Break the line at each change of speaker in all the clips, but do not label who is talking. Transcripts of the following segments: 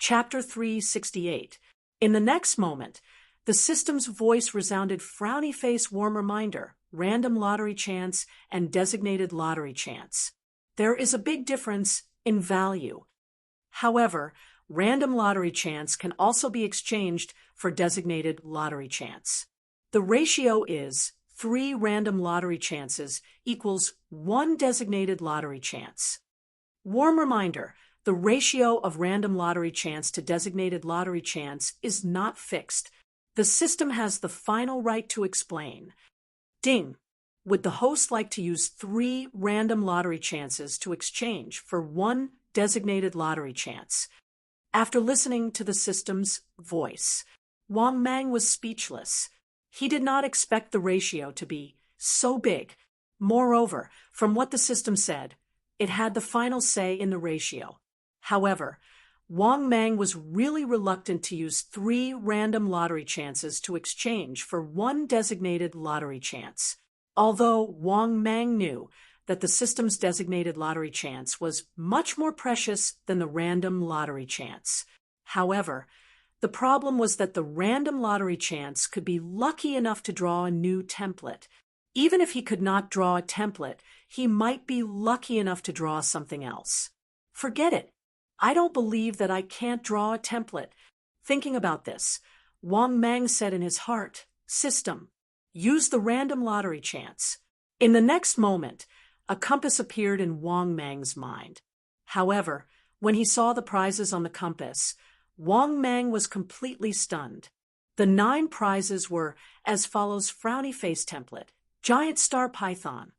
Chapter 368. In the next moment, the system's voice resounded frowny face warm reminder, random lottery chance, and designated lottery chance. There is a big difference in value. However, random lottery chance can also be exchanged for designated lottery chance. The ratio is 3 random lottery chances equals 1 designated lottery chance. Warm reminder, the ratio of random lottery chance to designated lottery chance is not fixed. The system has the final right to explain. Ding! Would the host like to use 3 random lottery chances to exchange for 1 designated lottery chance? After listening to the system's voice, Wang Mang was speechless. He did not expect the ratio to be so big. Moreover, from what the system said, it had the final say in the ratio. However, Wang Mang was really reluctant to use 3 random lottery chances to exchange for 1 designated lottery chance. Although Wang Mang knew that the system's designated lottery chance was much more precious than the random lottery chance. However, the problem was that the random lottery chance could be lucky enough to draw a new template. Even if he could not draw a template, he might be lucky enough to draw something else. Forget it. I don't believe that I can't draw a template. Thinking about this, Wang Mang said in his heart, "System, use the random lottery chance." In the next moment, a compass appeared in Wang Mang's mind. However, when he saw the prizes on the compass, Wang Mang was completely stunned. The 9 prizes were as follows: frowny face template, giant star python,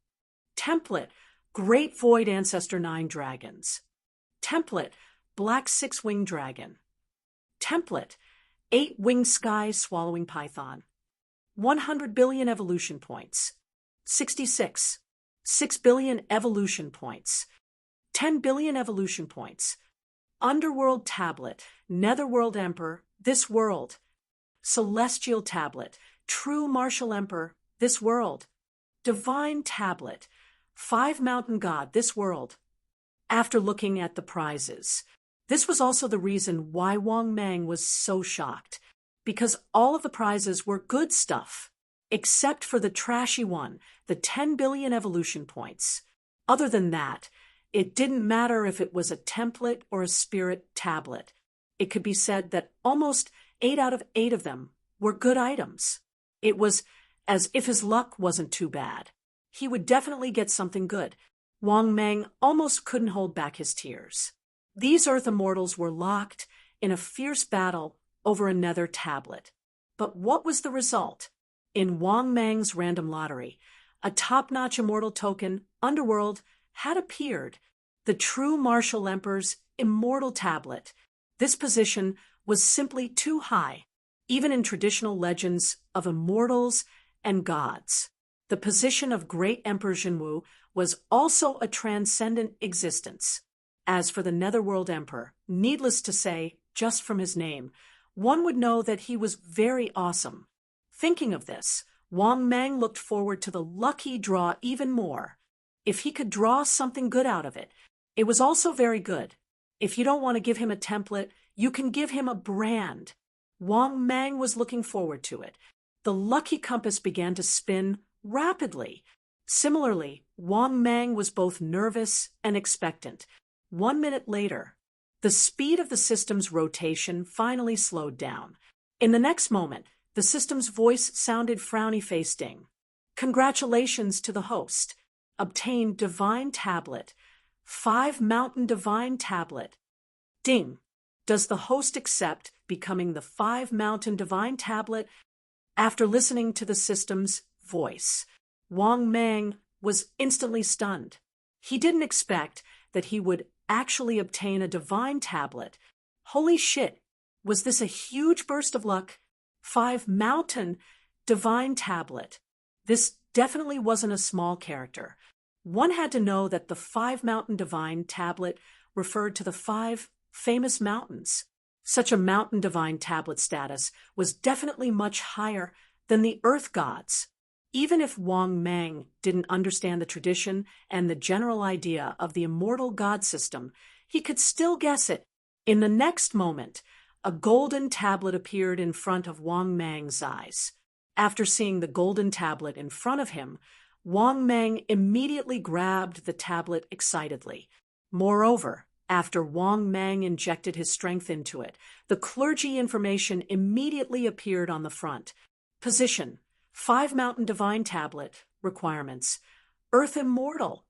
template, great void ancestor 9 dragons, template, black 6-winged dragon, template, 8-winged sky swallowing python, 100 billion evolution points, 66, 6 billion evolution points, 10 billion evolution points, underworld tablet, netherworld emperor, this world, celestial tablet, true martial emperor, this world, divine tablet, 5 mountain god, this world. After looking at the prizes, this was also the reason why Wang Mang was so shocked, because all of the prizes were good stuff, except for the trashy one, the 10 billion evolution points. Other than that, it didn't matter if it was a template or a spirit tablet. It could be said that almost 8 out of 8 of them were good items. It was as if his luck wasn't too bad. He would definitely get something good. Wang Mang almost couldn't hold back his tears. These Earth immortals were locked in a fierce battle over a nether tablet. But what was the result? In Wang Mang's random lottery, a top-notch immortal token, Underworld, had appeared, the true martial emperor's immortal tablet. This position was simply too high, even in traditional legends of immortals and gods. The position of great Emperor Jinwu was also a transcendent existence. As for the Netherworld Emperor, needless to say, just from his name, one would know that he was very awesome. Thinking of this, Wang Mang looked forward to the lucky draw even more. If he could draw something good out of it, it was also very good. If you don't want to give him a template, you can give him a brand. Wang Mang was looking forward to it. The lucky compass began to spin rapidly. Similarly, Wang Mang was both nervous and expectant. 1 minute later, the speed of the system's rotation finally slowed down. In the next moment, the system's voice sounded frowny face ding. Congratulations to the host. Obtained divine tablet. 5 mountain divine tablet. Ding. Does the host accept becoming the 5 mountain divine tablet? After listening to the system's voice, Wang Mang was instantly stunned. He didn't expect that he would actually obtain a divine tablet. Holy shit, was this a huge burst of luck? 5 mountain divine tablet. This definitely wasn't a small character. One had to know that the 5 mountain divine tablet referred to the 5 famous mountains. Such a mountain divine tablet status was definitely much higher than the earth gods. Even if Wang Mang didn't understand the tradition and the general idea of the immortal god system, he could still guess it. In the next moment, a golden tablet appeared in front of Wang Mang's eyes. After seeing the golden tablet in front of him, Wang Mang immediately grabbed the tablet excitedly. Moreover, after Wang Mang injected his strength into it, the clergy information immediately appeared on the front. Position: 5 Mountain Divine Tablet. Requirements: Earth Immortal.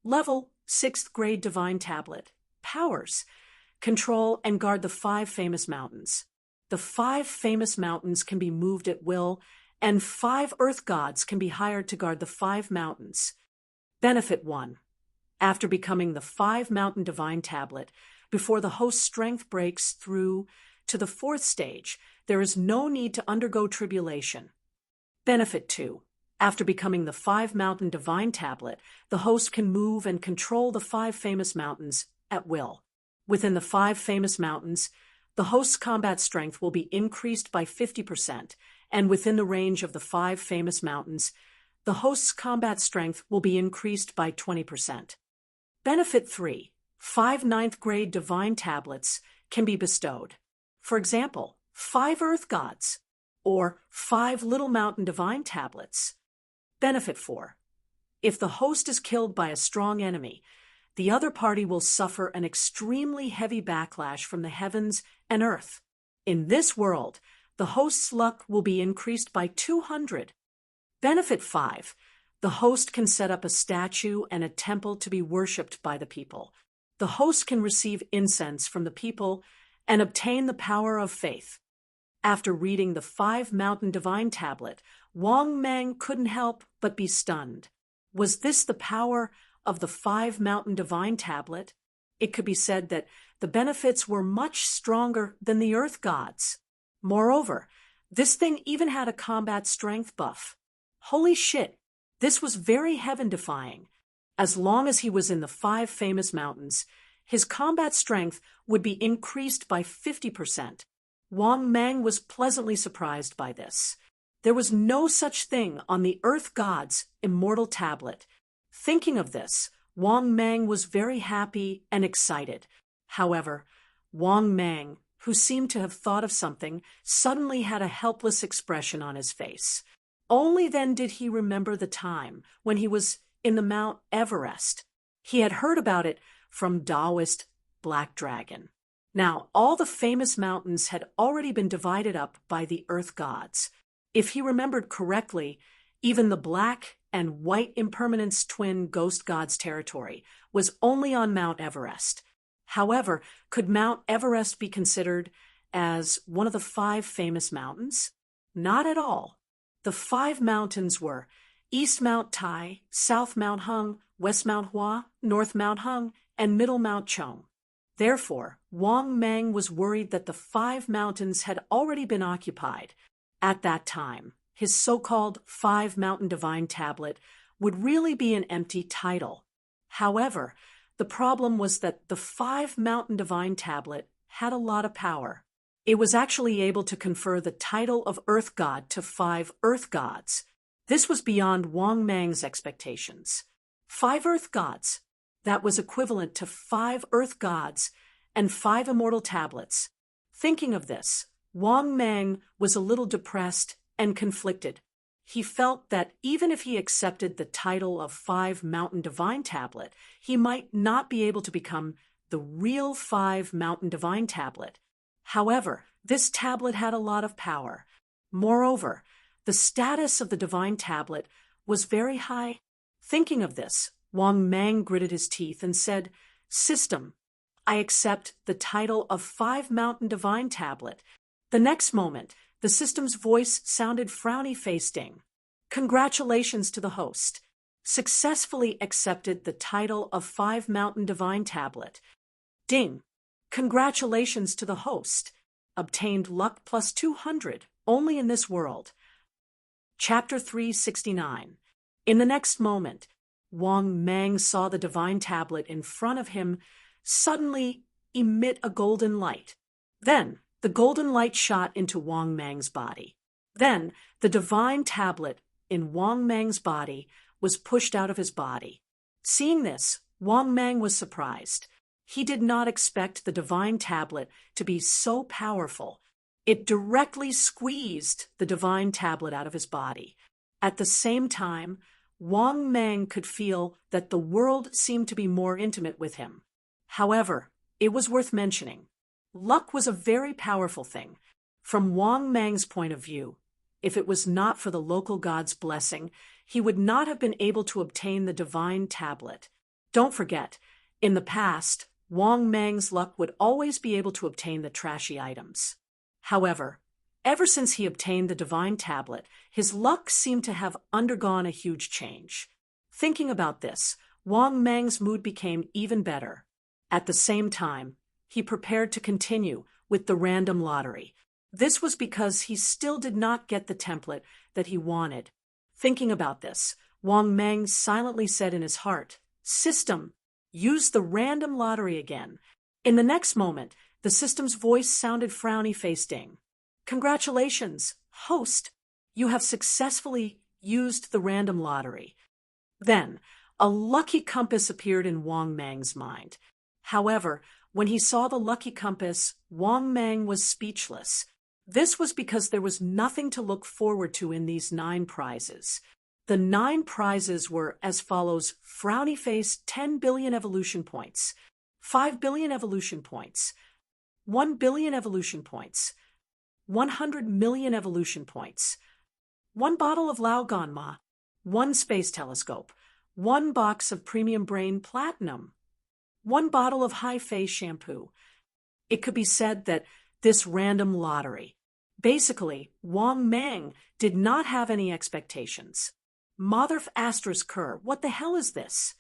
Level: 6th Grade Divine Tablet. Powers: control and guard the 5 famous mountains. The 5 famous mountains can be moved at will, and 5 earth gods can be hired to guard the 5 mountains. Benefit 1. After becoming the 5 Mountain Divine Tablet, before the host's strength breaks through to the 4th stage, there is no need to undergo tribulation. Benefit 2. After becoming the 5 Mountain Divine Tablet, the host can move and control the 5 famous mountains at will. Within the 5 famous mountains, the host's combat strength will be increased by 50%, and within the range of the 5 famous mountains, the host's combat strength will be increased by 20%. Benefit 3. 5 9th Grade Divine Tablets can be bestowed. For example, 5 Earth Gods, or 5 Little Mountain Divine Tablets. Benefit 4. If the host is killed by a strong enemy, the other party will suffer an extremely heavy backlash from the heavens and earth. In this world, the host's luck will be increased by 200. Benefit 5. The host can set up a statue and a temple to be worshipped by the people. The host can receive incense from the people and obtain the power of faith. After reading the 5 Mountain Divine Tablet, Wang Mang couldn't help but be stunned. Was this the power of the 5 Mountain Divine Tablet? It could be said that the benefits were much stronger than the Earth Gods. Moreover, this thing even had a combat strength buff. Holy shit, this was very heaven-defying. As long as he was in the 5 famous mountains, his combat strength would be increased by 50%. Wang Mang was pleasantly surprised by this. There was no such thing on the Earth God's immortal tablet. Thinking of this, Wang Mang was very happy and excited. However, Wang Mang, who seemed to have thought of something, suddenly had a helpless expression on his face. Only then did he remember the time when he was in the Mount Everest. He had heard about it from Taoist Black Dragon. Now, all the famous mountains had already been divided up by the Earth Gods. If he remembered correctly, even the Black and White Impermanence twin Ghost Gods territory was only on Mount Everest. However, could Mount Everest be considered as one of the 5 famous mountains? Not at all. The 5 mountains were East Mount Tai, South Mount Hung, West Mount Hua, North Mount Hung, and Middle Mount Chong. Therefore, Wang Mang was worried that the 5 mountains had already been occupied. At that time, his so-called 5 Mountain Divine Tablet would really be an empty title. However, the problem was that the 5 Mountain Divine Tablet had a lot of power. It was actually able to confer the title of Earth God to 5 Earth Gods. This was beyond Wang Mang's expectations. 5 Earth Gods. That was equivalent to 5 Earth Gods and 5 immortal tablets. Thinking of this, Wang Mang was a little depressed and conflicted. He felt that even if he accepted the title of 5 Mountain Divine Tablet, he might not be able to become the real 5 Mountain Divine Tablet. However, this tablet had a lot of power. Moreover, the status of the Divine Tablet was very high. Thinking of this, Wang Mang gritted his teeth and said, "System, I accept the title of 5 Mountain Divine Tablet." The next moment, the system's voice sounded frowny-faced. "Congratulations to the host. Successfully accepted the title of 5 Mountain Divine Tablet." Ding. Congratulations to the host. Obtained luck plus 200, only in this world. Chapter 369. In the next moment, Wang Mang saw the Divine Tablet in front of him suddenly emit a golden light. Then, the golden light shot into Wang Mang's body. Then, the Divine Tablet in Wang Mang's body was pushed out of his body. Seeing this, Wang Mang was surprised. He did not expect the divine tablet to be so powerful. It directly squeezed the divine tablet out of his body. At the same time, Wang Mang could feel that the world seemed to be more intimate with him. However, it was worth mentioning. Luck was a very powerful thing. From Wang Mang's point of view, if it was not for the local god's blessing, he would not have been able to obtain the divine tablet. Don't forget, in the past, Wang Mang's luck would always be able to obtain the trashy items. However, ever since he obtained the divine tablet, his luck seemed to have undergone a huge change. Thinking about this, Wang Mang's mood became even better. At the same time, he prepared to continue with the random lottery. This was because he still did not get the template that he wanted. Thinking about this, Wang Mang silently said in his heart, "System, use the random lottery again." In the next moment, the system's voice sounded frowny-faced ding. "Congratulations, host. You have successfully used the random lottery." Then, a lucky compass appeared in Wang Mang's mind. However, when he saw the lucky compass, Wang Mang was speechless. This was because there was nothing to look forward to in these 9 prizes. The 9 prizes were as follows: frowny face, 10 billion evolution points, 5 billion evolution points, 1 billion evolution points, 100 million evolution points, 1 bottle of Laoganma, 1 space telescope, 1 box of premium brain platinum, 1 bottle of high face shampoo. It could be said that this random lottery, basically, Wang Mang did not have any expectations. Motherf asterisk cur, what the hell is this?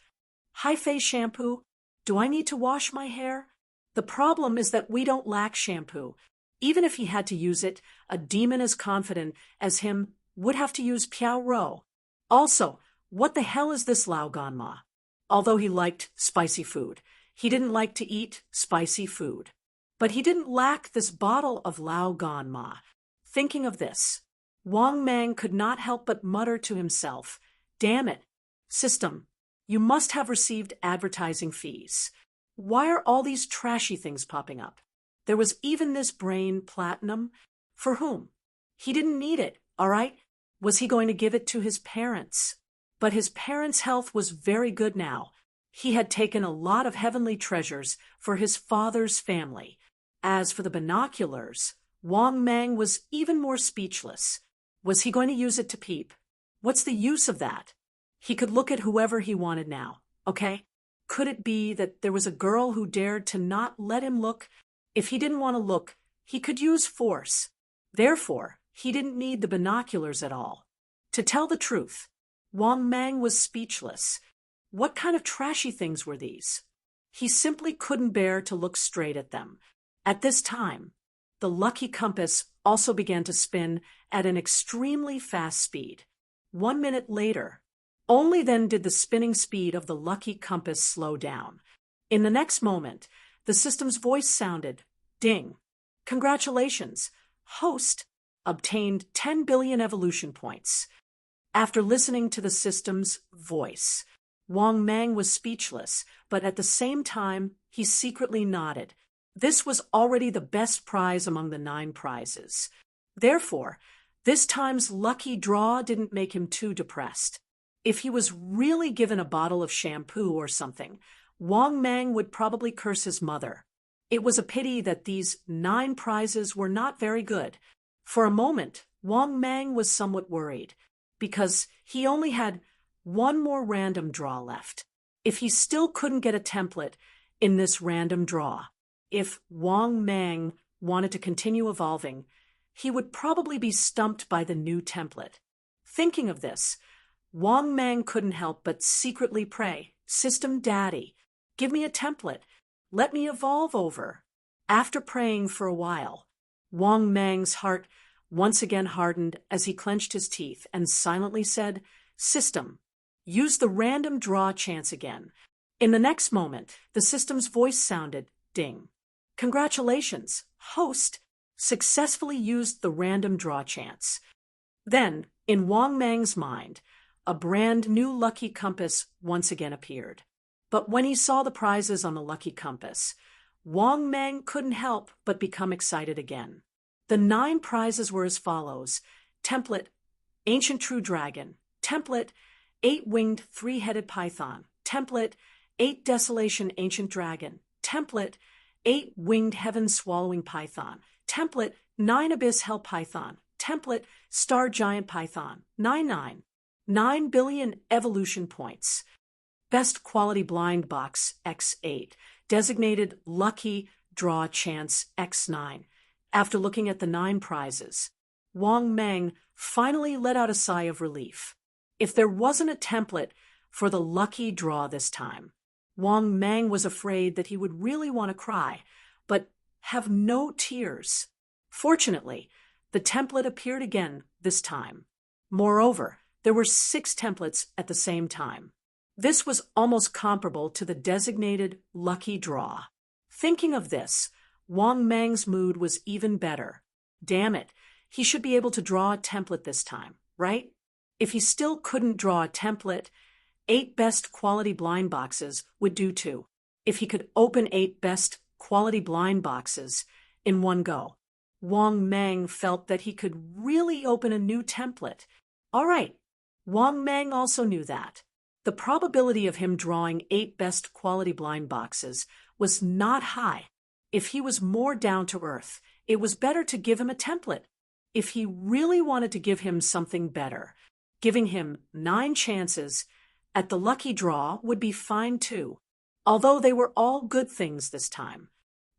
High face shampoo? Do I need to wash my hair? The problem is that we don't lack shampoo. Even if he had to use it, a demon as confident as him would have to use Piao Ro. Also, what the hell is this Laoganma? Although he liked spicy food, he didn't like to eat spicy food. But he didn't lack this bottle of Laoganma. Thinking of this, Wang Mang could not help but mutter to himself, "Damn it, system, you must have received advertising fees. Why are all these trashy things popping up? There was even this brain platinum. For whom? He didn't need it, all right? Was he going to give it to his parents?" But his parents' health was very good now. He had taken a lot of heavenly treasures for his father's family. As for the binoculars, Wang Mang was even more speechless. Was he going to use it to peep? What's the use of that? He could look at whoever he wanted now, okay? Could it be that there was a girl who dared to not let him look? If he didn't want to look, he could use force. Therefore, he didn't need the binoculars at all. To tell the truth, Wang Mang was speechless. What kind of trashy things were these? He simply couldn't bear to look straight at them. At this time, the lucky compass also began to spin at an extremely fast speed. 1 minute later, only then did the spinning speed of the lucky compass slow down. In the next moment, the system's voice sounded, "Ding. Congratulations, host obtained 10 billion evolution points." After listening to the system's voice, Wang Mang was speechless, but at the same time, he secretly nodded. This was already the best prize among the 9 prizes. Therefore, this time's lucky draw didn't make him too depressed. If he was really given a bottle of shampoo or something, Wang Mang would probably curse his mother. It was a pity that these 9 prizes were not very good. For a moment, Wang Mang was somewhat worried, because he only had 1 more random draw left. If he still couldn't get a template in this random draw, if Wang Mang wanted to continue evolving, he would probably be stumped by the new template. Thinking of this, Wang Mang couldn't help but secretly pray, "System Daddy, give me a template. Let me evolve over." After praying for a while, Wang Mang's heart once again hardened as he clenched his teeth and silently said, "System, use the random draw chance again." In the next moment, the system's voice sounded, "Ding. Congratulations, host successfully used the random draw chance." Then, in Wang Mang's mind, a brand new lucky compass once again appeared. But when he saw the prizes on the lucky compass, Wang Mang couldn't help but become excited again. The 9 prizes were as follows: template, Ancient True Dragon; template, 8-winged 3-headed python; template, 8 Desolation Ancient Dragon; template, 8-winged Heaven Swallowing Python; template, 9 Abyss Hell Python; template, Star Giant Python. 9 billion evolution points. Best Quality Blind Box X8, designated Lucky Draw Chance X9. After looking at the 9 prizes, Wang Mang finally let out a sigh of relief. If there wasn't a template for the lucky draw this time, Wang Mang was afraid that he would really want to cry, but have no tears. Fortunately, the template appeared again this time. Moreover, there were 6 templates at the same time. This was almost comparable to the designated lucky draw. Thinking of this, Wang Mang's mood was even better. Damn it, he should be able to draw a template this time, right? If he still couldn't draw a template, 8 best quality blind boxes would do too. If he could open 8 best quality blind boxes in one go, Wang Mang felt that he could really open a new template. All right, Wang Mang also knew that the probability of him drawing 8 best quality blind boxes was not high. If he was more down to earth, it was better to give him a template. If he really wanted to give him something better, giving him 9 chances at the lucky draw would be fine too, although they were all good things this time.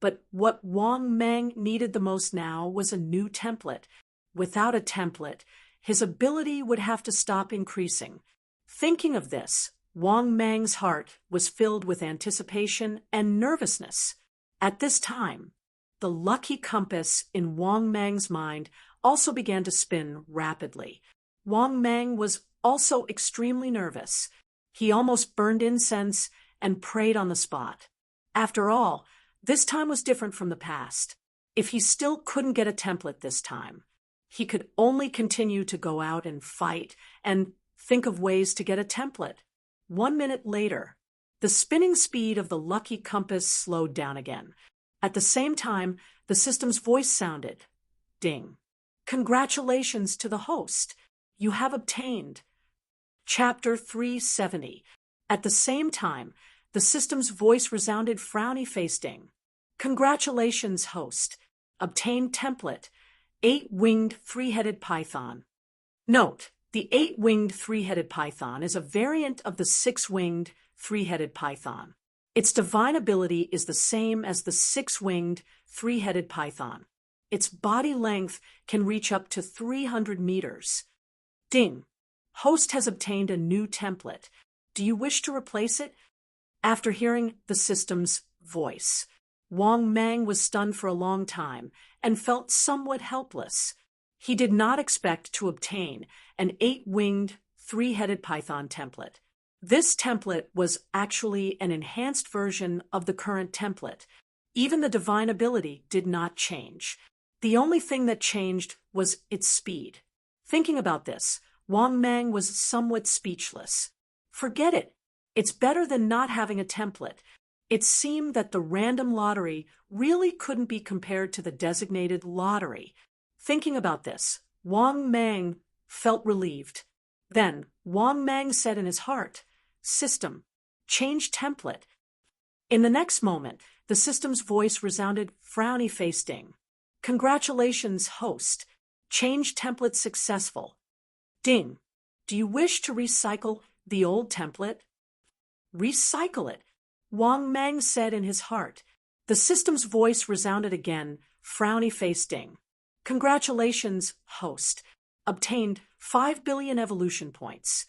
But what Wang Mang needed the most now was a new template. Without a template, his ability would have to stop increasing. Thinking of this, Wang Mang's heart was filled with anticipation and nervousness. At this time, the lucky compass in Wang Mang's mind also began to spin rapidly. Wang Mang was also extremely nervous. He almost burned incense and prayed on the spot. After all, this time was different from the past. If he still couldn't get a template this time, he could only continue to go out and fight and think of ways to get a template. 1 minute later, the spinning speed of the lucky compass slowed down again. At the same time, the system's voice sounded. Ding. Congratulations to the host. You have obtained Chapter 370. At the same time, the system's voice resounded frowny face ding. Congratulations, host. Obtained template, 8-winged 3-headed python. Note, the 8-winged 3-headed python is a variant of the 6-winged 3-headed python. Its divine ability is the same as the 6-winged 3-headed python. Its body length can reach up to 300 meters. Ding. Host has obtained a new template. Do you wish to replace it? After hearing the system's voice, Wang Mang was stunned for a long time and felt somewhat helpless. He did not expect to obtain an 8-winged 3-headed python template. This template was actually an enhanced version of the current template. Even the divine ability did not change. The only thing that changed was its speed. Thinking about this, Wang Mang was somewhat speechless. Forget it. It's better than not having a template. It seemed that the random lottery really couldn't be compared to the designated lottery. Thinking about this, Wang Mang felt relieved. Then Wang Mang said in his heart, System, change template. In the next moment, the system's voice resounded frowny face ding. Congratulations, host. Change template successful. Ding. Do you wish to recycle the old template? Recycle it, Wang Mang said in his heart. The system's voice resounded again, frowny face ding. Congratulations, host. Obtained 5 billion evolution points.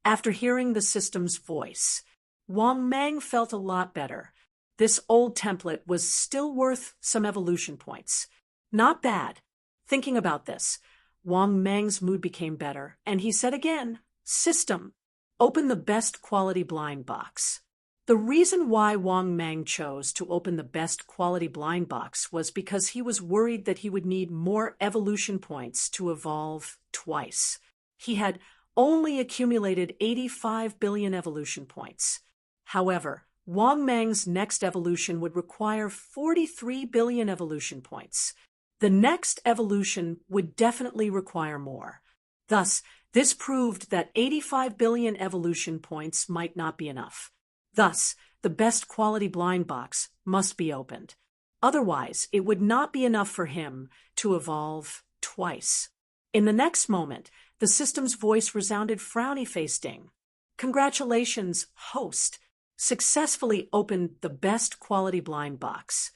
After hearing the system's voice, Wang Mang felt a lot better. This old template was still worth some evolution points. Not bad. Thinking about this, Wang Mang's mood became better, and he said again, System, open the best quality blind box. The reason why Wang Mang chose to open the best quality blind box was because he was worried that he would need more evolution points to evolve twice. He had only accumulated 85 billion evolution points. However, Wang Mang's next evolution would require 43 billion evolution points. The next evolution would definitely require more. Thus, this proved that 85 billion evolution points might not be enough. Thus, the best quality blind box must be opened. Otherwise, it would not be enough for him to evolve twice. In the next moment, the system's voice resounded frowny-faced ding. Congratulations, host. Successfully opened the best quality blind box.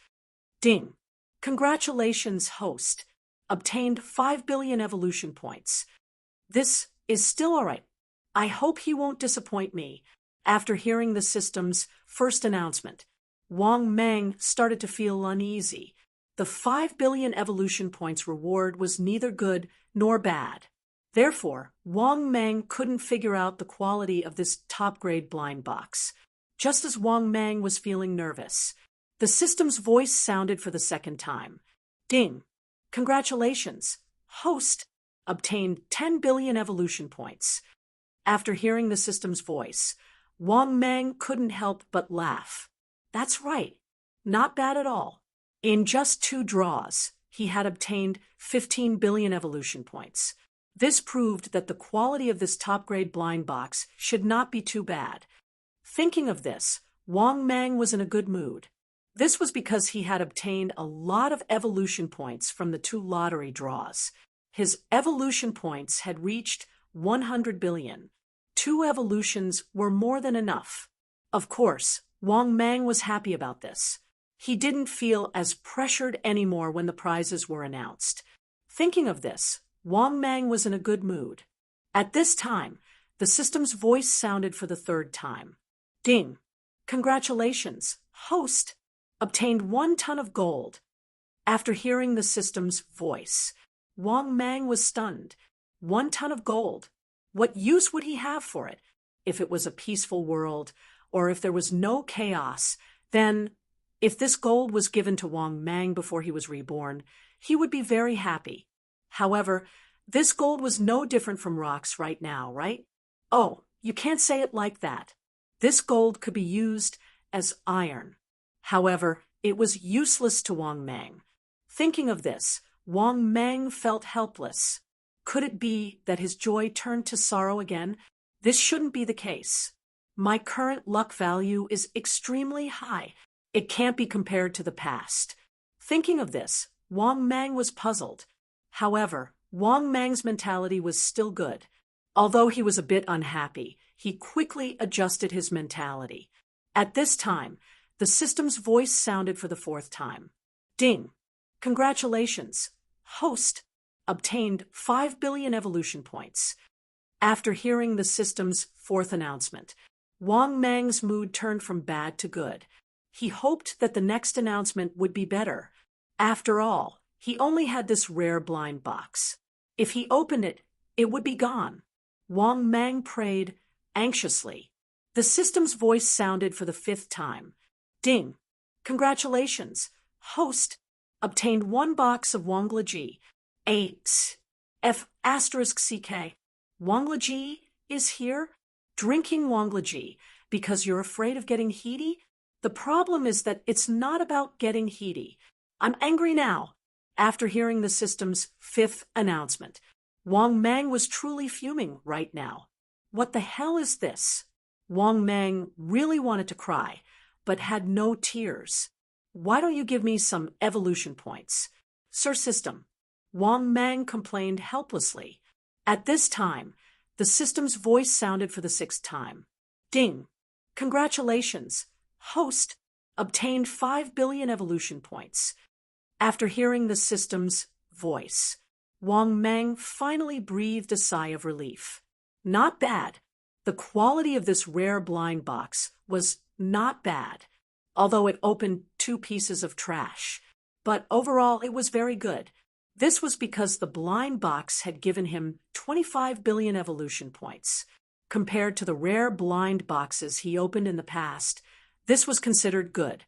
Ding. Congratulations, host. Obtained 5 billion evolution points. This is still all right. I hope he won't disappoint me. After hearing the system's first announcement, Wang Mang started to feel uneasy. The 5 billion evolution points reward was neither good nor bad. Therefore, Wang Mang couldn't figure out the quality of this top-grade blind box. Just as Wang Mang was feeling nervous, the system's voice sounded for the second time. Ding! Congratulations! Host obtained 10 billion evolution points. After hearing the system's voice, Wang Mang couldn't help but laugh. That's right. Not bad at all. In just 2 draws, he had obtained 15 billion evolution points. This proved that the quality of this top-grade blind box should not be too bad. Thinking of this, Wang Mang was in a good mood. This was because he had obtained a lot of evolution points from the 2 lottery draws. His evolution points had reached 100 billion. 2 evolutions were more than enough. Of course, Wang Mang was happy about this. He didn't feel as pressured anymore when the prizes were announced. Thinking of this, Wang Mang was in a good mood. At this time, the system's voice sounded for the 3rd time. Ding! Congratulations, host! Obtained 1 ton of gold. After hearing the system's voice, Wang Mang was stunned. 1 ton of gold. What use would he have for it? If it was a peaceful world, or if there was no chaos, then, if this gold was given to Wang Mang before he was reborn, he would be very happy. However, this gold was no different from rocks right now, right? Oh, you can't say it like that. This gold could be used as iron. However, it was useless to Wang Mang. Thinking of this, Wang Mang felt helpless. Could it be that his joy turned to sorrow again? This shouldn't be the case. My current luck value is extremely high. It can't be compared to the past. Thinking of this, Wang Mang was puzzled. However, Wang Mang's mentality was still good. Although he was a bit unhappy, he quickly adjusted his mentality. At this time, the system's voice sounded for the 4th time. Ding! Congratulations! Host obtained 5 billion evolution points. After hearing the system's 4th announcement, Wang Mang's mood turned from bad to good. He hoped that the next announcement would be better. After all, he only had this rare blind box. If he opened it, it would be gone. Wang Mang prayed anxiously. The system's voice sounded for the 5th time. Ding! Congratulations! Host obtained 1 box of Wanglaji. F***CK. Wanglaji is here? Drinking Wanglaji because you're afraid of getting heaty? The problem is that it's not about getting heaty. I'm angry now. After hearing the system's 5th announcement, Wang Mang was truly fuming right now. What the hell is this? Wang Mang really wanted to cry, but had no tears. Why don't you give me some evolution points? Sir System. Wang Mang complained helplessly. At this time, the system's voice sounded for the 6th time. Ding! Congratulations! Host obtained 5 billion evolution points. After hearing the system's voice, Wang Mang finally breathed a sigh of relief. Not bad. The quality of this rare blind box was not bad, although it opened 2 pieces of trash. But overall, it was very good. This was because the blind box had given him 25 billion evolution points. Compared to the rare blind boxes he opened in the past, this was considered good.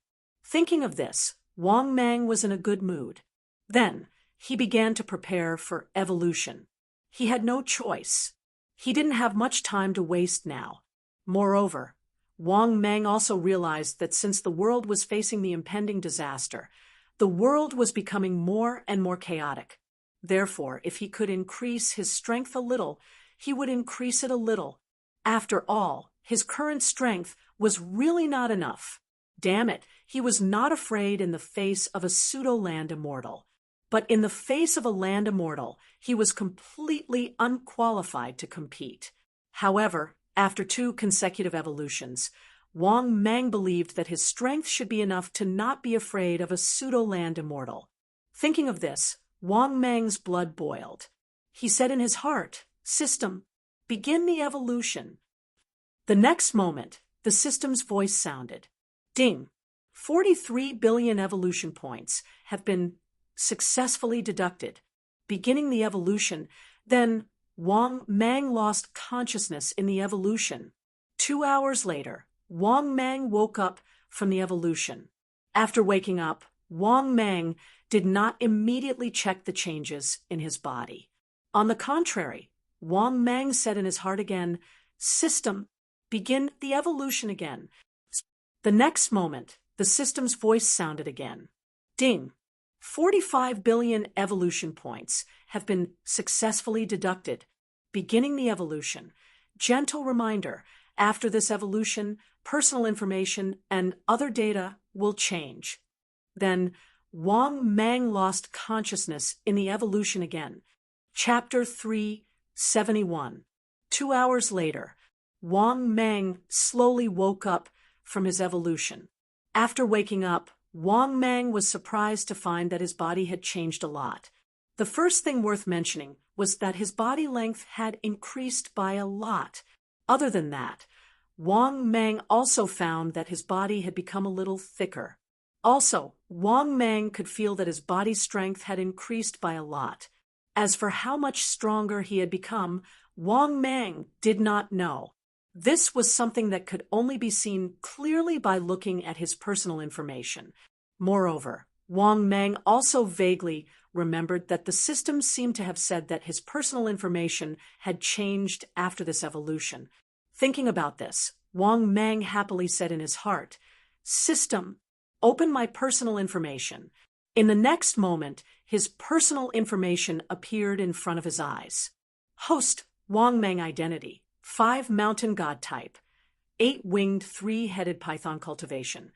Thinking of this, Wang Mang was in a good mood. Then, he began to prepare for evolution. He had no choice. He didn't have much time to waste now. Moreover, Wang Meng also realized that since the world was facing the impending disaster, the world was becoming more and more chaotic. Therefore, if he could increase his strength a little, he would increase it a little. After all, his current strength was really not enough. Damn it, he was not afraid in the face of a pseudo-land immortal. But in the face of a land immortal, he was completely unqualified to compete. However, after 2 consecutive evolutions, Wang Meng believed that his strength should be enough to not be afraid of a pseudo-land immortal. Thinking of this, Wang Meng's blood boiled. He said in his heart, "System, begin the evolution." The next moment, the system's voice sounded. Ding! 43 billion evolution points have been successfully deducted. Beginning the evolution, then Wang Meng lost consciousness in the evolution. 2 hours later, Wang Meng woke up from the evolution. After waking up, Wang Meng did not immediately check the changes in his body. On the contrary, Wang Meng said in his heart again, "System, begin the evolution again." The next moment, the system's voice sounded again. Ding! 45 billion evolution points have been successfully deducted. Beginning the evolution. Gentle reminder, after this evolution, personal information and other data will change. Then, Wang Meng lost consciousness in the evolution again. Chapter 371. 2 hours later, Wang Meng slowly woke up from his evolution. After waking up, Wang Meng was surprised to find that his body had changed a lot. The first thing worth mentioning was that his body length had increased by a lot. Other than that, Wang Meng also found that his body had become a little thicker. Also, Wang Meng could feel that his body strength had increased by a lot. As for how much stronger he had become, Wang Meng did not know. This was something that could only be seen clearly by looking at his personal information. Moreover, Wang Meng also vaguely remembered that the system seemed to have said that his personal information had changed after this evolution. Thinking about this, Wang Meng happily said in his heart, "System, open my personal information." In the next moment, his personal information appeared in front of his eyes. Host, Wang Meng identity. 5 mountain god type, 8-winged 3-headed python cultivation,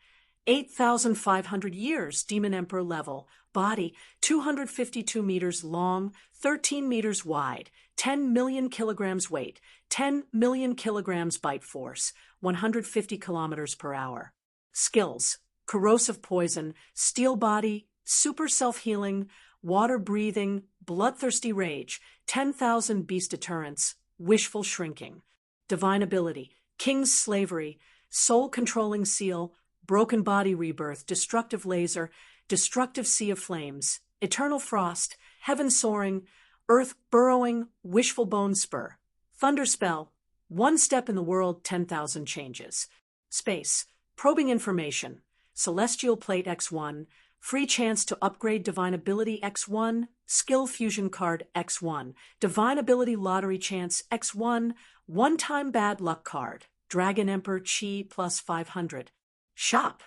8,500 years demon emperor level, body 252 meters long, 13 meters wide, 10 million kilograms weight, 10 million kilograms bite force, 150 kilometers per hour. Skills: corrosive poison, steel body, super self-healing, water breathing, bloodthirsty rage, 10,000 beast deterrence, wishful shrinking. Divine ability: king's slavery, soul-controlling seal, broken body rebirth, destructive laser, destructive sea of flames, eternal frost, heaven soaring, earth burrowing, wishful bone spur. Thunder spell: 1 step in the world, 10,000 changes. Space: probing information, celestial plate X1, free chance to upgrade divine ability X1, skill fusion card X1, divine ability lottery chance X1, one-time bad luck card, Dragon Emperor Chi plus 500. Shop: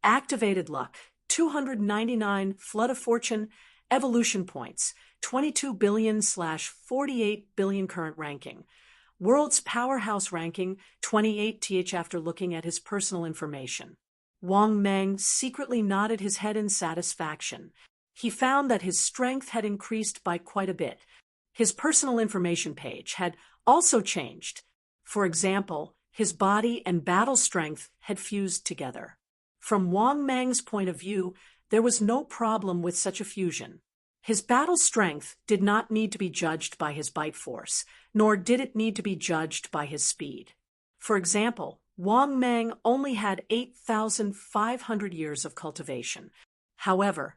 activated luck, 299 flood of fortune, evolution points, 22 billion/48 billion current ranking. World's powerhouse ranking, 28th after looking at his personal information. Wang Meng secretly nodded his head in satisfaction. He found that his strength had increased by quite a bit. His personal information page had also changed. For example, his body and battle strength had fused together. From Wang Meng's point of view, there was no problem with such a fusion. His battle strength did not need to be judged by his bite force, nor did it need to be judged by his speed. For example, Wang Meng only had 8,500 years of cultivation. However,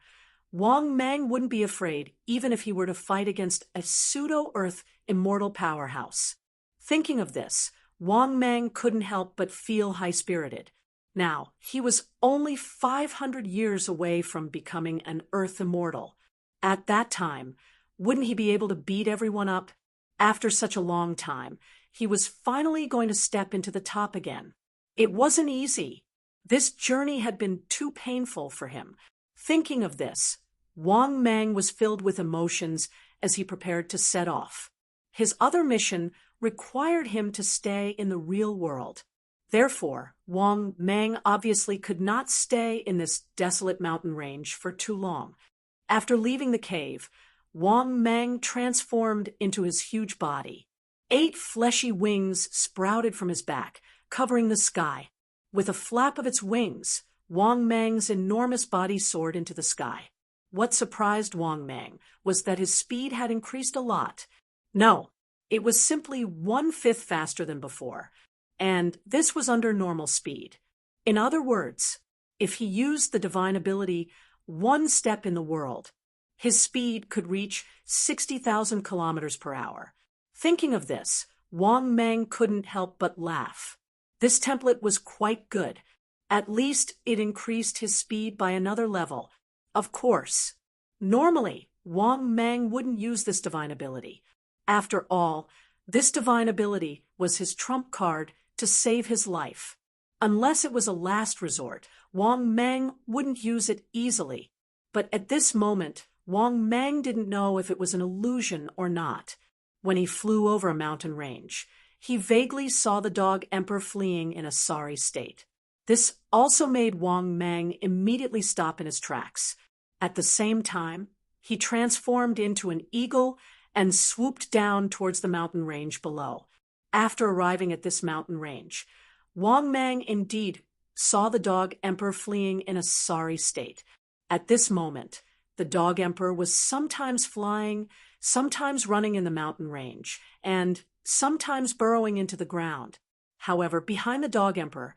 Wang Meng wouldn't be afraid even if he were to fight against a pseudo-Earth immortal powerhouse. Thinking of this, Wang Meng couldn't help but feel high-spirited. Now, he was only 500 years away from becoming an Earth immortal. At that time, wouldn't he be able to beat everyone up? After such a long time, he was finally going to step into the top again. It wasn't easy. This journey had been too painful for him. Thinking of this, Wang Mang was filled with emotions as he prepared to set off. His other mission required him to stay in the real world. Therefore, Wang Mang obviously could not stay in this desolate mountain range for too long. After leaving the cave, Wang Mang transformed into his huge body. 8 fleshy wings sprouted from his back, covering the sky. With a flap of its wings, Wang Mang's enormous body soared into the sky. What surprised Wang Mang was that his speed had increased a lot. No, it was simply 1/5 faster than before, and this was under normal speed. In other words, if he used the divine ability one step in the world, his speed could reach 60,000 kilometers per hour. Thinking of this, Wang Mang couldn't help but laugh. This template was quite good. At least it increased his speed by another level. Of course, normally, Wang Mang wouldn't use this divine ability. After all, this divine ability was his trump card to save his life. Unless it was a last resort, Wang Mang wouldn't use it easily. But at this moment, Wang Mang didn't know if it was an illusion or not. When he flew over a mountain range, he vaguely saw the dog Emperor fleeing in a sorry state. This also made Wang Mang immediately stop in his tracks. At the same time, he transformed into an eagle and swooped down towards the mountain range below. After arriving at this mountain range, Wang Mang indeed saw the dog Emperor fleeing in a sorry state. At this moment, the dog Emperor was sometimes flying, sometimes running in the mountain range, and sometimes burrowing into the ground. However, behind the dog Emperor,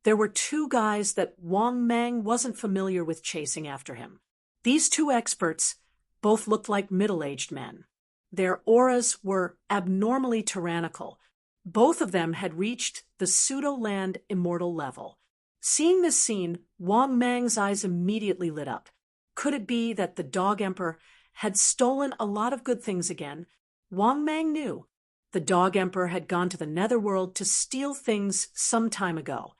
there were 2 guys that Wang Mang wasn't familiar with chasing after him. These 2 experts both looked like middle-aged men. Their auras were abnormally tyrannical. Both of them had reached the pseudo-land immortal level. Seeing this scene, Wang Mang's eyes immediately lit up. Could it be that the dog Emperor had stolen a lot of good things again? Wang Mang knew. The dog Emperor had gone to the netherworld to steal things some time ago.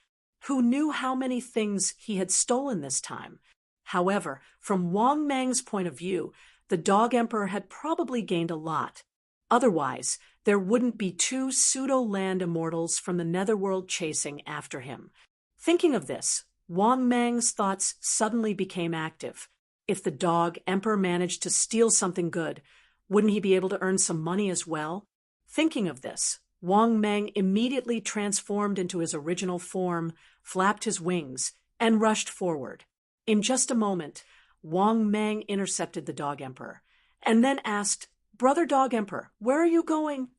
Who knew how many things he had stolen this time? However, from Wang Mang's point of view, the dog Emperor had probably gained a lot. Otherwise, there wouldn't be 2 pseudo-land immortals from the netherworld chasing after him. Thinking of this, Wang Mang's thoughts suddenly became active. If the dog Emperor managed to steal something good, wouldn't he be able to earn some money as well? Thinking of this, Wang Mang immediately transformed into his original form, flapped his wings, and rushed forward. In just a moment, Wang Mang intercepted the dog Emperor, and then asked, "Brother Dog Emperor, where are you going?"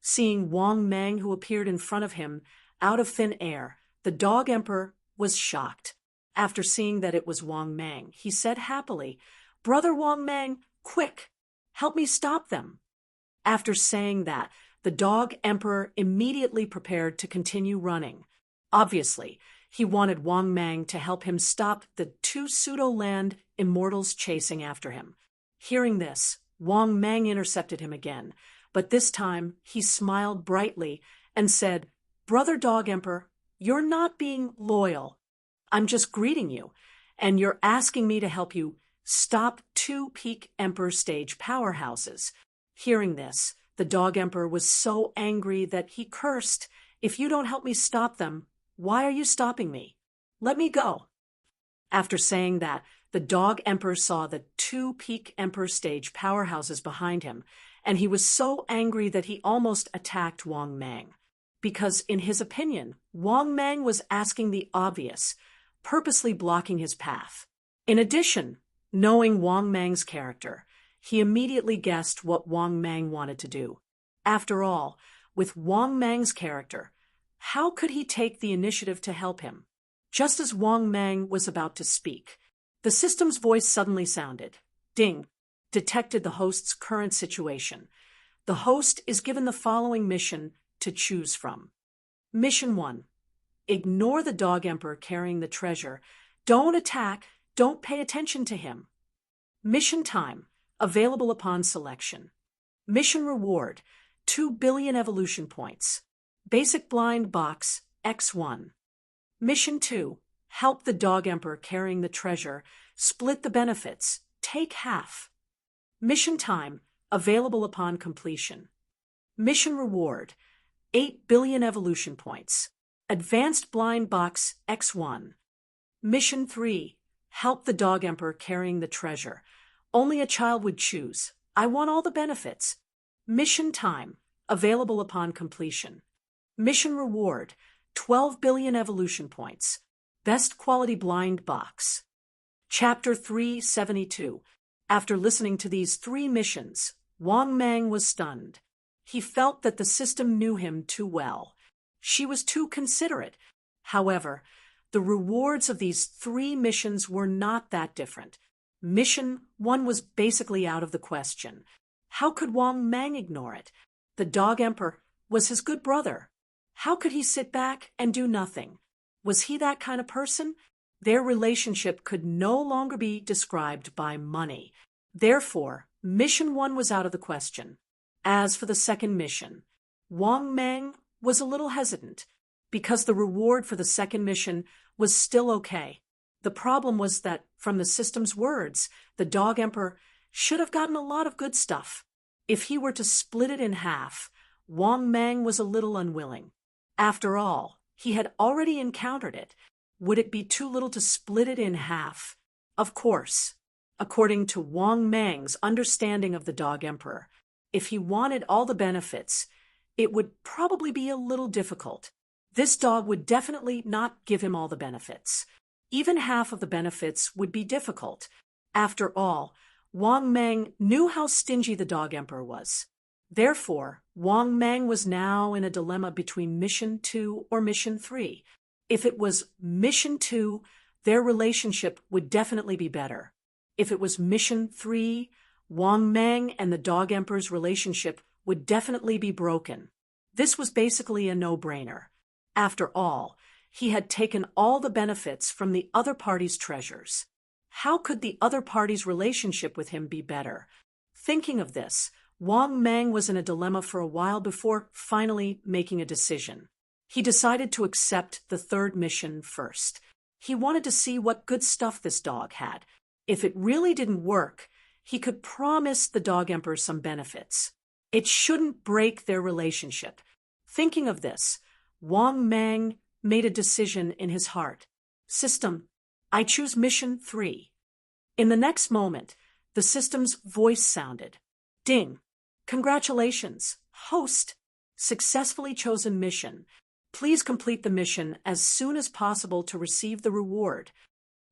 Seeing Wang Mang, who appeared in front of him out of thin air, the dog Emperor was shocked. After seeing that it was Wang Mang, he said happily, "Brother Wang Mang, quick, help me stop them." After saying that, the dog Emperor immediately prepared to continue running. Obviously, he wanted Wang Mang to help him stop the 2 pseudo-land immortals chasing after him. Hearing this, Wang Mang intercepted him again, but this time he smiled brightly and said, "Brother Dog Emperor, you're not being loyal. I'm just greeting you, and you're asking me to help you stop 2 peak Emperor stage powerhouses." Hearing this, the dog Emperor was so angry that he cursed, "If you don't help me stop them, why are you stopping me? Let me go." After saying that, the dog Emperor saw the 2 peak Emperor stage powerhouses behind him, and he was so angry that he almost attacked Wang Mang. Because, in his opinion, Wang Mang was asking the obvious, purposely blocking his path. In addition, knowing Wang Mang's character, he immediately guessed what Wang Mang wanted to do. After all, with Wang Mang's character, how could he take the initiative to help him? Just as Wang Mang was about to speak, the system's voice suddenly sounded. Ding! Detected the host's current situation. The host is given the following mission to choose from. Mission 1. Ignore the dog Emperor carrying the treasure. Don't attack. Don't pay attention to him. Mission time. Available upon selection. Mission reward. 2 billion evolution points. Basic blind box X1. Mission 2. Help the dog emperor carrying the treasure. Split the benefits. Take half. Mission time. Available upon completion. Mission reward. 8 billion evolution points. Advanced blind box X1. Mission 3. Help the dog emperor carrying the treasure. Only a child would choose. I want all the benefits. Mission time. Available upon completion. Mission reward. 12 billion evolution points. Best quality blind box. Chapter 372. After listening to these 3 missions, Wang Mang was stunned. He felt that the system knew him too well. She was too considerate. However, the rewards of these 3 missions were not that different. Mission 1 was basically out of the question. How could Wang Mang ignore it? The dog emperor was his good brother. How could he sit back and do nothing? Was he that kind of person? Their relationship could no longer be described by money. Therefore, Mission 1 was out of the question. As for the second mission, Wang Mang was a little hesitant, because the reward for the second mission was still okay. The problem was that, from the system's words, the dog emperor should have gotten a lot of good stuff. If he were to split it in half, Wang Mang was a little unwilling. After all, he had already encountered it. Would it be too little to split it in half? Of course. According to Wang Mang's understanding of the dog emperor, if he wanted all the benefits, it would probably be a little difficult. This dog would definitely not give him all the benefits. Even half of the benefits would be difficult. After all, Wang Mang knew how stingy the dog emperor was. Therefore, Wang Mang was now in a dilemma between Mission 2 or Mission 3. If it was Mission 2, their relationship would definitely be better. If it was Mission 3, Wang Mang and the dog emperor's relationship would definitely be broken. This was basically a no-brainer. After all, he had taken all the benefits from the other party's treasures. How could the other party's relationship with him be better? Thinking of this, Wang Mang was in a dilemma for a while before finally making a decision. He decided to accept the third mission first. He wanted to see what good stuff this dog had. If it really didn't work, he could promise the dog emperor some benefits. It shouldn't break their relationship. Thinking of this, Wang Mang made a decision in his heart. System, I choose Mission 3. In the next moment, the system's voice sounded. Ding! Congratulations, host! Successfully chosen mission. Please complete the mission as soon as possible to receive the reward.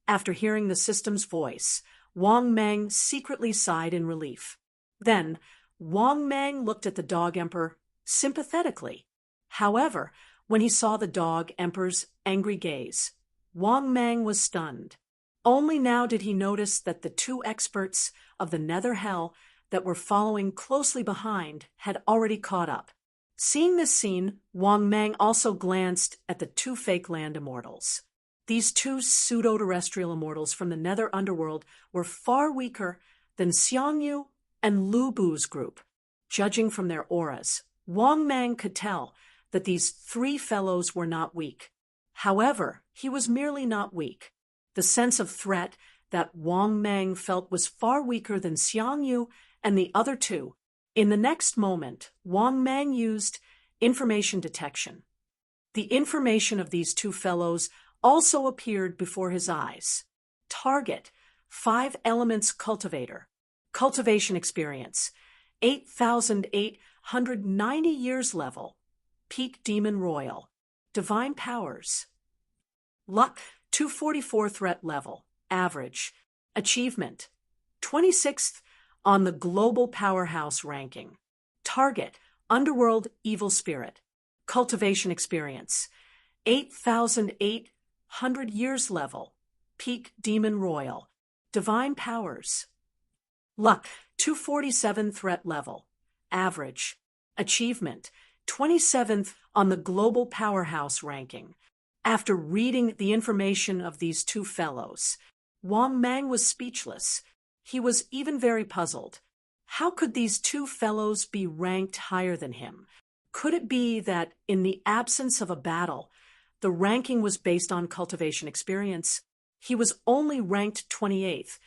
After hearing the system's voice, Wang Mang secretly sighed in relief. Then, Wang Mang looked at the dog emperor sympathetically. However, when he saw the dog emperor's angry gaze, Wang Mang was stunned. Only now did he notice that the 2 experts of the nether hell that were following closely behind had already caught up. Seeing this scene, Wang Mang also glanced at the 2 fake land immortals. These 2 pseudo-terrestrial immortals from the nether underworld were far weaker than Xiangyu and Lu Bu's group. Judging from their auras, Wang Mang could tell that these 3 fellows were not weak. However, he was merely not weak. The sense of threat that Wang Mang felt was far weaker than Xiangyu and the other 2. In the next moment, Wang Mang used information detection. The information of these 2 fellows also appeared before his eyes. Target, 5 elements cultivator. Cultivation experience, 8,890 years level. Peak demon royal. Divine powers. Luck, 244 threat level. Average. Achievement, 26th on the global powerhouse ranking. Target, underworld evil spirit. Cultivation experience, 8,800 years level. Peak demon royal. Divine powers. Luck, 247 threat level. Average. Achievement, 27th on the global powerhouse ranking. After reading the information of these 2 fellows, Wang Mang was speechless. He was even very puzzled. How could these 2 fellows be ranked higher than him? Could it be that, in the absence of a battle, The ranking was based on cultivation experience. He was only ranked 28th,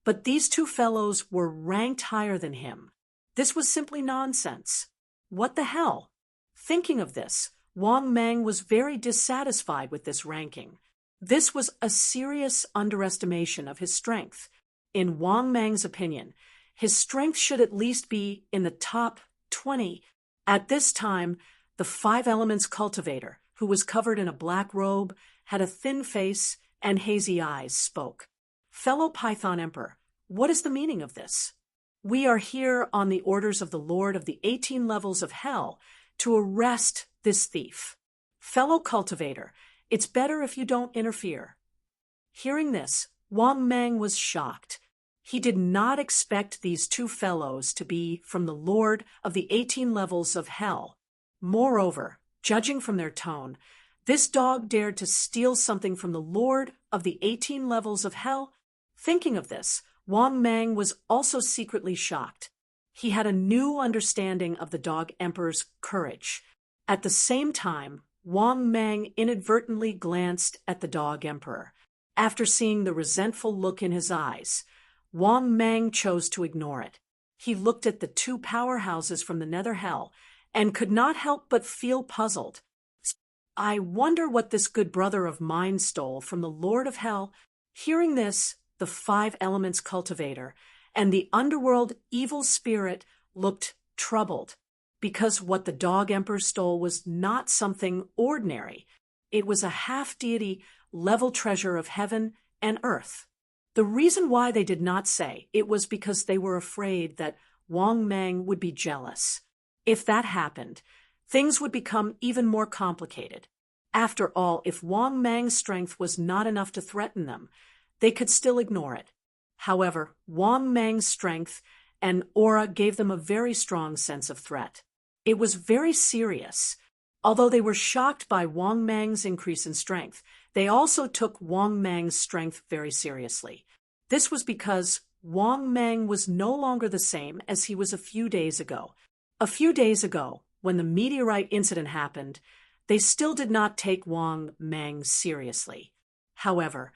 but these two fellows were ranked higher than him. This was simply nonsense. What the hell? Thinking of this, Wang Mang was very dissatisfied with this ranking. This was a serious underestimation of his strength. In Wang Mang's opinion, his strength should at least be in the top 20. At this time, the Five Elements cultivator, who was covered in a black robe, had a thin face, and hazy eyes, spoke. Fellow Python Emperor, what is the meaning of this? We are here on the orders of the Lord of the 18 levels of hell to arrest this thief. Fellow cultivator, it's better if you don't interfere. Hearing this, Wang Mang was shocked. He did not expect these two fellows to be from the Lord of the 18 levels of hell. Moreover, judging from their tone, this dog dared to steal something from the Lord of the 18 levels of hell. Thinking of this, Wang Mang was also secretly shocked. He had a new understanding of the Dog Emperor's courage. At the same time, Wang Mang inadvertently glanced at the Dog Emperor. After seeing the resentful look in his eyes, Wang Mang chose to ignore it. He looked at the two powerhouses from the nether hell and could not help but feel puzzled. I wonder what this good brother of mine stole from the Lord of Hell. Hearing this, the Five Elements cultivator and the underworld evil spirit looked troubled, because what the Dog Emperor stole was not something ordinary. It was a half-deity level treasure of heaven and earth. The reason why they did not say it was because they were afraid that Wang Mang would be jealous. If that happened, things would become even more complicated. After all, if Wang Mang's strength was not enough to threaten them, they could still ignore it. However, Wang Mang's strength and aura gave them a very strong sense of threat. It was very serious. Although they were shocked by Wang Mang's increase in strength, they also took Wang Mang's strength very seriously. This was because Wang Mang was no longer the same as he was a few days ago. A few days ago, when the meteorite incident happened, they still did not take Wang Mang seriously. However,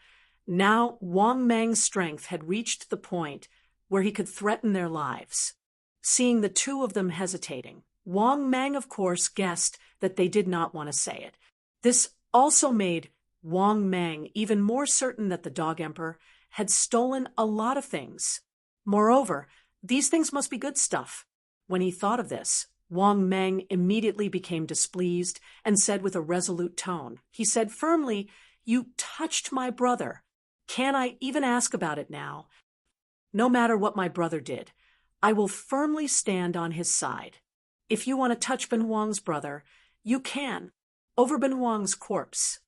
now Wang Mang's strength had reached the point where he could threaten their lives. Seeing the two of them hesitating, Wang Mang, of course, guessed that they did not want to say it. This also made Wang Mang even more certain that the Dog Emperor had stolen a lot of things. Moreover, these things must be good stuff. When he thought of this, Wang Mang immediately became displeased and said with a resolute tone, he said firmly, "You touched my brother. Can I even ask about it now? No matter what my brother did, I will firmly stand on his side. If you want to touch Ben Huang's brother, you can, over Ben Huang's corpse."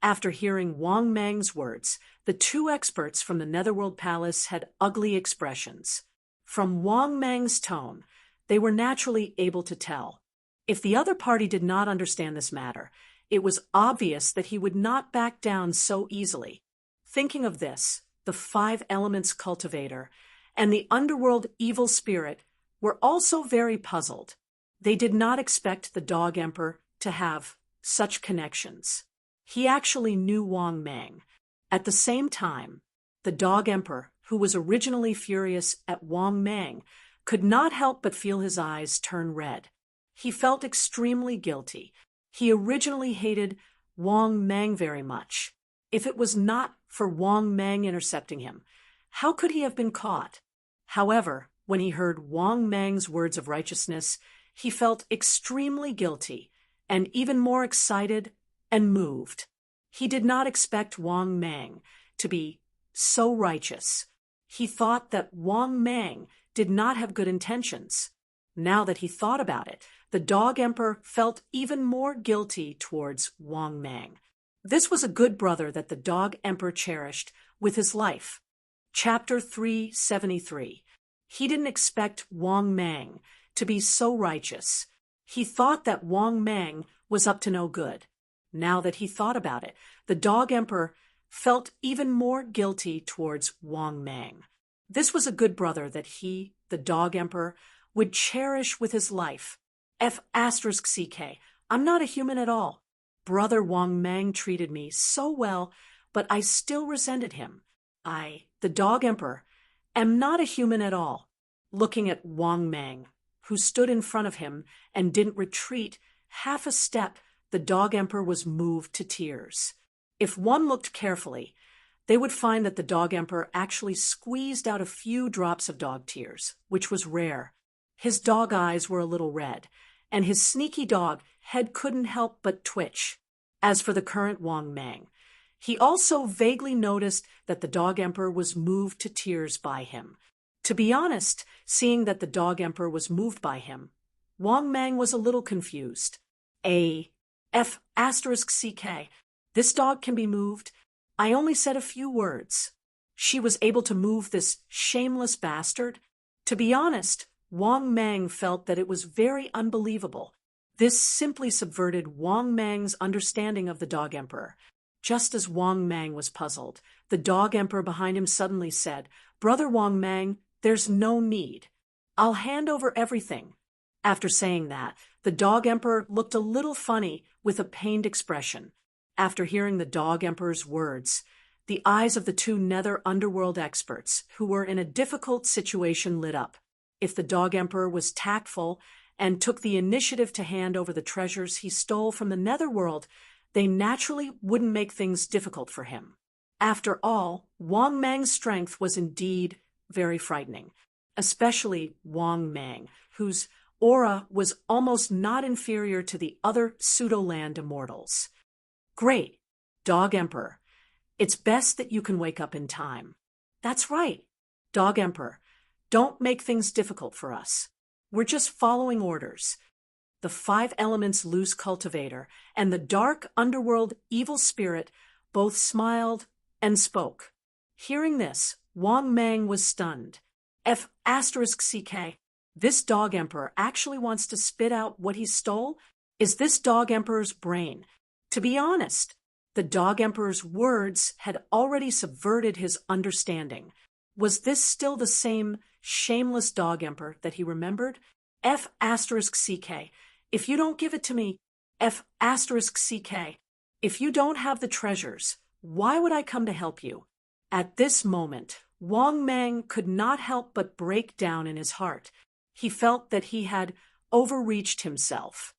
After hearing Wang Mang's words, the two experts from the Netherworld Palace had ugly expressions. From Wang Mang's tone, they were naturally able to tell. If the other party did not understand this matter, it was obvious that he would not back down so easily. Thinking of this, the Five Elements cultivator and the underworld evil spirit were also very puzzled. They did not expect the Dog Emperor to have such connections. He actually knew Wang Mang. At the same time, the Dog Emperor, who was originally furious at Wang Mang, could not help but feel his eyes turn red. He felt extremely guilty. He originally hated Wang Mang very much. If it was not for Wang Mang intercepting him, how could he have been caught? However, when he heard Wang Mang's words of righteousness, he felt extremely guilty and even more excited and moved. He did not expect Wang Mang to be so righteous. He thought that Wang Mang did not have good intentions. Now that he thought about it, the Dog Emperor felt even more guilty towards Wang Mang. This was a good brother that the Dog Emperor cherished with his life. Chapter 373. He didn't expect Wang Mang to be so righteous. He thought that Wang Mang was up to no good. Now that he thought about it, the Dog Emperor felt even more guilty towards Wang Mang. This was a good brother that he, the Dog Emperor, would cherish with his life. F*CK. I'm not a human at all. Brother Wang Mang treated me so well, but I still resented him. I, the Dog Emperor, am not a human at all. Looking at Wang Mang, who stood in front of him and didn't retreat half a step, the Dog Emperor was moved to tears. If one looked carefully, they would find that the Dog Emperor actually squeezed out a few drops of dog tears, which was rare. His dog eyes were a little red, and his sneaky dog head couldn't help but twitch. As for the current Wang Mang, he also vaguely noticed that the Dog Emperor was moved to tears by him. To be honest, seeing that the Dog Emperor was moved by him, Wang Mang was a little confused. F***CK, this dog can be moved. I only said a few words. She was able to move this shameless bastard? To be honest, Wang Mang felt that it was very unbelievable. This simply subverted Wang Mang's understanding of the Dog Emperor. Just as Wang Mang was puzzled, the Dog Emperor behind him suddenly said, "Brother Wang Mang, there's no need. I'll hand over everything." After saying that, the Dog Emperor looked a little funny with a pained expression. After hearing the Dog Emperor's words, the eyes of the two nether underworld experts, who were in a difficult situation, lit up. If the Dog Emperor was tactful and took the initiative to hand over the treasures he stole from the netherworld, they naturally wouldn't make things difficult for him. After all, Wang Mang's strength was indeed very frightening, especially Wang Mang, whose aura was almost not inferior to the other pseudo-land immortals. "Great, Dog Emperor. It's best that you can wake up in time." "That's right, Dog Emperor. Don't make things difficult for us. We're just following orders." The Five Elements Loose Cultivator and the Dark Underworld Evil Spirit both smiled and spoke. Hearing this, Wang Mang was stunned. F***CK, this Dog Emperor actually wants to spit out what he stole? Is this Dog Emperor's brain? To be honest, the Dog Emperor's words had already subverted his understanding. Was this still the same shameless Dog Emperor that he remembered? F***CK, if you don't give it to me, F***CK, if you don't have the treasures, why would I come to help you? At this moment, Wang Mang could not help but break down in his heart. He felt that he had overreached himself.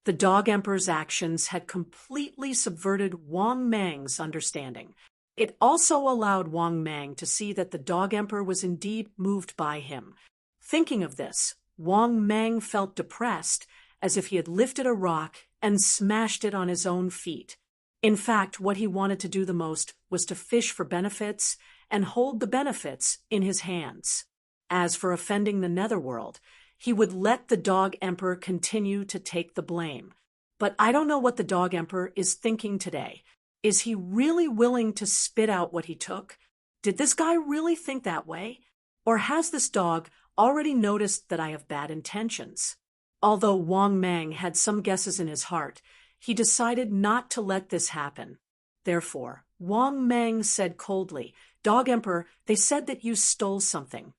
The Dog Emperor's actions had completely subverted Wang Mang's understanding. It also allowed Wang Mang to see that the Dog Emperor was indeed moved by him. Thinking of this, Wang Mang felt depressed, as if he had lifted a rock and smashed it on his own feet. In fact, what he wanted to do the most was to fish for benefits and hold the benefits in his hands. As for offending the netherworld, he would let the Dog Emperor continue to take the blame. But I don't know what the Dog Emperor is thinking today. Is he really willing to spit out what he took? Did this guy really think that way? Or has this dog already noticed that I have bad intentions? Although Wang Mang had some guesses in his heart, he decided not to let this happen. Therefore, Wang Mang said coldly, "Dog Emperor, they said that you stole something.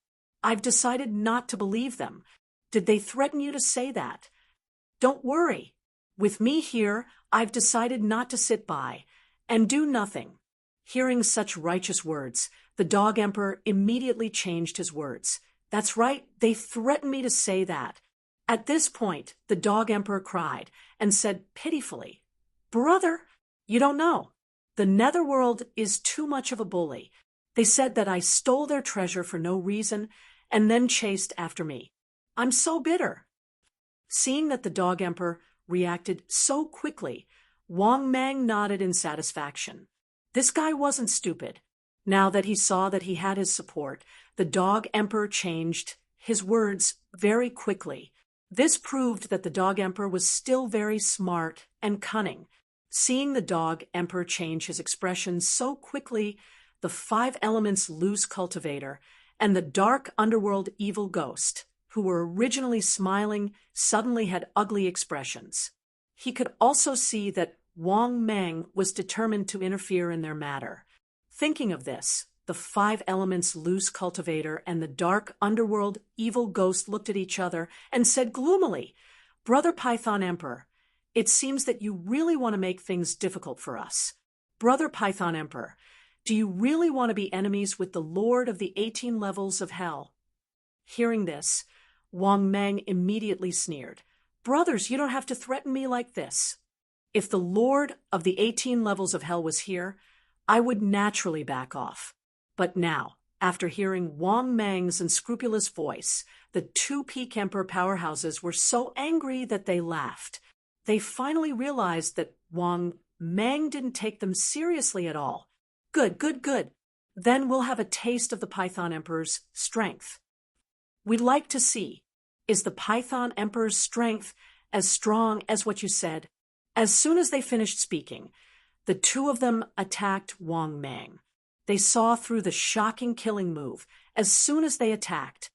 I've decided not to believe them. Did they threaten you to say that? Don't worry. With me here, I've decided not to sit by and do nothing." Hearing such righteous words, the Dog Emperor immediately changed his words. "That's right, they threatened me to say that." At this point, the Dog Emperor cried and said pitifully, "Brother, you don't know. The netherworld is too much of a bully. They said that I stole their treasure for no reason and then chased after me. I'm so bitter." Seeing that the Dog Emperor reacted so quickly, Wang Mang nodded in satisfaction. This guy wasn't stupid. Now that he saw that he had his support, the Dog Emperor changed his words very quickly. This proved that the Dog Emperor was still very smart and cunning. Seeing the Dog Emperor change his expression so quickly, the Five Elements Loose Cultivator and the Dark Underworld Evil Ghost, who were originally smiling, suddenly had ugly expressions. He could also see that Wang Mang was determined to interfere in their matter. Thinking of this, the Five Elements Loose Cultivator and the Dark Underworld Evil Ghost looked at each other and said gloomily, "Brother Python Emperor, It seems that you really want to make things difficult for us. Brother Python Emperor, do you really want to be enemies with the Lord of the 18 levels of hell? Hearing this, Wang Mang immediately sneered. Brothers, you don't have to threaten me like this. If the Lord of the 18 levels of hell was here, I would naturally back off. But now, after hearing Wang Mang's unscrupulous voice, the two Peak Emperor powerhouses were so angry that they laughed. They finally realized that Wang Mang didn't take them seriously at all. Good, good, good. Then we'll have a taste of the Python Emperor's strength. We'd like to see, is the Python Emperor's strength as strong as what you said? As soon as they finished speaking, the two of them attacked Wang Mang. They saw through the shocking killing move as soon as they attacked.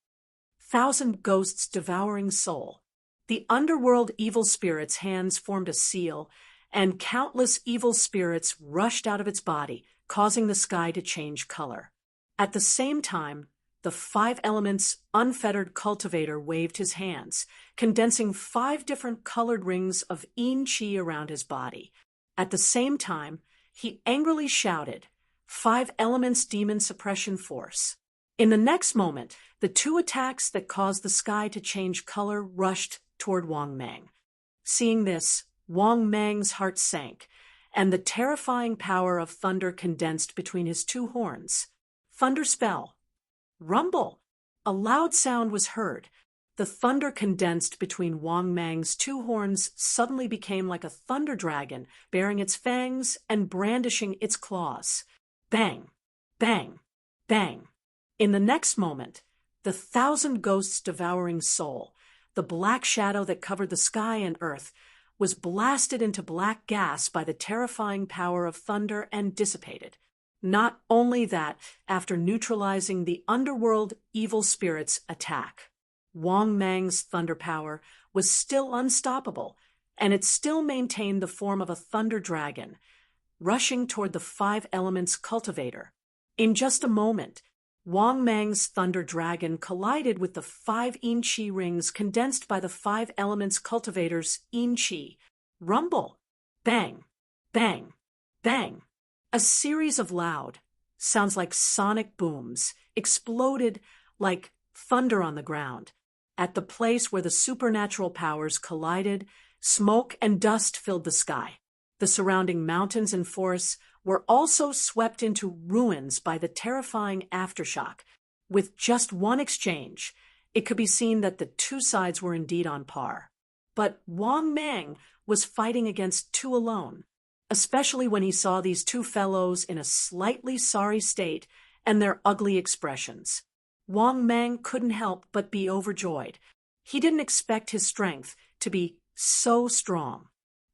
1,000 ghosts devouring soul. The underworld evil spirit's hands formed a seal, and countless evil spirits rushed out of its body, causing the sky to change color. At the same time, the 5 elements unfettered cultivator waved his hands, condensing 5 different colored rings of yin qi around his body. At the same time, he angrily shouted, 5 elements demon suppression force. In the next moment, the 2 attacks that caused the sky to change color rushed toward Wang Mang. Seeing this, Wang Mang's heart sank, and the terrifying power of thunder condensed between his 2 horns. Thunder spell. Rumble! A loud sound was heard. The thunder condensed between Wang Mang's 2 horns suddenly became like a thunder dragon, bearing its fangs and brandishing its claws. Bang! Bang! Bang! In the next moment, the 1,000 ghosts devouring soul, the black shadow that covered the sky and earth, was blasted into black gas by the terrifying power of thunder and dissipated. Not only that, after neutralizing the underworld evil spirit's attack, Wang Mang's thunder power was still unstoppable, and it still maintained the form of a thunder dragon, rushing toward the 5 elements cultivator. In just a moment, Wang Mang's thunder dragon collided with the 5 yin qi rings condensed by the 5 elements cultivator's yin qi. Rumble! Bang! Bang! Bang! A series of loud, sounds like sonic booms, exploded like thunder on the ground. At the place where the supernatural powers collided, smoke and dust filled the sky. The surrounding mountains and forests were also swept into ruins by the terrifying aftershock. With just one exchange, it could be seen that the 2 sides were indeed on par. But Wang Mang was fighting against 2 alone, especially when he saw these 2 fellows in a slightly sorry state and their ugly expressions. Wang Mang couldn't help but be overjoyed. He didn't expect his strength to be so strong.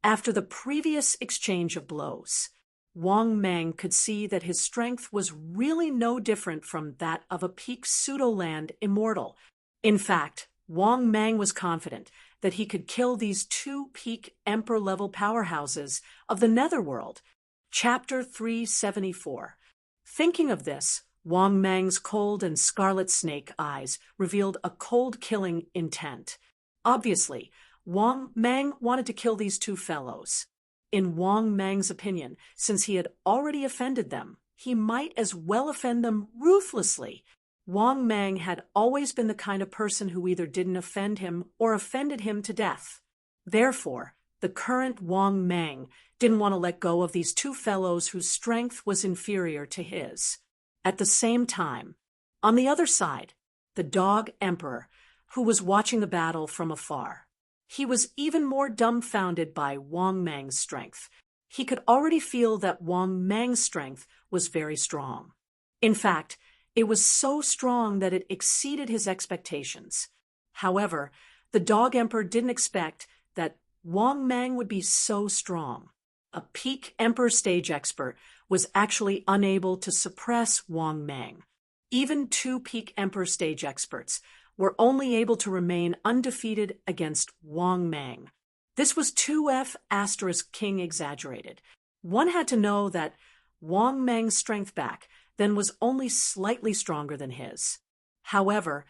After the previous exchange of blows, Wang Mang could see that his strength was really no different from that of a peak pseudo-land immortal. In fact, Wang Mang was confident that he could kill these 2 peak emperor-level powerhouses of the netherworld. Chapter 374. Thinking of this, Wang Mang's cold and scarlet snake eyes revealed a cold-killing intent. Obviously, Wang Mang wanted to kill these 2 fellows. In Wang Mang's opinion, since he had already offended them, he might as well offend them ruthlessly. Wang Mang had always been the kind of person who either didn't offend him or offended him to death. Therefore, the current Wang Mang didn't want to let go of these 2 fellows whose strength was inferior to his. At the same time, on the other side, the Dog Emperor, who was watching the battle from afar. He was even more dumbfounded by Wang Mang's strength. He could already feel that Wang Mang's strength was very strong. In fact, it was so strong that it exceeded his expectations. However, the Dog Emperor didn't expect that Wang Mang would be so strong. A peak Emperor stage expert was actually unable to suppress Wang Mang. Even 2 peak Emperor stage experts were only able to remain undefeated against Wang Mang. This was 2F * king exaggerated. One had to know that Wang Mang's strength back then was only slightly stronger than his. However,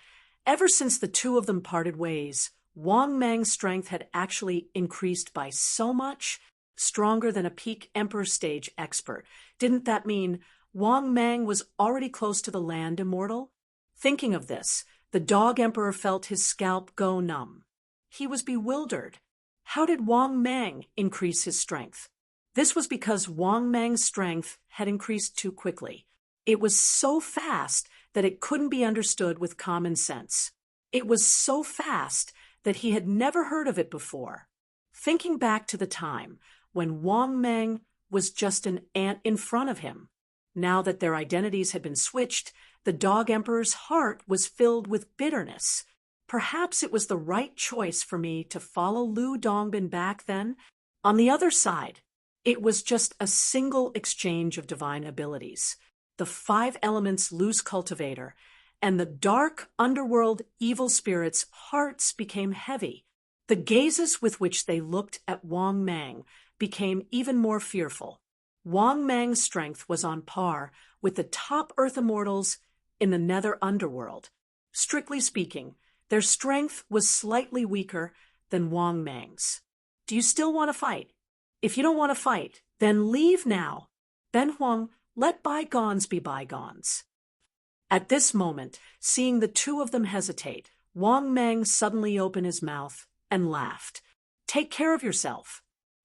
ever since the 2 of them parted ways, Wang Mang's strength had actually increased by so much, stronger than a peak Emperor stage expert. Didn't that mean Wang Mang was already close to the land immortal? Thinking of this, the Dog Emperor felt his scalp go numb. He was bewildered. How did Wang Mang increase his strength? This was because Wang Mang's strength had increased too quickly. It was so fast that it couldn't be understood with common sense. It was so fast that he had never heard of it before. Thinking back to the time when Wang Mang was just an ant in front of him, now that their identities had been switched, the Dog Emperor's heart was filled with bitterness. Perhaps it was the right choice for me to follow Lu Dongbin back then. On the other side, it was just a single exchange of divine abilities. The 5 elements loose cultivator and the dark underworld evil spirits' hearts became heavy. The gazes with which they looked at Wang Mang became even more fearful. Wang Mang's strength was on par with the top Earth immortals in the nether underworld. Strictly speaking, their strength was slightly weaker than Wang Mang's. Do you still want to fight? If you don't want to fight, then leave now. Ben Huang, let bygones be bygones. At this moment, seeing the two of them hesitate, Wang Mang suddenly opened his mouth and laughed. Take care of yourself.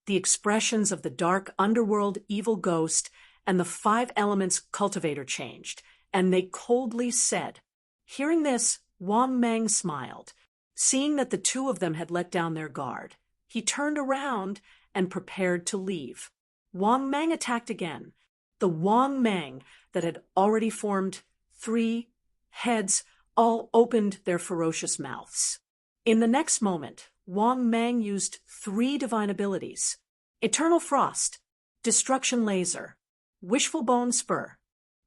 The expressions of the dark underworld evil ghost and the 5 elements cultivator changed, and they coldly said. Hearing this, Wang Mang smiled. Seeing that the two of them had let down their guard, he turned around and prepared to leave. Wang Mang attacked again. The Wang Mang that had already formed 3 heads all opened their ferocious mouths. In the next moment, Wang Mang used 3 divine abilities: Eternal Frost, Destruction Laser, Wishful Bone Spur.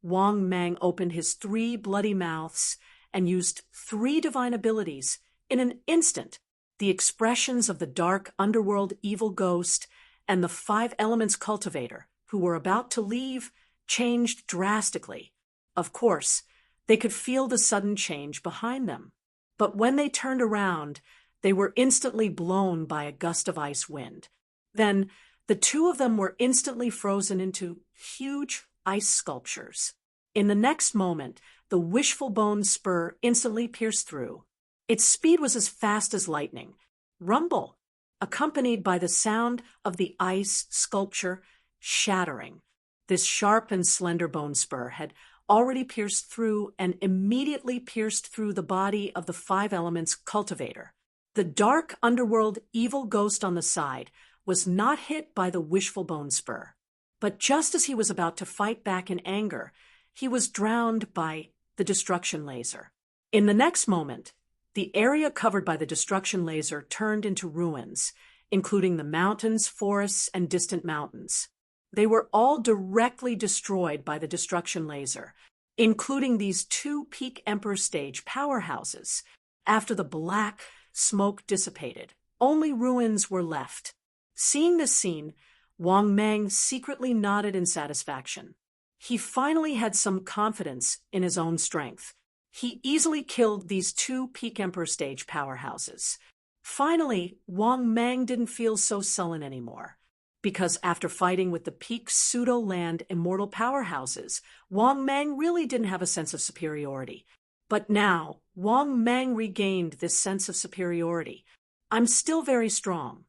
Wang Mang opened his 3 bloody mouths and used 3 divine abilities. In an instant, the expressions of the dark underworld evil ghost and the 5 elements cultivator, who were about to leave, changed drastically. Of course, they could feel the sudden change behind them. But when they turned around, they were instantly blown by a gust of ice wind. Then, the two of them were instantly frozen into huge ice sculptures. In the next moment, the Wishful Bone Spur instantly pierced through. Its speed was as fast as lightning. Rumble, accompanied by the sound of the ice sculpture shattering. This sharp and slender bone spur had already pierced through and immediately pierced through the body of the 5 elements cultivator. The dark underworld evil ghost on the side was not hit by the Wishful Bone Spur, but just as he was about to fight back in anger, he was drowned by the destruction laser. In the next moment, the area covered by the destruction laser turned into ruins, including the mountains, forests, and distant mountains. They were all directly destroyed by the destruction laser, including these 2 peak Emperor stage powerhouses. After the black smoke dissipated, only ruins were left. Seeing this scene, Wang Mang secretly nodded in satisfaction. He finally had some confidence in his own strength. He easily killed these 2 peak Emperor stage powerhouses. Finally, Wang Mang didn't feel so sullen anymore, because after fighting with the peak pseudo-land immortal powerhouses, Wang Mang really didn't have a sense of superiority. But now, Wang Mang regained this sense of superiority. I'm still very strong.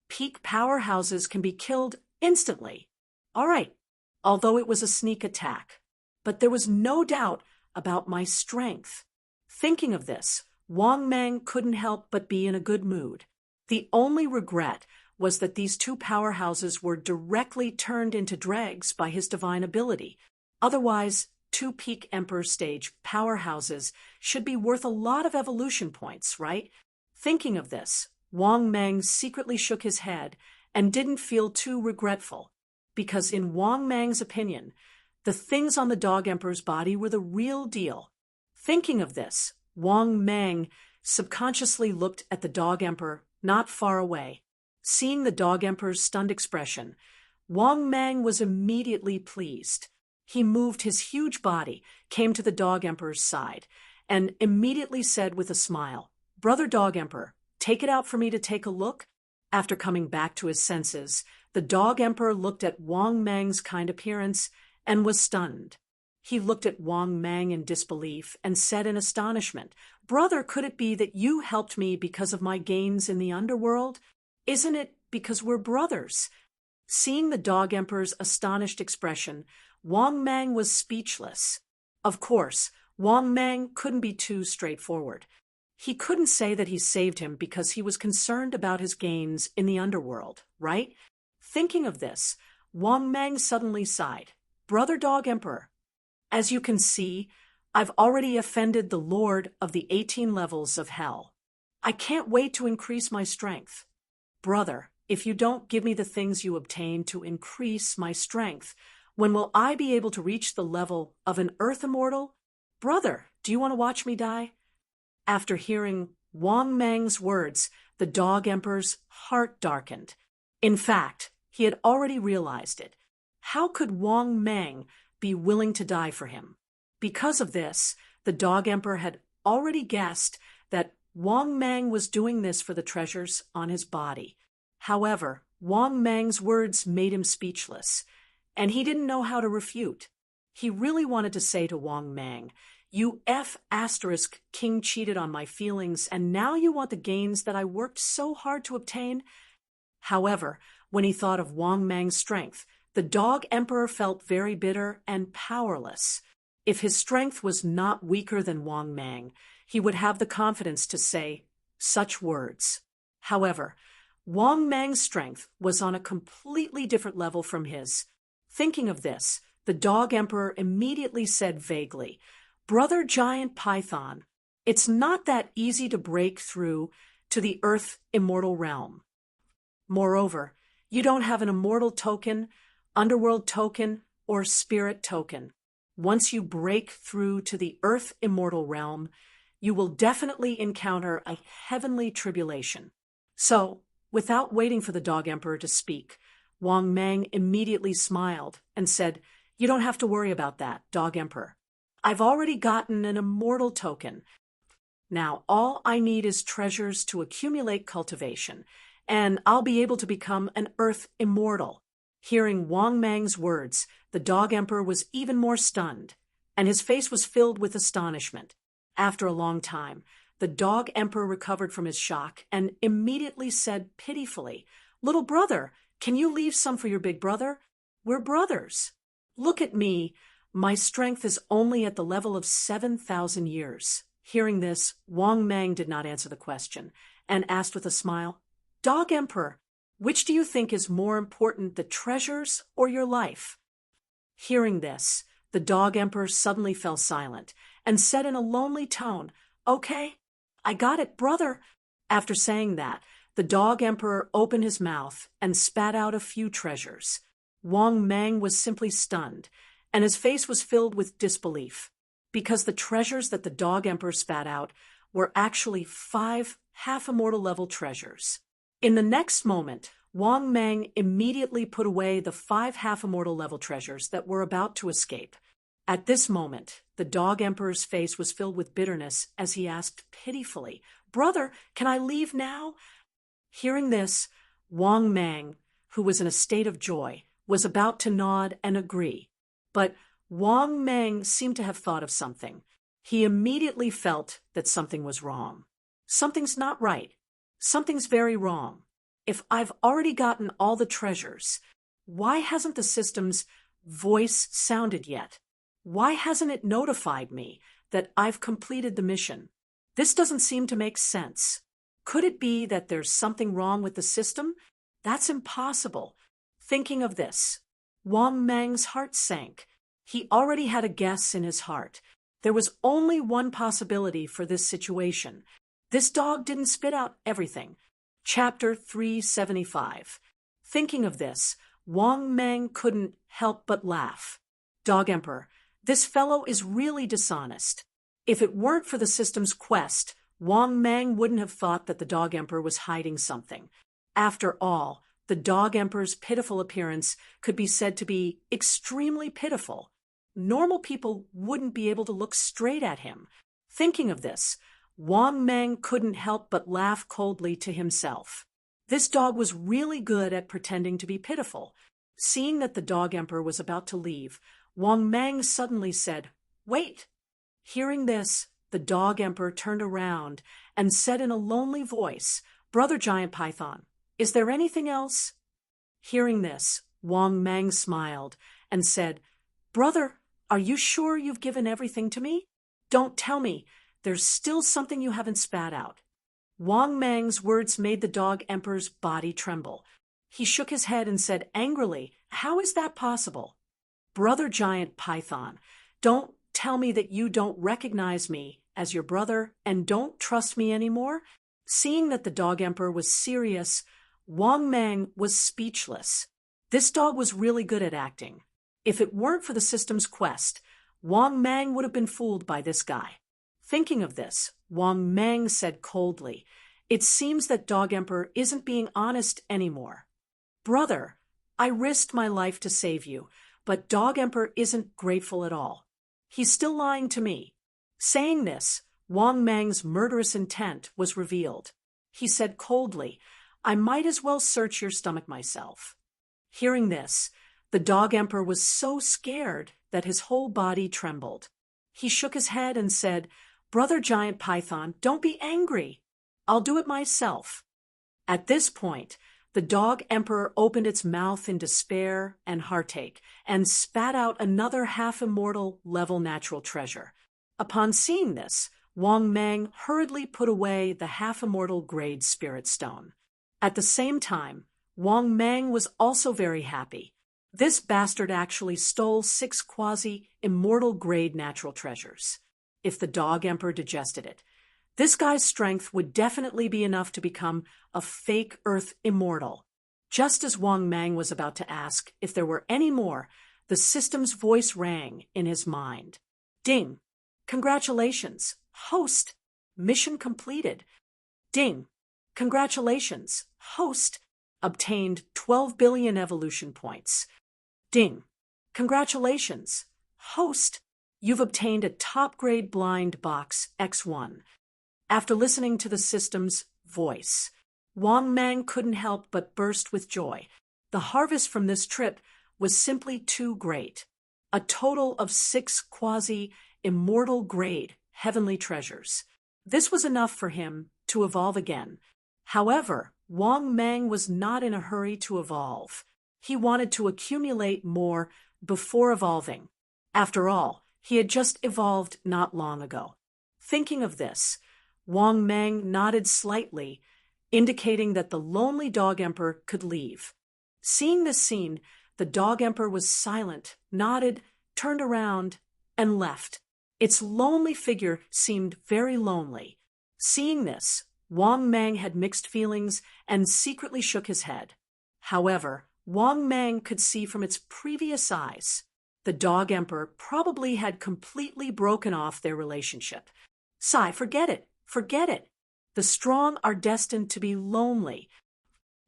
Peak powerhouses can be killed instantly. All right, although it was a sneak attack. But there was no doubt about my strength. Thinking of this, Wang Mang couldn't help but be in a good mood. The only regret was that these 2 powerhouses were directly turned into dregs by his divine ability. Otherwise, 2 peak Emperor stage powerhouses should be worth a lot of evolution points, right? Thinking of this, Wang Mang secretly shook his head and didn't feel too regretful, because in Wang Mang's opinion, the things on the Dog Emperor's body were the real deal. Thinking of this, Wang Mang subconsciously looked at the Dog Emperor not far away. Seeing the Dog Emperor's stunned expression, Wang Mang was immediately pleased. He moved his huge body, came to the Dog Emperor's side, and immediately said with a smile, "Brother Dog Emperor, take it out for me to take a look?" After coming back to his senses, the dog emperor looked at Wang Mang's kind appearance and was stunned. He looked at Wang Mang in disbelief and said in astonishment, "Brother, could it be that you helped me because of my gains in the underworld? Isn't it because we're brothers?" Seeing the dog emperor's astonished expression, Wang Mang was speechless. Of course, Wang Mang couldn't be too straightforward. He couldn't say that he saved him because he was concerned about his gains in the underworld, right? Thinking of this, Wang Mang suddenly sighed. "Brother Dog Emperor, as you can see, I've already offended the Lord of the 18 levels of hell. I can't wait to increase my strength. Brother, if you don't give me the things you obtain to increase my strength, when will I be able to reach the level of an earth immortal? Brother, do you want to watch me die?" After hearing Wang Mang's words, the dog emperor's heart darkened. In fact, he had already realized it. How could Wang Mang be willing to die for him? Because of this, the dog emperor had already guessed that Wang Mang was doing this for the treasures on his body. However, Wang Mang's words made him speechless, and he didn't know how to refute. He really wanted to say to Wang Mang, "You king cheated on my feelings, and now you want the gains that I worked so hard to obtain?" However, when he thought of Wang Mang's strength, the dog emperor felt very bitter and powerless. If his strength was not weaker than Wang Mang, he would have the confidence to say such words. However, Wang Mang's strength was on a completely different level from his. Thinking of this, the dog emperor immediately said vaguely, "Brother Giant Python, it's not that easy to break through to the earth immortal realm. Moreover, you don't have an immortal token, underworld token, or spirit token. Once you break through to the earth immortal realm, you will definitely encounter a heavenly tribulation." So, without waiting for the dog emperor to speak, Wang Mang immediately smiled and said, "You don't have to worry about that, dog emperor. I've already gotten an immortal token. Now all I need is treasures to accumulate cultivation, and I'll be able to become an earth immortal." Hearing Wang Mang's words, the dog emperor was even more stunned, and his face was filled with astonishment. After a long time, the dog emperor recovered from his shock and immediately said pitifully, "Little brother, can you leave some for your big brother? We're brothers. Look at me. My strength is only at the level of 7,000 years. Hearing this, Wang Mang did not answer the question and asked with a smile, "Dog Emperor, which do you think is more important, the treasures or your life?" Hearing this, the dog emperor suddenly fell silent and said in a lonely tone, "Okay, I got it, brother." After saying that, the dog emperor opened his mouth and spat out a few treasures. Wang Mang was simply stunned, and his face was filled with disbelief, because the treasures that the dog emperor spat out were actually 5 half-immortal level treasures. In the next moment, Wang Mang immediately put away the 5 half-immortal level treasures that were about to escape. At this moment, the dog emperor's face was filled with bitterness as he asked pitifully, "Brother, can I leave now?" Hearing this, Wang Mang, who was in a state of joy, was about to nod and agree. But Wang Mang seemed to have thought of something. He immediately felt that something was wrong. Something's not right. Something's very wrong. If I've already gotten all the treasures, why hasn't the system's voice sounded yet? Why hasn't it notified me that I've completed the mission? This doesn't seem to make sense. Could it be that there's something wrong with the system? That's impossible. Thinking of this, Wang Mang's heart sank. He already had a guess in his heart. There was only one possibility for this situation. This dog didn't spit out everything. Chapter 375. Thinking of this, Wang Mang couldn't help but laugh. Dog Emperor, this fellow is really dishonest. If it weren't for the system's quest, Wang Mang wouldn't have thought that the Dog Emperor was hiding something. After all, the Dog Emperor's pitiful appearance could be said to be extremely pitiful. Normal people wouldn't be able to look straight at him. Thinking of this, Wang Mang couldn't help but laugh coldly to himself. This dog was really good at pretending to be pitiful. Seeing that the dog emperor was about to leave, Wang Mang suddenly said, "Wait." Hearing this, the dog emperor turned around and said in a lonely voice, "Brother Giant Python, is there anything else?" Hearing this, Wang Mang smiled and said, "Brother, are you sure you've given everything to me? Don't tell me there's still something you haven't spat out." Wang Mang's words made the dog emperor's body tremble. He shook his head and said angrily, "How is that possible? Brother Giant Python, don't tell me that you don't recognize me as your brother and don't trust me anymore?" Seeing that the dog emperor was serious, Wang Mang was speechless. This dog was really good at acting. If it weren't for the system's quest, Wang Mang would have been fooled by this guy. Thinking of this, Wang Mang said coldly, "It seems that Dog Emperor isn't being honest anymore. Brother, I risked my life to save you, but Dog Emperor isn't grateful at all. He's still lying to me." Saying this, Wang Mang's murderous intent was revealed. He said coldly, "I might as well search your stomach myself." Hearing this, the Dog Emperor was so scared that his whole body trembled. He shook his head and said, "Brother Giant Python, don't be angry. I'll do it myself." At this point, the Dog Emperor opened its mouth in despair and heartache and spat out another half-immortal level natural treasure. Upon seeing this, Wang Mang hurriedly put away the half-immortal grade spirit stone. At the same time, Wang Mang was also very happy. This bastard actually stole 6 quasi-immortal grade natural treasures. If the Dog Emperor digested it, this guy's strength would definitely be enough to become a fake Earth immortal. Just as Wang Mang was about to ask if there were any more, the system's voice rang in his mind. Ding! Congratulations, host! Mission completed. Ding! Congratulations, host! Obtained 12 billion evolution points. Ding! Congratulations, host! You've obtained a top-grade blind box X1. After listening to the system's voice, Wang Mang couldn't help but burst with joy. The harvest from this trip was simply too great. A total of 6 quasi-immortal grade heavenly treasures. This was enough for him to evolve again. However, Wang Mang was not in a hurry to evolve. He wanted to accumulate more before evolving. After all, he had just evolved not long ago. Thinking of this, Wang Mang nodded slightly, indicating that the lonely Dog Emperor could leave. Seeing this scene, the Dog Emperor was silent, nodded, turned around, and left. Its lonely figure seemed very lonely. Seeing this, Wang Mang had mixed feelings and secretly shook his head. However, Wang Mang could see from its previous eyes the Dog Emperor probably had completely broken off their relationship. Sigh, forget it, forget it. The strong are destined to be lonely.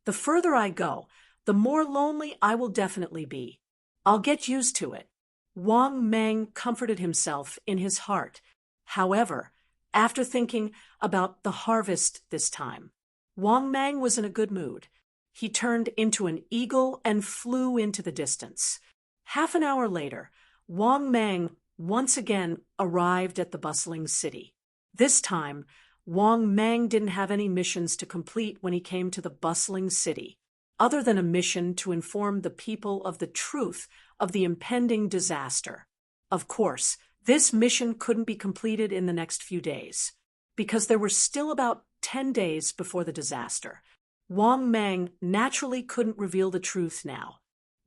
The further I go, the more lonely I will definitely be. I'll get used to it. Wang Mang comforted himself in his heart. However, after thinking about the harvest this time, Wang Mang was in a good mood. He turned into an eagle and flew into the distance. Half an hour later, Wang Mang once again arrived at the bustling city. This time, Wang Mang didn't have any missions to complete when he came to the bustling city, other than a mission to inform the people of the truth of the impending disaster. Of course, this mission couldn't be completed in the next few days, because there were still about 10 days before the disaster. Wang Mang naturally couldn't reveal the truth now.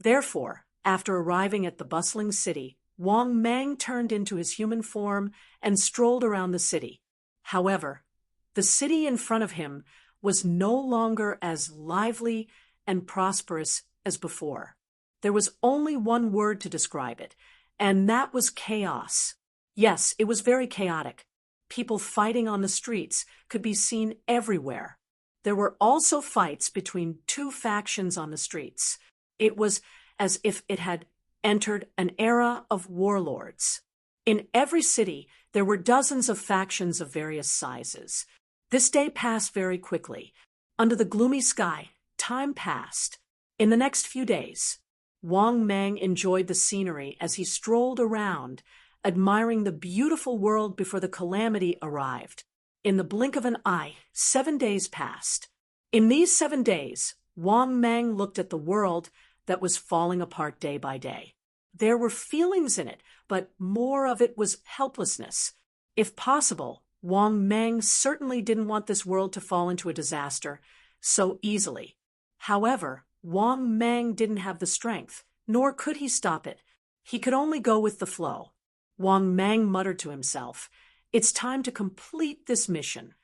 Therefore, after arriving at the bustling city, Wang Mang turned into his human form and strolled around the city. However, the city in front of him was no longer as lively and prosperous as before. There was only one word to describe it, and that was chaos. Yes, it was very chaotic. People fighting on the streets could be seen everywhere. There were also fights between 2 factions on the streets. It was as if it had entered an era of warlords. In every city, there were dozens of factions of various sizes. This day passed very quickly. Under the gloomy sky, time passed. In the next few days, Wang Mang enjoyed the scenery as he strolled around, admiring the beautiful world before the calamity arrived. In the blink of an eye, 7 days passed. In these 7 days, Wang Mang looked at the world that was falling apart day by day. There were feelings in it, but more of it was helplessness. If possible, Wang Mang certainly didn't want this world to fall into a disaster so easily. However, Wang Mang didn't have the strength, nor could he stop it. He could only go with the flow. Wang Mang muttered to himself, "It's time to complete this mission."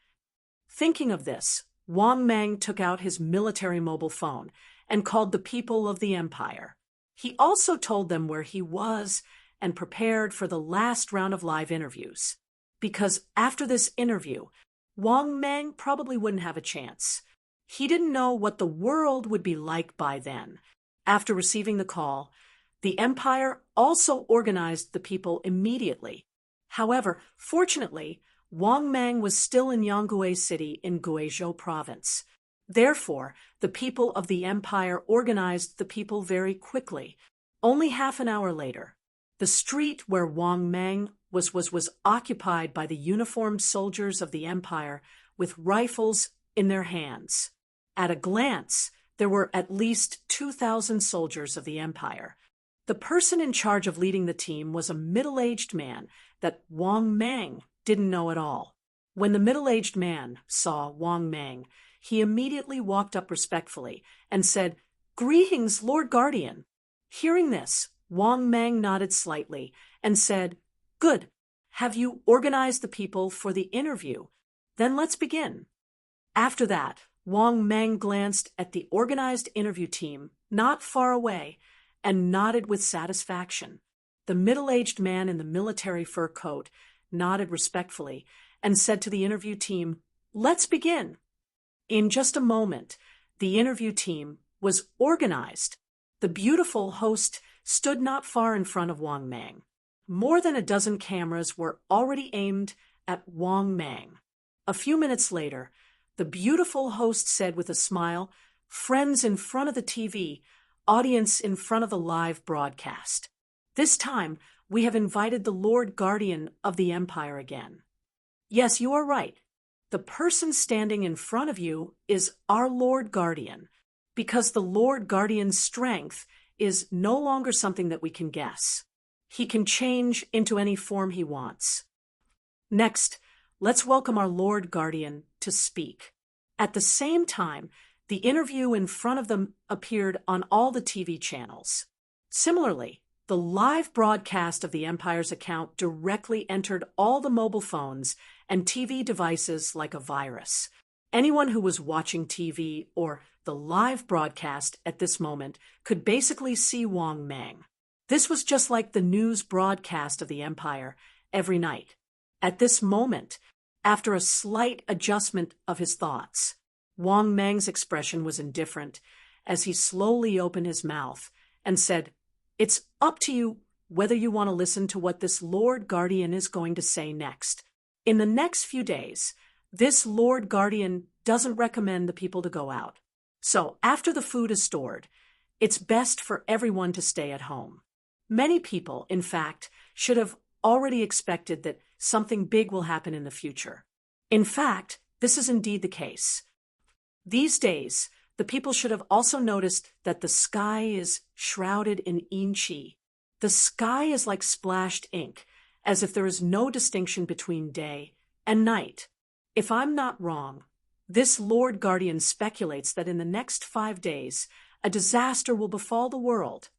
Thinking of this, Wang Mang took out his military mobile phone and called the people of the empire. He also told them where he was and prepared for the last round of live interviews. Because after this interview, Wang Mang probably wouldn't have a chance. He didn't know what the world would be like by then. After receiving the call, the empire also organized the people immediately. However, fortunately, Wang Mang was still in Yonggui City in Guizhou province. Therefore, the people of the empire organized the people very quickly. Only half an hour later, the street where Wang Mang was occupied by the uniformed soldiers of the empire with rifles in their hands. At a glance, there were at least 2,000 soldiers of the empire. The person in charge of leading the team was a middle-aged man that Wang Mang didn't know at all. When the middle-aged man saw Wang Mang, he immediately walked up respectfully and said, "Greetings, Lord Guardian." Hearing this, Wang Mang nodded slightly and said, "Good. Have you organized the people for the interview? Then let's begin." After that, Wang Mang glanced at the organized interview team not far away and nodded with satisfaction. The middle-aged man in the military fur coat nodded respectfully and said to the interview team, "Let's begin." In just a moment, the interview team was organized. The beautiful host stood not far in front of Wang Mang. More than a dozen cameras were already aimed at Wang Mang. A few minutes later, the beautiful host said with a smile, "Friends in front of the TV, audience in front of the live broadcast. This time, we have invited the Lord Guardian of the Empire again. Yes, you are right. The person standing in front of you is our Lord Guardian, because the Lord Guardian's strength is no longer something that we can guess. He can change into any form he wants. Next, let's welcome our Lord Guardian to speak." At the same time, the interview in front of them appeared on all the TV channels. Similarly, the live broadcast of the Empire's account directly entered all the mobile phones and TV devices like a virus. Anyone who was watching TV or the live broadcast at this moment could basically see Wang Mang. This was just like the news broadcast of the Empire every night. At this moment, after a slight adjustment of his thoughts, Wang Mang's expression was indifferent as he slowly opened his mouth and said, "It's up to you whether you want to listen to what this Lord Guardian is going to say next. In the next few days, this Lord Guardian doesn't recommend the people to go out. So after the food is stored, it's best for everyone to stay at home." Many people, in fact, should have already expected that something big will happen in the future. In fact, this is indeed the case. These days, the people should have also noticed that the sky is shrouded in inqi. The sky is like splashed ink, as if there is no distinction between day and night. If I'm not wrong, this Lord Guardian speculates that in the next 5 days, a disaster will befall the world.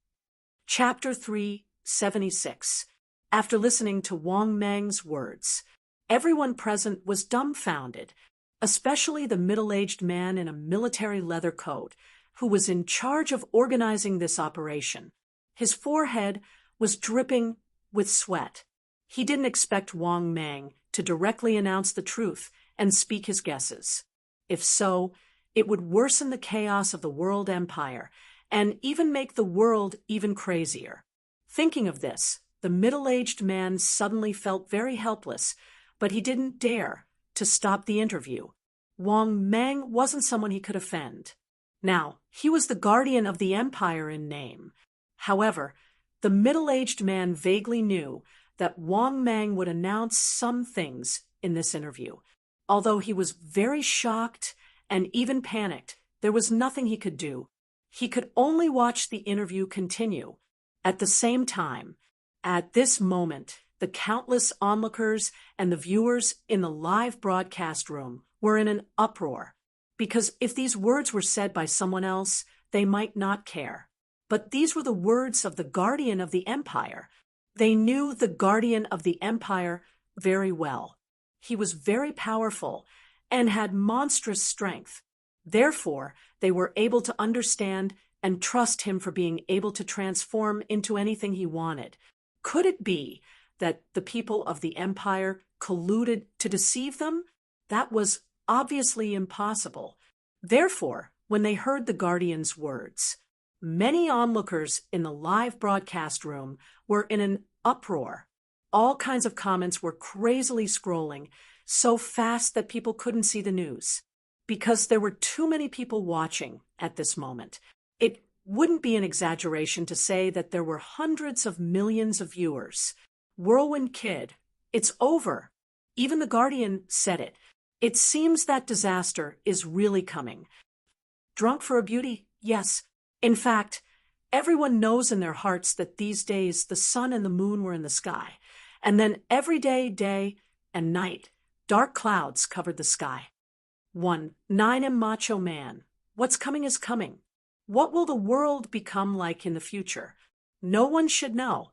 Chapter 376. After listening to Wang Mang's words, everyone present was dumbfounded, especially the middle-aged man in a military leather coat who was in charge of organizing this operation. His forehead was dripping with sweat. He didn't expect Wang Mang to directly announce the truth and speak his guesses. If so, it would worsen the chaos of the world empire and even make the world even crazier. Thinking of this, The middle-aged man suddenly felt very helpless, but he didn't dare to stop the interview. Wang Mang wasn't someone he could offend. Now, he was the guardian of the empire in name. However, the middle-aged man vaguely knew that Wang Mang would announce some things in this interview. Although he was very shocked and even panicked, there was nothing he could do. He could only watch the interview continue. At the same time, at this moment, the countless onlookers and the viewers in the live broadcast room were in an uproar, because if these words were said by someone else, they might not care. But these were the words of the guardian of the empire. They knew the guardian of the empire very well. He was very powerful and had monstrous strength. Therefore, they were able to understand and trust him for being able to transform into anything he wanted. Could it be that the people of the empire colluded to deceive them? That was obviously impossible. Therefore, when they heard the guardian's words, many onlookers in the live broadcast room were in an uproar. All kinds of comments were crazily scrolling, so fast that people couldn't see the news. Because there were too many people watching at this moment, it wouldn't be an exaggeration to say that there were hundreds of millions of viewers. Whirlwind Kid, it's over. Even the Guardian said it. It seems that disaster is really coming. Drunk for a beauty? Yes. In fact, everyone knows in their hearts that these days the sun and the moon were in the sky, and then every day and night, dark clouds covered the sky. 9 and macho man. What's coming is coming. What will the world become like in the future? No one should know.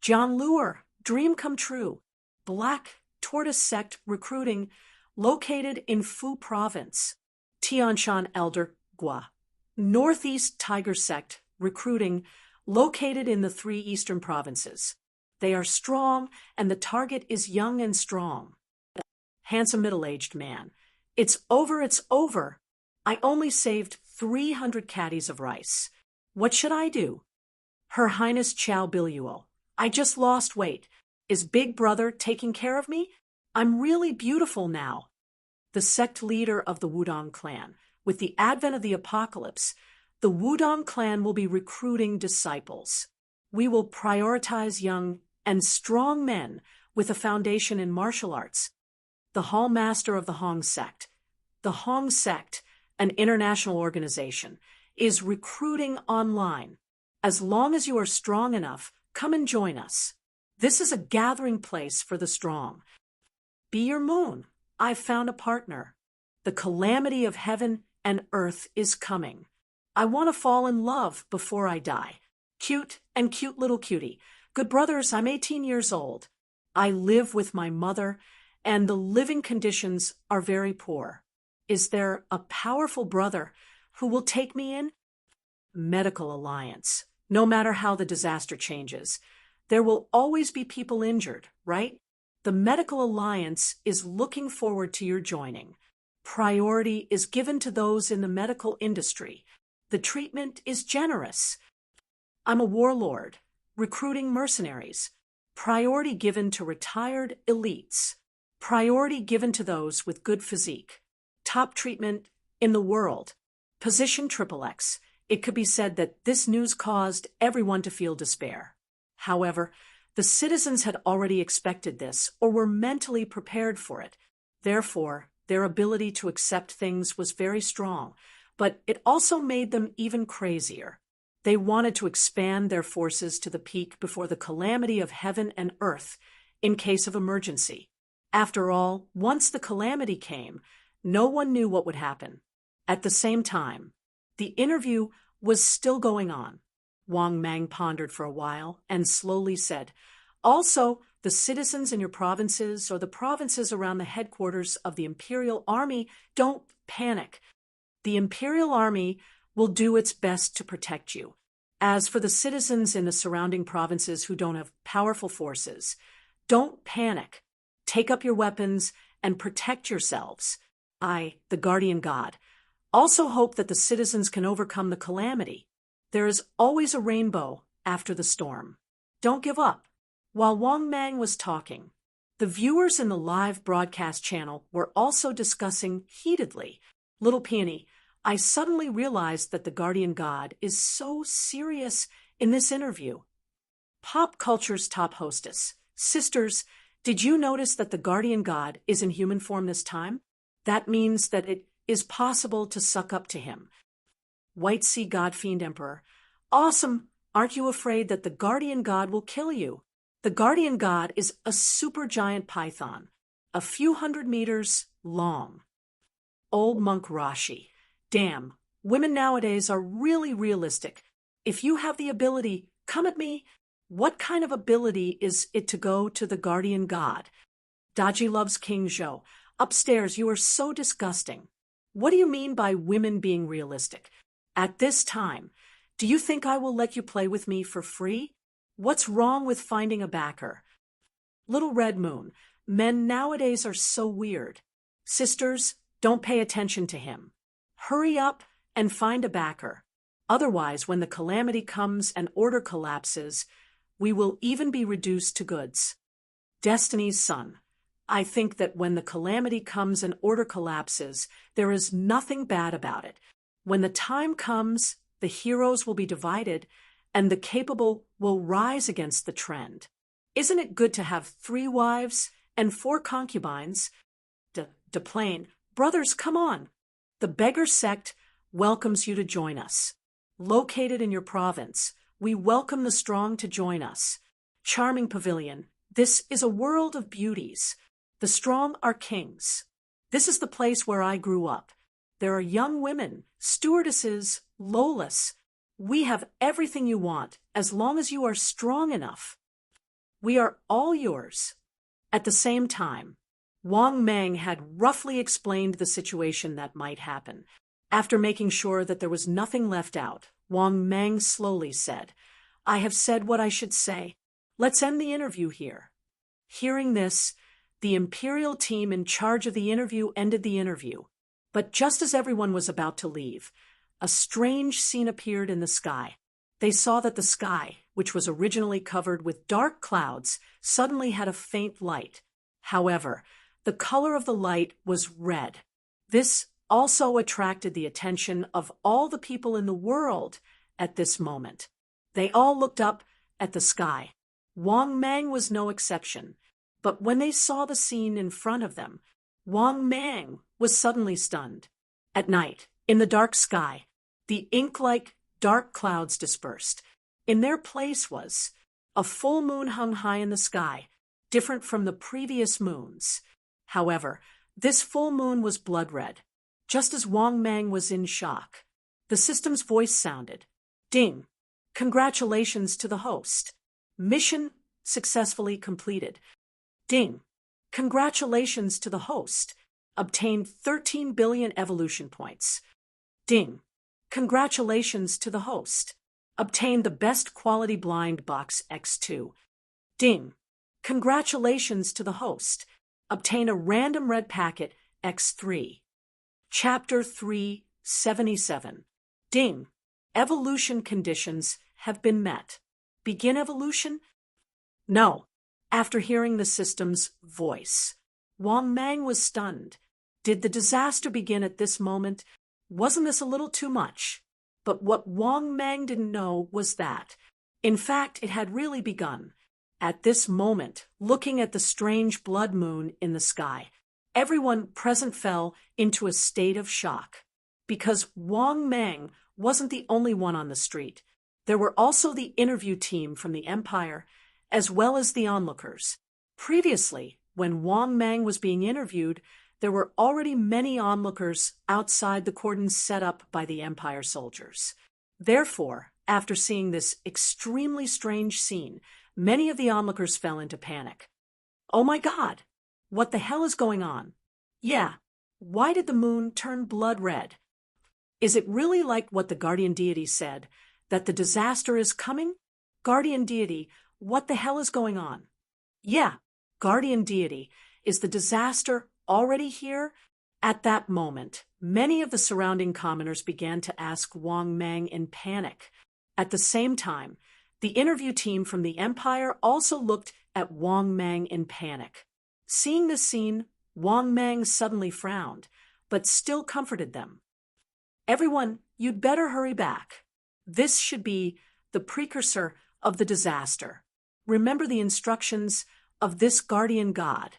John Lure, dream come true. Black Tortoise Sect recruiting located in Phu Province. Tianshan Elder Gua. Northeast Tiger Sect recruiting located in the 3 eastern provinces. They are strong and the target is young and strong. Handsome middle-aged man. It's over, it's over. I only saved 300 caddies of rice. What should I do? Her Highness Chow Biluo. I just lost weight. Is Big Brother taking care of me? I'm really beautiful now. The sect leader of the Wudong clan. With the advent of the apocalypse, the Wudong clan will be recruiting disciples. We will prioritize young and strong men with a foundation in martial arts. The Hall Master of the Hong Sect. The Hong Sect, an international organization, is recruiting online. As long as you are strong enough, come and join us. This is a gathering place for the strong. Be your moon. I've found a partner. The calamity of heaven and earth is coming. I want to fall in love before I die. Cute and cute little cutie. Good brothers, I'm 18 years old. I live with my mother, and the living conditions are very poor. Is there a powerful brother who will take me in? Medical alliance. No matter how the disaster changes, there will always be people injured, right? The medical alliance is looking forward to your joining. Priority is given to those in the medical industry. The treatment is generous. I'm a warlord, recruiting mercenaries. Priority given to retired elites. Priority given to those with good physique. Top treatment in the world. Position XXX. It could be said that this news caused everyone to feel despair. However, the citizens had already expected this or were mentally prepared for it. Therefore, their ability to accept things was very strong, but it also made them even crazier. They wanted to expand their forces to the peak before the calamity of heaven and earth in case of emergency. After all, once the calamity came, no one knew what would happen. At the same time, the interview was still going on. Wang Mang pondered for a while and slowly said, also, the citizens in your provinces or the provinces around the headquarters of the Imperial Army, don't panic. The Imperial Army will do its best to protect you. As for the citizens in the surrounding provinces who don't have powerful forces, don't panic. Take up your weapons and protect yourselves. I, the guardian god, also hope that the citizens can overcome the calamity. There is always a rainbow after the storm. Don't give up. While Wang Mang was talking, the viewers in the live broadcast channel were also discussing heatedly. Little Peony, I suddenly realized that the guardian god is so serious in this interview. Pop culture's top hostess. Sisters, did you notice that the guardian god is in human form this time? That means that it is possible to suck up to him. White Sea God Fiend Emperor. Awesome! Aren't you afraid that the guardian god will kill you? The guardian god is a supergiant python, a few hundred meters long. Old Monk Rashi. Damn, women nowadays are really realistic. If you have the ability, come at me. What kind of ability is it to go to the guardian god? Daji loves King Zhou. Upstairs, you are so disgusting. What do you mean by women being realistic? At this time, do you think I will let you play with me for free? What's wrong with finding a backer? Little Red Moon, men nowadays are so weird. Sisters, don't pay attention to him. Hurry up and find a backer. Otherwise, when the calamity comes and order collapses, we will even be reduced to goods. Destiny's Son. I think that when the calamity comes and order collapses, there is nothing bad about it. When the time comes, the heroes will be divided, and the capable will rise against the trend. Isn't it good to have 3 wives and 4 concubines? Plain, brothers, come on. The beggar sect welcomes you to join us. Located in your province, we welcome the strong to join us. Charming pavilion, this is a world of beauties. The strong are kings. This is the place where I grew up. There are young women, stewardesses, Lolas. We have everything you want, as long as you are strong enough. We are all yours. At the same time, Wang Mang had roughly explained the situation that might happen. After making sure that there was nothing left out, Wang Mang slowly said, I have said what I should say. Let's end the interview here. Hearing this, the Imperial team in charge of the interview ended the interview. But just as everyone was about to leave, a strange scene appeared in the sky. They saw that the sky, which was originally covered with dark clouds, suddenly had a faint light. However, the color of the light was red. This also attracted the attention of all the people in the world at this moment. They all looked up at the sky. Wang Mang was no exception. But when they saw the scene in front of them, Wang Mang was suddenly stunned. At night, in the dark sky, the ink-like dark clouds dispersed. In their place was a full moon hung high in the sky, different from the previous moons. However, this full moon was blood red. Just as Wang Mang was in shock, the system's voice sounded. Ding! Congratulations to the host. Mission successfully completed. Ding! Congratulations to the host. Obtained 13 billion evolution points. Ding! Congratulations to the host. Obtained the best quality blind box X2. Ding! Congratulations to the host. Obtain a random red packet X3. Chapter 377. Ding! Evolution conditions have been met. Begin evolution? No. After hearing the system's voice, Wang Mang was stunned. Did the disaster begin at this moment? Wasn't this a little too much? But what Wang Mang didn't know was that, in fact, it had really begun. At this moment, looking at the strange blood moon in the sky, everyone present fell into a state of shock. Because Wang Mang wasn't the only one on the street. There were also the interview team from the Empire, as well as the onlookers. Previously, when Wang Mang was being interviewed, there were already many onlookers outside the cordon set up by the Empire soldiers. Therefore, after seeing this extremely strange scene, many of the onlookers fell into panic. Oh my God! What the hell is going on? Yeah, why did the moon turn blood red? Is it really like what the guardian deity said, that the disaster is coming? Guardian deity, what the hell is going on? Yeah, guardian deity, is the disaster already here? At that moment, many of the surrounding commoners began to ask Wang Mang in panic. At the same time, the interview team from the Empire also looked at Wang Mang in panic. Seeing this scene, Wang Mang suddenly frowned, but still comforted them. Everyone, you'd better hurry back. This should be the precursor of the disaster. Remember the instructions of this guardian god.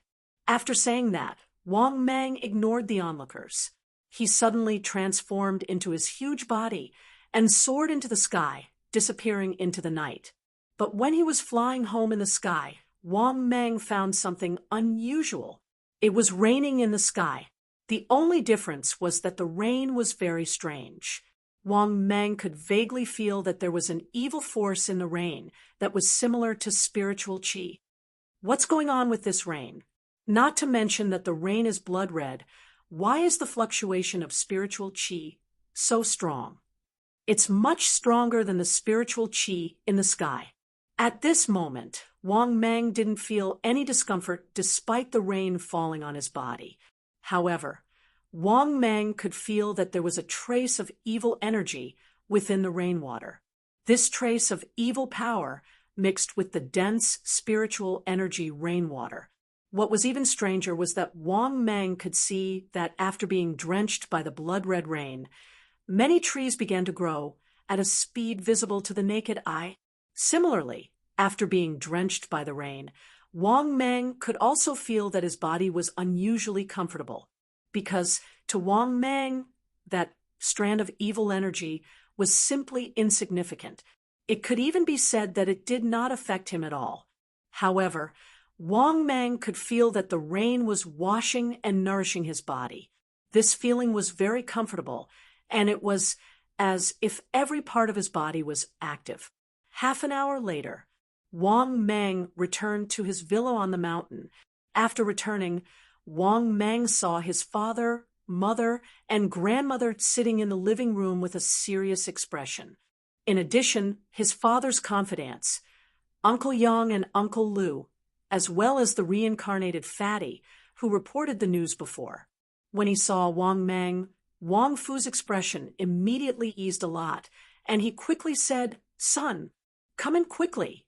After saying that, Wang Mang ignored the onlookers. He suddenly transformed into his huge body and soared into the sky, disappearing into the night. But when he was flying home in the sky, Wang Mang found something unusual. It was raining in the sky. The only difference was that the rain was very strange. Wang Mang could vaguely feel that there was an evil force in the rain that was similar to spiritual qi. What's going on with this rain? Not to mention that the rain is blood red, why is the fluctuation of spiritual qi so strong? It's much stronger than the spiritual qi in the sky. At this moment, Wang Mang didn't feel any discomfort despite the rain falling on his body. However, Wang Mang could feel that there was a trace of evil energy within the rainwater. This trace of evil power mixed with the dense spiritual energy rainwater. What was even stranger was that Wang Mang could see that after being drenched by the blood-red rain, many trees began to grow at a speed visible to the naked eye. Similarly, after being drenched by the rain, Wang Mang could also feel that his body was unusually comfortable, because to Wang Mang, that strand of evil energy was simply insignificant. It could even be said that it did not affect him at all. However, Wang Mang could feel that the rain was washing and nourishing his body. This feeling was very comfortable, and it was as if every part of his body was active. Half an hour later, Wang Mang returned to his villa on the mountain. After returning, Wang Mang saw his father, mother, and grandmother sitting in the living room with a serious expression. In addition, his father's confidants, Uncle Yang and Uncle Lu, as well as the reincarnated fatty who reported the news before. When he saw Wang Mang, Wang Fu's expression immediately eased a lot, and he quickly said, "Son, come in quickly."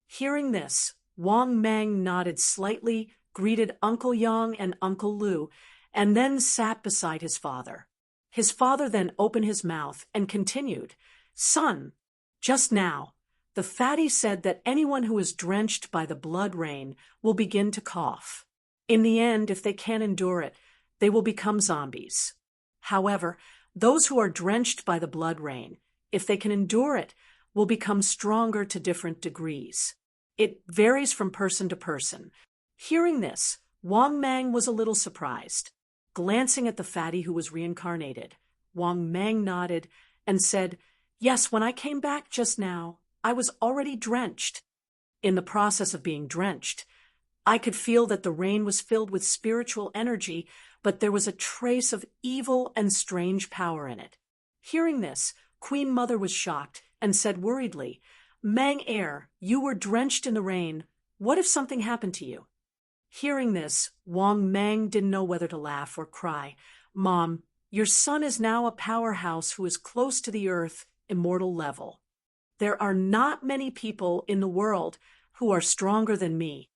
Hearing this, Wang Mang nodded slightly, greeted Uncle Yang and Uncle Lu, and then sat beside his father. His father then opened his mouth and continued, "Son, just now, the fatty said that anyone who is drenched by the blood rain will begin to cough. In the end, if they can't endure it, they will become zombies. However, those who are drenched by the blood rain, if they can endure it, will become stronger to different degrees. It varies from person to person." Hearing this, Wang Mang was a little surprised. Glancing at the fatty who was reincarnated, Wang Mang nodded and said, "Yes, when I came back just now, I was already drenched. In the process of being drenched, I could feel that the rain was filled with spiritual energy, but there was a trace of evil and strange power in it." Hearing this, Queen Mother was shocked and said worriedly, "Mang Heir, you were drenched in the rain. What if something happened to you?" Hearing this, Wang Mang didn't know whether to laugh or cry. "Mom, your son is now a powerhouse who is close to the earth, immortal level. There are not many people in the world who are stronger than me.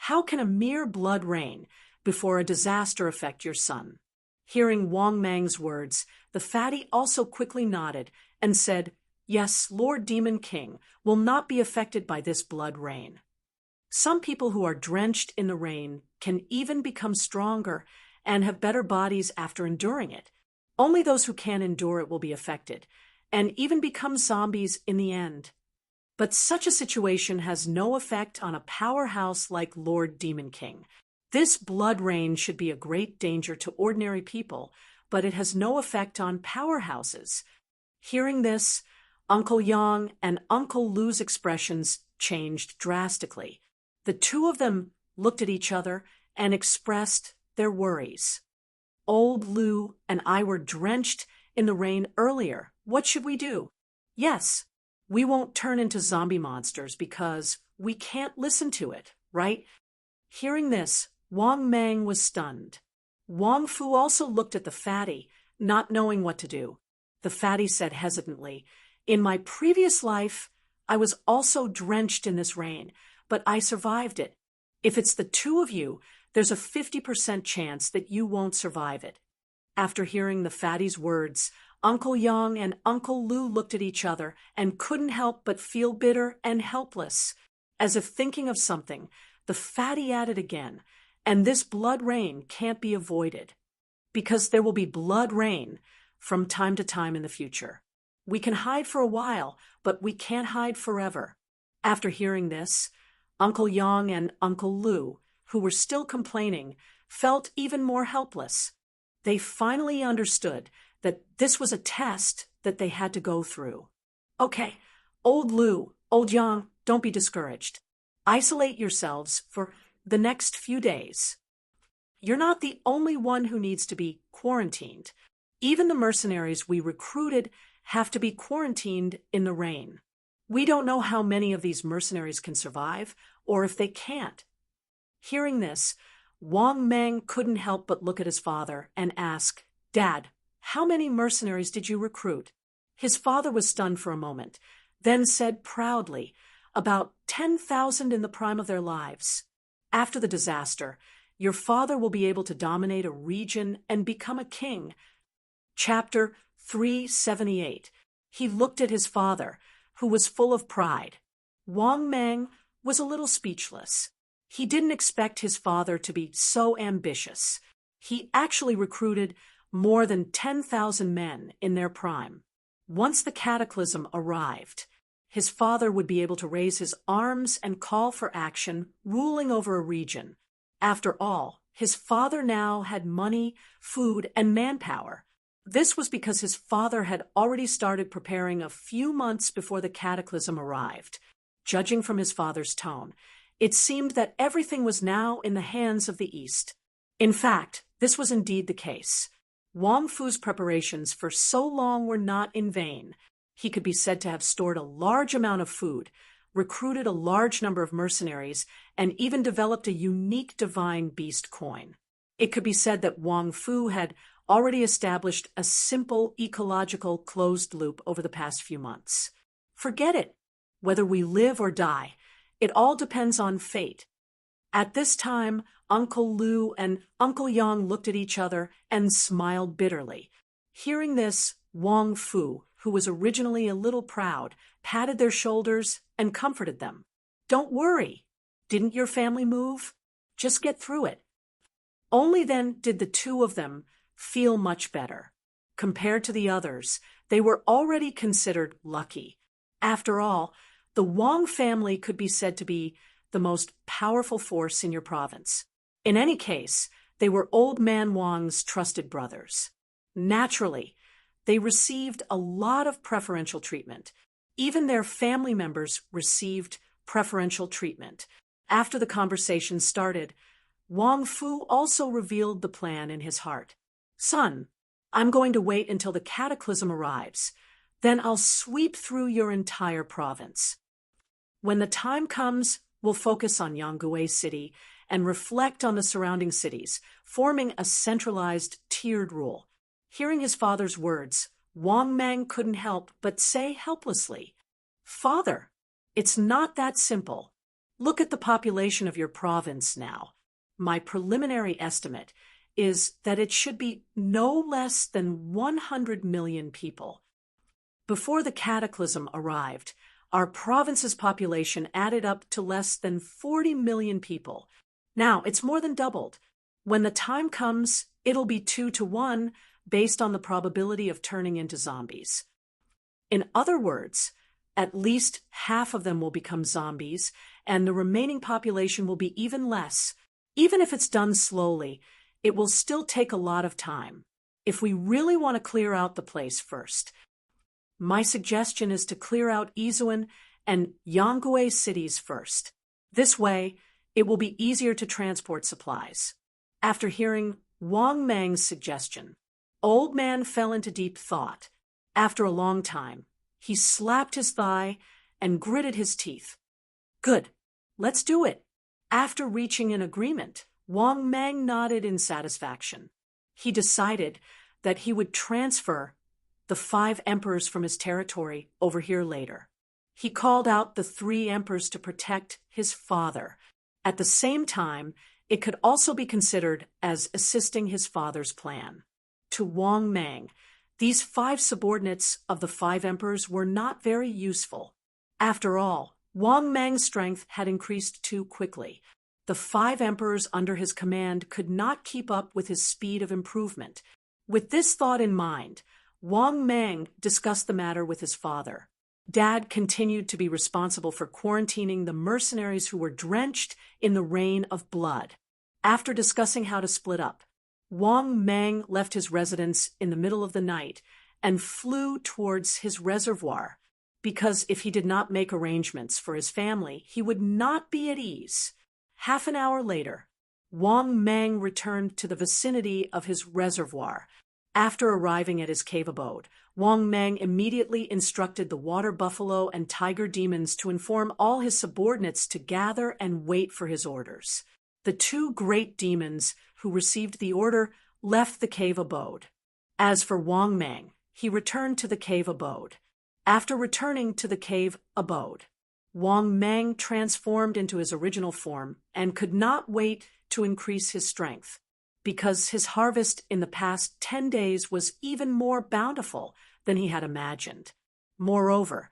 How can a mere blood rain before a disaster affect your son?" Hearing Wang Mang's words, the fatty also quickly nodded and said, "Yes, Lord Demon King will not be affected by this blood rain. Some people who are drenched in the rain can even become stronger and have better bodies after enduring it. Only those who can't endure it will be affected, and even become zombies in the end. But such a situation has no effect on a powerhouse like Lord Demon King. This blood rain should be a great danger to ordinary people, but it has no effect on powerhouses." Hearing this, Uncle Yang and Uncle Lu's expressions changed drastically. The two of them looked at each other and expressed their worries. "Old Lu and I were drenched in the rain earlier. What should we do?" "Yes, we won't turn into zombie monsters because we can't listen to it, right?" Hearing this, Wang Mang was stunned. Wang Fu also looked at the fatty, not knowing what to do. The fatty said hesitantly, "In my previous life, I was also drenched in this rain, but I survived it. If it's the two of you, there's a 50% chance that you won't survive it." After hearing the fatty's words, Uncle Yang and Uncle Lu looked at each other and couldn't help but feel bitter and helpless. As if thinking of something, the fatty added again, "And this blood rain can't be avoided, because there will be blood rain from time to time in the future. We can hide for a while, but we can't hide forever." After hearing this, Uncle Yang and Uncle Lu, who were still complaining, felt even more helpless. They finally understood that this was a test that they had to go through. "Okay, old Lu, old Yang, don't be discouraged. Isolate yourselves for the next few days. You're not the only one who needs to be quarantined. Even the mercenaries we recruited have to be quarantined in the rain. We don't know how many of these mercenaries can survive, or if they can't." Hearing this, Wang Meng couldn't help but look at his father and ask, "Dad, how many mercenaries did you recruit?" His father was stunned for a moment, then said proudly, "About 10,000 in the prime of their lives. After the disaster, your father will be able to dominate a region and become a king." Chapter 378. He looked at his father, who was full of pride. Wang Meng was a little speechless. He didn't expect his father to be so ambitious. He actually recruited more than 10,000 men in their prime. Once the cataclysm arrived, his father would be able to raise his arms and call for action, ruling over a region. After all, his father now had money, food, and manpower. This was because his father had already started preparing a few months before the cataclysm arrived. Judging from his father's tone, it seemed that everything was now in the hands of the East. In fact, this was indeed the case. Wang Fu's preparations for so long were not in vain. He could be said to have stored a large amount of food, recruited a large number of mercenaries, and even developed a unique divine beast coin. It could be said that Wang Fu had already established a simple ecological closed loop over the past few months. Forget it. Whether we live or die, it all depends on fate. At this time, Uncle Lu and Uncle Yang looked at each other and smiled bitterly. Hearing this, Wang Fu, who was originally a little proud, patted their shoulders and comforted them. "Don't worry. Didn't your family move? Just get through it." Only then did the two of them feel much better. Compared to the others, they were already considered lucky. After all, the Wang family could be said to be the most powerful force in your province. In any case, they were Old Man Wang's trusted brothers. Naturally, they received a lot of preferential treatment. Even their family members received preferential treatment. After the conversation started, Wang Fu also revealed the plan in his heart. "Son, I'm going to wait until the cataclysm arrives. Then I'll sweep through your entire province. When the time comes, we'll focus on Yangguo City and reflect on the surrounding cities, forming a centralized, tiered rule." Hearing his father's words, Wang Meng couldn't help but say helplessly, "Father, it's not that simple. Look at the population of your province now. My preliminary estimate is that it should be no less than 100 million people. Before the cataclysm arrived, our province's population added up to less than 40 million people. Now it's more than doubled. When the time comes, it'll be 2 to 1 based on the probability of turning into zombies. In other words, at least half of them will become zombies, and the remaining population will be even less. Even if it's done slowly, it will still take a lot of time. If we really want to clear out the place first, my suggestion is to clear out Izuan and Yangguo cities first. This way, it will be easier to transport supplies." After hearing Wang Meng's suggestion, Old Man fell into deep thought. After a long time, he slapped his thigh and gritted his teeth. "Good, let's do it." After reaching an agreement, Wang Meng nodded in satisfaction. He decided that he would transfer the 5 emperors from his territory over here later. He called out the three emperors to protect his father. At the same time, it could also be considered as assisting his father's plan. To Wang Mang, these five subordinates of the five emperors were not very useful. After all, Wang Mang's strength had increased too quickly. The five emperors under his command could not keep up with his speed of improvement. With this thought in mind, Wang Mang discussed the matter with his father. Dad continued to be responsible for quarantining the mercenaries who were drenched in the rain of blood. After discussing how to split up, Wang Mang left his residence in the middle of the night and flew towards his reservoir, because if he did not make arrangements for his family, he would not be at ease. Half an hour later, Wang Mang returned to the vicinity of his reservoir. After arriving at his cave abode, Wang Mang immediately instructed the water buffalo and tiger demons to inform all his subordinates to gather and wait for his orders. The two great demons who received the order left the cave abode. As for Wang Mang, he returned to the cave abode. After returning to the cave abode, Wang Mang transformed into his original form and could not wait to increase his strength, because his harvest in the past 10 days was even more bountiful than he had imagined. Moreover,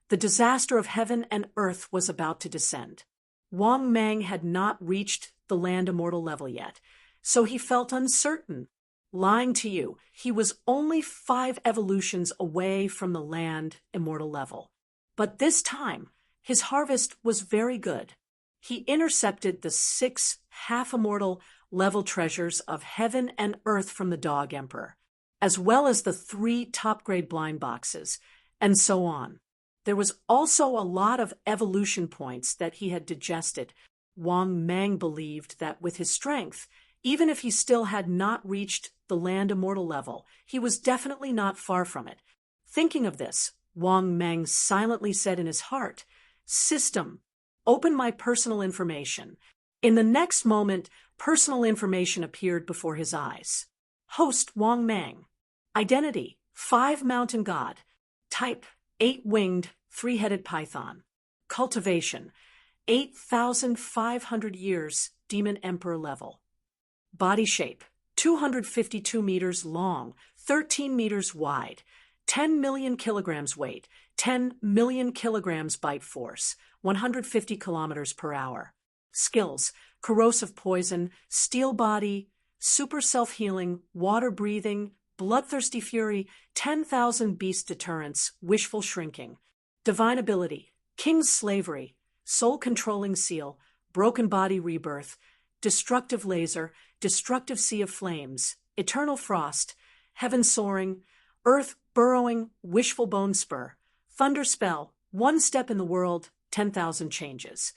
the disaster of heaven and earth was about to descend. Wang Mang had not reached the land immortal level yet, so he felt uncertain. Lying to you, he was only 5 evolutions away from the land immortal level. But this time, his harvest was very good. He intercepted the 6 half-immortal level treasures of heaven and earth from the Dog Emperor, as well as the 3 top-grade blind boxes, and so on. There was also a lot of evolution points that he had digested. Wang Mang believed that with his strength, even if he still had not reached the land immortal level, he was definitely not far from it. Thinking of this, Wang Mang silently said in his heart, "System, open my personal information." In the next moment, personal information appeared before his eyes. Host Wang Mang. Identity, 5 mountain god. Type, 8-winged, 3-headed python. Cultivation, 8,500 years, demon emperor level. Body shape, 252 meters long, 13 meters wide, 10 million kilograms weight, 10 million kilograms bite force, 150 kilometers per hour. Skills, corrosive poison, steel body, super self-healing, water breathing, bloodthirsty fury, 10,000 beast deterrence, wishful shrinking. Divine ability, king's slavery, soul controlling seal, broken body rebirth, destructive laser, destructive sea of flames, eternal frost, heaven soaring, earth burrowing, wishful bone spur, thunder spell, 1 step in the world, 10,000 changes.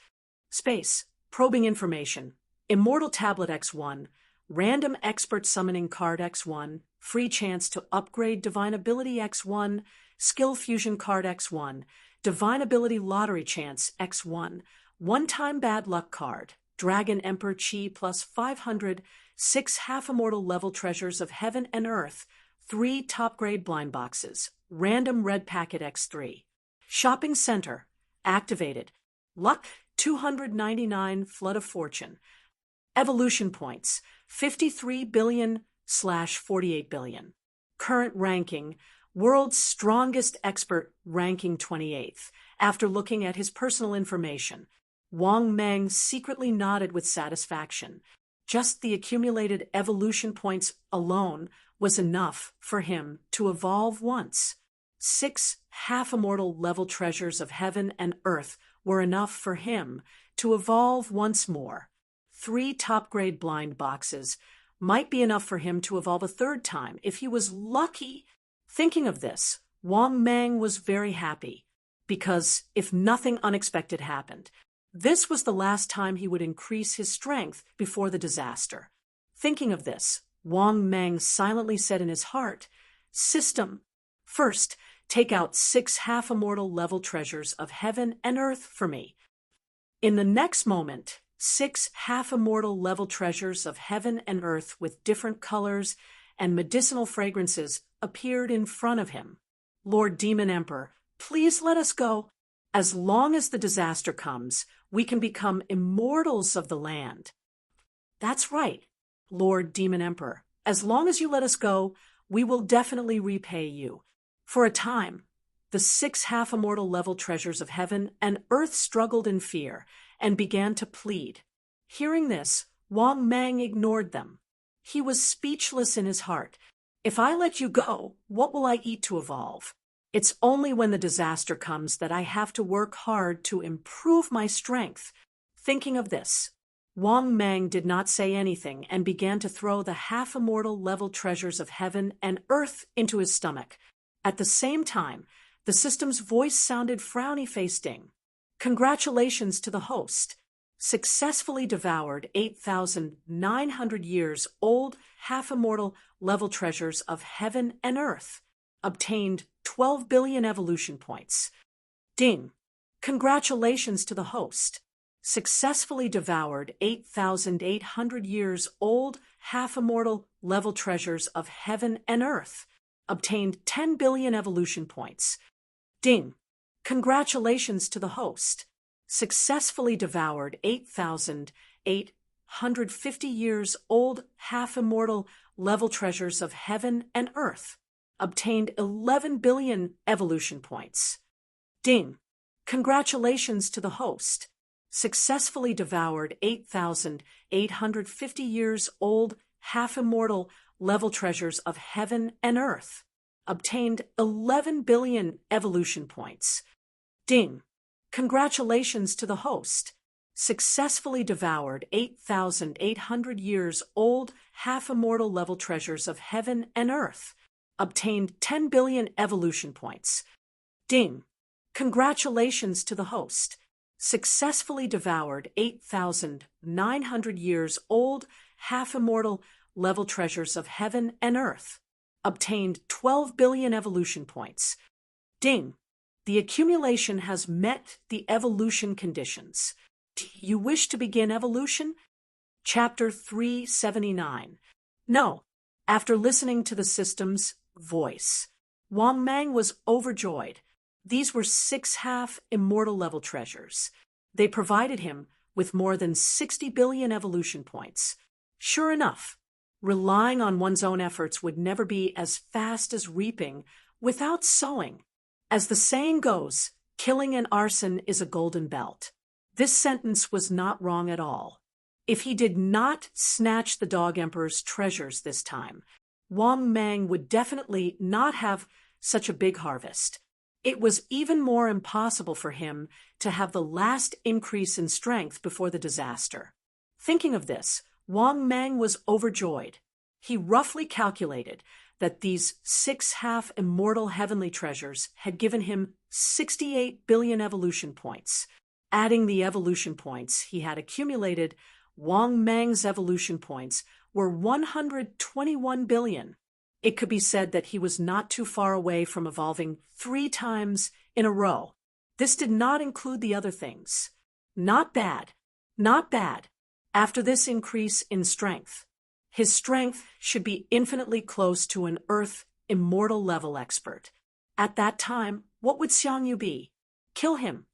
Space, probing information, immortal tablet X1, random expert summoning card X1, free chance to upgrade divine ability X1, skill fusion card X1, divine ability lottery chance X1, one-time bad luck card, Dragon Emperor Chi plus 500, 6 half-immortal level treasures of heaven and earth, 3 top-grade blind boxes, random red packet X3. Shopping center, activated. Luck, 299 flood of fortune. Evolution points, 53 billion/48 billion. Current ranking, world's strongest expert, ranking 28th. After looking at his personal information, Wang Mang secretly nodded with satisfaction. Just the accumulated evolution points alone was enough for him to evolve once. 6 half-immortal level treasures of heaven and earth were enough for him to evolve once more. 3 top-grade blind boxes might be enough for him to evolve a 3rd time if he was lucky. Thinking of this, Wang Mang was very happy, because if nothing unexpected happened, this was the last time he would increase his strength before the disaster. Thinking of this, Wang Mang silently said in his heart, "System, first, take out 6 half-immortal level treasures of heaven and earth for me." In the next moment, 6 half-immortal level treasures of heaven and earth with different colors and medicinal fragrances appeared in front of him. "Lord Demon Emperor, please let us go." As long as the disaster comes, we can become immortals of the land. That's right, Lord Demon Emperor. As long as you let us go, we will definitely repay you. For a time, the 6 half-immortal level treasures of heaven and earth struggled in fear and began to plead. Hearing this, Wang Mang ignored them. He was speechless in his heart. If I let you go, what will I eat to evolve? It's only when the disaster comes that I have to work hard to improve my strength. Thinking of this, Wang Mang did not say anything and began to throw the half-immortal level treasures of heaven and earth into his stomach. At the same time, the system's voice sounded frowny-faced ding. Congratulations to the host. Successfully devoured 8,900 years old half-immortal level treasures of heaven and earth. Obtained 12 billion evolution points. Ding. Congratulations to the host. Successfully devoured 8,800 years old half-immortal level treasures of heaven and earth. Obtained 10 billion evolution points. Ding. Congratulations to the host. Successfully devoured 8,850 years old half-immortal level treasures of heaven and earth. Obtained 11 billion evolution points. Ding. Congratulations to the host. Successfully devoured 8,850 years old half-immortal level treasures of heaven and earth. Obtained 11 billion evolution points. Ding. Congratulations to the host. Successfully devoured 8,800 years old half-immortal level treasures of heaven and earth. Obtained 10 billion evolution points. Ding. Congratulations to the host. Successfully devoured 8,900 years old half-immortal level treasures of heaven and earth. Obtained 12 billion evolution points. Ding. The accumulation has met the evolution conditions. Do you wish to begin evolution? Chapter 379. No. After listening to the system's voice, Wang Mang was overjoyed. These were 6 half-immortal level treasures. They provided him with more than 60 billion evolution points. Sure enough, relying on one's own efforts would never be as fast as reaping without sowing. As the saying goes, killing and arson is a golden belt. This sentence was not wrong at all. If he did not snatch the Dog Emperor's treasures this time, Wang Mang would definitely not have such a big harvest. It was even more impossible for him to have the last increase in strength before the disaster. Thinking of this, Wang Mang was overjoyed. He roughly calculated that these 6 half-immortal heavenly treasures had given him 68 billion evolution points. Adding the evolution points he had accumulated, Wang Mang's evolution points were 121 billion. It could be said that he was not too far away from evolving 3 times in a row. This did not include the other things. Not bad. Not bad. After this increase in strength, his strength should be infinitely close to an Earth immortal level expert. At that time, what would Xiang Yu be? Kill him.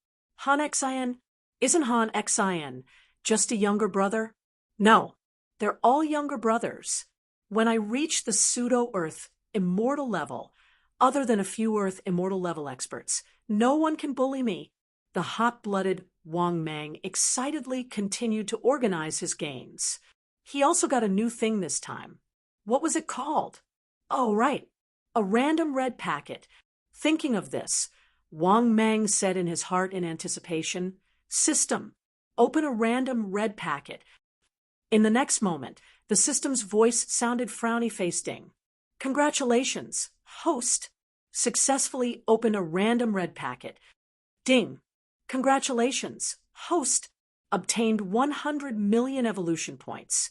Han Xin? Isn't Han Xin just a younger brother? No, they're all younger brothers. When I reach the pseudo-Earth immortal level, other than a few Earth immortal level experts, no one can bully me. The hot-blooded Wang Mang excitedly continued to organize his gains. He also got a new thing this time. What was it called? Oh, right, a random red packet. Thinking of this, Wang Mang said in his heart in anticipation, "System, open a random red packet." In the next moment, the system's voice sounded frowny-faced ding. Congratulations, host. Successfully opened a random red packet. Ding. Congratulations, host. Obtained 100 million evolution points.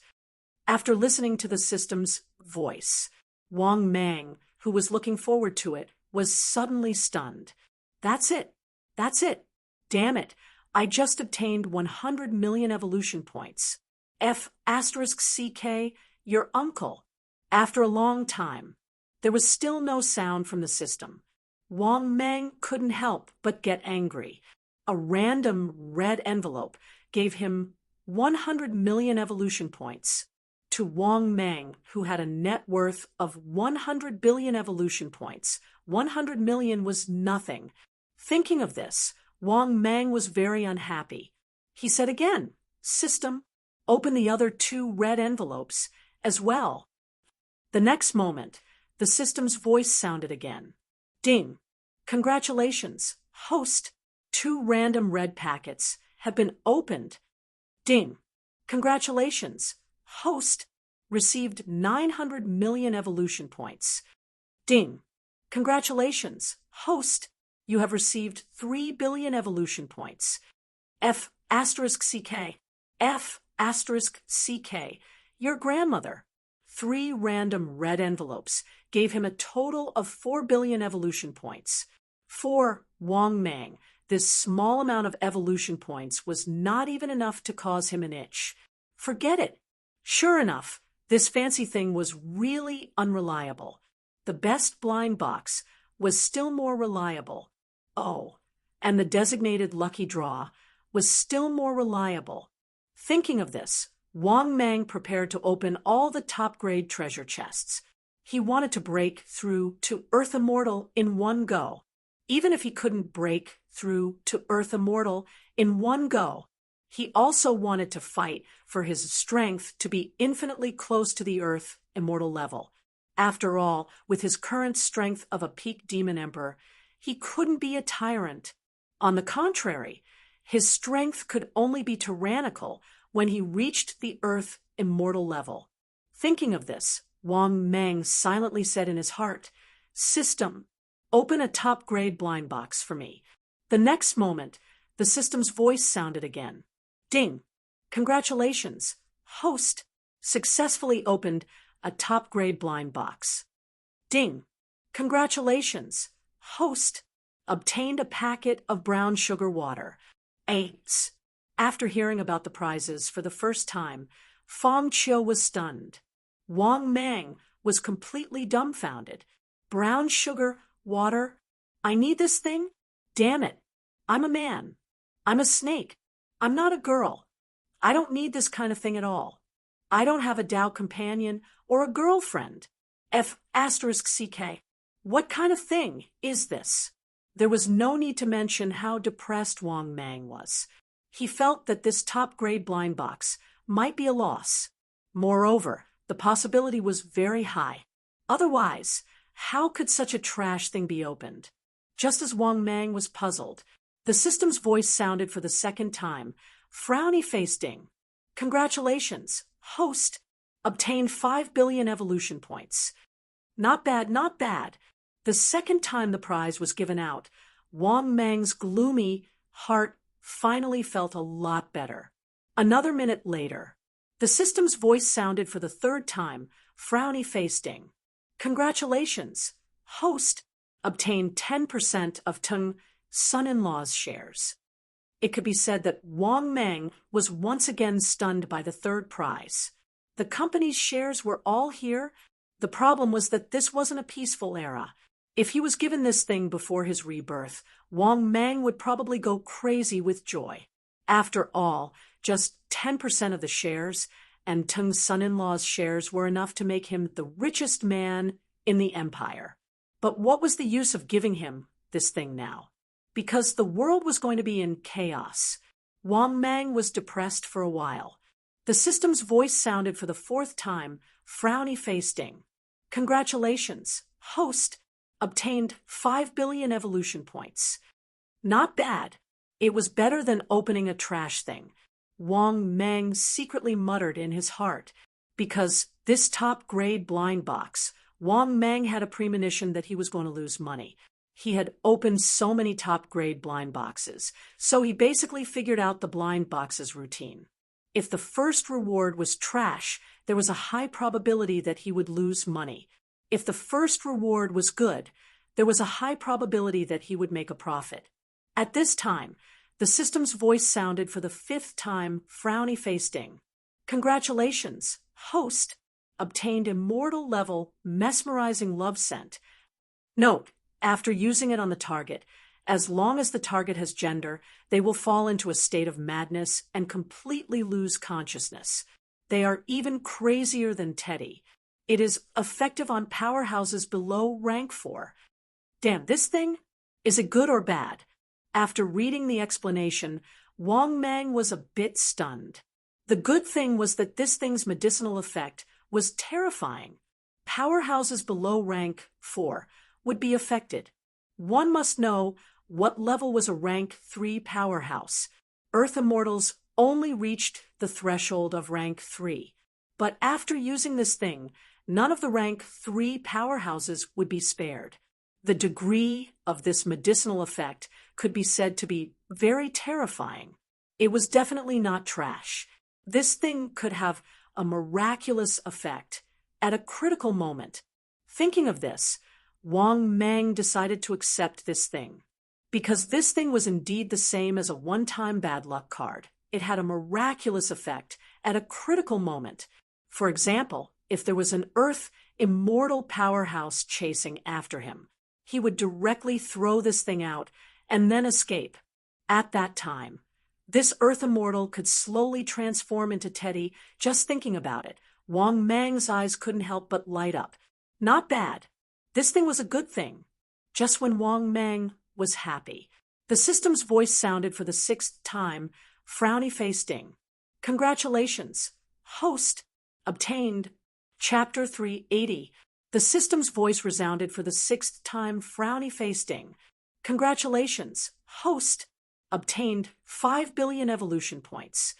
After listening to the system's voice, Wang Mang, who was looking forward to it, was suddenly stunned. That's it. That's it. Damn it. I just obtained 100 million evolution points. F*CK, your uncle. After a long time, there was still no sound from the system. Wang Mang couldn't help but get angry. A random red envelope gave him 100 million evolution points. To Wang Mang, who had a net worth of 100 billion evolution points, 100 million was nothing. Thinking of this, Wang Mang was very unhappy. He said again, "System, open the other 2 red envelopes as well." The next moment, the system's voice sounded again. "Ding! Congratulations, host! 2 random red packets have been opened." "Ding! Congratulations, host! Received 900 million evolution points." "Ding! Congratulations, host! You have received 3 billion evolution points." F asterisk CK. F asterisk CK. Your grandmother. 3 random red envelopes gave him a total of 4 billion evolution points. For Wang Mang, this small amount of evolution points was not even enough to cause him an itch. Forget it. Sure enough, this fancy thing was really unreliable. The best blind box was still more reliable. Oh, and the designated lucky draw was still more reliable. Thinking of this, Wang Mang prepared to open all the top-grade treasure chests. He wanted to break through to Earth Immortal in one go. Even if he couldn't break through to Earth Immortal in one go, he also wanted to fight for his strength to be infinitely close to the Earth Immortal level. After all, with his current strength of a peak demon emperor, he couldn't be a tyrant. On the contrary, his strength could only be tyrannical when he reached the Earth Immortal level. Thinking of this, Wang Mang silently said in his heart, "System, open a top-grade blind box for me." The next moment, the system's voice sounded again. "Ding! Congratulations, host! Successfully opened a top-grade blind box." "Ding! Congratulations, host! Obtained a packet of brown sugar water." Apes. After hearing about the prizes for the first time, Fong Qiu was stunned. Wang Mang was completely dumbfounded. Brown sugar, water. I need this thing? Damn it. I'm a man. I'm a snake. I'm not a girl. I don't need this kind of thing at all. I don't have a Tao companion or a girlfriend. F asterisk CK. What kind of thing is this? There was no need to mention how depressed Wang Mang was. He felt that this top-grade blind box might be a loss. Moreover, the possibility was very high. Otherwise, how could such a trash thing be opened? Just as Wang Mang was puzzled, the system's voice sounded for the second time. Frowny face ding. "Congratulations, host! Obtained 5 billion evolution points." Not bad, not bad. The second time the prize was given out, Wang Mang's gloomy heart finally felt a lot better. Another minute later, the system's voice sounded for the third time. Frowny face ding. "Congratulations, host! Obtained 10% of Tung son-in-law's shares." It could be said that Wang Mang was once again stunned by the third prize. The company's shares were all here. The problem was that this wasn't a peaceful era. If he was given this thing before his rebirth, Wang Mang would probably go crazy with joy. After all, just 10% of the shares, and Tung's son-in-law's shares were enough to make him the richest man in the empire. But what was the use of giving him this thing now? Because the world was going to be in chaos. Wang Mang was depressed for a while. The system's voice sounded for the fourth time. Frowny face ding. "Congratulations, host! Obtained 5 billion evolution points." Not bad. It was better than opening a trash thing. Wang Mang secretly muttered in his heart. Because this top-grade blind box, Wang Mang had a premonition that he was going to lose money. He had opened so many top-grade blind boxes, so he basically figured out the blind box's routine. If the first reward was trash, there was a high probability that he would lose money. If the first reward was good, there was a high probability that he would make a profit. At this time, the system's voice sounded for the fifth time. Frowny face ding. "Congratulations, host! Obtained immortal level mesmerizing love scent." Note, after using it on the target, As long as the target has gender, they will fall into a state of madness and completely lose consciousness. They are even crazier than Teddy. It is effective on powerhouses below rank 4. Damn, this thing? Is it good or bad? After reading the explanation, Wang Mang was a bit stunned. The good thing was that this thing's medicinal effect was terrifying. Powerhouses below rank 4 would be affected. One must know what level was a rank 3 powerhouse. Earth Immortals only reached the threshold of rank 3. But after using this thing, none of the rank 3 powerhouses would be spared. The degree of this medicinal effect could be said to be very terrifying. It was definitely not trash. This thing could have a miraculous effect at a critical moment. Thinking of this, Wang Mang decided to accept this thing. Because this thing was indeed the same as a one-time bad luck card. It had a miraculous effect at a critical moment. For example, if there was an Earth Immortal powerhouse chasing after him, he would directly throw this thing out and then escape. At that time, this Earth Immortal could slowly transform into Teddy. Just thinking about it, Wang Mang's eyes couldn't help but light up. Not bad. This thing was a good thing. Just when Wang Mang was happy, the system's voice sounded for the 6th time, frowny face ding. Congratulations. Host obtained. Chapter 380. The system's voice resounded for the 6th time, frowny face ding. Congratulations. Host obtained 5 billion evolution points.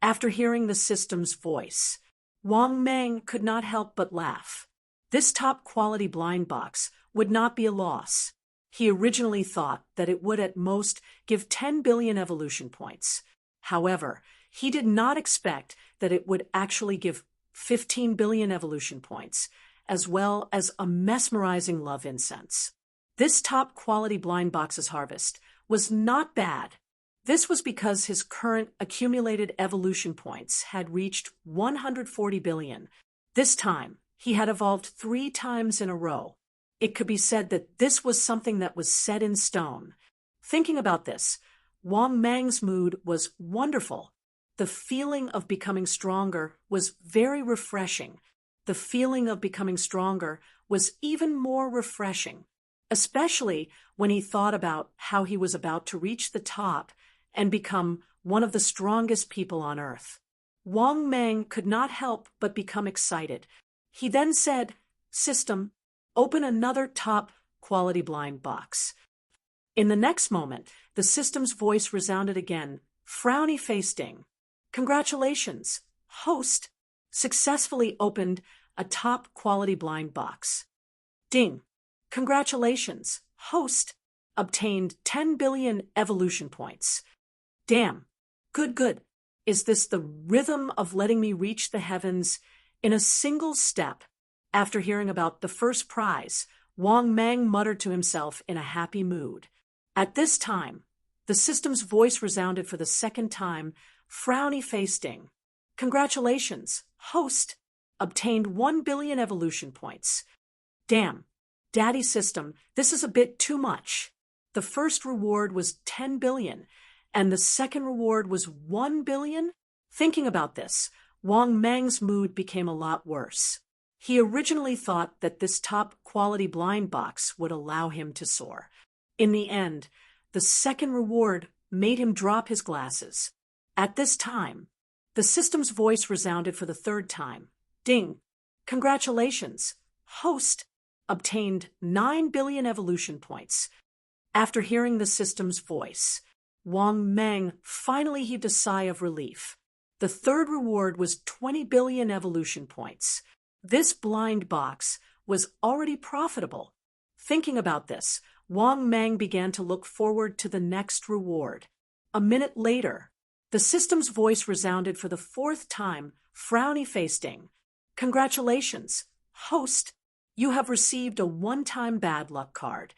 After hearing the system's voice, Wang Mang could not help but laugh. This top-quality blind box would not be a loss. He originally thought that it would at most give 10 billion evolution points. However, he did not expect that it would actually give 15 billion evolution points, as well as a mesmerizing love incense. This top-quality blind box's harvest was not bad. This was because his current accumulated evolution points had reached 140 billion. This time, he had evolved 3 times in a row. It could be said that this was something that was set in stone. Thinking about this, Wang Mang's mood was wonderful. The feeling of becoming stronger was very refreshing. The feeling of becoming stronger was even more refreshing, especially when he thought about how he was about to reach the top and become one of the strongest people on Earth. Wang Mang could not help but become excited. He then said, "System, open another top-quality blind box." In the next moment, the system's voice resounded again, frowny face ding. Congratulations, host successfully opened a top-quality blind box. Ding. Congratulations, host obtained 10 billion evolution points. Damn. Good. Is this the rhythm of letting me reach the heavens in a single step? After hearing about the first prize, Wang Mang muttered to himself in a happy mood. At this time, the system's voice resounded for the 2nd time, frowny face ding. Congratulations, host obtained 1 billion evolution points. Damn, daddy system, this is a bit too much. The first reward was 10 billion, and the second reward was 1 billion? Thinking about this, Wang Mang's mood became a lot worse. He originally thought that this top-quality blind box would allow him to soar. In the end, the second reward made him drop his glasses. At this time, the system's voice resounded for the 3rd time. Ding. Congratulations, host obtained 9 billion evolution points. After hearing the system's voice, Wang Mang finally heaved a sigh of relief. The 3rd reward was 20 billion evolution points. This blind box was already profitable. Thinking about this, Wang Mang began to look forward to the next reward. A minute later, the system's voice resounded for the 4th time, frowny face ding. Congratulations, host, you have received a one-time bad luck card.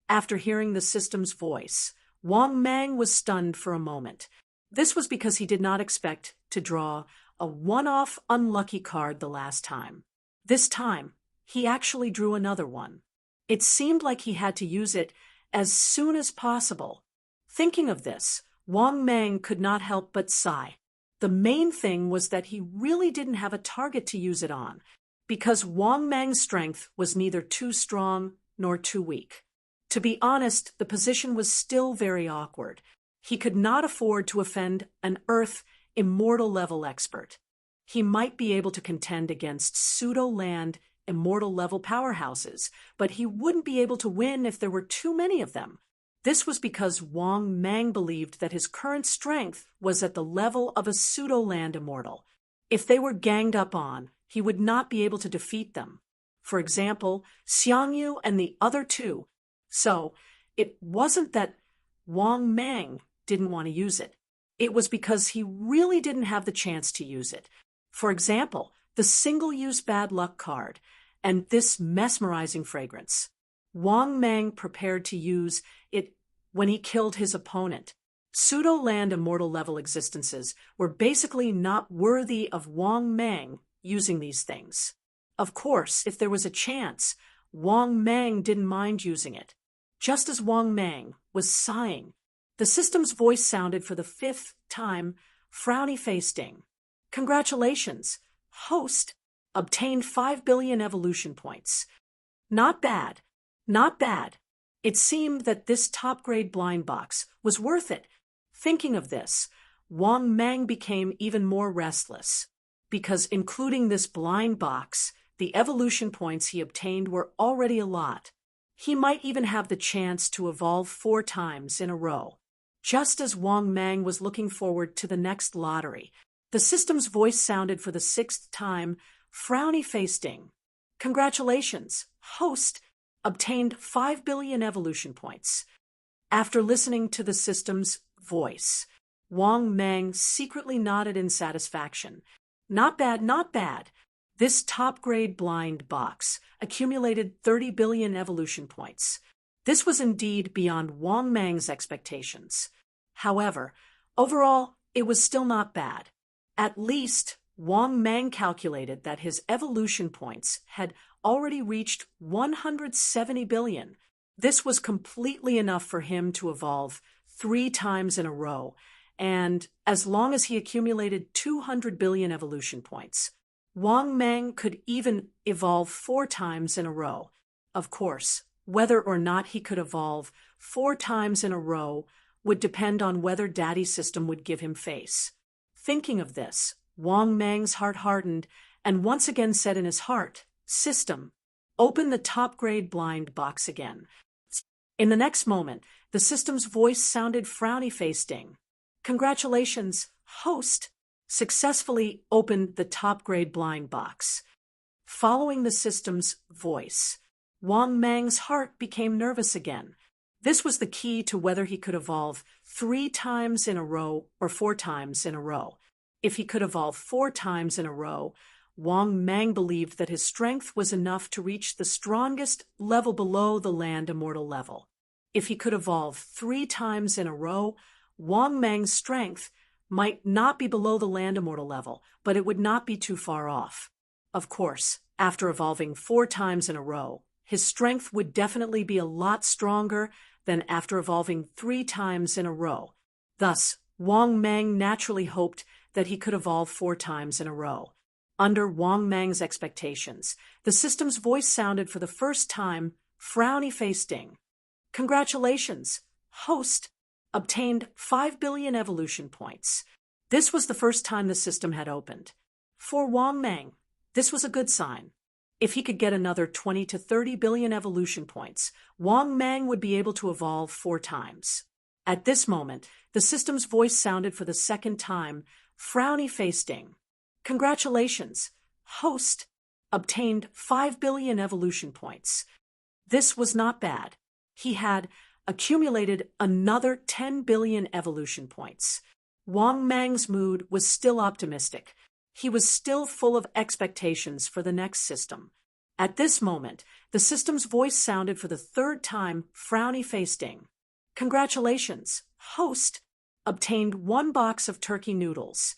After hearing the system's voice, Wang Mang was stunned for a moment. This was because he did not expect to draw a one-off unlucky card the last time. This time, he actually drew another one. It seemed like he had to use it as soon as possible. Thinking of this, Wang Mang could not help but sigh. The main thing was that he really didn't have a target to use it on, because Wang Mang's strength was neither too strong nor too weak. To be honest, the position was still very awkward. He could not afford to offend an Earth immortal level expert. He might be able to contend against pseudo-land immortal level powerhouses, but he wouldn't be able to win if there were too many of them. This was because Wang Mang believed that his current strength was at the level of a pseudo-land immortal. If they were ganged up on, he would not be able to defeat them. For example, Xiangyu and the other two. So, it wasn't that Wang Mang didn't want to use it. It was because he really didn't have the chance to use it. For example, the single-use bad luck card and this mesmerizing fragrance. Wang Mang prepared to use it when he killed his opponent. Pseudo-land immortal level existences were basically not worthy of Wang Mang using these things. Of course, if there was a chance, Wang Mang didn't mind using it. Just as Wang Mang was sighing, the system's voice sounded for the 5th time, frowny-face ding. Congratulations, host obtained 5 billion evolution points. Not bad, not bad. It seemed that this top-grade blind box was worth it. Thinking of this, Wang Mang became even more restless, because including this blind box, the evolution points he obtained were already a lot. He might even have the chance to evolve 4 times in a row. Just as Wang Mang was looking forward to the next lottery, the system's voice sounded for the 6th time, frowny-face ding. Congratulations, host obtained 5 billion evolution points. After listening to the system's voice, Wang Mang secretly nodded in satisfaction. Not bad, not bad. This top-grade blind box accumulated 30 billion evolution points. This was indeed beyond Wang Mang's expectations. However, overall, it was still not bad. At least, Wang Mang calculated that his evolution points had already reached 170 billion. This was completely enough for him to evolve 3 times in a row, and as long as he accumulated 200 billion evolution points, Wang Mang could even evolve 4 times in a row. Of course, whether or not he could evolve 4 times in a row would depend on whether Daddy's system would give him face. Thinking of this, Wang Mang's heart hardened and once again said in his heart, "System, open the top-grade blind box again." In the next moment, the system's voice sounded frowny-face ding. Congratulations, host successfully opened the top-grade blind box. Following the system's voice, Wang Mang's heart became nervous again. This was the key to whether he could evolve 3 times in a row or 4 times in a row. If he could evolve 4 times in a row, Wang Mang believed that his strength was enough to reach the strongest level below the land immortal level. If he could evolve 3 times in a row, Wang Mang's strength might not be below the land immortal level, but it would not be too far off. Of course, after evolving 4 times in a row, his strength would definitely be a lot stronger than after evolving 3 times in a row. Thus, Wang Mang naturally hoped that he could evolve 4 times in a row. Under Wang Mang's expectations, the system's voice sounded for the first time, frowny-face ding. Congratulations, host obtained 5 billion evolution points. This was the first time the system had opened. For Wang Mang, this was a good sign. If he could get another 20 to 30 billion evolution points, Wang Mang would be able to evolve 4 times. At this moment, the system's voice sounded for the 2nd time, frowny-face ding. Congratulations, host obtained 5 billion evolution points. This was not bad. He had accumulated another 10 billion evolution points. Wang Mang's mood was still optimistic. He was still full of expectations for the next system. At this moment, the system's voice sounded for the 3rd time, frowny-face ding. Congratulations, host obtained 1 box of turkey noodles.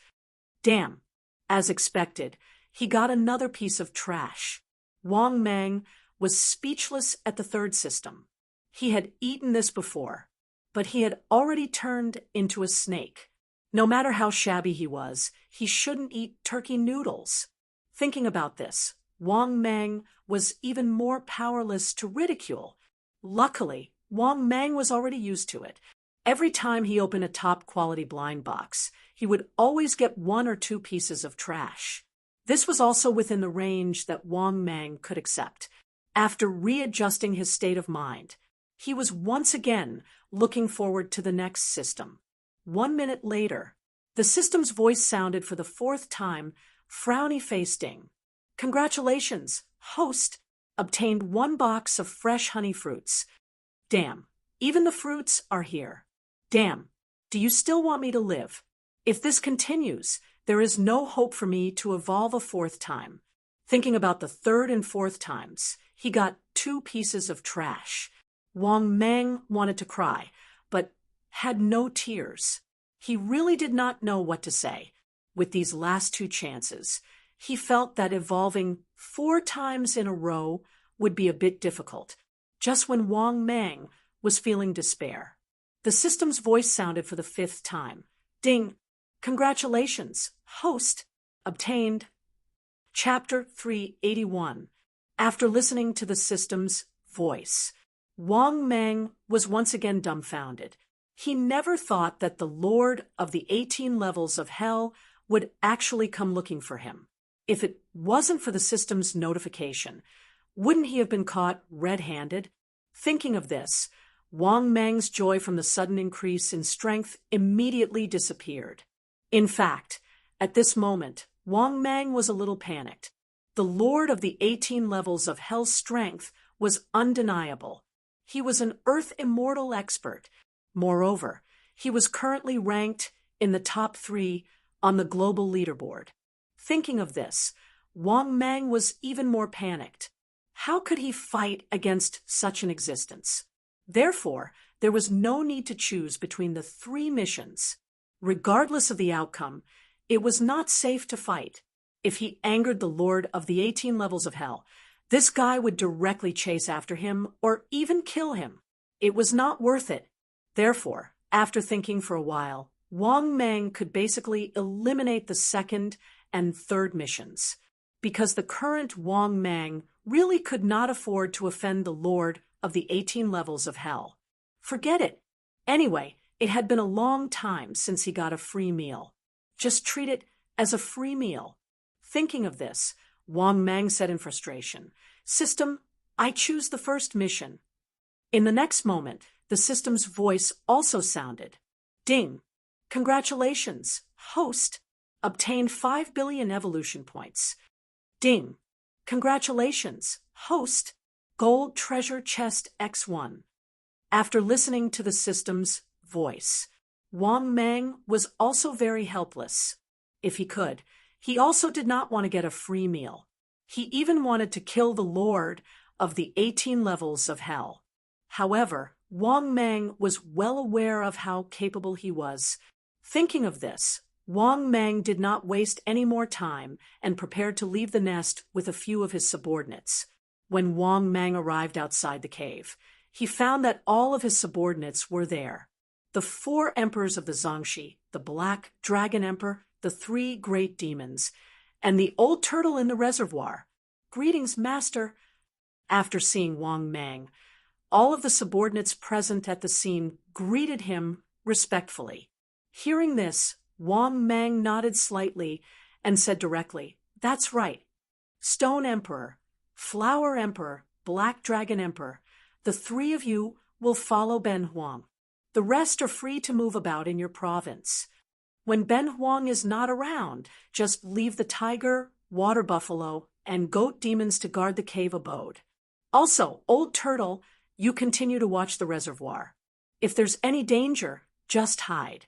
Damn. As expected, he got another piece of trash. Wang Mang was speechless at the 3rd system. He had eaten this before, but he had already turned into a snake. No matter how shabby he was, he shouldn't eat turkey noodles. Thinking about this, Wang Mang was even more powerless to ridicule. Luckily, Wang Mang was already used to it. Every time he opened a top-quality blind box, he would always get 1 or 2 pieces of trash. This was also within the range that Wang Mang could accept. After readjusting his state of mind, he was once again looking forward to the next system. 1 minute later, the system's voice sounded for the 4th time, frowny-faced Ding. Congratulations, host! Obtained 1 box of fresh honey fruits. Damn, even the fruits are here. Damn, do you still want me to live? If this continues, there is no hope for me to evolve a 4th time. Thinking about the 3rd and 4th times, he got 2 pieces of trash. Wang Mang wanted to cry, but had no tears. He really did not know what to say. With these last 2 chances, he felt that evolving 4 times in a row would be a bit difficult, just when Wang Mang was feeling despair. The system's voice sounded for the 5th time. Ding! Congratulations, host! Obtained. Chapter 381. After listening to the system's voice, Wang Mang was once again dumbfounded. He never thought that the Lord of the 18 levels of hell would actually come looking for him. If it wasn't for the system's notification, wouldn't he have been caught red-handed? Thinking of this, Wang Mang's joy from the sudden increase in strength immediately disappeared. In fact, at this moment, Wang Mang was a little panicked. The Lord of the 18 levels of hell's strength was undeniable. He was an Earth Immortal expert. Moreover, he was currently ranked in the top 3 on the global leaderboard. Thinking of this, Wang Mang was even more panicked. How could he fight against such an existence? Therefore, there was no need to choose between the 3 missions. Regardless of the outcome, it was not safe to fight. If he angered the Lord of the 18 levels of hell, this guy would directly chase after him or even kill him. It was not worth it. Therefore, after thinking for a while, Wang Mang could basically eliminate the 2nd and 3rd missions, because the current Wang Mang really could not afford to offend the Lord of the 18 levels of hell. Forget it. Anyway, it had been a long time since he got a free meal. Just treat it as a free meal. Thinking of this, Wang Mang said in frustration, "System, I choose the 1st mission." In the next moment, the system's voice also sounded. Ding! Congratulations, host! Obtained 5 billion evolution points. Ding! Congratulations, host! Gold treasure chest X1. After listening to the system's voice, Wang Mang was also very helpless. If he could, he also did not want to get a free meal. He even wanted to kill the Lord of the 18 levels of hell. However, Wang Mang was well aware of how capable he was. Thinking of this, Wang Mang did not waste any more time and prepared to leave the nest with a few of his subordinates. When Wang Mang arrived outside the cave, he found that all of his subordinates were there. The 4 emperors of the Zhangxi, the Black Dragon Emperor, the 3 great demons, and the old turtle in the reservoir. Greetings, master. After seeing Wang Mang, all of the subordinates present at the scene greeted him respectfully. Hearing this, Wang Mang nodded slightly and said directly, "That's right. Stone Emperor, Flower Emperor, Black Dragon Emperor, the 3 of you will follow Ben Huang. The rest are free to move about in your province. When Ben Huang is not around, just leave the tiger, water buffalo, and goat demons to guard the cave abode. Also, Old Turtle, you continue to watch the reservoir. If there's any danger, just hide."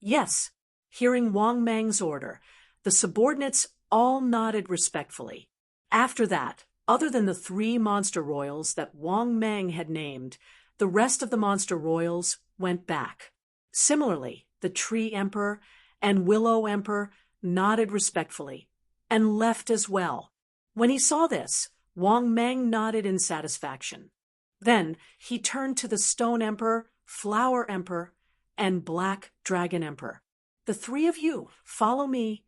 Yes. Hearing Wang Mang's order, the subordinates all nodded respectfully. After that, other than the 3 monster royals that Wang Mang had named, the rest of the monster royals went back. Similarly, the Tree Emperor and Willow Emperor nodded respectfully and left as well. When he saw this, Wang Mang nodded in satisfaction. Then he turned to the Stone Emperor, Flower Emperor, and Black Dragon Emperor. "The three of you, follow me."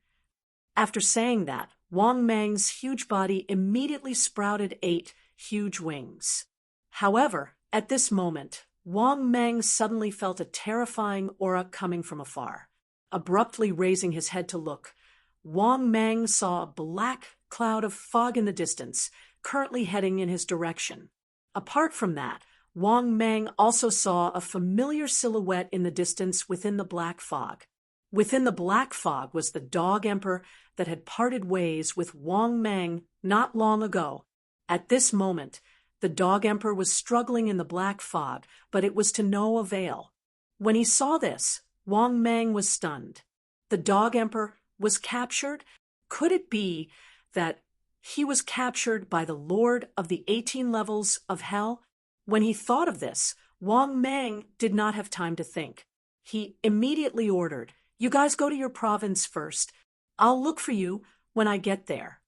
After saying that, Wang Mang's huge body immediately sprouted 8 huge wings. However, at this moment, Wang Mang suddenly felt a terrifying aura coming from afar. Abruptly raising his head to look, Wang Mang saw a black cloud of fog in the distance, currently heading in his direction. Apart from that, Wang Mang also saw a familiar silhouette in the distance within the black fog. Within the black fog was the Dog Emperor that had parted ways with Wang Mang not long ago. At this moment, the Dog Emperor was struggling in the black fog, but it was to no avail. When he saw this, Wang Mang was stunned. The Dog Emperor was captured? Could it be that he was captured by the Lord of the 18 levels of hell? When he thought of this, Wang Mang did not have time to think. He immediately ordered, "You guys go to your province first. I'll look for you when I get there."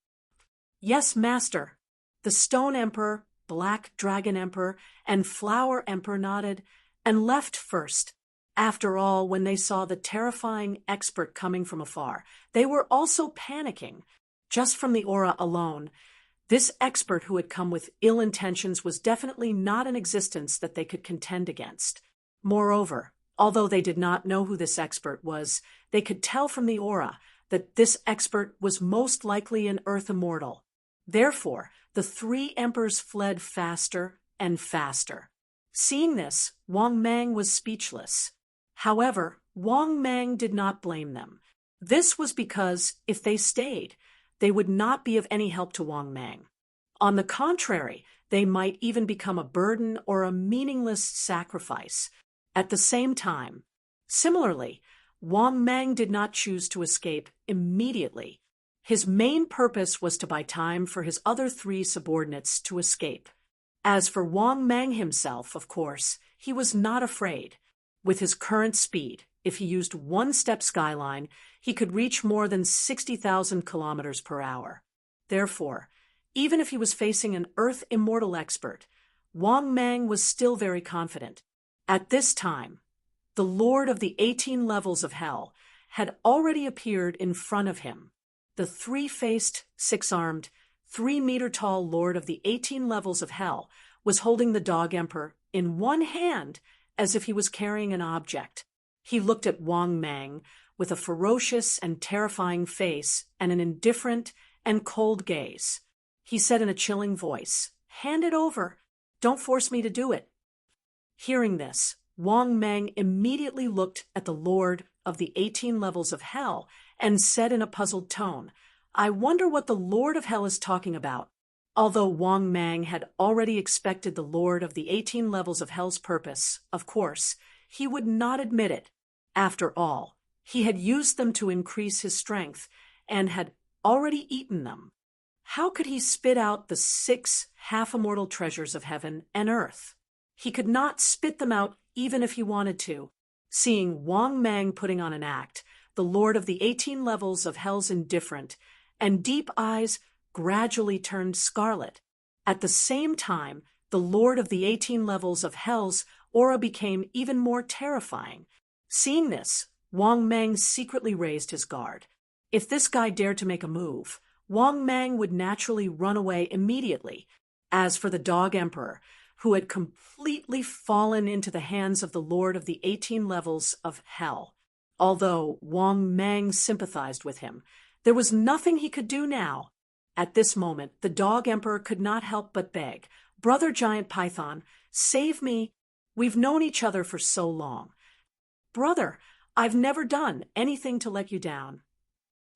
"Yes, master." The Stone Emperor, Black Dragon Emperor, and Flower Emperor nodded and left first. After all, when they saw the terrifying expert coming from afar, they were also panicking. Just from the aura alone, this expert who had come with ill intentions was definitely not an existence that they could contend against. Moreover, although they did not know who this expert was, they could tell from the aura that this expert was most likely an Earth immortal. Therefore, the 3 emperors fled faster and faster. Seeing this, Wang Mang was speechless. However, Wang Mang did not blame them. This was because if they stayed, they would not be of any help to Wang Mang. On the contrary, they might even become a burden or a meaningless sacrifice. At the same time, similarly, Wang Mang did not choose to escape immediately. His main purpose was to buy time for his other 3 subordinates to escape. As for Wang Mang himself, of course, he was not afraid. With his current speed, if he used 1-step skyline, he could reach more than 60,000 kilometers per hour. Therefore, even if he was facing an Earth immortal expert, Wang Mang was still very confident. At this time, the Lord of the 18 levels of hell had already appeared in front of him. The 3-faced, 6-armed, 3-meter-tall Lord of the 18 levels of hell was holding the Dog Emperor in one hand as if he was carrying an object. He looked at Wang Mang with a ferocious and terrifying face and an indifferent and cold gaze. He said in a chilling voice, "Hand it over. Don't force me to do it." Hearing this, Wang Mang immediately looked at the Lord of the 18 levels of hell and said in a puzzled tone, "I wonder what the Lord of Hell is talking about." Although Wang Mang had already expected the Lord of the 18 levels of hell's purpose, of course, he would not admit it. After all, he had used them to increase his strength and had already eaten them. How could he spit out the 6 half-immortal treasures of heaven and earth? He could not spit them out even if he wanted to. Seeing Wang Mang putting on an act, the Lord of the 18 levels of hell's indifferent and deep eyes gradually turned scarlet. At the same time, the Lord of the 18 levels of hell's aura became even more terrifying. Seeing this, Wang Mang secretly raised his guard. If this guy dared to make a move, Wang Mang would naturally run away immediately. As for the Dog Emperor, who had completely fallen into the hands of the Lord of the 18 levels of hell, although Wang Mang sympathized with him, there was nothing he could do now. At this moment, the Dog Emperor could not help but beg, "Brother Giant Python, save me. We've known each other for so long. Brother, I've never done anything to let you down.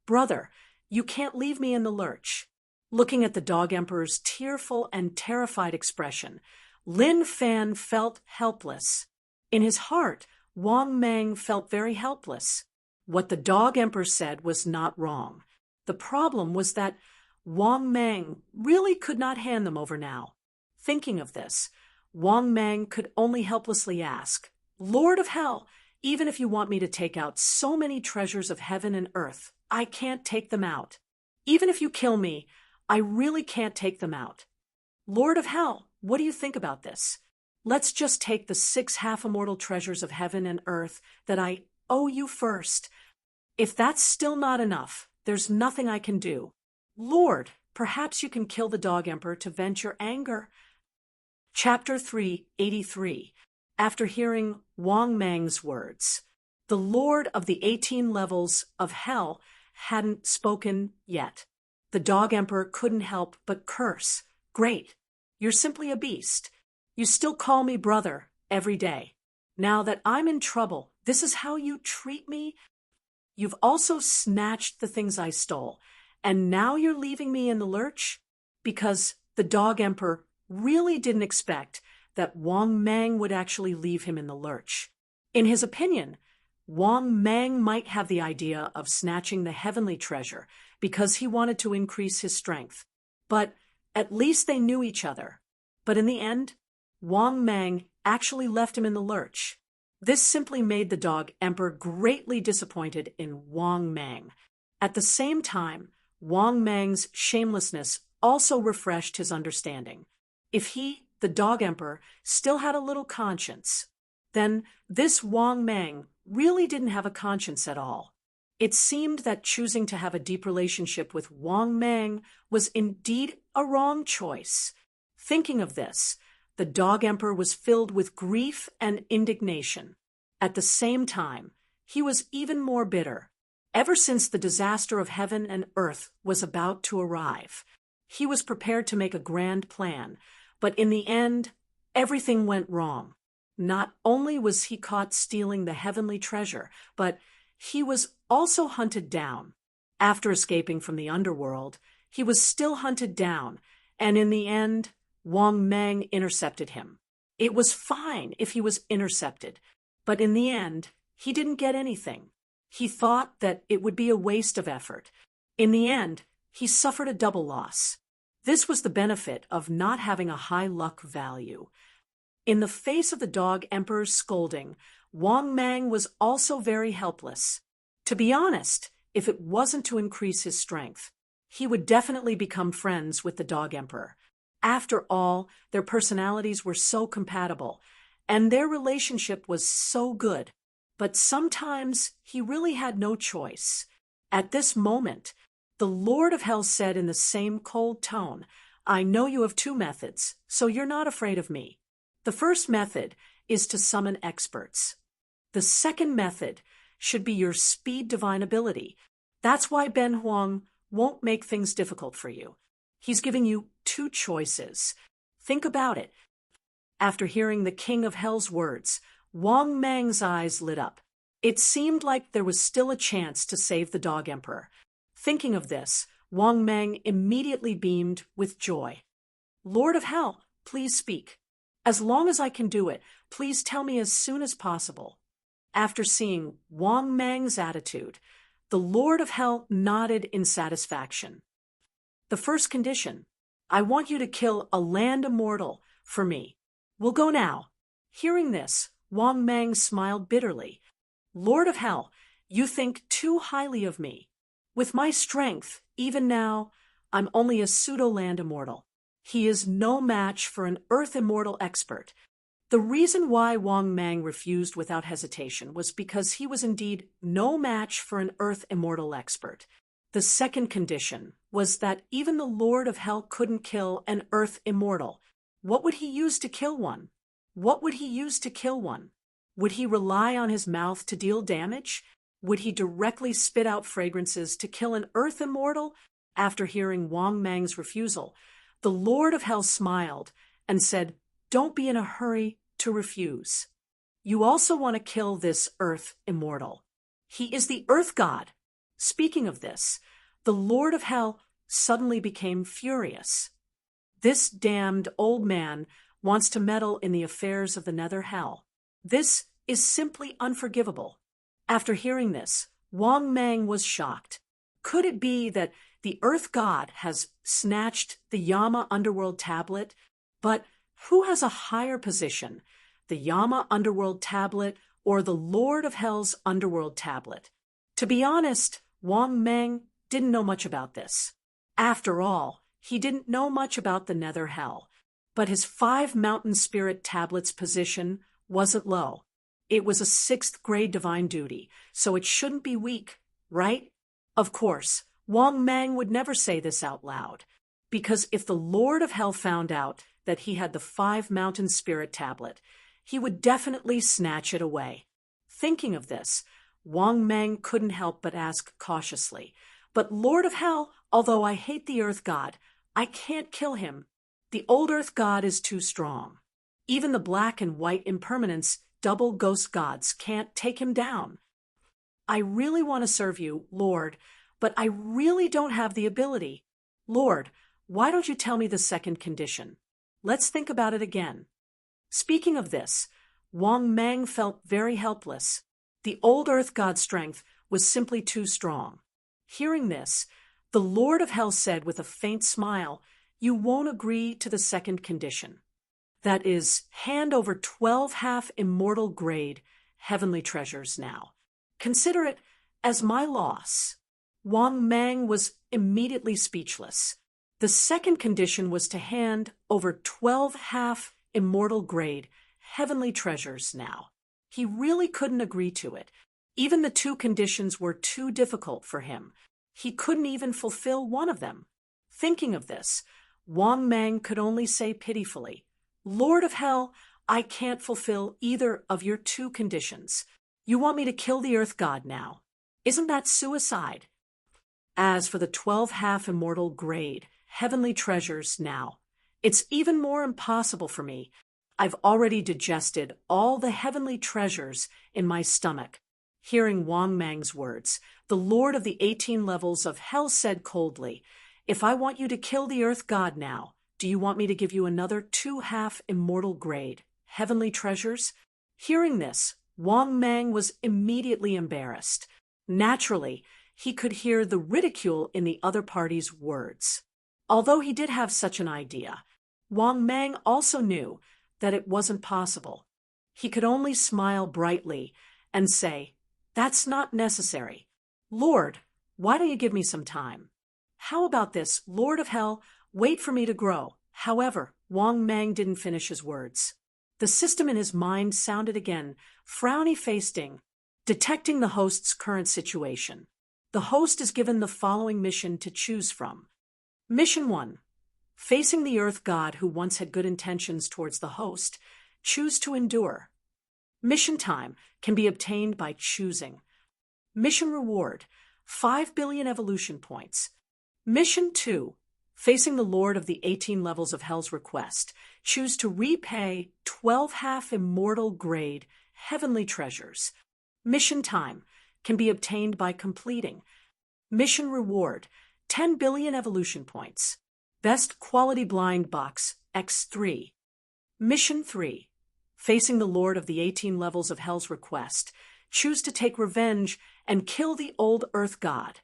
Brother, you can't leave me in the lurch." Looking at the Dog Emperor's tearful and terrified expression, Lin Fan felt helpless. In his heart, Wang Mang felt very helpless. What the Dog Emperor said was not wrong. The problem was that Wang Mang really could not hand them over now. Thinking of this, Wang Mang could only helplessly ask, "Lord of Hell, even if you want me to take out so many treasures of heaven and earth, I can't take them out. Even if you kill me, I really can't take them out. Lord of Hell, What do you think about this? Let's just take the 6 half-immortal treasures of heaven and earth that I owe you first. If that's still not enough, there's nothing I can do. Lord, perhaps you can kill the Dog Emperor to vent your anger. Chapter 383. After hearing Wang Mang's words, the Lord of the 18 levels of hell hadn't spoken yet. The Dog Emperor couldn't help but curse. Great. You're simply a beast. You still call me brother every day. Now that I'm in trouble, this is how you treat me? You've also snatched the things I stole, and now you're leaving me in the lurch? Because the Dog Emperor really didn't expect that Wang Mang would actually leave him in the lurch. In his opinion, Wang Mang might have the idea of snatching the heavenly treasure because he wanted to increase his strength. But at least they knew each other. But in the end, Wang Mang actually left him in the lurch. This simply made the Dog Emperor greatly disappointed in Wang Mang. At the same time, Wang Mang's shamelessness also refreshed his understanding. If he, the Dog Emperor, still had a little conscience, then this Wang Mang really didn't have a conscience at all. It seemed that choosing to have a deep relationship with Wang Mang was indeed a wrong choice. Thinking of this, the Dog Emperor was filled with grief and indignation. At the same time, he was even more bitter. Ever since the disaster of heaven and earth was about to arrive, he was prepared to make a grand plan, but in the end, everything went wrong. Not only was he caught stealing the heavenly treasure, but he was also hunted down. After escaping from the underworld, he was still hunted down, and in the end, Wang Mang intercepted him. It was fine if he was intercepted, but in the end, he didn't get anything. He thought that it would be a waste of effort. In the end, he suffered a double loss. This was the benefit of not having a high luck value. In the face of the Dog Emperor's scolding, Wang Mang was also very helpless. To be honest, if it wasn't to increase his strength, he would definitely become friends with the Dog Emperor. After all, their personalities were so compatible, and their relationship was so good. But sometimes he really had no choice. At this moment, the Lord of Hell said in the same cold tone, "I know you have 2 methods, so you're not afraid of me. The first method is to summon experts. The second method should be your speed divine ability. That's why Ben Huang won't make things difficult for you. He's giving you 2 choices. Think about it." After hearing the King of Hell's words, Wang Mang's eyes lit up. It seemed like there was still a chance to save the Dog Emperor. Thinking of this, Wang Mang immediately beamed with joy. "Lord of Hell, please speak. As long as I can do it, please tell me as soon as possible." After seeing Wang Mang's attitude, the Lord of Hell nodded in satisfaction. "The first condition, I want you to kill a land immortal for me. We'll go now." Hearing this, Wang Mang smiled bitterly. "Lord of Hell, you think too highly of me. With my strength, even now, I'm only a pseudo-land immortal. He is no match for an earth immortal expert." The reason why Wang Mang refused without hesitation was because he was indeed no match for an earth immortal expert. The second condition was that even the Lord of Hell couldn't kill an earth immortal. What would he use to kill one? What would he use to kill one? Would he rely on his mouth to deal damage? Would he directly spit out fragrances to kill an earth immortal? After hearing Wang Mang's refusal, the Lord of Hell smiled and said, "Don't be in a hurry to refuse. You also want to kill this earth immortal. He is the earth god." Speaking of this, the Lord of Hell suddenly became furious. This damned old man wants to meddle in the affairs of the nether hell. This is simply unforgivable. After hearing this, Wang Mang was shocked. Could it be that the earth god has snatched the Yama underworld tablet? But who has a higher position, the Yama underworld tablet or the Lord of Hell's underworld tablet? To be honest, Wang Mang didn't know much about this. After all, he didn't know much about the nether hell. But his 5 mountain spirit tablets position wasn't low. It was a 6th grade divine duty, so it shouldn't be weak, right? Of course, Wang Mang would never say this out loud, because if the Lord of Hell found out that he had the 5 mountain spirit tablet, he would definitely snatch it away. Thinking of this, Wang Mang couldn't help but ask cautiously, "But Lord of Hell, although I hate the Earth God, I can't kill him. The old Earth God is too strong. Even the black and white impermanence double ghost gods can't take him down. I really want to serve you, Lord, but I really don't have the ability. Lord, why don't you tell me the second condition? Let's think about it again." Speaking of this, Wang Mang felt very helpless. The old Earth God's strength was simply too strong. Hearing this, the Lord of Hell said with a faint smile, "You won't agree to the second condition. That is, hand over 12 half-immortal grade heavenly treasures now. Consider it as my loss." Wang Mang was immediately speechless. The second condition was to hand over 12 half-immortal grade heavenly treasures now. He really couldn't agree to it. Even the 2 conditions were too difficult for him. He couldn't even fulfill one of them. Thinking of this, Wang Mang could only say pitifully, "Lord of Hell, I can't fulfill either of your 2 conditions. You want me to kill the Earth God now. Isn't that suicide? As for the 12 half-immortal grade heavenly treasures now, it's even more impossible for me. I've already digested all the heavenly treasures in my stomach." Hearing Wang Mang's words, the Lord of the 18 levels of Hell said coldly, "If I want you to kill the Earth God now, do you want me to give you another 2 half-immortal grade heavenly treasures?" Hearing this, Wang Mang was immediately embarrassed. Naturally, he could hear the ridicule in the other party's words. Although he did have such an idea, Wang Mang also knew that it wasn't possible. He could only smile brightly and say, "That's not necessary. Lord, why don't you give me some time? How about this, Lord of Hell, wait for me to grow." However, Wang Mang didn't finish his words. The system in his mind sounded again, frowny-facing, detecting the host's current situation. The host is given the following mission to choose from. Mission 1. Facing the Earth God who once had good intentions towards the host, choose to endure. Mission time can be obtained by choosing. Mission reward, 5 billion evolution points. Mission 2. Facing the Lord of the 18 levels of Hell's request, choose to repay 12 half-immortal grade heavenly treasures. Mission time can be obtained by completing. Mission reward, 10 billion evolution points. Best quality blind box, X3. Mission 3. Facing the Lord of the 18 levels of Hell's request, choose to take revenge and kill the old Earth God.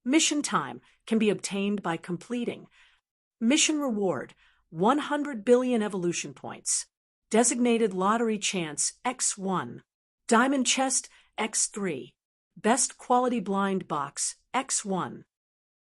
Mission time can be obtained by completing. Mission reward, 100 billion evolution points. Designated lottery chance, X1. Diamond chest, X3. Best quality blind box, X1.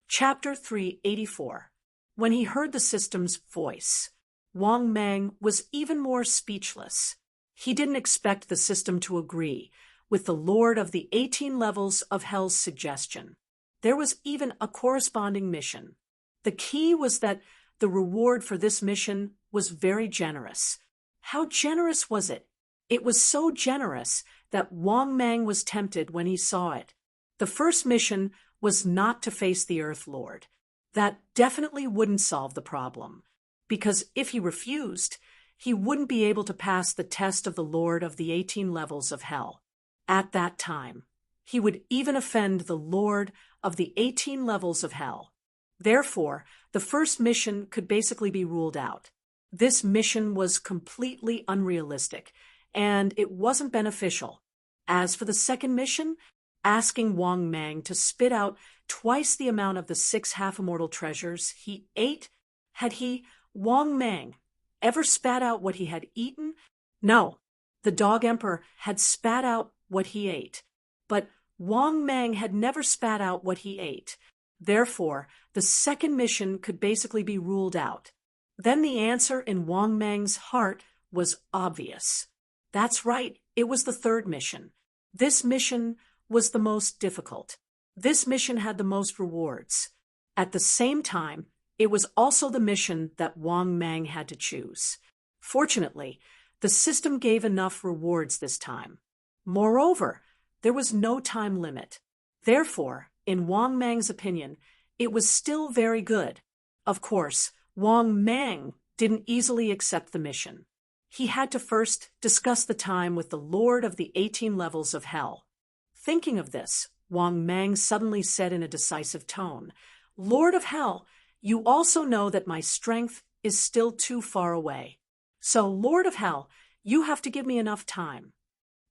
Chapter 384. When he heard the system's voice, Wang Mang was even more speechless. He didn't expect the system to agree with the Lord of the 18 levels of Hell's suggestion. There was even a corresponding mission. The key was that the reward for this mission was very generous. How generous was it? It was so generous that Wang Mang was tempted when he saw it. The first mission was not to face the Earth Lord. That definitely wouldn't solve the problem, because if he refused, he wouldn't be able to pass the test of the Lord of the 18 levels of Hell. At that time, he would even offend the Lord of the 18 levels of Hell. Therefore, the first mission could basically be ruled out. This mission was completely unrealistic, and it wasn't beneficial. As for the second mission, asking Wang Mang to spit out twice the amount of the 6 half-immortal treasures he ate, had he, Wang Mang, ever spat out what he had eaten? No, the Dog Emperor had spat out what he ate, but Wang Mang had never spat out what he ate. Therefore, the second mission could basically be ruled out. Then the answer in Wang Mang's heart was obvious. That's right, it was the third mission. This mission was the most difficult. This mission had the most rewards. At the same time, it was also the mission that Wang Mang had to choose. Fortunately, the system gave enough rewards this time. Moreover, there was no time limit. Therefore, in Wang Mang's opinion, it was still very good. Of course, Wang Mang didn't easily accept the mission. He had to first discuss the time with the Lord of the 18 levels of hell. Thinking of this, Wang Mang suddenly said in a decisive tone, "Lord of Hell, you also know that my strength is still too far away. So, Lord of Hell, you have to give me enough time.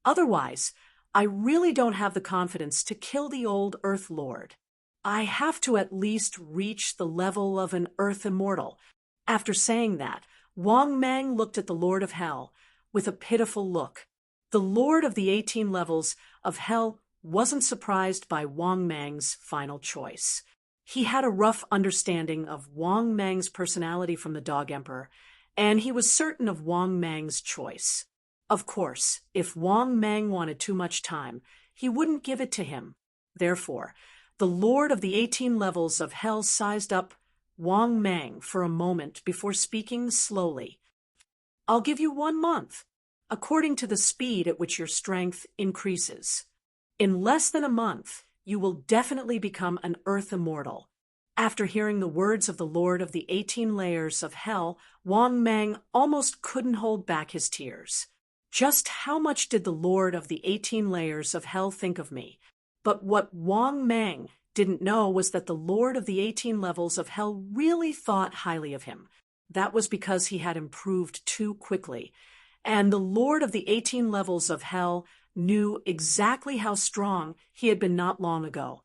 Otherwise, I really don't have the confidence to kill the old Earth Lord. I have to at least reach the level of an Earth Immortal." After saying that, Wang Mang looked at the Lord of Hell with a pitiful look. The Lord of the 18 levels of hell wasn't surprised by Wang Mang's final choice. He had a rough understanding of Wang Mang's personality from the Dog Emperor, and he was certain of Wang Mang's choice. Of course, if Wang Mang wanted too much time, he wouldn't give it to him. Therefore, the Lord of the 18 levels of hell sized up Wang Mang for a moment before speaking slowly. "I'll give you 1 month, according to the speed at which your strength increases. In less than a month, you will definitely become an Earth Immortal." After hearing the words of the Lord of the 18 layers of hell, Wang Mang almost couldn't hold back his tears. Just how much did the Lord of the 18 layers of hell think of me? But what Wang Mang didn't know was that the Lord of the 18 levels of hell really thought highly of him. That was because he had improved too quickly. And the Lord of the 18 levels of hell knew exactly how strong he had been not long ago.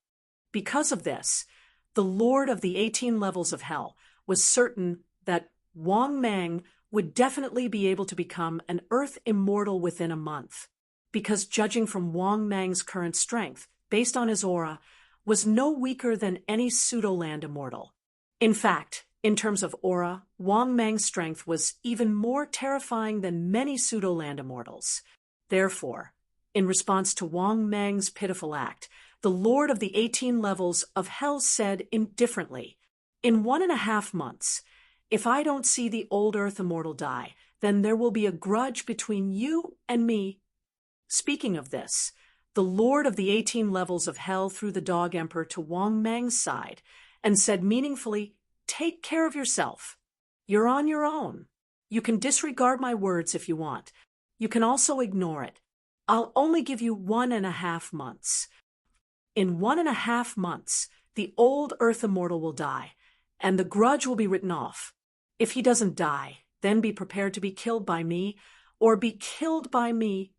Because of this, the Lord of the 18 levels of hell was certain that Wang Mang would definitely be able to become an Earth Immortal within a month, because judging from Wang Mang's current strength, based on his aura, was no weaker than any pseudo-land immortal. In fact, in terms of aura, Wang Mang's strength was even more terrifying than many pseudo-land immortals. Therefore, in response to Wang Mang's pitiful act, the Lord of the 18 levels of hell said indifferently, "In 1.5 months, if I don't see the old Earth Immortal die, then there will be a grudge between you and me." Speaking of this, the Lord of the 18 levels of hell threw the Dog Emperor to Wang Mang's side and said meaningfully, "Take care of yourself. You're on your own. You can disregard my words if you want. You can also ignore it. I'll only give you 1.5 months. In 1.5 months, the old Earth Immortal will die, and the grudge will be written off. If he doesn't die, then be prepared to be killed by me, or be killed by me."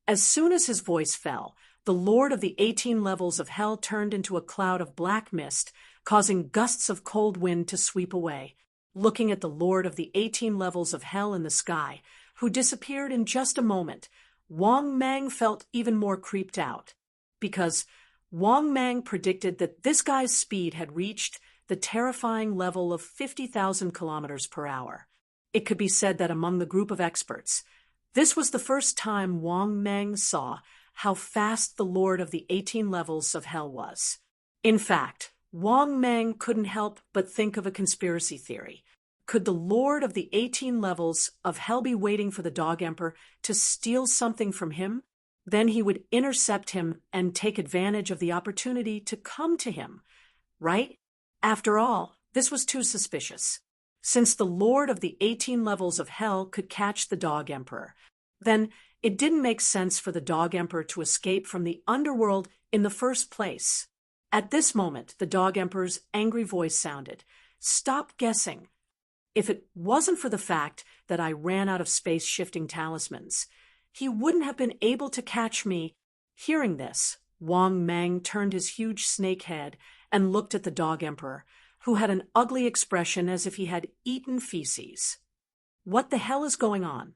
As soon as his voice fell, the Lord of the 18 levels of hell turned into a cloud of black mist, causing gusts of cold wind to sweep away. Looking at the Lord of the 18 levels of hell in the sky, who disappeared in just a moment, Wang Mang felt even more creeped out, because Wang Mang predicted that this guy's speed had reached the terrifying level of 50,000 kilometers per hour. It could be said that among the group of experts, this was the first time Wang Mang saw how fast the Lord of the 18 levels of hell was. In fact, Wang Mang couldn't help but think of a conspiracy theory. Could the Lord of the 18 levels of hell be waiting for the Dog Emperor to steal something from him? Then he would intercept him and take advantage of the opportunity to come to him, right? After all, this was too suspicious. Since the Lord of the 18 levels of hell could catch the Dog Emperor, then it didn't make sense for the Dog Emperor to escape from the underworld in the first place. At this moment, the Dog Emperor's angry voice sounded, "Stop guessing. If it wasn't for the fact that I ran out of space-shifting talismans, he wouldn't have been able to catch me." Hearing this, Wang Mang turned his huge snake head and looked at the Dog Emperor, who had an ugly expression as if he had eaten feces. "What the hell is going on?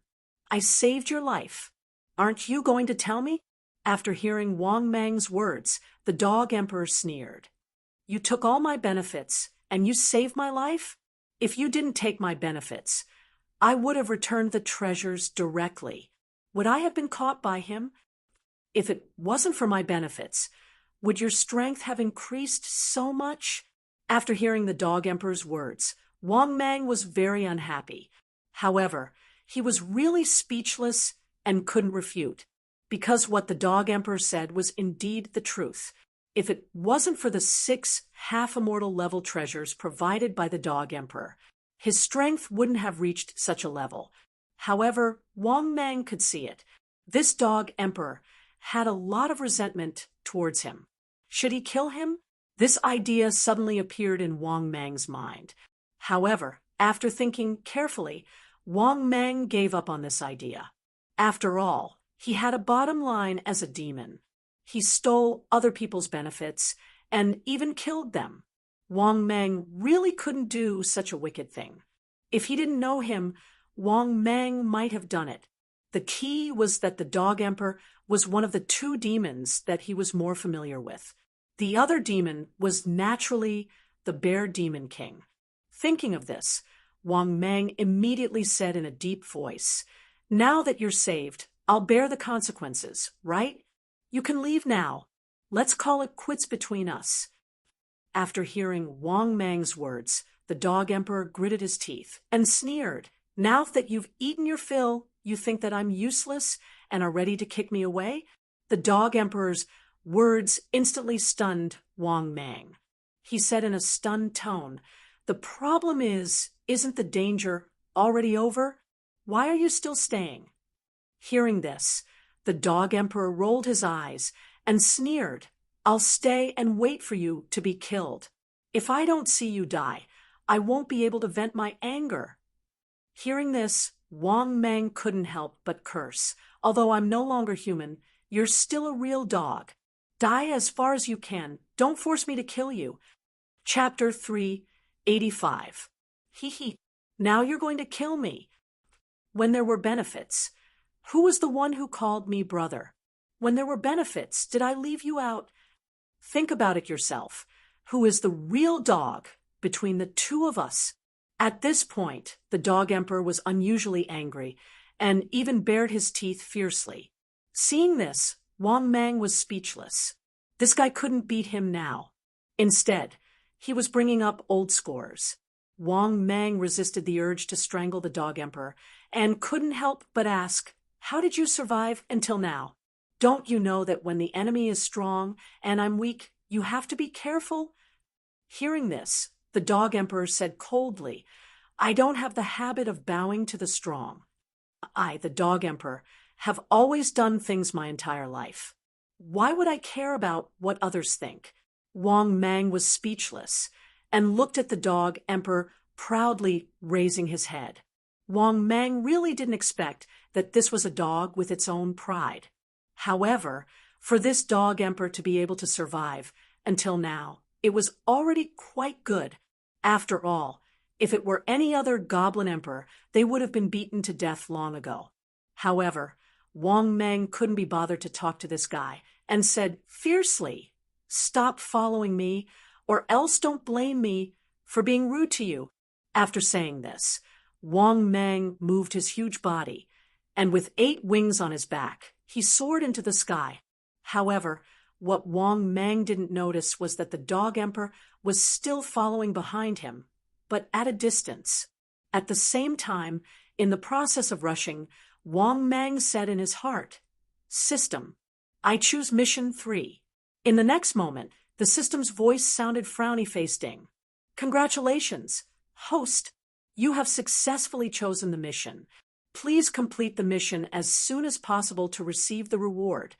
I saved your life. Aren't you going to tell me?" After hearing Wang Mang's words, the Dog Emperor sneered. "You took all my benefits, and you saved my life? If you didn't take my benefits, I would have returned the treasures directly. Would I have been caught by him? If it wasn't for my benefits, would your strength have increased so much? After hearing the Dog Emperor's words, Wang Mang was very unhappy. However, he was really speechless and couldn't refute, because what the Dog Emperor said was indeed the truth. If it wasn't for the 6 half-immortal level treasures provided by the Dog Emperor, his strength wouldn't have reached such a level. However, Wang Mang could see it. This Dog Emperor had a lot of resentment towards him. Should he kill him? This idea suddenly appeared in Wang Mang's mind. However, after thinking carefully, Wang Mang gave up on this idea. After all, he had a bottom line as a demon. He stole other people's benefits and even killed them. Wang Mang really couldn't do such a wicked thing. If he didn't know him, Wang Mang might have done it. The key was that the Dog Emperor was one of the 2 demons that he was more familiar with. The other demon was naturally the Bear Demon King. Thinking of this, Wang Mang immediately said in a deep voice, "Now that you're saved, I'll bear the consequences, right? You can leave now. Let's call it quits between us." After hearing Wang Mang's words, the Dog Emperor gritted his teeth and sneered. "Now that you've eaten your fill, you think that I'm useless and are ready to kick me away?" The Dog Emperor's words instantly stunned Wang Mang. He said in a stunned tone, "The problem isn't the danger already over? Why are you still staying?" Hearing this, the Dog Emperor rolled his eyes and sneered, "I'll stay and wait for you to be killed. If I don't see you die, I won't be able to vent my anger." Hearing this, Wang Mang couldn't help but curse. "Although I'm no longer human, you're still a real dog. Die as far as you can. Don't force me to kill you." Chapter 385. Hee. Now you're going to kill me. When there were benefits, who was the one who called me brother? When there were benefits, did I leave you out? Think about it yourself. Who is the real dog between the 2 of us? At this point, the Dog Emperor was unusually angry and even bared his teeth fiercely. Seeing this, Wang Mang was speechless. This guy couldn't beat him now. Instead, he was bringing up old scores. Wang Mang resisted the urge to strangle the Dog Emperor and couldn't help but ask, "How did you survive until now? Don't you know that when the enemy is strong and I'm weak, you have to be careful?" Hearing this, the Dog Emperor said coldly, "I don't have the habit of bowing to the strong. I, the Dog Emperor, have always done things my entire life. Why would I care about what others think?" Wang Mang was speechless and looked at the Dog Emperor, proudly raising his head. Wang Mang really didn't expect that this was a dog with its own pride. However, for this Dog Emperor to be able to survive until now, it was already quite good. After all, if it were any other Goblin Emperor, they would have been beaten to death long ago. However, Wang Mang couldn't be bothered to talk to this guy and said fiercely, "Stop following me, or else don't blame me for being rude to you." After saying this, Wang Mang moved his huge body, and with 8 wings on his back, he soared into the sky. However, what Wang Mang didn't notice was that the Dog Emperor was still following behind him, but at a distance. At the same time, in the process of rushing, Wang Mang said in his heart, "System, I choose mission 3. In the next moment, the system's voice sounded frowny-faced ding. "Congratulations, host. You have successfully chosen the mission. Please complete the mission as soon as possible to receive the reward."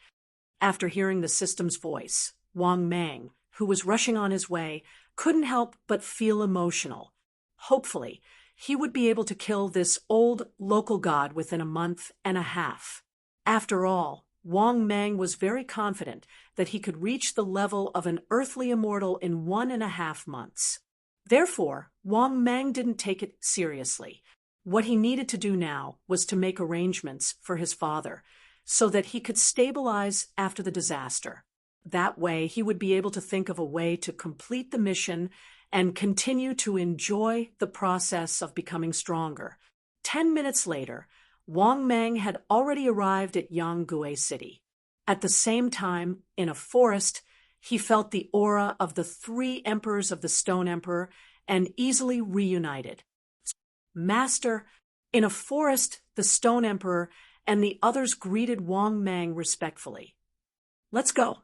After hearing the system's voice, Wang Mang, who was rushing on his way, couldn't help but feel emotional. Hopefully, he would be able to kill this old local god within a month and a half. After all, Wang Mang was very confident that he could reach the level of an earthly immortal in 1.5 months. Therefore, Wang Mang didn't take it seriously. What he needed to do now was to make arrangements for his father so that he could stabilize after the disaster. That way, he would be able to think of a way to complete the mission and continue to enjoy the process of becoming stronger. 10 minutes later, Wang Mang had already arrived at Yanggue City. At the same time, in a forest, he felt the aura of the 3 emperors of the Stone Emperor and easily reunited. Master, in a forest, the Stone Emperor and the others greeted Wang Mang respectfully. Let's go.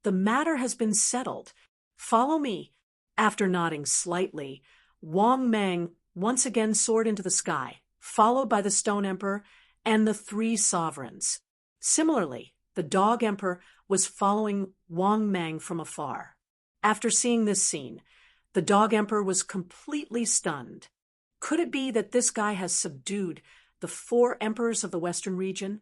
The matter has been settled. Follow me. After nodding slightly, Wang Mang once again soared into the sky, followed by the Stone Emperor and the 3 sovereigns. Similarly, the Dog Emperor was following Wang Mang from afar. After seeing this scene, the Dog Emperor was completely stunned. Could it be that this guy has subdued the 4 emperors of the Western region?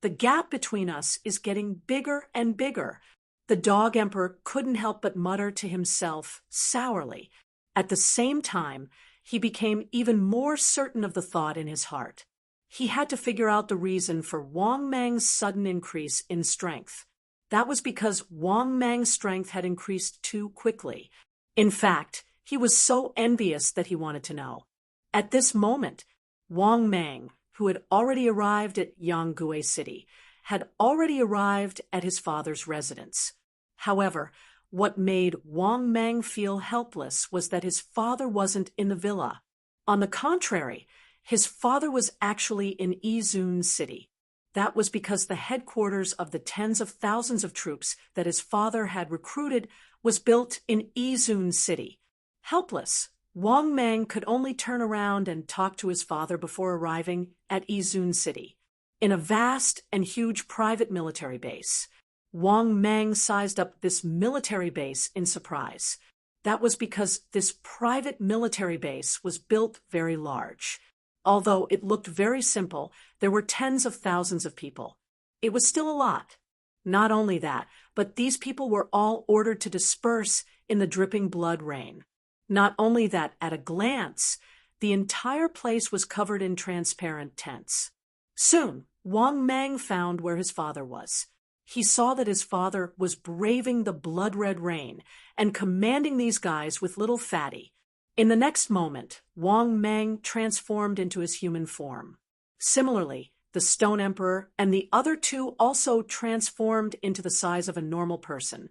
The gap between us is getting bigger and bigger. The Dog Emperor couldn't help but mutter to himself sourly. At the same time, he became even more certain of the thought in his heart. He had to figure out the reason for Wang Mang's sudden increase in strength. That was because Wang Mang's strength had increased too quickly. In fact, he was so envious that he wanted to know. At this moment, Wang Mang, who had already arrived at Yanggue City, had already arrived at his father's residence. However, what made Wang Mang feel helpless was that his father wasn't in the villa. On the contrary, his father was actually in Yizun City. That was because the headquarters of the tens of thousands of troops that his father had recruited was built in Yizun City. Helpless, Wang Mang could only turn around and talk to his father before arriving at Yizun City. In a vast and huge private military base, Wang Mang sized up this military base in surprise. That was because this private military base was built very large. Although it looked very simple, there were tens of thousands of people. It was still a lot. Not only that, but these people were all ordered to disperse in the dripping blood rain. Not only that, at a glance, the entire place was covered in transparent tents. Soon, Wang Mang found where his father was. He saw that his father was braving the blood-red rain and commanding these guys with little fatty. In the next moment, Wang Mang transformed into his human form. Similarly, the Stone Emperor and the other 2 also transformed into the size of a normal person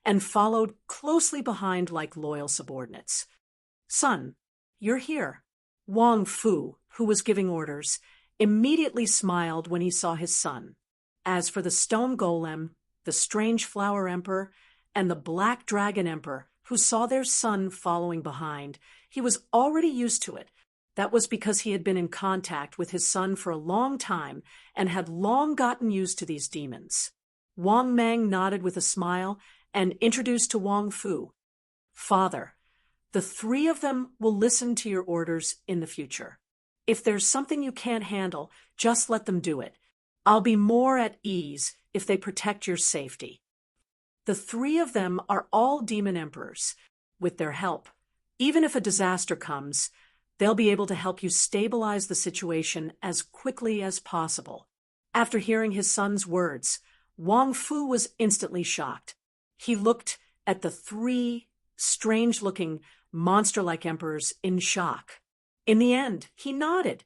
and followed closely behind like loyal subordinates. Son, you're here. Wang Fu, who was giving orders, immediately smiled when he saw his son. As for the Stone Golem, the Strange Flower Emperor, and the Black Dragon Emperor, who saw their son following behind, he was already used to it. That was because he had been in contact with his son for a long time and had long gotten used to these demons. Wang Mang nodded with a smile and introduced to Wang Fu. Father, the 3 of them will listen to your orders in the future. If there's something you can't handle, just let them do it. I'll be more at ease if they protect your safety. The 3 of them are all demon emperors. With their help, even if a disaster comes, they'll be able to help you stabilize the situation as quickly as possible. After hearing his son's words, Wang Fu was instantly shocked. He looked at the 3 strange-looking, monster-like emperors in shock. In the end, he nodded.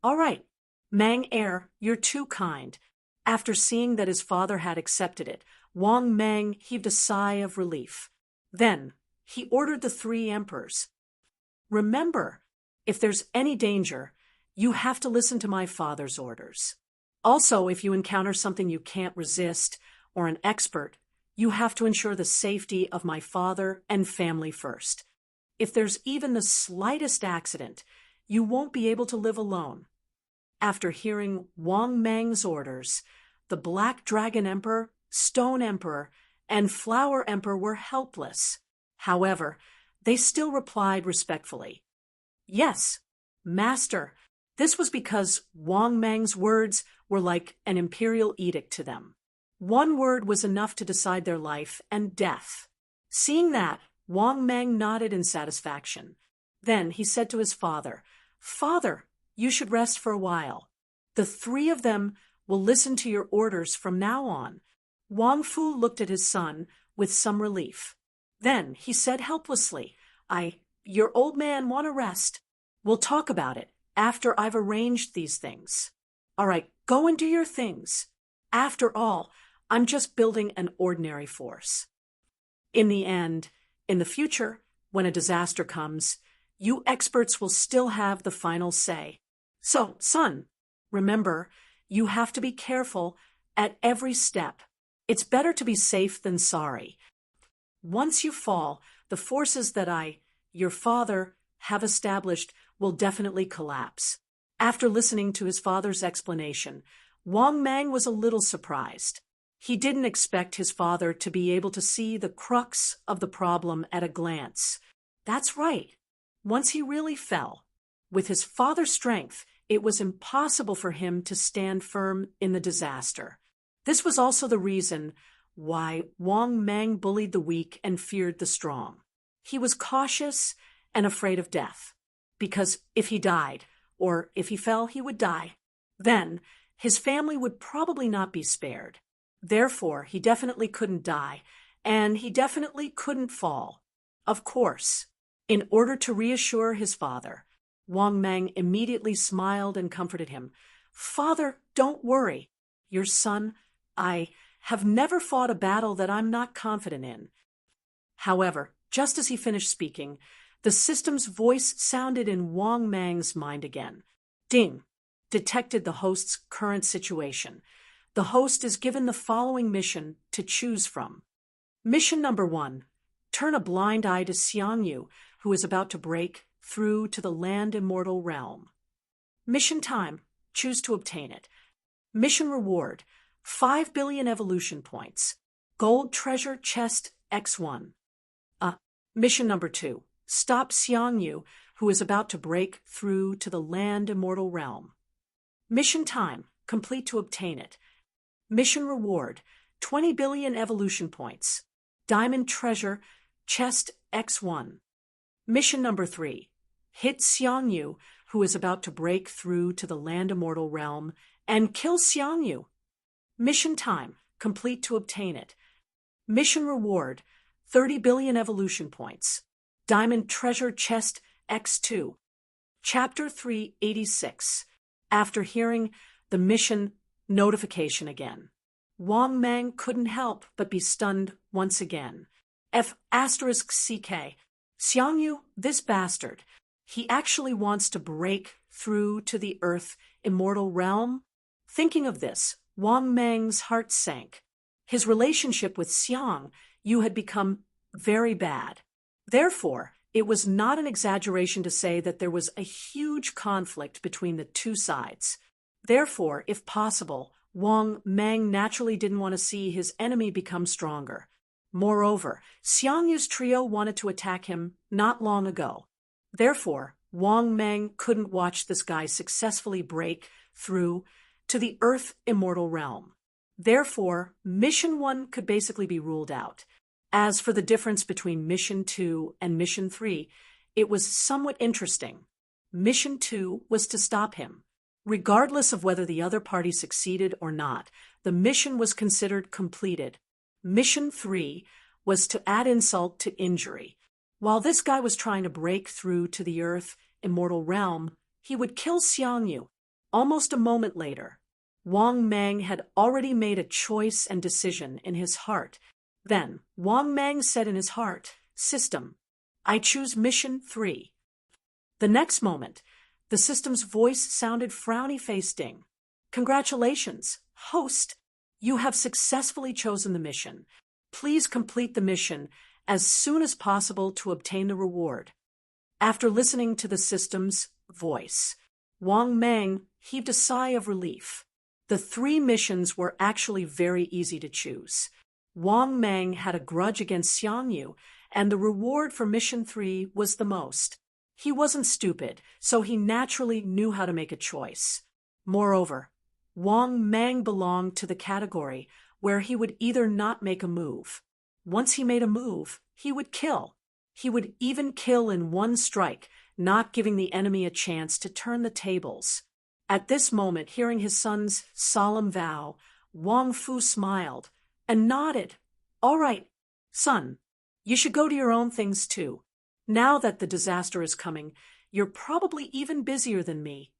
All right, Mang Heir, you're too kind. After seeing that his father had accepted it, Wang Mang heaved a sigh of relief. Then, he ordered the 3 emperors. Remember, if there's any danger, you have to listen to my father's orders. Also, if you encounter something you can't resist, or an expert, you have to ensure the safety of my father and family first. If there's even the slightest accident, you won't be able to live alone. After hearing Wang Mang's orders, the Black Dragon Emperor, Stone Emperor, and Flower Emperor were helpless. However, they still replied respectfully. Yes, Master. This was because Wang Mang's words were like an imperial edict to them. One word was enough to decide their life and death. Seeing that, Wang Mang nodded in satisfaction. Then he said to his father, Father, you should rest for a while. The 3 of them will listen to your orders from now on. Wang Fu looked at his son with some relief. Then he said helplessly, Your old man want to rest. We'll talk about it after I've arranged these things. All right, go and do your things. After all, I'm just building an ordinary force. In the end, in the future, when a disaster comes, you experts will still have the final say. So, son, remember, you have to be careful at every step. It's better to be safe than sorry. Once you fall, the forces that your father, have established will definitely collapse. After listening to his father's explanation, Wang Mang was a little surprised. He didn't expect his father to be able to see the crux of the problem at a glance. That's right. Once he really fell, with his father's strength, it was impossible for him to stand firm in the disaster. This was also the reason why Wang Mang bullied the weak and feared the strong. He was cautious and afraid of death, because if he died, or if he fell, he would die, then his family would probably not be spared. Therefore, he definitely couldn't die, and he definitely couldn't fall. Of course, in order to reassure his father, Wang Mang immediately smiled and comforted him. Father, don't worry. Your son, I have never fought a battle that I'm not confident in. However, just as he finished speaking, the system's voice sounded in Wang Mang's mind again. Ding! Detected the host's current situation. The host is given the following mission to choose from. Mission number 1. Turn a blind eye to Xiangyu, who is about to break through to the land immortal realm. Mission time. Choose to obtain it. Mission reward. 5 billion evolution points. Gold treasure chest X1. Mission number 2. Stop Xiangyu, who is about to break through to the land immortal realm. Mission time. Complete to obtain it. Mission reward. 20 billion evolution points. Diamond treasure chest X1. Mission number 3. Hit Xiangyu, who is about to break through to the land immortal realm, and kill Xiangyu. Mission time. Complete to obtain it. Mission reward. 30 billion evolution points. Diamond treasure chest X2. Chapter 386. After hearing the mission notification again, Wang Mang couldn't help but be stunned once again. F***CK. Xiangyu, this bastard. He actually wants to break through to the Earth immortal realm? Thinking of this, Wang Mang's heart sank. His relationship with Xiangyu had become very bad. Therefore, it was not an exaggeration to say that there was a huge conflict between the two sides. Therefore, if possible, Wang Mang naturally didn't want to see his enemy become stronger. Moreover, Xiangyu's trio wanted to attack him not long ago. Therefore, Wang Mang couldn't watch this guy successfully break through to the Earth immortal realm. Therefore, Mission 1 could basically be ruled out. As for the difference between Mission 2 and Mission 3, it was somewhat interesting. Mission 2 was to stop him. Regardless of whether the other party succeeded or not, the mission was considered completed. Mission 3 was to add insult to injury. While this guy was trying to break through to the Earth immortal realm, he would kill Xiangyu. Almost a moment later, Wang Mang had already made a choice and decision in his heart. Then, Wang Mang said in his heart, System, I choose Mission 3. The next moment, the system's voice sounded frowny-faced ding. Congratulations, host. You have successfully chosen the mission. Please complete the mission as soon as possible to obtain the reward. After listening to the system's voice, Wang Mang heaved a sigh of relief. The 3 missions were actually very easy to choose. Wang Mang had a grudge against Xiangyu, and the reward for Mission 3 was the most. He wasn't stupid, so he naturally knew how to make a choice. Moreover, Wang Mang belonged to the category where he would either not make a move. Once he made a move, he would kill. He would even kill in one strike, not giving the enemy a chance to turn the tables. At this moment, hearing his son's solemn vow, Wang Fu smiled and nodded. All right, son, you should go to your own things too. Now that the disaster is coming, you're probably even busier than me.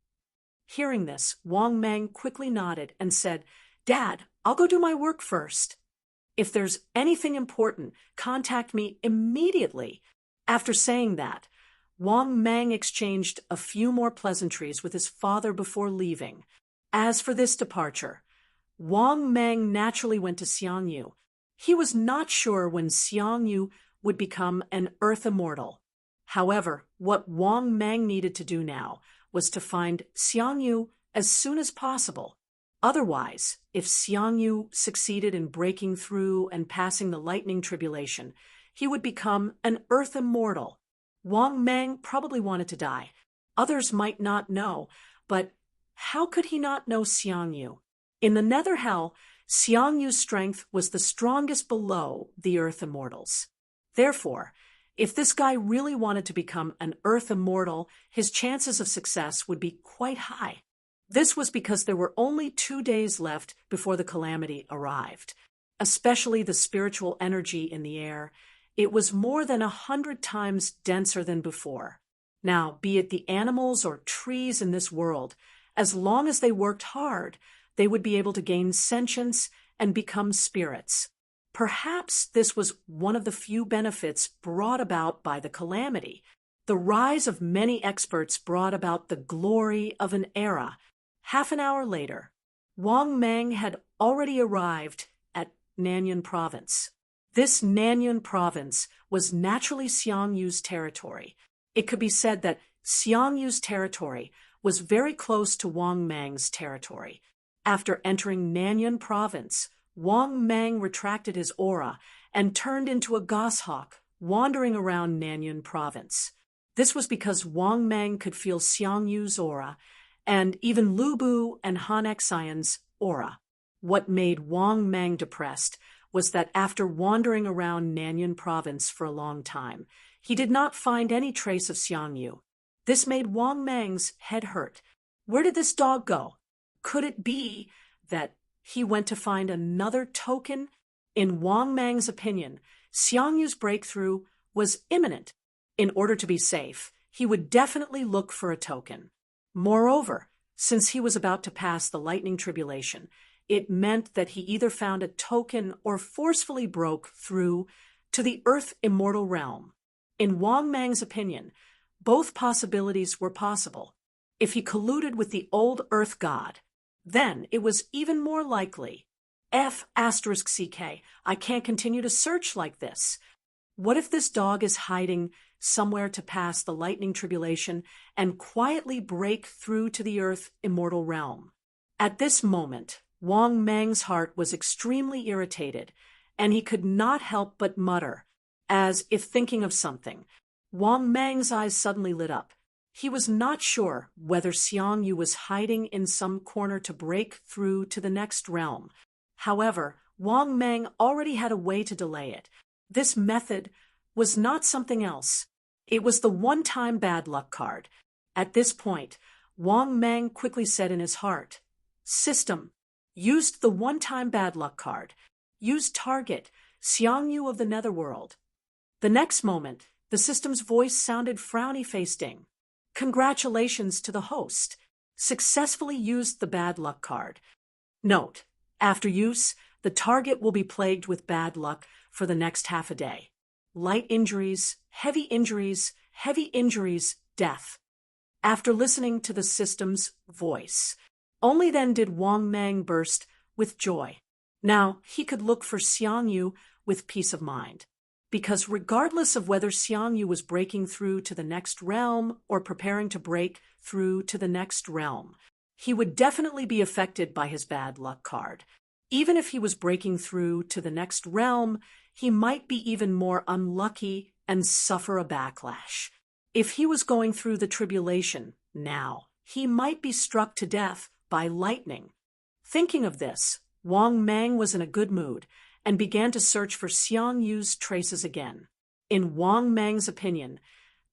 Hearing this, Wang Mang quickly nodded and said, Dad, I'll go do my work first. If there's anything important, contact me immediately. After saying that, Wang Mang exchanged a few more pleasantries with his father before leaving. As for this departure, Wang Mang naturally went to Xiangyu. He was not sure when Xiangyu would become an Earth immortal. However, what Wang Mang needed to do now was to find Xiangyu as soon as possible. Otherwise, if Xiangyu succeeded in breaking through and passing the lightning tribulation, he would become an Earth immortal. Wang Mang probably wanted to die. Others might not know, but how could he not know Xiangyu? In the Nether Hell, Xiangyu's strength was the strongest below the Earth immortals. Therefore, if this guy really wanted to become an Earth immortal, his chances of success would be quite high. This was because there were only 2 days left before the calamity arrived. Especially the spiritual energy in the air, it was more than 100 times denser than before. Now, be it the animals or trees in this world, as long as they worked hard, they would be able to gain sentience and become spirits. Perhaps this was one of the few benefits brought about by the calamity. The rise of many experts brought about the glory of an era. Half an hour later, Wang Mang had already arrived at Nanyuan Province. This Nanyuan Province was naturally Xiangyu's territory. It could be said that Xiangyu's territory was very close to Wang Mang's territory. After entering Nanyuan Province, Wang Mang retracted his aura and turned into a goshawk, wandering around Nanyuan Province. This was because Wang Mang could feel Xiangyu's aura, and even Lu Bu and Han Xian's aura. What made Wang Mang depressed was that after wandering around Nanyuan Province for a long time, he did not find any trace of Xiangyu. This made Wang Mang's head hurt. Where did this dog go? Could it be that he went to find another token? In Wang Mang's opinion, Xiangyu's breakthrough was imminent. In order to be safe, he would definitely look for a token. Moreover, since he was about to pass the lightning tribulation, it meant that he either found a token or forcefully broke through to the Earth immortal realm. In Wang Mang's opinion, both possibilities were possible. If he colluded with the old Earth god, then it was even more likely. F***CK, I can't continue to search like this. What if this dog is hiding somewhere to pass the lightning tribulation and quietly break through to the Earth immortal realm? At this moment, Wang Mang's heart was extremely irritated, and he could not help but mutter, as if thinking of something. Wang Mang's eyes suddenly lit up. He was not sure whether Xiangyu was hiding in some corner to break through to the next realm. However, Wang Mang already had a way to delay it. This method was not something else. It was the one-time bad luck card. At this point, Wang Mang quickly said in his heart, System, used the one-time bad luck card. Use target, Xiangyu of the Netherworld. The next moment, the system's voice sounded frowny-facing. Congratulations to the host. Successfully used the bad luck card. Note, after use, the target will be plagued with bad luck for the next half a day. Light injuries, heavy injuries, death. After listening to the system's voice, only then did Wang Mang burst with joy. Now he could look for Xiangyu with peace of mind. Because regardless of whether Xiangyu was breaking through to the next realm or preparing to break through to the next realm, he would definitely be affected by his bad luck card. Even if he was breaking through to the next realm, he might be even more unlucky and suffer a backlash. If he was going through the tribulation now, he might be struck to death by lightning. Thinking of this, Wang Mang was in a good mood and began to search for Xiangyu's traces again. In Wang Mang's opinion,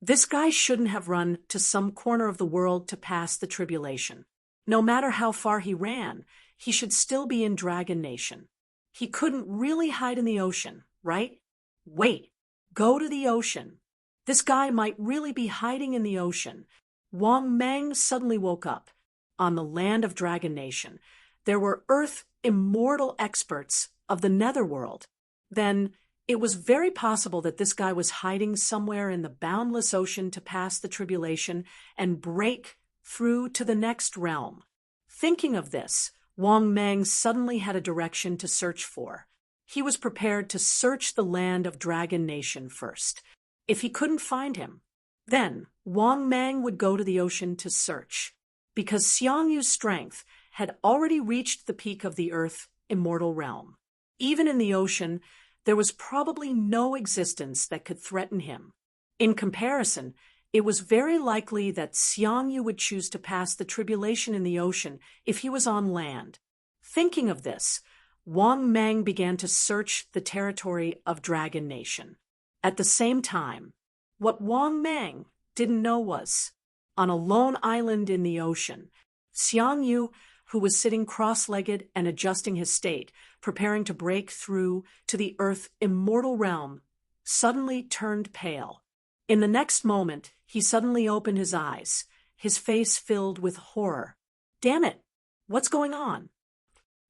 this guy shouldn't have run to some corner of the world to pass the tribulation. No matter how far he ran, he should still be in Dragon Nation. He couldn't really hide in the ocean, right? Wait, go to the ocean. This guy might really be hiding in the ocean. Wang Mang suddenly woke up. On the land of Dragon Nation, there were Earth immortal experts of the Netherworld. Then it was very possible that this guy was hiding somewhere in the boundless ocean to pass the tribulation and break through to the next realm. Thinking of this, Wang Mang suddenly had a direction to search for. He was prepared to search the land of Dragon Nation first. If he couldn't find him, then Wang Mang would go to the ocean to search. Because Xiangyu's strength had already reached the peak of the Earth immortal realm. Even in the ocean, there was probably no existence that could threaten him. In comparison, it was very likely that Xiangyu would choose to pass the tribulation in the ocean if he was on land. Thinking of this, Wang Mang began to search the territory of Dragon Nation. At the same time, what Wang Mang didn't know was, on a lone island in the ocean, Xiangyu, who was sitting cross-legged and adjusting his state, preparing to break through to the Earth immortal realm, suddenly turned pale. In the next moment, he suddenly opened his eyes, his face filled with horror. Damn it! What's going on?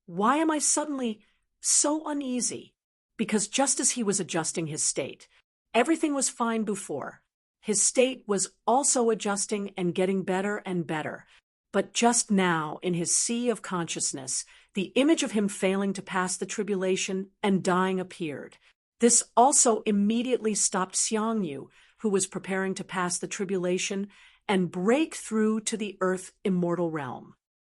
Why am I suddenly so uneasy? Because just as he was adjusting his state, everything was fine before. His state was also adjusting and getting better and better. But just now, in his sea of consciousness, the image of him failing to pass the tribulation and dying appeared. This also immediately stopped Xiangyu, who was preparing to pass the tribulation and break through to the Earth immortal realm.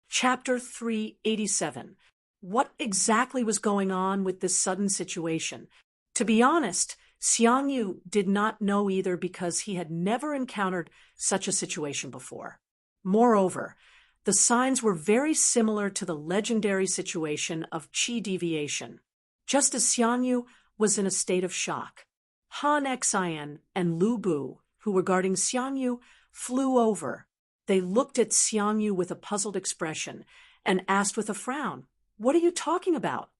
Chapter 387. What exactly was going on with this sudden situation? To be honest, Xiangyu did not know either because he had never encountered such a situation before. Moreover, the signs were very similar to the legendary situation of qi deviation. Just as Xiangyu was in a state of shock, Han Xian and Lu Bu, who were guarding Xiangyu, flew over. They looked at Xiangyu with a puzzled expression and asked with a frown, "What are you talking about?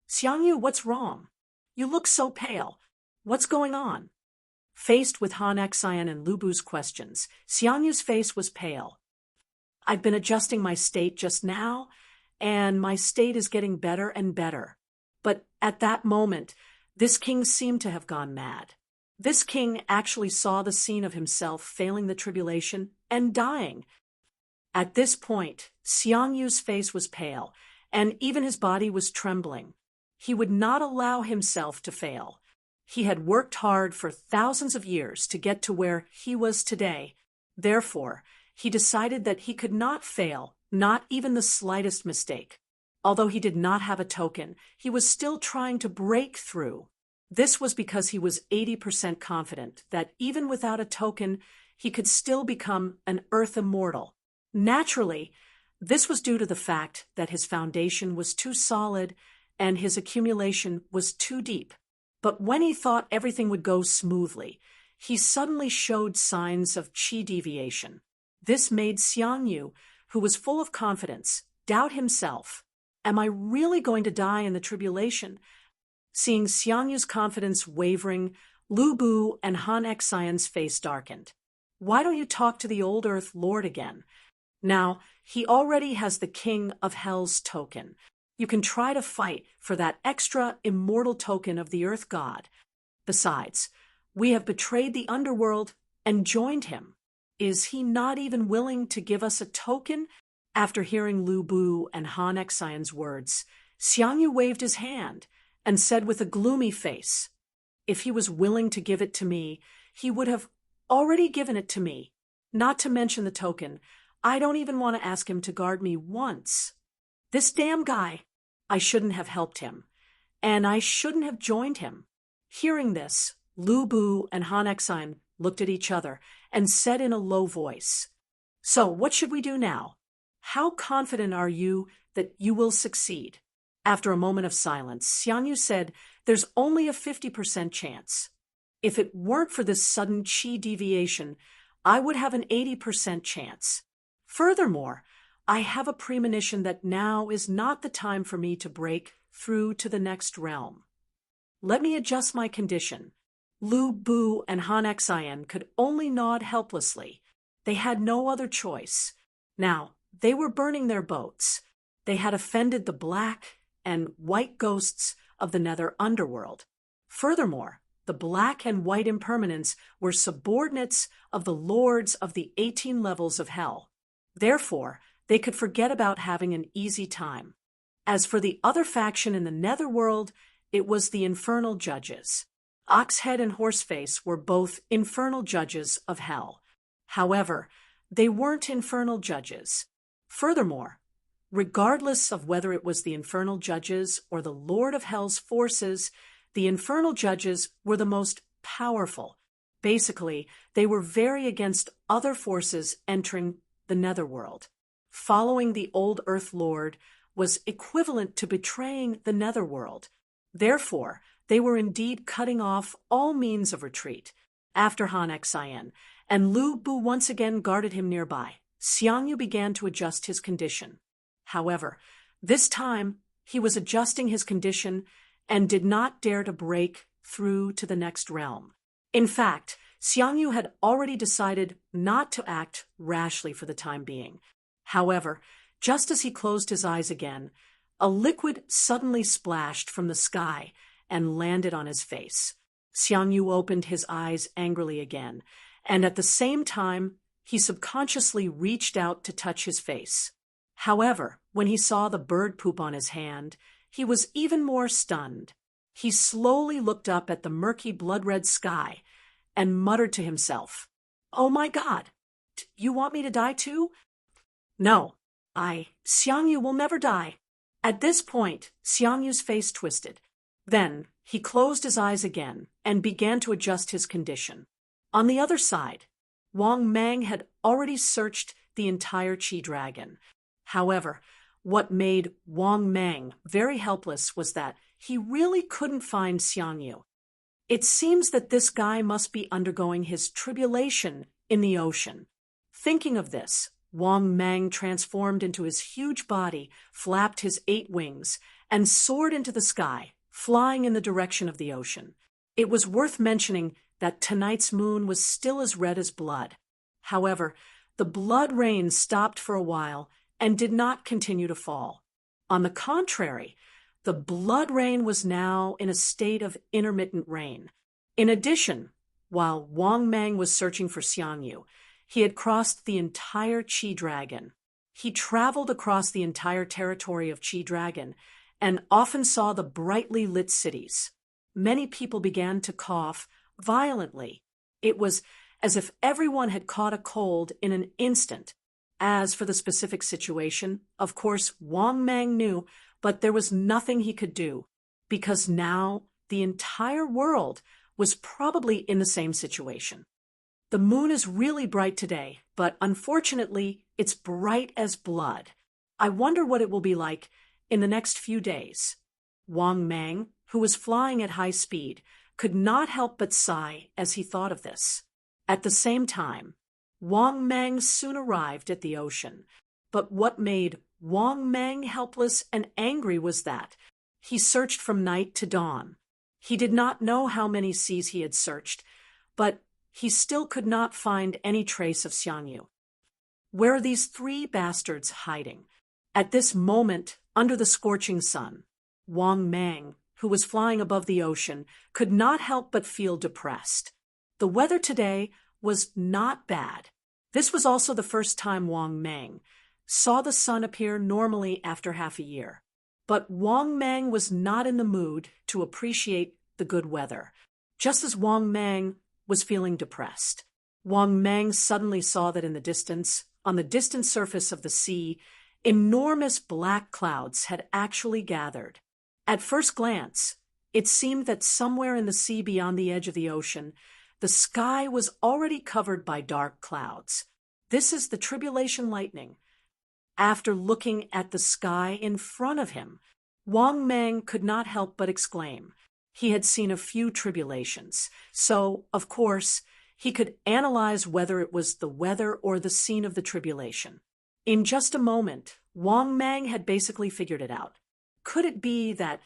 Xiangyu, what's wrong? You look so pale. What's going on?" Faced with Han Xian and Lu Bu's questions, Xiangyu's face was pale. "I've been adjusting my state just now, and my state is getting better and better." But at that moment, this king seemed to have gone mad. This king actually saw the scene of himself failing the tribulation and dying. At this point, Xiangyu's face was pale, and even his body was trembling. He would not allow himself to fail. He had worked hard for thousands of years to get to where he was today. Therefore, he decided that he could not fail, not even the slightest mistake. Although he did not have a token, he was still trying to break through. This was because he was 80% confident that even without a token, he could still become an Earth immortal. Naturally, this was due to the fact that his foundation was too solid and his accumulation was too deep. But when he thought everything would go smoothly, he suddenly showed signs of qi deviation. This made Xiangyu, who was full of confidence, doubt himself. Am I really going to die in the tribulation? Seeing Xiangyu's confidence wavering, Lu Bu and Han Xian's face darkened. Why don't you talk to the old Earth Lord again? Now, he already has the King of Hell's token. You can try to fight for that extra immortal token of the Earth God. Besides, we have betrayed the underworld and joined him. Is he not even willing to give us a token? After hearing Lu Bu and Han Xian's words, Xiangyu waved his hand and said with a gloomy face, "If he was willing to give it to me, he would have already given it to me. Not to mention the token, I don't even want to ask him to guard me once. This damn guy, I shouldn't have helped him, and I shouldn't have joined him." Hearing this, Lu Bu and Han Xian looked at each other and said in a low voice, "So what should we do now? How confident are you that you will succeed?" After a moment of silence, Xiangyu said, "There's only a 50% chance. If it weren't for this sudden qi deviation, I would have an 80% chance. Furthermore, I have a premonition that now is not the time for me to break through to the next realm. Let me adjust my condition." Lu Bu and Han Xian could only nod helplessly. They had no other choice. Now, they were burning their boats. They had offended the black and white ghosts of the nether underworld. Furthermore, the black and white impermanents were subordinates of the lords of the 18 levels of hell. Therefore, they could forget about having an easy time. As for the other faction in the netherworld, it was the infernal judges. Oxhead and Horseface were both infernal judges of hell. However, they weren't infernal judges. Furthermore, regardless of whether it was the infernal judges or the Lord of Hell's forces, the infernal judges were the most powerful. Basically, they were very against other forces entering the netherworld. Following the old Earth Lord was equivalent to betraying the netherworld. Therefore, they were indeed cutting off all means of retreat. After Han Xian and Lu Bu once again guarded him nearby, Xiangyu began to adjust his condition. However, this time he was adjusting his condition and did not dare to break through to the next realm. In fact, Xiangyu had already decided not to act rashly for the time being. However, just as he closed his eyes again, a liquid suddenly splashed from the sky and landed on his face. Xiangyu opened his eyes angrily again, and at the same time, he subconsciously reached out to touch his face. However, when he saw the bird poop on his hand, he was even more stunned. He slowly looked up at the murky blood-red sky and muttered to himself, "Oh my God, you want me to die too? No, Xiangyu will never die." At this point, Xiangyu's face twisted. Then, he closed his eyes again and began to adjust his condition. On the other side, Wang Mang had already searched the entire Qi Dragon. However, what made Wang Mang very helpless was that he really couldn't find Xiangyu. It seems that this guy must be undergoing his tribulation in the ocean. Thinking of this, Wang Mang transformed into his huge body, flapped his 8 wings, and soared into the sky, flying in the direction of the ocean. It was worth mentioning that tonight's moon was still as red as blood. However, the blood rain stopped for a while and did not continue to fall. On the contrary, the blood rain was now in a state of intermittent rain. In addition, while Wang Mang was searching for Xiangyu, he had crossed the entire Qi Dragon. He traveled across the entire territory of Qi Dragon and often saw the brightly lit cities. Many people began to cough violently. It was as if everyone had caught a cold in an instant. As for the specific situation, of course, Wang Mang knew, but there was nothing he could do, because now the entire world was probably in the same situation. The moon is really bright today, but unfortunately, it's bright as blood. I wonder what it will be like in the next few days. Wang Mang, who was flying at high speed, could not help but sigh as he thought of this. At the same time, Wang Mang soon arrived at the ocean. But what made Wang Mang helpless and angry was that he searched from night to dawn. He did not know how many seas he had searched, but he still could not find any trace of Xiangyu. Where are these 3 bastards hiding? At this moment, under the scorching sun, Wang Mang, who was flying above the ocean, could not help but feel depressed. The weather today was not bad. This was also the first time Wang Mang saw the sun appear normally after half a year. But Wang Mang was not in the mood to appreciate the good weather. Just as Wang Mang was feeling depressed, Wang Mang suddenly saw that in the distance, on the distant surface of the sea, enormous black clouds had actually gathered. At first glance, it seemed that somewhere in the sea beyond the edge of the ocean, the sky was already covered by dark clouds. This is the tribulation lightning. After looking at the sky in front of him, Wang Mang could not help but exclaim. He had seen a few tribulations, so, of course, he could analyze whether it was the weather or the scene of the tribulation. In just a moment, Wang Mang had basically figured it out. Could it be that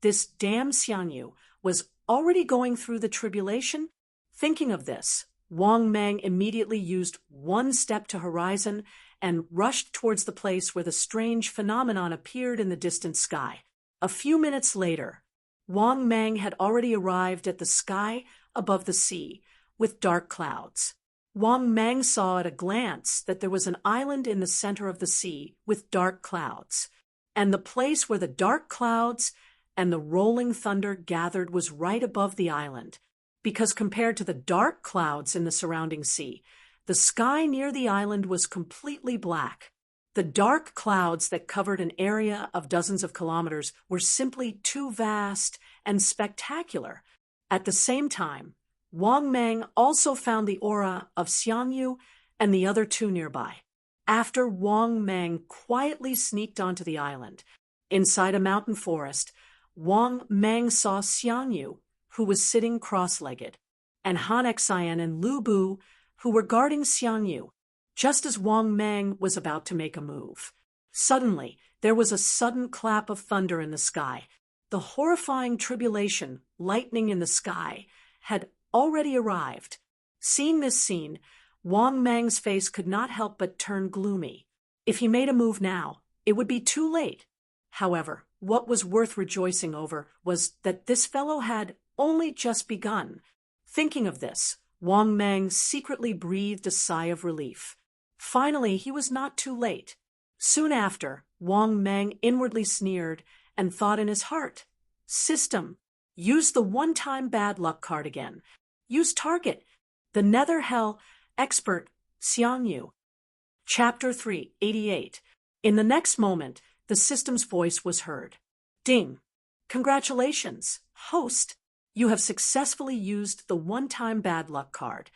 this damn Xiangyu was already going through the tribulation? Thinking of this, Wang Mang immediately used one step to horizon and rushed towards the place where the strange phenomenon appeared in the distant sky. A few minutes later, Wang Mang had already arrived at the sky above the sea, with dark clouds. Wang Mang saw at a glance that there was an island in the center of the sea with dark clouds, and the place where the dark clouds and the rolling thunder gathered was right above the island, because compared to the dark clouds in the surrounding sea, the sky near the island was completely black. The dark clouds that covered an area of dozens of kilometers were simply too vast and spectacular. At the same time, Wang Mang also found the aura of Xiangyu and the other two nearby. After Wang Mang quietly sneaked onto the island, inside a mountain forest, Wang Mang saw Xiangyu, who was sitting cross-legged, and Han Xian and Lu Bu, who were guarding Xiangyu, just as Wang Mang was about to make a move. Suddenly, there was a sudden clap of thunder in the sky. The horrifying tribulation, lightning in the sky, had already arrived. Seeing this scene, Wang Mang's face could not help but turn gloomy. If he made a move now, it would be too late. However, what was worth rejoicing over was that this fellow had only just begun. Thinking of this, Wang Mang secretly breathed a sigh of relief. Finally, he was not too late. Soon after, Wang Mang inwardly sneered and thought in his heart, "System, use the one-time bad luck card again. Use target, the Nether Hell expert, Xiangyu." Chapter 388. In the next moment, the system's voice was heard. Ding! Congratulations, host! You have successfully used the one-time bad luck card.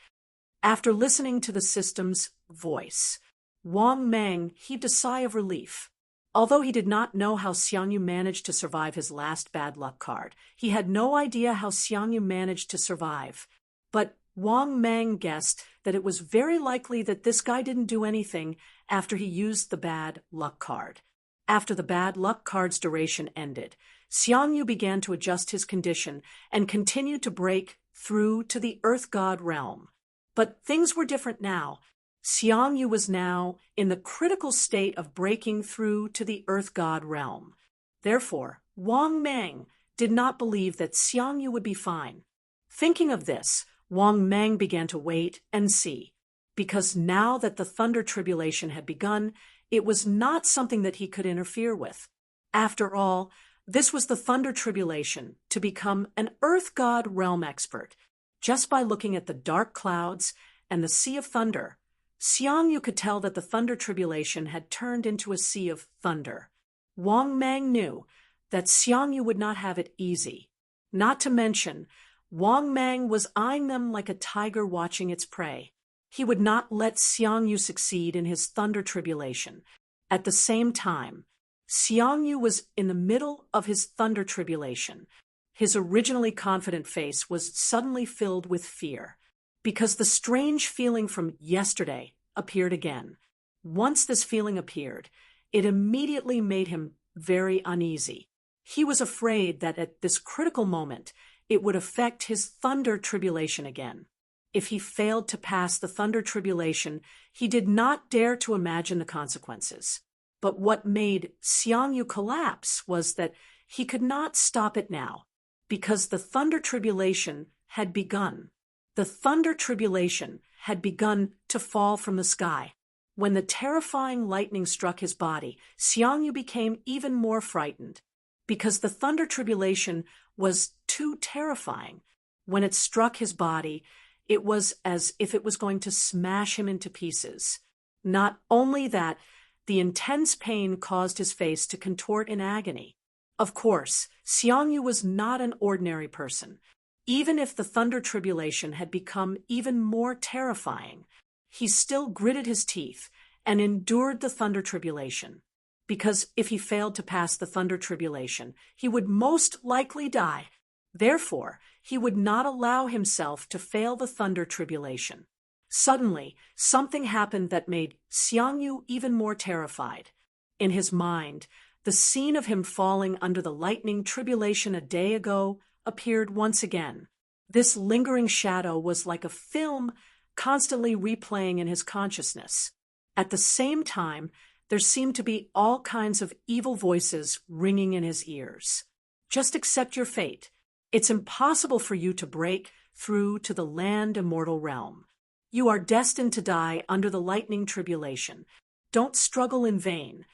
After listening to the system's voice, Wang Mang heaved a sigh of relief. Although he did not know how Xiangyu managed to survive his last bad luck card, he had no idea how Xiangyu managed to survive. But Wang Mang guessed that it was very likely that this guy didn't do anything after he used the bad luck card. After the bad luck card's duration ended, Xiangyu began to adjust his condition and continued to break through to the Earth God realm. But things were different now. Xiangyu was now in the critical state of breaking through to the Earth God realm. Therefore, Wang Mang did not believe that Xiangyu would be fine. Thinking of this, Wang Mang began to wait and see, because now that the thunder tribulation had begun, it was not something that he could interfere with. After all, this was the thunder tribulation to become an Earth God realm expert. Just by looking at the dark clouds and the sea of thunder, Xiangyu could tell that the thunder tribulation had turned into a sea of thunder. Wang Mang knew that Xiangyu would not have it easy. Not to mention, Wang Mang was eyeing them like a tiger watching its prey. He would not let Xiangyu succeed in his thunder tribulation. At the same time, Xiangyu was in the middle of his thunder tribulation. His originally confident face was suddenly filled with fear, because the strange feeling from yesterday appeared again. Once this feeling appeared, it immediately made him very uneasy. He was afraid that at this critical moment, it would affect his thunder tribulation again. If he failed to pass the thunder tribulation, he did not dare to imagine the consequences. But what made Xiangyu collapse was that he could not stop it now, because the thunder tribulation had begun. The thunder tribulation had begun to fall from the sky. When the terrifying lightning struck his body, Xiangyu became even more frightened, because the thunder tribulation was too terrifying. When it struck his body, it was as if it was going to smash him into pieces. Not only that, the intense pain caused his face to contort in agony. Of course, Xiangyu was not an ordinary person. Even if the thunder tribulation had become even more terrifying, he still gritted his teeth and endured the thunder tribulation. Because if he failed to pass the thunder tribulation, he would most likely die. Therefore, he would not allow himself to fail the thunder tribulation. Suddenly, something happened that made Xiangyu even more terrified. In his mind, the scene of him falling under the lightning tribulation a day ago appeared once again. This lingering shadow was like a film constantly replaying in his consciousness. At the same time, there seemed to be all kinds of evil voices ringing in his ears. Just accept your fate. It's impossible for you to break through to the land immortal realm. You are destined to die under the lightning tribulation. Don't struggle in vain.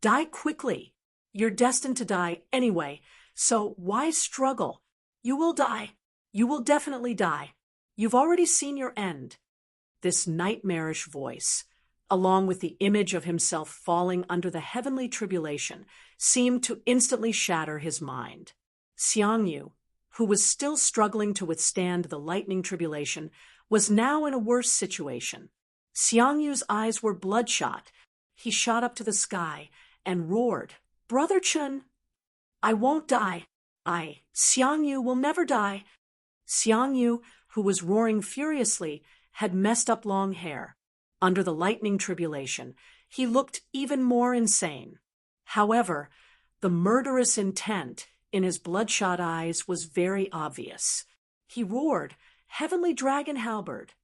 Die quickly. You're destined to die anyway, so why struggle? You will die. You will definitely die. You've already seen your end. This nightmarish voice, along with the image of himself falling under the heavenly tribulation, seemed to instantly shatter his mind. Xiangyu, who was still struggling to withstand the lightning tribulation, was now in a worse situation. Xiangyu's eyes were bloodshot. He shot up to the sky and roared, "Brother Chen, I won't die. Xiangyu, will never die." Xiangyu, who was roaring furiously, had messed up long hair. Under the lightning tribulation, he looked even more insane. However, the murderous intent in his bloodshot eyes was very obvious. He roared, "Heavenly Dragon Halberd."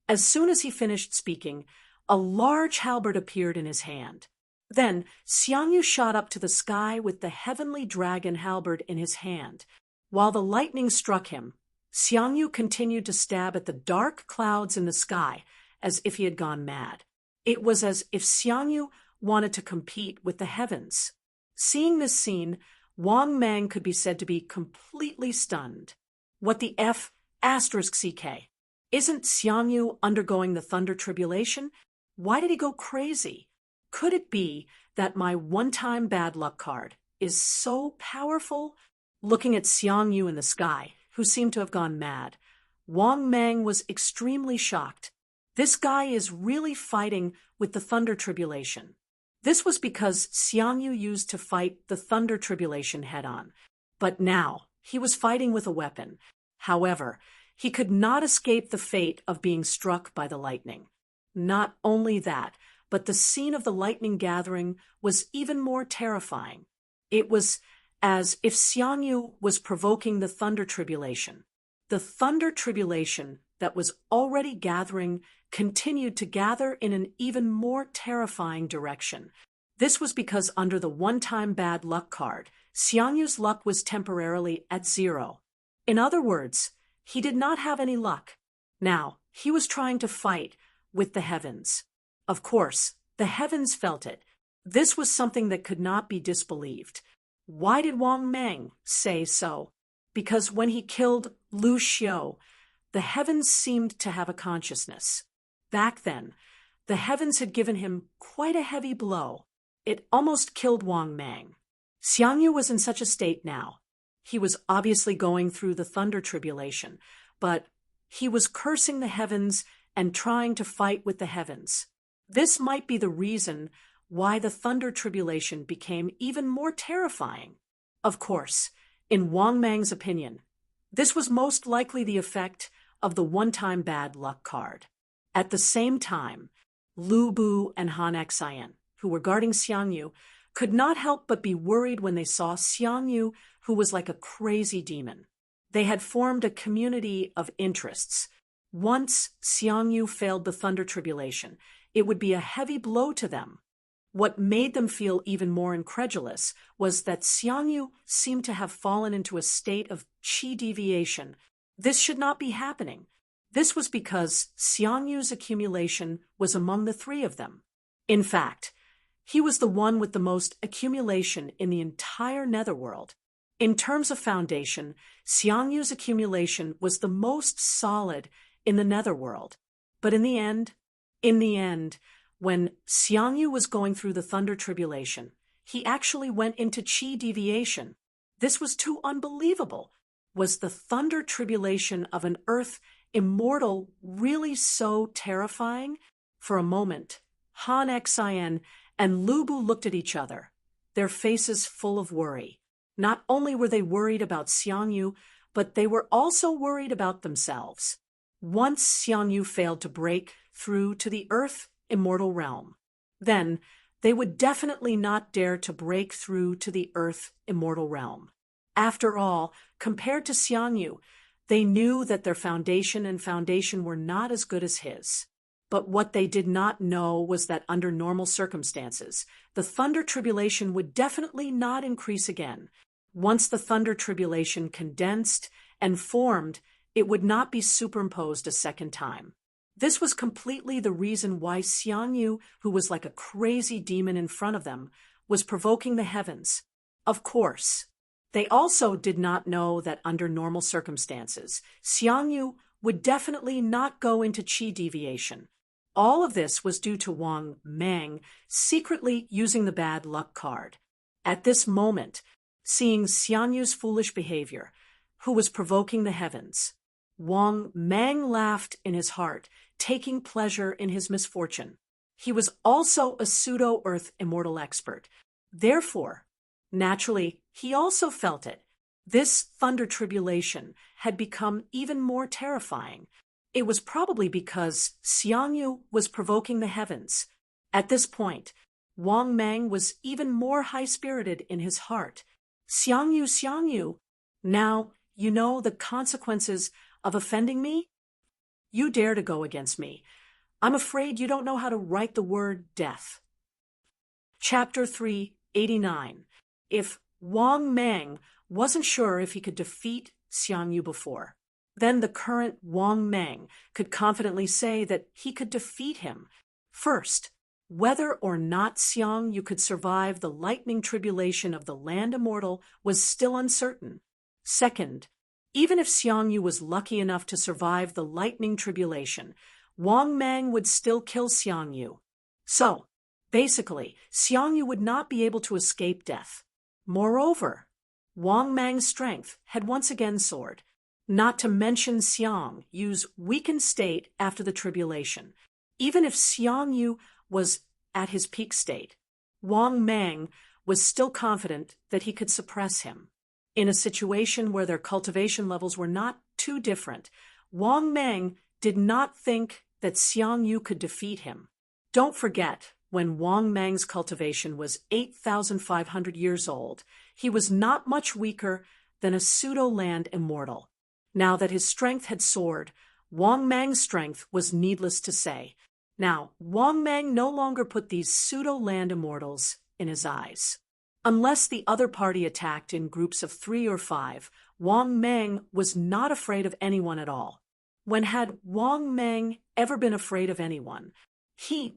As soon as he finished speaking, a large halberd appeared in his hand. Then Xiangyu shot up to the sky with the Heavenly Dragon Halberd in his hand. While the lightning struck him, Xiangyu continued to stab at the dark clouds in the sky as if he had gone mad. It was as if Xiangyu wanted to compete with the heavens. Seeing this scene, Wang Mang could be said to be completely stunned. What the F***? CK. Isn't Xiangyu undergoing the thunder tribulation? Why did he go crazy? Could it be that my one-time bad luck card is so powerful? Looking at Xiangyu in the sky, who seemed to have gone mad, Wang Mang was extremely shocked. This guy is really fighting with the thunder tribulation. This was because Xiangyu used to fight the thunder tribulation head-on, but now he was fighting with a weapon. However, he could not escape the fate of being struck by the lightning. Not only that, but the scene of the lightning gathering was even more terrifying. It was as if Xiangyu was provoking the thunder tribulation. The thunder tribulation that was already gathering continued to gather in an even more terrifying direction. This was because under the one-time bad luck card, Xiangyu's luck was temporarily at 0. In other words, he did not have any luck. Now, he was trying to fight with the heavens. Of course, the heavens felt it. This was something that could not be disbelieved. Why did Wang Mang say so? Because when he killed Lu Xiu, the heavens seemed to have a consciousness. Back then, the heavens had given him quite a heavy blow. It almost killed Wang Mang. Xiangyu was in such a state now. He was obviously going through the thunder tribulation, but he was cursing the heavens and trying to fight with the heavens. This might be the reason why the thunder tribulation became even more terrifying. Of course, in Wang Mang's opinion, this was most likely the effect of the one-time bad luck card. At the same time, Lu Bu and Han Xian, who were guarding Xiangyu, could not help but be worried when they saw Xiangyu, who was like a crazy demon. They had formed a community of interests. Once Xiangyu failed the thunder tribulation, it would be a heavy blow to them. What made them feel even more incredulous was that Xiangyu seemed to have fallen into a state of qi deviation. This should not be happening. This was because Xiangyu's accumulation was among the three of them. In fact, he was the one with the most accumulation in the entire netherworld. In terms of foundation, Xiangyu's accumulation was the most solid in the netherworld. But in the end, when Xiangyu was going through the thunder tribulation, he actually went into qi deviation. This was too unbelievable. Was the thunder tribulation of an earth immortal really so terrifying? For a moment, Han Xian and Lu Bu looked at each other, their faces full of worry. Not only were they worried about Xiangyu, but they were also worried about themselves. Once Xiangyu failed to break through to the earth immortal realm, then they would definitely not dare to break through to the earth immortal realm. After all, compared to Xiangyu, they knew that their foundation were not as good as his. But what they did not know was that under normal circumstances, the thunder tribulation would definitely not increase again. Once the thunder tribulation condensed and formed, it would not be superimposed a second time. This was completely the reason why Xiangyu, who was like a crazy demon in front of them, was provoking the heavens. Of course, they also did not know that under normal circumstances, Xiangyu would definitely not go into qi deviation. All of this was due to Wang Mang secretly using the bad luck card. At this moment, seeing Xiangyu's foolish behavior, who was provoking the heavens, Wang Mang laughed in his heart, taking pleasure in his misfortune. He was also a pseudo-Earth immortal expert. Therefore, naturally, he also felt it. This thunder tribulation had become even more terrifying. It was probably because Xiangyu was provoking the heavens. At this point, Wang Mang was even more high-spirited in his heart. Xiangyu, now you know the consequences of offending me? You dare to go against me. I'm afraid you don't know how to write the word death. Chapter 389. If Wang Mang wasn't sure if he could defeat Xiangyu before, then the current Wang Mang could confidently say that he could defeat him. First, whether or not Xiangyu could survive the lightning tribulation of the land immortal was still uncertain. Second, even if Xiangyu was lucky enough to survive the lightning tribulation, Wang Mang would still kill Xiangyu. So, basically, Xiangyu would not be able to escape death. Moreover, Wang Mang's strength had once again soared, not to mention Xiangyu's weakened state after the tribulation. Even if Xiangyu was at his peak state, Wang Mang was still confident that he could suppress him. In a situation where their cultivation levels were not too different, Wang Mang did not think that Xiangyu could defeat him. Don't forget, when Wang Mang's cultivation was 8,500 years old, he was not much weaker than a pseudo-land immortal. Now that his strength had soared, Wang Mang's strength was needless to say. Now, Wang Mang no longer put these pseudo-land immortals in his eyes. Unless the other party attacked in groups of 3 or 5, Wang Mang was not afraid of anyone at all. When had Wang Mang ever been afraid of anyone?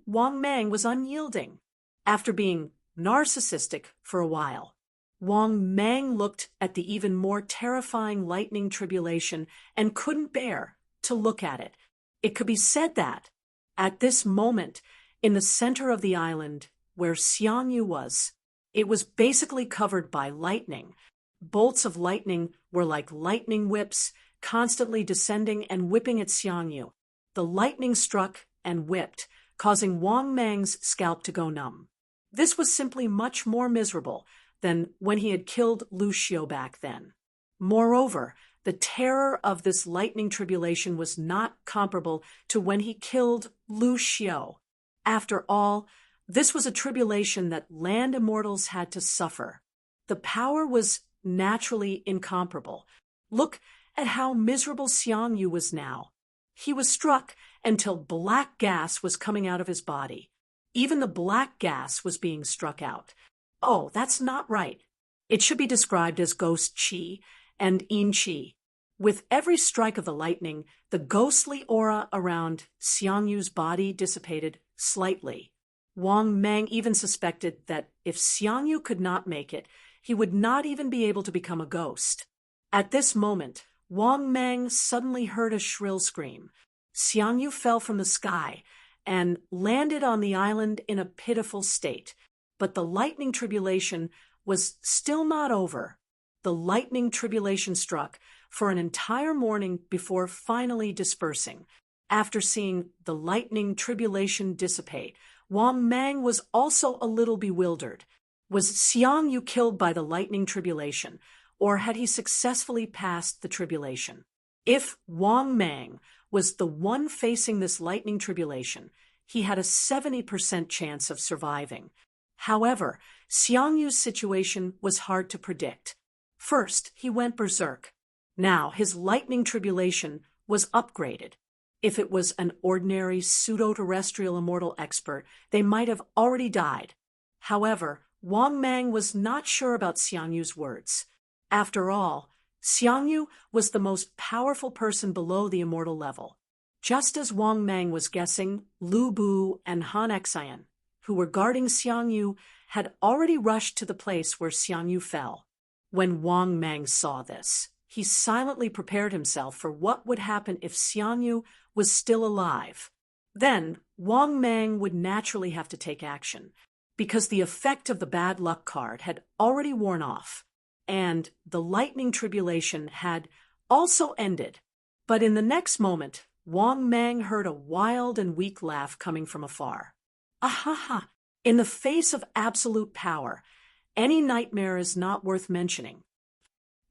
Wang Mang, was unyielding. After being narcissistic for a while, Wang Mang looked at the even more terrifying lightning tribulation and couldn't bear to look at it. It could be said that, at this moment, in the center of the island where Xiangyu was, it was basically covered by lightning. Bolts of lightning were like lightning whips, constantly descending and whipping at Xiangyu. The lightning struck and whipped, causing Wang Mang's scalp to go numb. This was simply much more miserable than when he had killed Lu Xiu back then. Moreover, the terror of this lightning tribulation was not comparable to when he killed Lu Xiu. After all, this was a tribulation that land immortals had to suffer. The power was naturally incomparable. Look at how miserable Xiangyu was now. He was struck until black gas was coming out of his body. Even the black gas was being struck out. Oh, that's not right. It should be described as ghost qi and yin qi. With every strike of the lightning, the ghostly aura around Xiangyu's body dissipated slightly. Wang Mang even suspected that if Xiangyu could not make it, he would not even be able to become a ghost. At this moment, Wang Mang suddenly heard a shrill scream. Xiangyu fell from the sky and landed on the island in a pitiful state. But the lightning tribulation was still not over. The lightning tribulation struck for an entire morning before finally dispersing. After seeing the lightning tribulation dissipate, Wang Mang was also a little bewildered. Was Xiangyu killed by the lightning tribulation, or had he successfully passed the tribulation? If Wang Mang was the one facing this lightning tribulation, he had a 70% chance of surviving. However, Xiangyu's situation was hard to predict. First, he went berserk. Now, his lightning tribulation was upgraded. If it was an ordinary pseudo-terrestrial immortal expert, they might have already died. However, Wang Mang was not sure about Xiang Yu's words. After all, Xiang Yu was the most powerful person below the immortal level. Just as Wang Mang was guessing, Lu Bu and Han Xian, who were guarding Xiang Yu, had already rushed to the place where Xiang Yu fell. When Wang Mang saw this, he silently prepared himself for what would happen if Xiang Yu was still alive. Then, Wang Mang would naturally have to take action, because the effect of the bad luck card had already worn off, and the lightning tribulation had also ended. But in the next moment, Wang Mang heard a wild and weak laugh coming from afar. Ahaha! In the face of absolute power, any nightmare is not worth mentioning.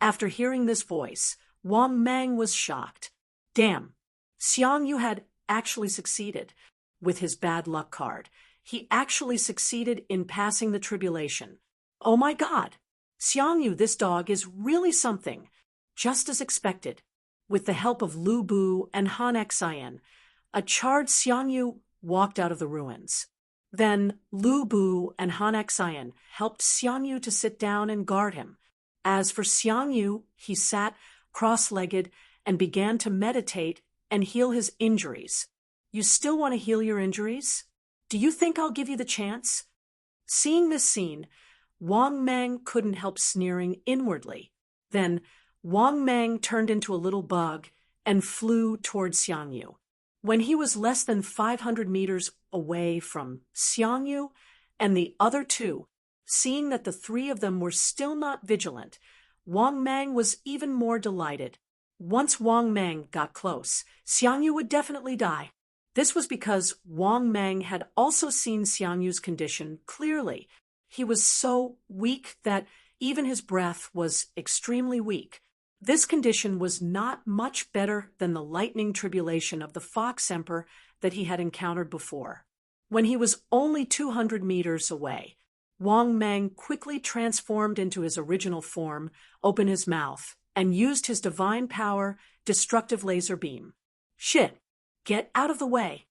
After hearing this voice, Wang Mang was shocked. Damn! Xiang Yu had actually succeeded with his bad luck card. He actually succeeded in passing the tribulation. Oh my God! Xiang Yu, this dog, is really something. Just as expected. With the help of Lu Bu and Han Xian, a charred Xiang Yu walked out of the ruins. Then Lu Bu and Han Xian helped Xiang Yu to sit down and guard him. As for Xiang Yu, he sat cross-legged and began to meditate and heal his injuries. You still want to heal your injuries? Do you think I'll give you the chance? Seeing this scene, Wang Mang couldn't help sneering inwardly. Then Wang Mang turned into a little bug and flew toward Xiang Yu. When he was less than 500 meters away from Xiang Yu and the other two, seeing that the three of them were still not vigilant, Wang Mang was even more delighted. Once Wang Mang got close, Xiang Yu would definitely die. This was because Wang Mang had also seen Xiang Yu's condition clearly. He was so weak that even his breath was extremely weak. This condition was not much better than the lightning tribulation of the Fox Emperor that he had encountered before. When he was only 200 meters away, Wang Mang quickly transformed into his original form, opened his mouth, and used his divine power, destructive laser beam. Shit! Get out of the way!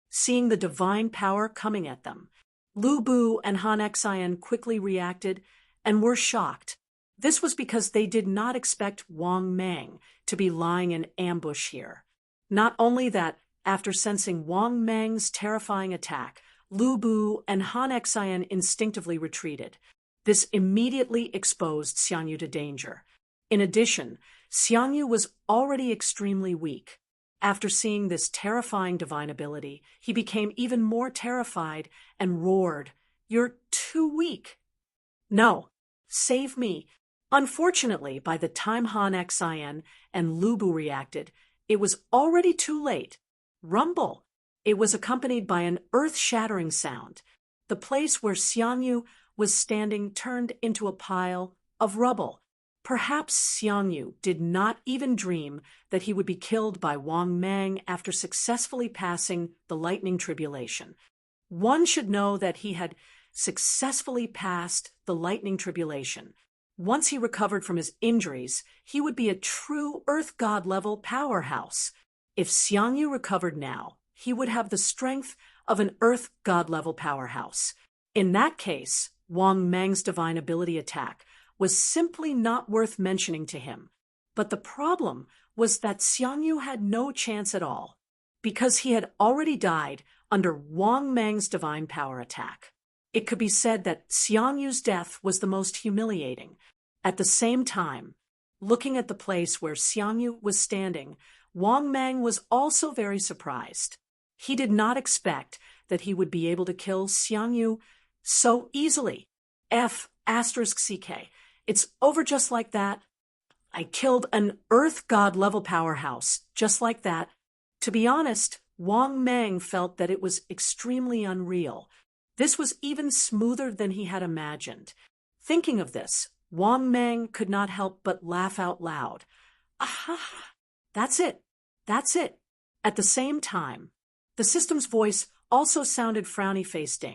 Seeing the divine power coming at them, Lu Bu and Han Xian quickly reacted and were shocked. This was because they did not expect Wang Mang to be lying in ambush here. Not only that, after sensing Wang Mang's terrifying attack, Lu Bu and Han Xian instinctively retreated. This immediately exposed Xiang Yu to danger. In addition, Xiang Yu was already extremely weak. After seeing this terrifying divine ability, he became even more terrified and roared, "You're too weak! No, save me!" Unfortunately, by the time Han Xian and Lu Bu reacted, it was already too late. Rumble! It was accompanied by an earth-shattering sound. The place where Xiang Yu was standing turned into a pile of rubble. Perhaps Xiang Yu did not even dream that he would be killed by Wang Mang after successfully passing the lightning tribulation. One should know that he had successfully passed the lightning tribulation. Once he recovered from his injuries, he would be a true Earth God level powerhouse. If Xiang Yu recovered now, he would have the strength of an Earth God level powerhouse. In that case, Wang Mang's divine ability attack was simply not worth mentioning to him. But the problem was that Xiang Yu had no chance at all, because he had already died under Wang Mang's divine power attack. It could be said that Xiang Yu's death was the most humiliating. At the same time, looking at the place where Xiang Yu was standing, Wang Mang was also very surprised. He did not expect that he would be able to kill Xiang Yu so easily. F***CK. It's over just like that. I killed an Earth God level powerhouse just like that. To be honest, Wang Mang felt that it was extremely unreal. This was even smoother than he had imagined. Thinking of this, Wang Mang could not help but laugh out loud. Aha! That's it. That's it. At the same time, the system's voice also sounded frowny-faced.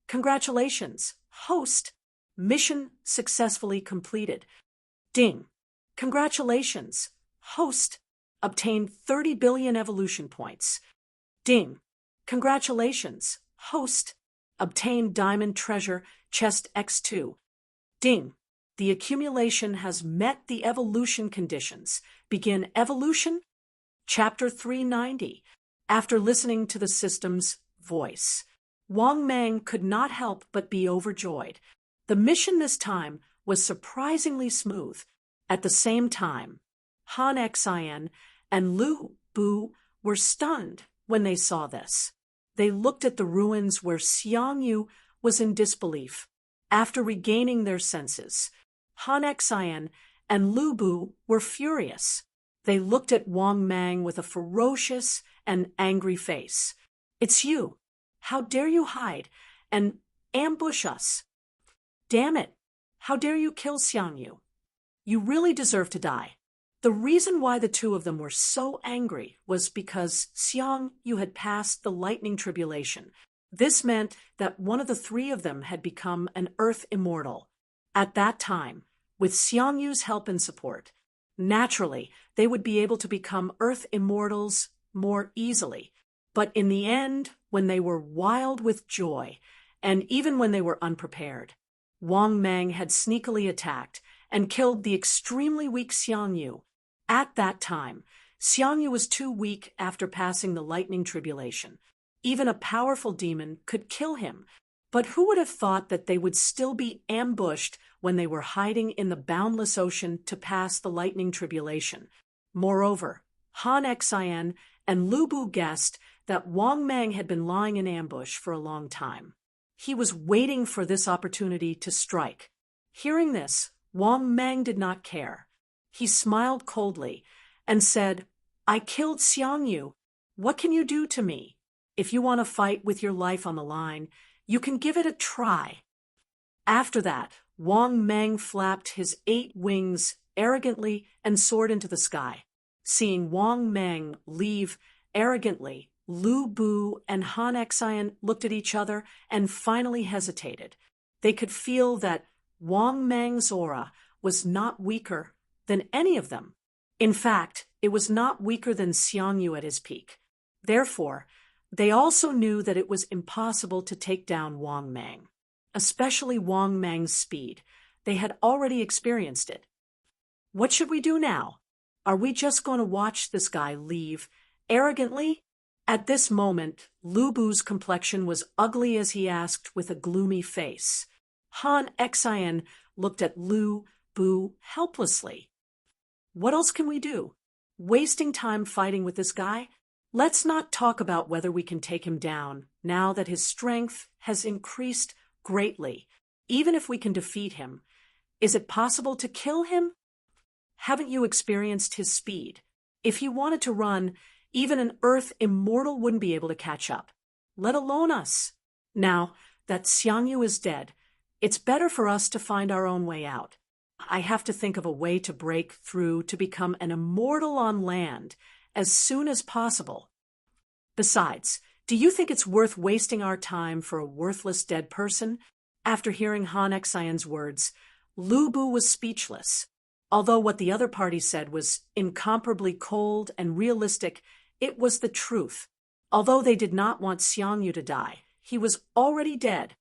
Congratulations, host. Mission successfully completed. Ding. Congratulations. Host obtained 30 billion evolution points. Ding. Congratulations. Host obtained diamond treasure chest X2. Ding. The accumulation has met the evolution conditions. Begin evolution. Chapter 390. After listening to the system's voice, Wang Mang could not help but be overjoyed. The mission this time was surprisingly smooth. At the same time, Han Xian and Lu Bu were stunned when they saw this. They looked at the ruins where Xiang Yu was in disbelief. After regaining their senses, Han Xian and Lu Bu were furious. They looked at Wang Mang with a ferocious and angry face. "It's you. How dare you hide and ambush us? Damn it! How dare you kill Xiang Yu? You really deserve to die." The reason why the two of them were so angry was because Xiang Yu had passed the lightning tribulation. This meant that one of the three of them had become an Earth immortal. At that time, with Xiang Yu's help and support, naturally, they would be able to become Earth immortals more easily. But in the end, when they were wild with joy, and even when they were unprepared, Wang Mang had sneakily attacked and killed the extremely weak Xiang Yu. At that time, Xiang Yu was too weak after passing the lightning tribulation. Even a powerful demon could kill him. But who would have thought that they would still be ambushed when they were hiding in the boundless ocean to pass the lightning tribulation? Moreover, Han Xian and Lu Bu guessed that Wang Mang had been lying in ambush for a long time. He was waiting for this opportunity to strike. Hearing this, Wang Mang did not care. He smiled coldly and said, "I killed Xiang Yu. What can you do to me? If you want to fight with your life on the line, you can give it a try." After that, Wang Mang flapped his 8 wings arrogantly and soared into the sky. Seeing Wang Mang leave arrogantly, Lu Bu and Han Xian looked at each other and finally hesitated. They could feel that Wang Mang's aura was not weaker than any of them. In fact, it was not weaker than Xiang Yu at his peak. Therefore, they also knew that it was impossible to take down Wang Mang, especially Wang Mang's speed. They had already experienced it. What should we do now? Are we just going to watch this guy leave arrogantly? At this moment, Lu Bu's complexion was ugly as he asked with a gloomy face. Han Xian looked at Lu Bu helplessly. What else can we do? Wasting time fighting with this guy? Let's not talk about whether we can take him down now that his strength has increased greatly. Even if we can defeat him, is it possible to kill him? Haven't you experienced his speed? If he wanted to run, even an Earth immortal wouldn't be able to catch up, let alone us. Now that Xiang Yu is dead, it's better for us to find our own way out. I have to think of a way to break through to become an immortal on land as soon as possible. Besides, do you think it's worth wasting our time for a worthless dead person? After hearing Han Xian's words, Lu Bu was speechless. Although what the other party said was incomparably cold and realistic, it was the truth. Although they did not want Xiang Yu to die, he was already dead.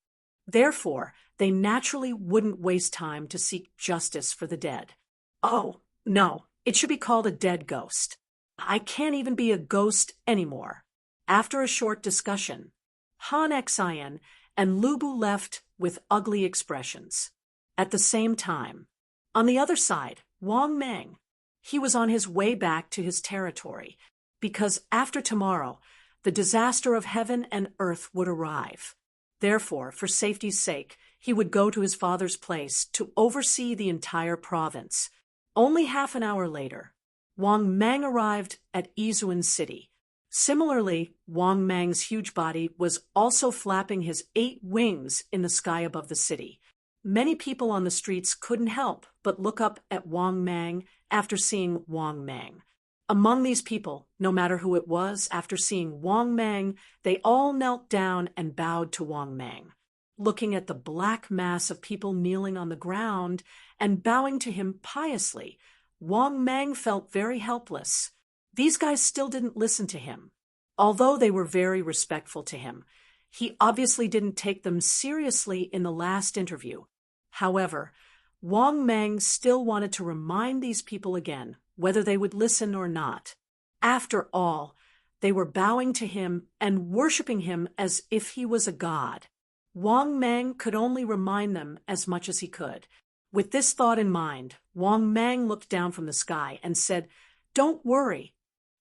Therefore, they naturally wouldn't waste time to seek justice for the dead. Oh, no, it should be called a dead ghost. I can't even be a ghost anymore. After a short discussion, Han Xian and Lu Bu left with ugly expressions. At the same time, on the other side, Wang Mang, he was on his way back to his territory, because after tomorrow, the disaster of heaven and earth would arrive. Therefore, for safety's sake, he would go to his father's place to oversee the entire province. Only half an hour later, Wang Mang arrived at Yizuan City. Similarly, Wang Mang's huge body was also flapping his 8 wings in the sky above the city. Many people on the streets couldn't help but look up at Wang Mang after seeing Wang Mang. Among these people, no matter who it was, after seeing Wang Mang, they all knelt down and bowed to Wang Mang. looking at the black mass of people kneeling on the ground and bowing to him piously, Wang Mang felt very helpless. These guys still didn't listen to him. Although they were very respectful to him, he obviously didn't take them seriously in the last interview. However, Wang Mang still wanted to remind these people again, whether they would listen or not. After all, they were bowing to him and worshiping him as if he was a god. Wang Mang could only remind them as much as he could. With this thought in mind, Wang Mang looked down from the sky and said, "Don't worry."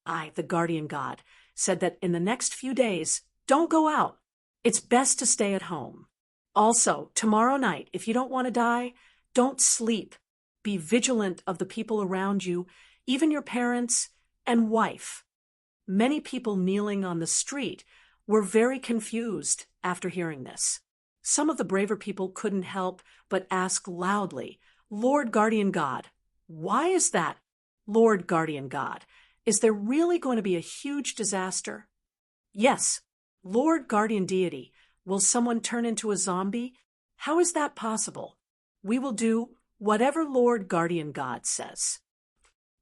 I, the guardian god, said that in the next few days, don't go out. It's best to stay at home. Also, tomorrow night, if you don't want to die, don't sleep. Be vigilant of the people around you, even your parents and wife. Many people kneeling on the street were very confused after hearing this. Some of the braver people couldn't help but ask loudly, "Lord Guardian God, why is that? Lord Guardian God, is there really going to be a huge disaster?" "Yes, Lord Guardian Deity, will someone turn into a zombie? How is that possible? We will do whatever Lord Guardian God says."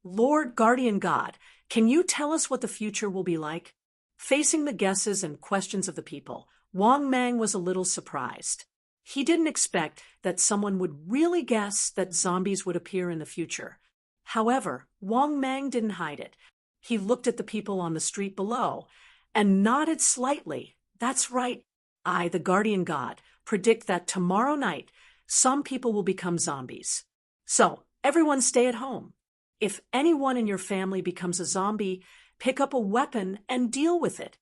"Lord Guardian God, can you tell us what the future will be like?" Facing the guesses and questions of the people, Wang Mang was a little surprised. He didn't expect that someone would really guess that zombies would appear in the future. However, Wang Mang didn't hide it. He looked at the people on the street below and nodded slightly. "That's right. I, the guardian god, predict that tomorrow night some people will become zombies. So, everyone stay at home. If anyone in your family becomes a zombie, pick up a weapon and deal with it."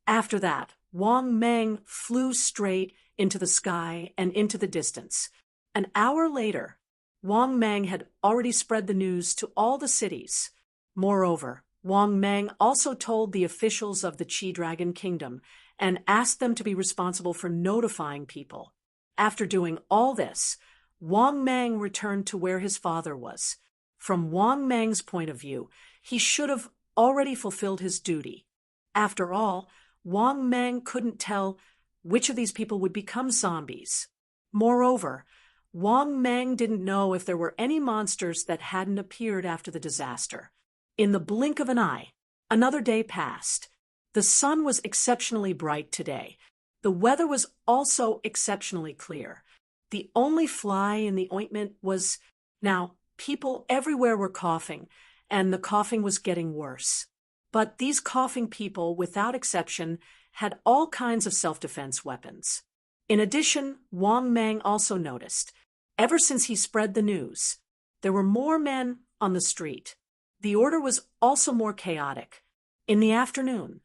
After that, Wang Mang flew straight into the sky and into the distance. An hour later, Wang Mang had already spread the news to all the cities. Moreover, Wang Mang also told the officials of the Qi Dragon Kingdom and asked them to be responsible for notifying people. After doing all this, Wang Mang returned to where his father was. From Wang Mang's point of view, he should have already fulfilled his duty. After all, Wang Mang couldn't tell which of these people would become zombies. Moreover, Wang Mang didn't know if there were any monsters that hadn't appeared after the disaster. In the blink of an eye, another day passed. The sun was exceptionally bright today. The weather was also exceptionally clear. The only fly in the ointment was... Now, people everywhere were coughing, and the coughing was getting worse. But these coughing people, without exception, had all kinds of self-defense weapons. In addition, Wang Mang also noticed, ever since he spread the news, there were more men on the street. The order was also more chaotic. In the afternoon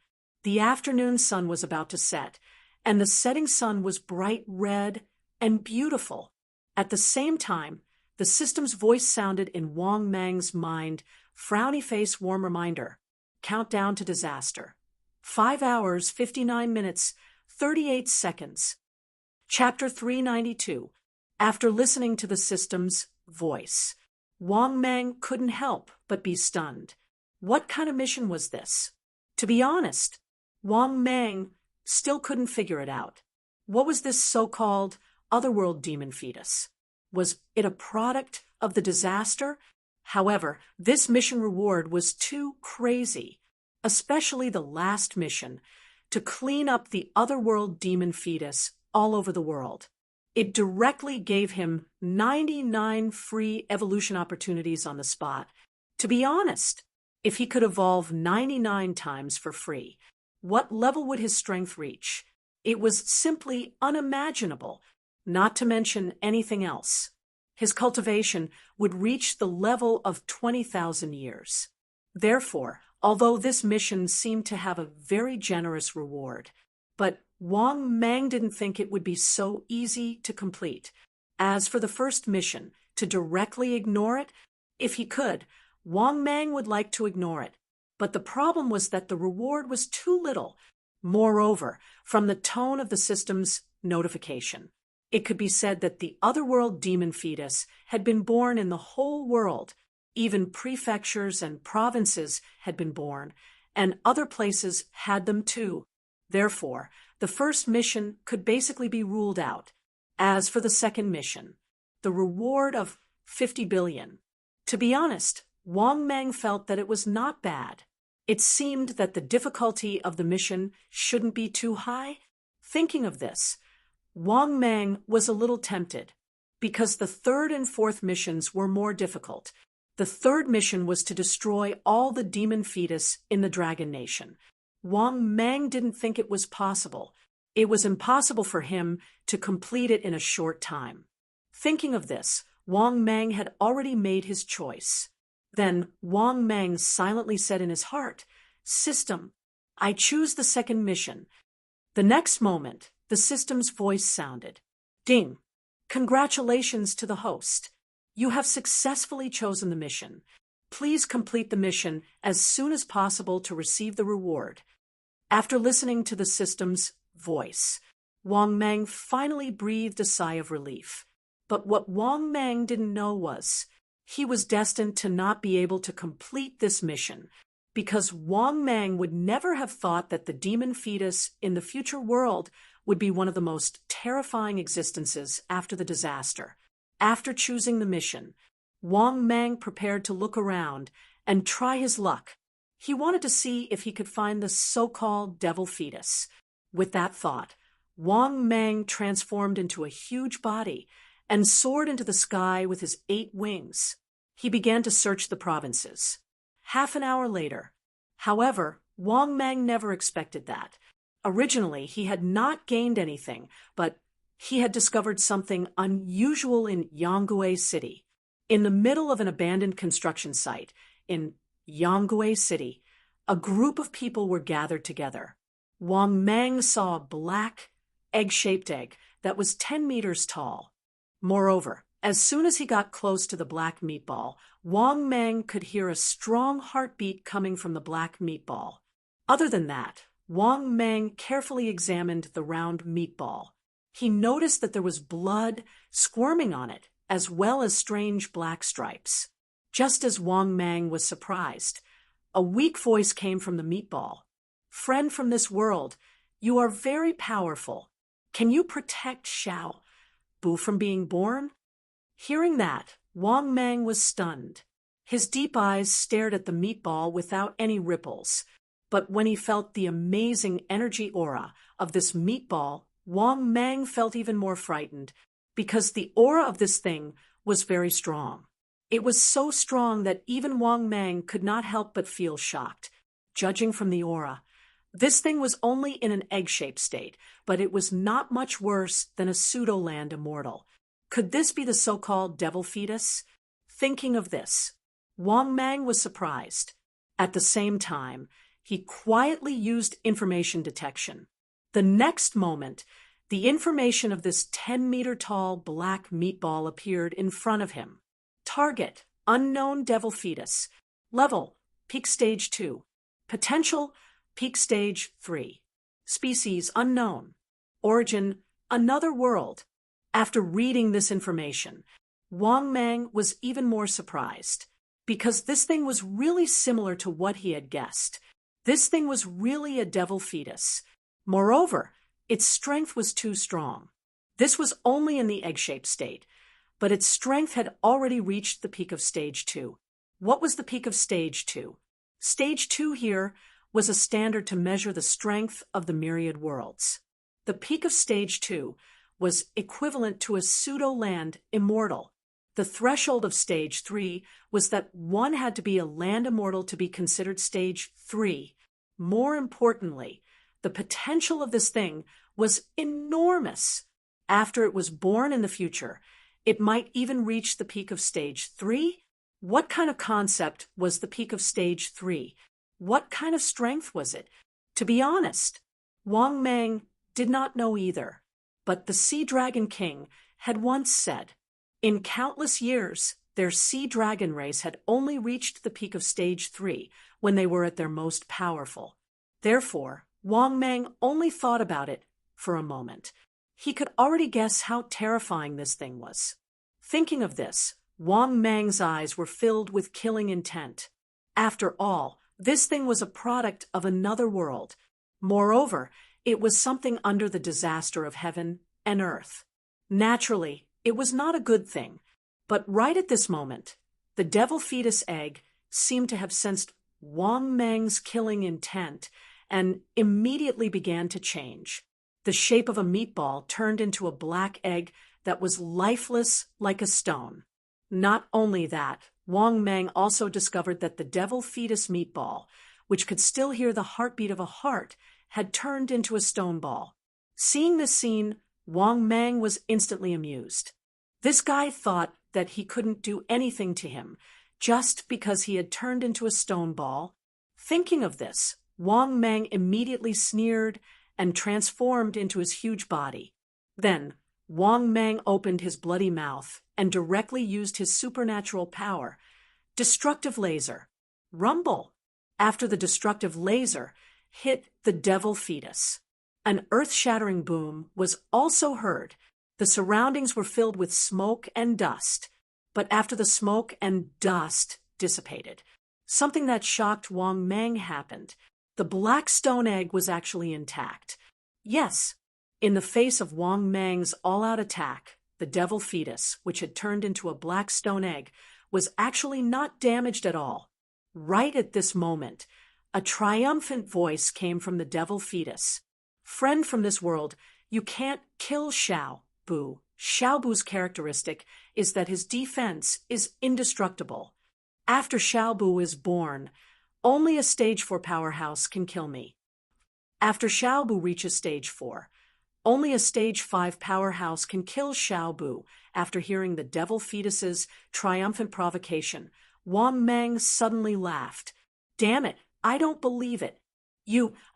sun was about to set, and the setting sun was bright red and beautiful. At the same time, the system's voice sounded in Wang Mang's mind, frowny face warm reminder, countdown to disaster. 5 hours, 59 minutes, 38 seconds. Chapter 392. After listening to the system's voice, Wang Mang couldn't help but be stunned. What kind of mission was this? To be honest, Wang Mang still couldn't figure it out. What was this so-called otherworld demon fetus? Was it a product of the disaster? However, this mission reward was too crazy, especially the last mission, to clean up the otherworld demon fetus all over the world. It directly gave him 99 free evolution opportunities on the spot. To be honest, if he could evolve 99 times for free, what level would his strength reach? It was simply unimaginable, not to mention anything else. His cultivation would reach the level of 20,000 years. Therefore, although this mission seemed to have a very generous reward, but Wang Mang didn't think it would be so easy to complete. As for the first mission, to directly ignore it, if he could, Wang Mang would like to ignore it. But the problem was that the reward was too little. Moreover, from the tone of the system's notification, it could be said that the otherworld demon fetus had been born in the whole world. Even prefectures and provinces had been born, and other places had them too. Therefore, the first mission could basically be ruled out. As for the second mission, the reward of 50 billion. To be honest, Wang Mang felt that it was not bad. It seemed that the difficulty of the mission shouldn't be too high. Thinking of this, Wang Mang was a little tempted, because the third and fourth missions were more difficult. The third mission was to destroy all the demon fetus in the Dragon Nation. Wang Mang didn't think it was possible. It was impossible for him to complete it in a short time. Thinking of this, Wang Mang had already made his choice. Then Wang Mang silently said in his heart, "System, I choose the second mission." The next moment, the system's voice sounded. "Ding! Congratulations to the host. You have successfully chosen the mission. Please complete the mission as soon as possible to receive the reward." After listening to the system's voice, Wang Mang finally breathed a sigh of relief. But what Wang Mang didn't know was, he was destined to not be able to complete this mission, because Wang Mang would never have thought that the demon fetus in the future world would be one of the most terrifying existences after the disaster. After choosing the mission, Wang Mang prepared to look around and try his luck. He wanted to see if he could find the so-called devil fetus. With that thought, Wang Mang transformed into a huge body and soared into the sky with his 8 wings. He began to search the provinces. Half an hour later, however, Wang Mang never expected that. Originally, he had not gained anything, but he had discovered something unusual in Yonggui City. In the middle of an abandoned construction site in Yonggui City, a group of people were gathered together. Wang Mang saw a black, egg-shaped egg that was 10 meters tall. Moreover, as soon as he got close to the black meatball, Wang Mang could hear a strong heartbeat coming from the black meatball. Other than that, Wang Mang carefully examined the round meatball. He noticed that there was blood squirming on it, as well as strange black stripes. Just as Wang Mang was surprised, a weak voice came from the meatball. "Friend from this world, you are very powerful. Can you protect Xiao Bu from being born?" Hearing that, Wang Mang was stunned. His deep eyes stared at the meatball without any ripples. But when he felt the amazing energy aura of this meatball, Wang Mang felt even more frightened, because the aura of this thing was very strong. It was so strong that even Wang Mang could not help but feel shocked. Judging from the aura, this thing was only in an egg-shaped state, but it was not much worse than a pseudo-land immortal. Could this be the so-called devil fetus? Thinking of this, Wang Mang was surprised. At the same time, he quietly used information detection. The next moment, the information of this 10-meter-tall black meatball appeared in front of him. Target, unknown devil fetus. Level, peak stage 2. Potential, peak stage 3. Species, unknown. Origin, another world. After reading this information, Wang Mang was even more surprised, because this thing was really similar to what he had guessed. This thing was really a devil fetus. Moreover, its strength was too strong. This was only in the egg-shaped state, but its strength had already reached the peak of stage 2. What was the peak of stage 2? Stage 2 here was a standard to measure the strength of the myriad worlds. The peak of stage 2 was equivalent to a pseudo-land immortal. The threshold of stage 3 was that one had to be a land immortal to be considered stage 3. More importantly, the potential of this thing was enormous. After it was born in the future, it might even reach the peak of stage 3. What kind of concept was the peak of stage 3? What kind of strength was it? To be honest, Wang Mang did not know either. But the Sea Dragon King had once said, in countless years, their sea dragon race had only reached the peak of stage 3 when they were at their most powerful. Therefore, Wang Mang only thought about it for a moment. He could already guess how terrifying this thing was. Thinking of this, Wang Mang's eyes were filled with killing intent. After all, this thing was a product of another world. Moreover, It was something under the disaster of heaven and earth. Naturally, it was not a good thing. But right at this moment, the devil fetus egg seemed to have sensed Wang Meng's killing intent and immediately began to change. The shape of a meatball turned into a black egg that was lifeless like a stone. Not only that, Wang Meng also discovered that the devil fetus meatball, which could still hear the heartbeat of a heart, had turned into a stone ball. Seeing this scene, Wang Meng was instantly amused. This guy thought that he couldn't do anything to him just because he had turned into a stone ball. Thinking of this, Wang Meng immediately sneered and transformed into his huge body. Then, Wang Meng opened his bloody mouth and directly used his supernatural power, destructive laser. Rumble! After the destructive laser hit the devil fetus, an earth-shattering boom was also heard. The surroundings were filled with smoke and dust, but after the smoke and dust dissipated, something that shocked Wang Meng happened. The black stone egg was actually intact. Yes, in the face of Wang Meng's all-out attack, the devil fetus, which had turned into a black stone egg, was actually not damaged at all. Right at this moment, a triumphant voice came from the devil fetus. Friend from this world, you can't kill Xiao Bu. Xiao Bu's characteristic is that his defense is indestructible. After Xiao Bu is born, only a stage 4 powerhouse can kill me. After Xiao Bu reaches stage 4, only a stage 5 powerhouse can kill Xiao Bu. After hearing the devil fetus's triumphant provocation, Wang Meng suddenly laughed. Damn it, I don't believe it.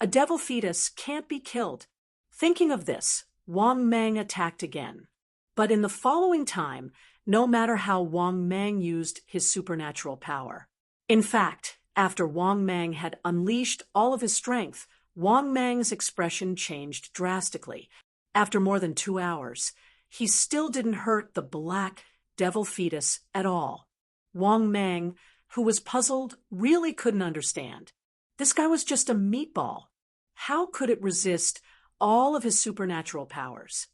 A devil fetus can't be killed. Thinking of this, Wang Meng attacked again. But in the following time, no matter how Wang Meng used his supernatural power. In fact, after Wang Meng had unleashed all of his strength, Wang Meng's expression changed drastically. After more than 2 hours, he still didn't hurt the black devil fetus at all. Wang Meng, who was puzzled, really couldn't understand. This guy was just a meatball. How could it resist all of his supernatural powers?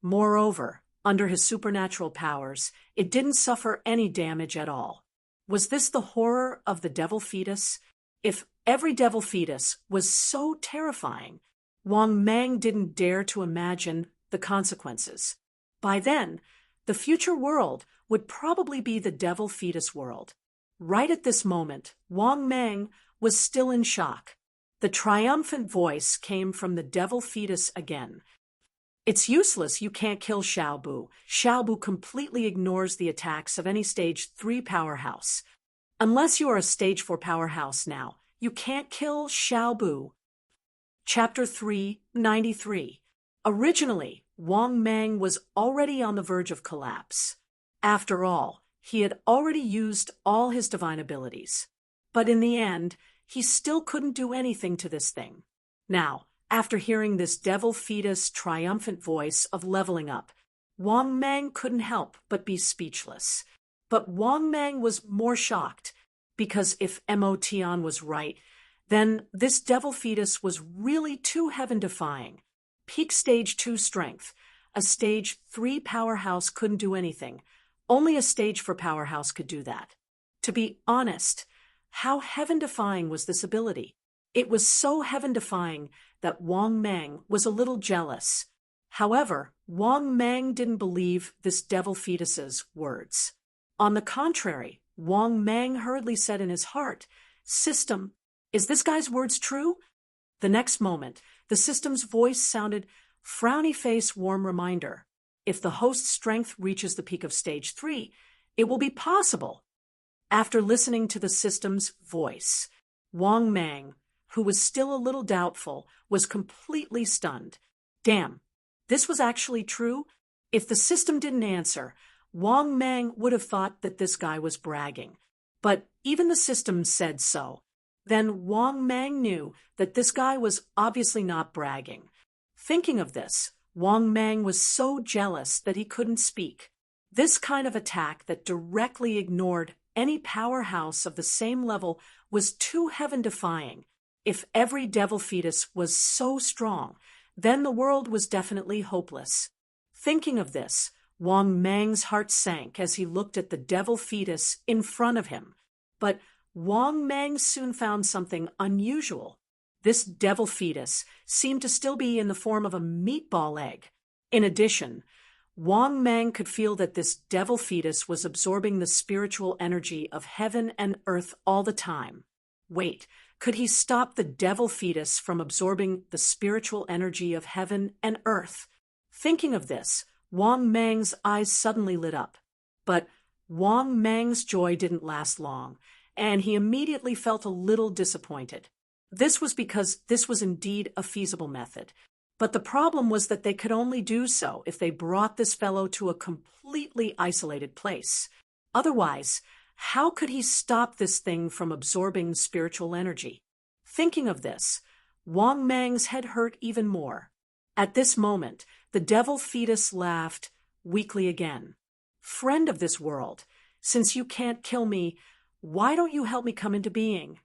Moreover, under his supernatural powers, it didn't suffer any damage at all. Was this the horror of the devil fetus? If every devil fetus was so terrifying, Wang Meng didn't dare to imagine the consequences. By then, the future world would probably be the devil fetus world. Right at this moment, Wang Meng was still in shock. The triumphant voice came from the devil fetus again. It's useless, you can't kill Xiao Bu. Xiao Bu completely ignores the attacks of any stage 3 powerhouse. Unless you are a stage 4 powerhouse now, you can't kill Xiao Bu. Chapter 393. Originally, Wang Meng was already on the verge of collapse. After all, he had already used all his divine abilities. But in the end, he still couldn't do anything to this thing. Now, after hearing this devil fetus triumphant voice of leveling up, Wang Meng couldn't help but be speechless. But Wang Meng was more shocked, because if Mo Tian was right, then this devil fetus was really too heaven-defying. Peak stage 2 strength. A stage 3 powerhouse couldn't do anything. Only a stage 4 powerhouse could do that. To be honest, how heaven-defying was this ability? It was so heaven-defying that Wang Meng was a little jealous. However, Wang Meng didn't believe this devil fetus's words. On the contrary, Wang Meng hurriedly said in his heart, "System, is this guy's words true?" The next moment, the system's voice sounded, "Frowny face, warm reminder. If the host's strength reaches the peak of stage 3, it will be possible." After listening to the system's voice, Wang Meng, who was still a little doubtful, was completely stunned. Damn, this was actually true? If the system didn't answer, Wang Meng would have thought that this guy was bragging. But even the system said so. Then Wang Meng knew that this guy was obviously not bragging. Thinking of this, Wang Meng was so jealous that he couldn't speak. This kind of attack that directly ignored any powerhouse of the same level was too heaven-defying. If every devil fetus was so strong, then the world was definitely hopeless. Thinking of this, Wang Mang's heart sank as he looked at the devil fetus in front of him. But Wang Mang soon found something unusual. This devil fetus seemed to still be in the form of a meatball egg. In addition, Wang Mang could feel that this devil fetus was absorbing the spiritual energy of heaven and earth all the time. Wait, could he stop the devil fetus from absorbing the spiritual energy of heaven and earth? Thinking of this, Wang Mang's eyes suddenly lit up. But Wang Mang's joy didn't last long, and he immediately felt a little disappointed. This was because this was indeed a feasible method. But the problem was that they could only do so if they brought this fellow to a completely isolated place. Otherwise, how could he stop this thing from absorbing spiritual energy? Thinking of this, Wang Mang's head hurt even more. At this moment, the devil fetus laughed weakly again. Friend of this world, since you can't kill me, why don't you help me come into being?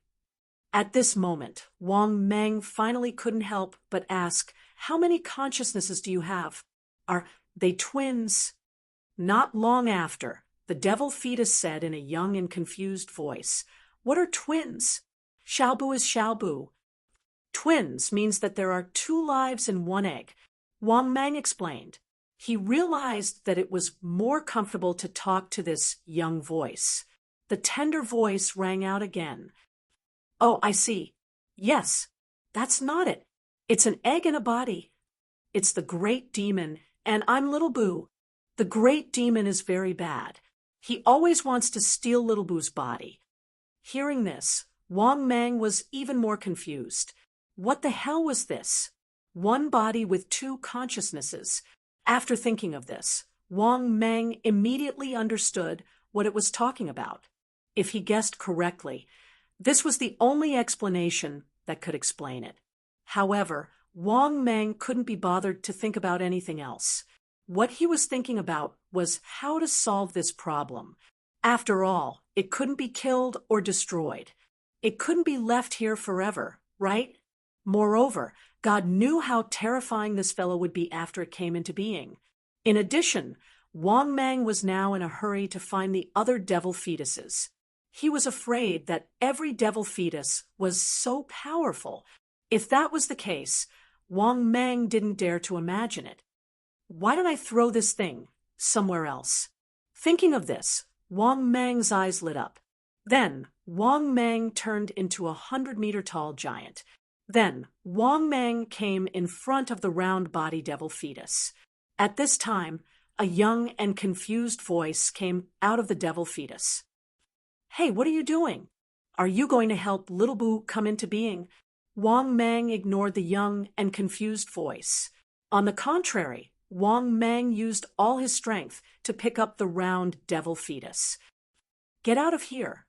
At this moment, Wang Mang finally couldn't help but ask, how many consciousnesses do you have? Are they twins? Not long after, the devil fetus said in a young and confused voice, what are twins? Xiaobu is Xiaobu. Twins means that there are two lives in one egg. Wang Mang explained. He realized that it was more comfortable to talk to this young voice. The tender voice rang out again. Oh, I see. Yes, that's not it. It's an egg in a body. It's the great demon, and I'm Little Boo. The great demon is very bad. He always wants to steal Little Boo's body. Hearing this, Wang Mang was even more confused. What the hell was this? One body with two consciousnesses. After thinking of this, Wang Mang immediately understood what it was talking about. If he guessed correctly, this was the only explanation that could explain it. However, Wang Mang couldn't be bothered to think about anything else. What he was thinking about was how to solve this problem. After all, it couldn't be killed or destroyed. It couldn't be left here forever, right? Moreover, God knew how terrifying this fellow would be after it came into being. In addition, Wang Mang was now in a hurry to find the other devil fetuses. He was afraid that every devil fetus was so powerful. If that was the case, Wang Mang didn't dare to imagine it. Why don't I throw this thing somewhere else? Thinking of this, Wang Mang's eyes lit up. Then, Wang Mang turned into a 100-meter-tall giant. Then, Wang Mang came in front of the round-body devil fetus. At this time, a young and confused voice came out of the devil fetus. Hey, what are you doing? Are you going to help Little Boo come into being? Wang Mang ignored the young and confused voice. On the contrary, Wang Mang used all his strength to pick up the round devil fetus. Get out of here.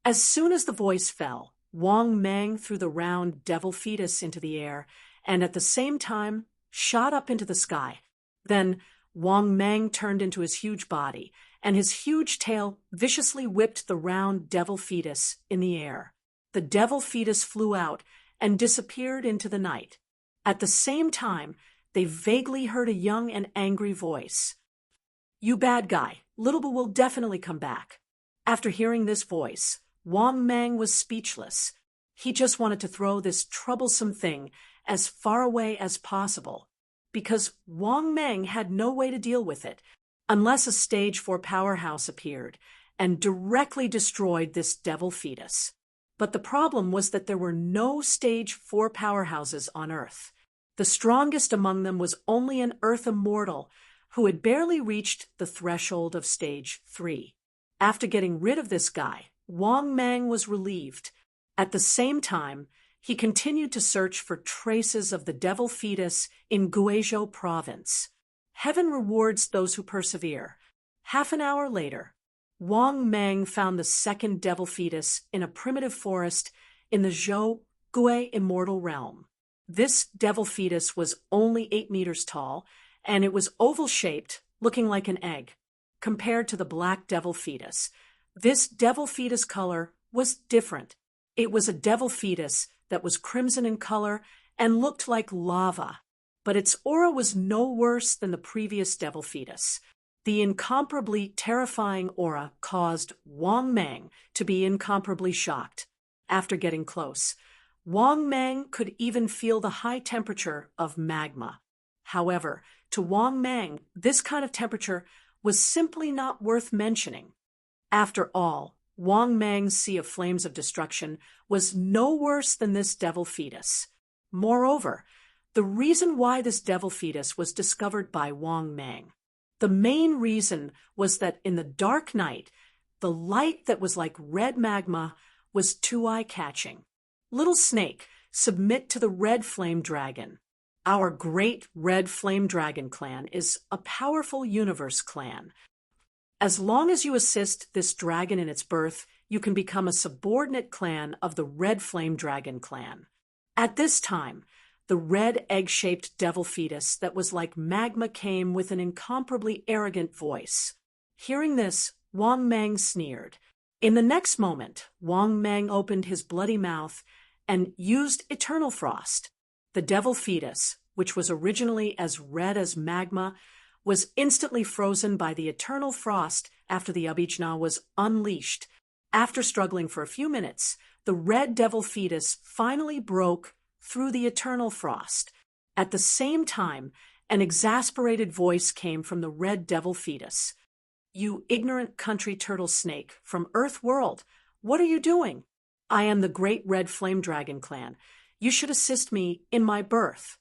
As soon as the voice fell, Wang Mang threw the round devil fetus into the air and at the same time shot up into the sky. Then Wang Mang turned into his huge body, and his huge tail viciously whipped the round devil fetus in the air. The devil fetus flew out and disappeared into the night. At the same time, they vaguely heard a young and angry voice. You bad guy, Little Boo will definitely come back. After hearing this voice, Wang Mang was speechless. He just wanted to throw this troublesome thing as far away as possible, because Wang Mang had no way to deal with it, unless a Stage 4 powerhouse appeared and directly destroyed this devil fetus. But the problem was that there were no Stage 4 powerhouses on Earth. The strongest among them was only an Earth immortal who had barely reached the threshold of Stage 3. After getting rid of this guy, Wang Mang was relieved. At the same time, he continued to search for traces of the devil fetus in Guizhou province. Heaven rewards those who persevere. Half an hour later, Wang Mang found the second devil fetus in a primitive forest in the Zhou Gui immortal realm. This devil fetus was only 8 meters tall, and it was oval-shaped, looking like an egg. Compared to the black devil fetus, this devil fetus color was different. It was a devil fetus that was crimson in color and looked like lava. but its aura was no worse than the previous devil fetus. The incomparably terrifying aura caused Wang Mang to be incomparably shocked. After getting close, Wang Mang could even feel the high temperature of magma. However, to Wang Mang, this kind of temperature was simply not worth mentioning. After all, Wang Mang's sea of flames of destruction was no worse than this devil fetus. Moreover, the reason why this devil fetus was discovered by Wang Mang, the main reason was that in the dark night, the light that was like red magma was too eye-catching. Little snake, submit to the red flame dragon. Our great red flame dragon clan is a powerful universe clan. As long as you assist this dragon in its birth, you can become a subordinate clan of the red flame dragon clan. At this time, the red egg-shaped devil fetus that was like magma came with an incomparably arrogant voice. Hearing this, Wang Mang sneered. In the next moment, Wang Mang opened his bloody mouth and used eternal frost. The devil fetus, which was originally as red as magma, was instantly frozen by the eternal frost after the Abhijna was unleashed. After struggling for a few minutes, the red devil fetus finally broke through the eternal frost. At the same time, an exasperated voice came from the red devil fetus. "You ignorant country turtle snake from Earth World, what are you doing? I am the great red flame dragon clan. You should assist me in my birth."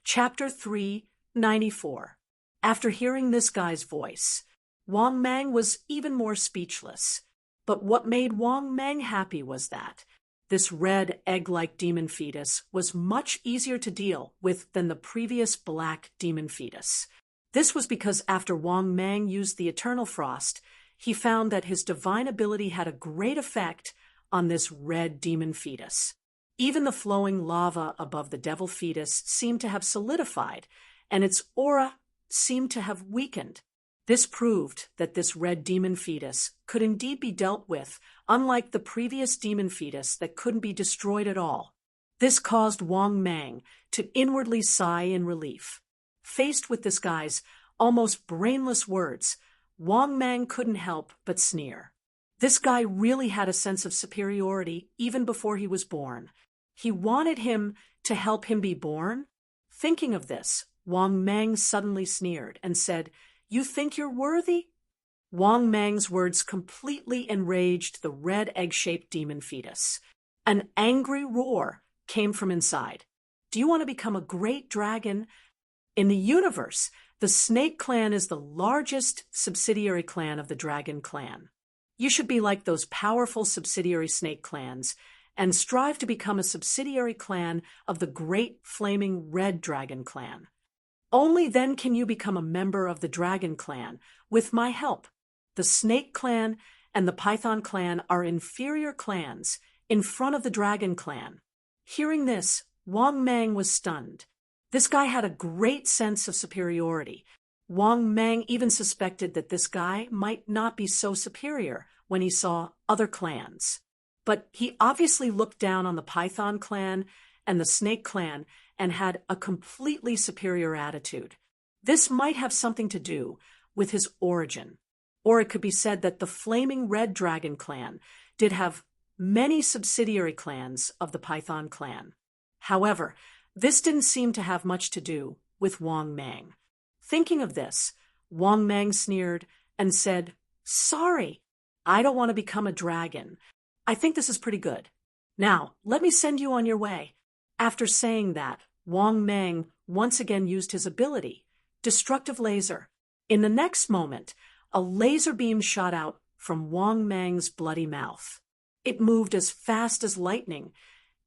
Chapter 394. After hearing this guy's voice, Wang Mang was even more speechless. But what made Wang Mang happy was that this red egg-like demon fetus was much easier to deal with than the previous black demon fetus. This was because after Wang Mang used the eternal frost, he found that his divine ability had a great effect on this red demon fetus. Even the flowing lava above the devil fetus seemed to have solidified, and its aura seemed to have weakened. This proved that this red demon fetus could indeed be dealt with, unlike the previous demon fetus that couldn't be destroyed at all. This caused Wang Mang to inwardly sigh in relief. Faced with this guy's almost brainless words, Wang Mang couldn't help but sneer. This guy really had a sense of superiority even before he was born. He wanted him to help him be born? Thinking of this, Wang Mang suddenly sneered and said, "You think you're worthy?" Wang Mang's words completely enraged the red egg-shaped demon fetus. An angry roar came from inside. "Do you want to become a great dragon? In the universe, the Snake Clan is the largest subsidiary clan of the Dragon Clan. You should be like those powerful subsidiary snake clans and strive to become a subsidiary clan of the great flaming red dragon clan. Only then can you become a member of the Dragon Clan with my help. The Snake Clan and the Python Clan are inferior clans in front of the Dragon Clan." Hearing this, Wang Mang was stunned. This guy had a great sense of superiority. Wang Mang even suspected that this guy might not be so superior when he saw other clans. But he obviously looked down on the Python Clan and the Snake Clan and had a completely superior attitude. This might have something to do with his origin. Or it could be said that the Flaming Red Dragon Clan did have many subsidiary clans of the Python Clan. However, this didn't seem to have much to do with Wang Mang. Thinking of this, Wang Mang sneered and said, "Sorry, I don't want to become a dragon. I think this is pretty good. Now, let me send you on your way." After saying that, Wang Mang once again used his ability, Destructive Laser. In the next moment, a laser beam shot out from Wang Mang's bloody mouth. It moved as fast as lightning,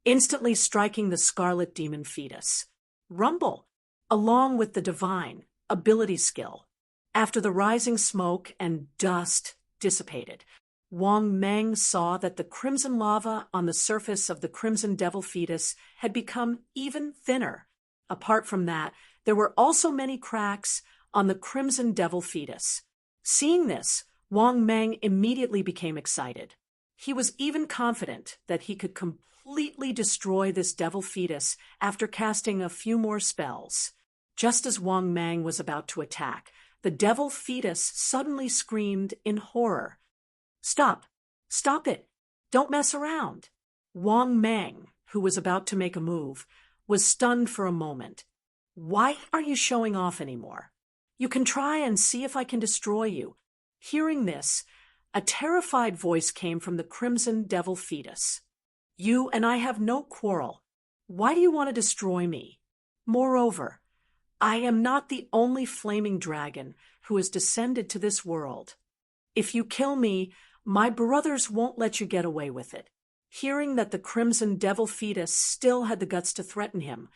instantly striking the scarlet demon fetus. Rumble, along with the divine ability skill. After the rising smoke and dust dissipated, Wang Mang saw that the crimson lava on the surface of the crimson devil fetus had become even thinner. Apart from that, there were also many cracks on the crimson devil fetus. Seeing this, Wang Mang immediately became excited. He was even confident that he could completely destroy this devil fetus after casting a few more spells. Just as Wang Mang was about to attack, the devil fetus suddenly screamed in horror. "Stop! Stop it! Don't mess around!" Wang Mang, who was about to make a move, was stunned for a moment. "Why aren't you showing off anymore? You can try and see if I can destroy you." Hearing this, a terrified voice came from the crimson devil fetus. "You and I have no quarrel. Why do you want to destroy me? Moreover, I am not the only flaming dragon who has descended to this world. If you kill me, my brothers won't let you get away with it." Hearing that the crimson devil fetus still had the guts to threaten him,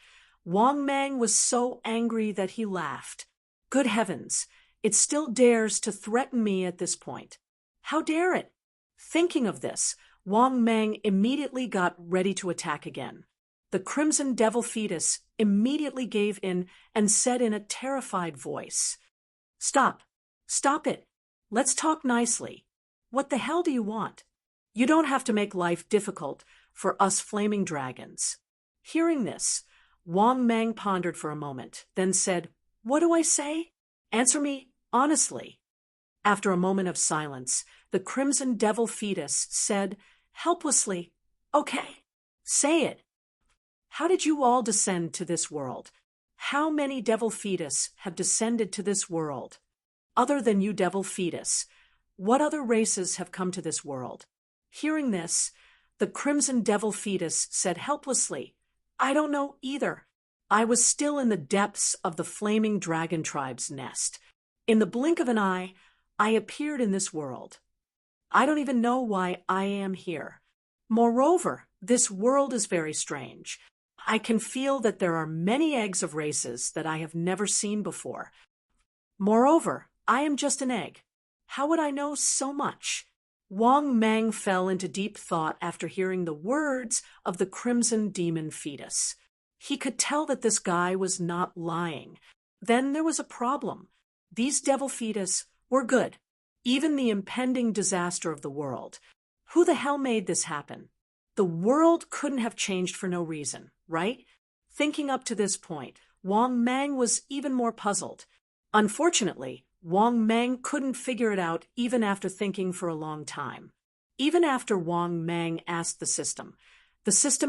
Wang Mang was so angry that he laughed. "Good heavens, it still dares to threaten me at this point. How dare it?" Thinking of this, Wang Mang immediately got ready to attack again. The crimson devil fetus immediately gave in and said in a terrified voice, "Stop! Stop it! Let's talk nicely. What the hell do you want? You don't have to make life difficult for us flaming dragons." Hearing this, Wang Mang pondered for a moment, then said, "What do I say? Answer me honestly." After a moment of silence, the crimson devil fetus said helplessly, "Okay, say it. How did you all descend to this world? How many devil fetus have descended to this world? Other than you, devil fetus, what other races have come to this world?" Hearing this, the crimson devil fetus said helplessly, "I don't know either. I was still in the depths of the flaming dragon tribe's nest. In the blink of an eye, I appeared in this world. I don't even know why I am here. Moreover, this world is very strange. I can feel that there are many eggs of races that I have never seen before. Moreover, I am just an egg. How would I know so much?" Wang Mang fell into deep thought after hearing the words of the crimson demon fetus. He could tell that this guy was not lying. Then there was a problem. These devil fetus were good. Even the impending disaster of the world. Who the hell made this happen? The world couldn't have changed for no reason, right? Thinking up to this point, Wang Mang was even more puzzled. Unfortunately, Wang Mang couldn't figure it out even after thinking for a long time. Even after Wang Mang asked the system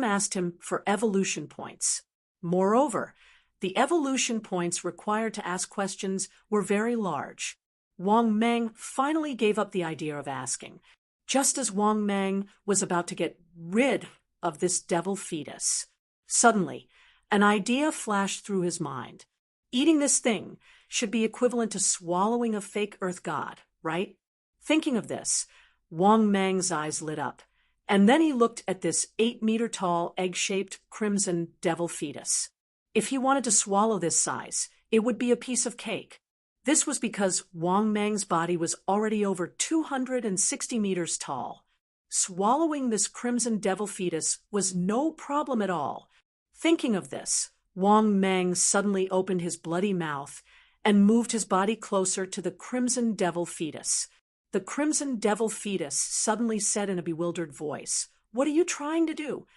asked him for evolution points. Moreover, the evolution points required to ask questions were very large. Wang Mang finally gave up the idea of asking, just as Wang Mang was about to get rid of this devil fetus. Suddenly, an idea flashed through his mind. Eating this thing should be equivalent to swallowing a fake Earth god, right? Thinking of this, Wang Mang's eyes lit up, and then he looked at this 8-meter-tall, egg-shaped crimson devil fetus. If he wanted to swallow this size, it would be a piece of cake. This was because Wang Mang's body was already over 260 meters tall. Swallowing this crimson devil fetus was no problem at all. Thinking of this, Wang Mang suddenly opened his bloody mouth and moved his body closer to the crimson devil fetus. The crimson devil fetus suddenly said in a bewildered voice, "What are you trying to do?"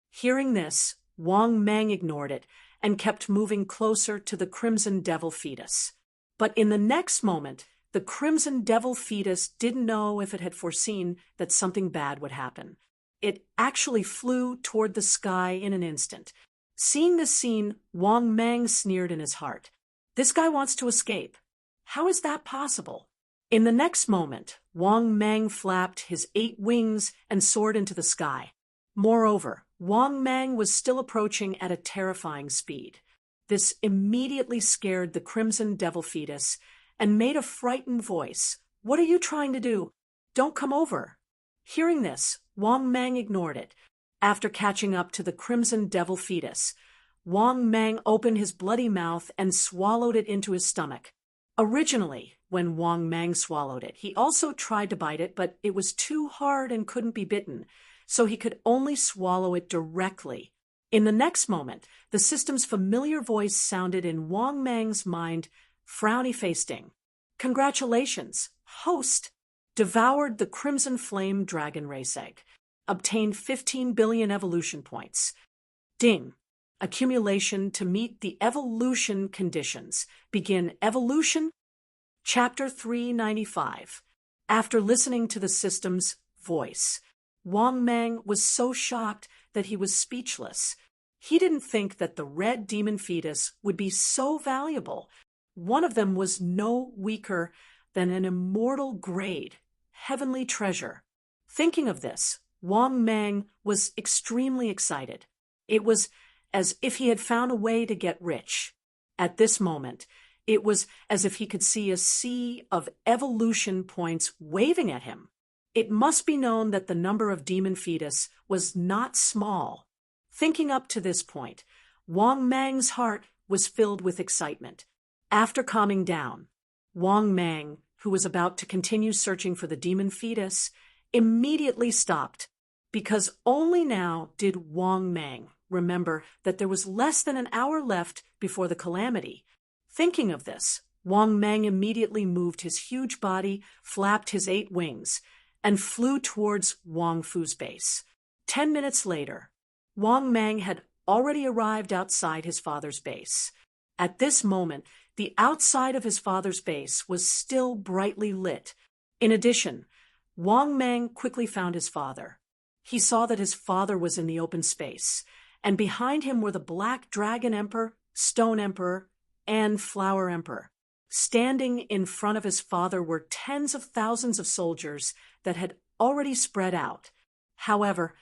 Hearing this, Wang Mang ignored it and kept moving closer to the crimson devil fetus. But in the next moment, the crimson devil fetus didn't know if it had foreseen that something bad would happen. It actually flew toward the sky in an instant. Seeing this scene, Wang Mang sneered in his heart. This guy wants to escape. How is that possible? In the next moment, Wang Mang flapped his 8 wings and soared into the sky. Moreover, Wang Mang was still approaching at a terrifying speed. This immediately scared the crimson devil fetus and made a frightened voice. "What are you trying to do? Don't come over." Hearing this, Wang Mang ignored it. After catching up to the crimson devil fetus, Wang Mang opened his bloody mouth and swallowed it into his stomach. Originally, when Wang Mang swallowed it, he also tried to bite it, but it was too hard and couldn't be bitten, so he could only swallow it directly. In the next moment, the system's familiar voice sounded in Wang Mang's mind, frowny-facing. "Congratulations, host! devoured the Crimson Flame Dragon race egg, obtained 15 billion evolution points. Ding. Accumulation to meet the evolution conditions. Begin evolution. Chapter 395. After listening to the system's voice, Wang Mang was so shocked that he was speechless. He didn't think that the red demon fetus would be so valuable. One of them was no weaker than an immortal grade, heavenly treasure. Thinking of this, Wang Mang was extremely excited. It was as if he had found a way to get rich. At this moment, it was as if he could see a sea of evolution points waving at him. It must be known that the number of demon fetus was not small. Thinking up to this point, Wang Mang's heart was filled with excitement. After calming down, Wang Mang, who was about to continue searching for the demon fetus, immediately stopped, because only now did Wang Mang remember that there was less than an hour left before the calamity. Thinking of this, Wang Mang immediately moved his huge body, flapped his 8 wings, and flew towards Wang Fu's base. 10 minutes later, Wang Mang had already arrived outside his father's base. At this moment, the outside of his father's base was still brightly lit. In addition, Wang Mang quickly found his father. He saw that his father was in the open space, and behind him were the Black Dragon Emperor, Stone Emperor, and Flower Emperor. Standing in front of his father were tens of thousands of soldiers that had already spread out. However,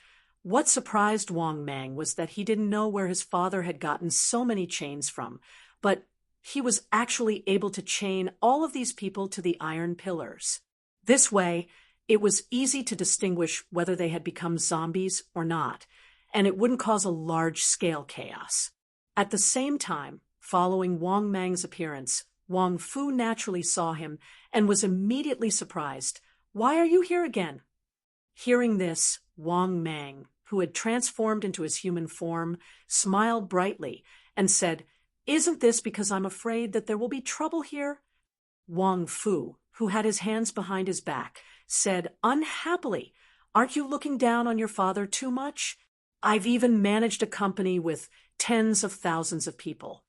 what surprised Wang Mang was that he didn't know where his father had gotten so many chains from, but he was actually able to chain all of these people to the iron pillars. This way, it was easy to distinguish whether they had become zombies or not, and it wouldn't cause a large-scale chaos. At the same time, following Wang Mang's appearance, Wang Fu naturally saw him and was immediately surprised. "Why are you here again?" Hearing this, Wang Mang, who had transformed into his human form, smiled brightly and said, "Isn't this because I'm afraid that there will be trouble here?" Wang Fu, who had his hands behind his back, said unhappily, "Aren't you looking down on your father too much? I've even managed a company with tens of thousands of people."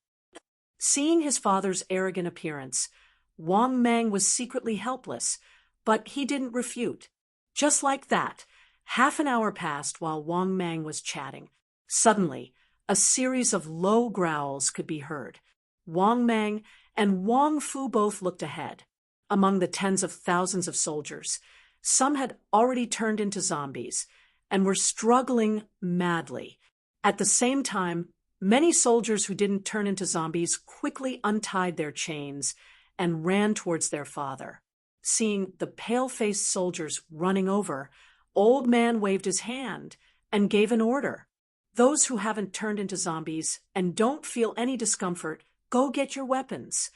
Seeing his father's arrogant appearance, Wang Mang was secretly helpless, but he didn't refute. Just like that, half an hour passed while Wang Mang was chatting. Suddenly, a series of low growls could be heard. Wang Mang and Wang Fu both looked ahead. Among the tens of thousands of soldiers, some had already turned into zombies and were struggling madly. At the same time, many soldiers who didn't turn into zombies quickly untied their chains and ran towards their father. Seeing the pale-faced soldiers running over, Old Man waved his hand and gave an order. "Those who haven't turned into zombies and don't feel any discomfort, go get your weapons."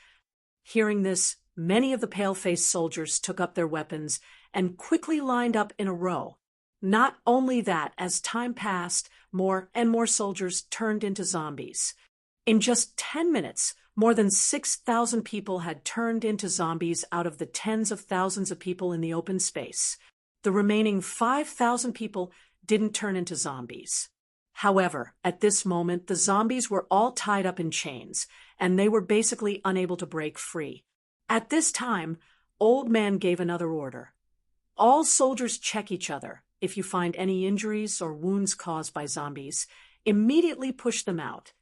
Hearing this, many of the pale-faced soldiers took up their weapons and quickly lined up in a row. Not only that, as time passed, more and more soldiers turned into zombies. In just 10 minutes, more than 6,000 people had turned into zombies out of the tens of thousands of people in the open space. The remaining 5,000 people didn't turn into zombies. However, at this moment, the zombies were all tied up in chains, and they were basically unable to break free. At this time, Old Man gave another order. "All soldiers check each other. If you find any injuries or wounds caused by zombies, immediately push them out."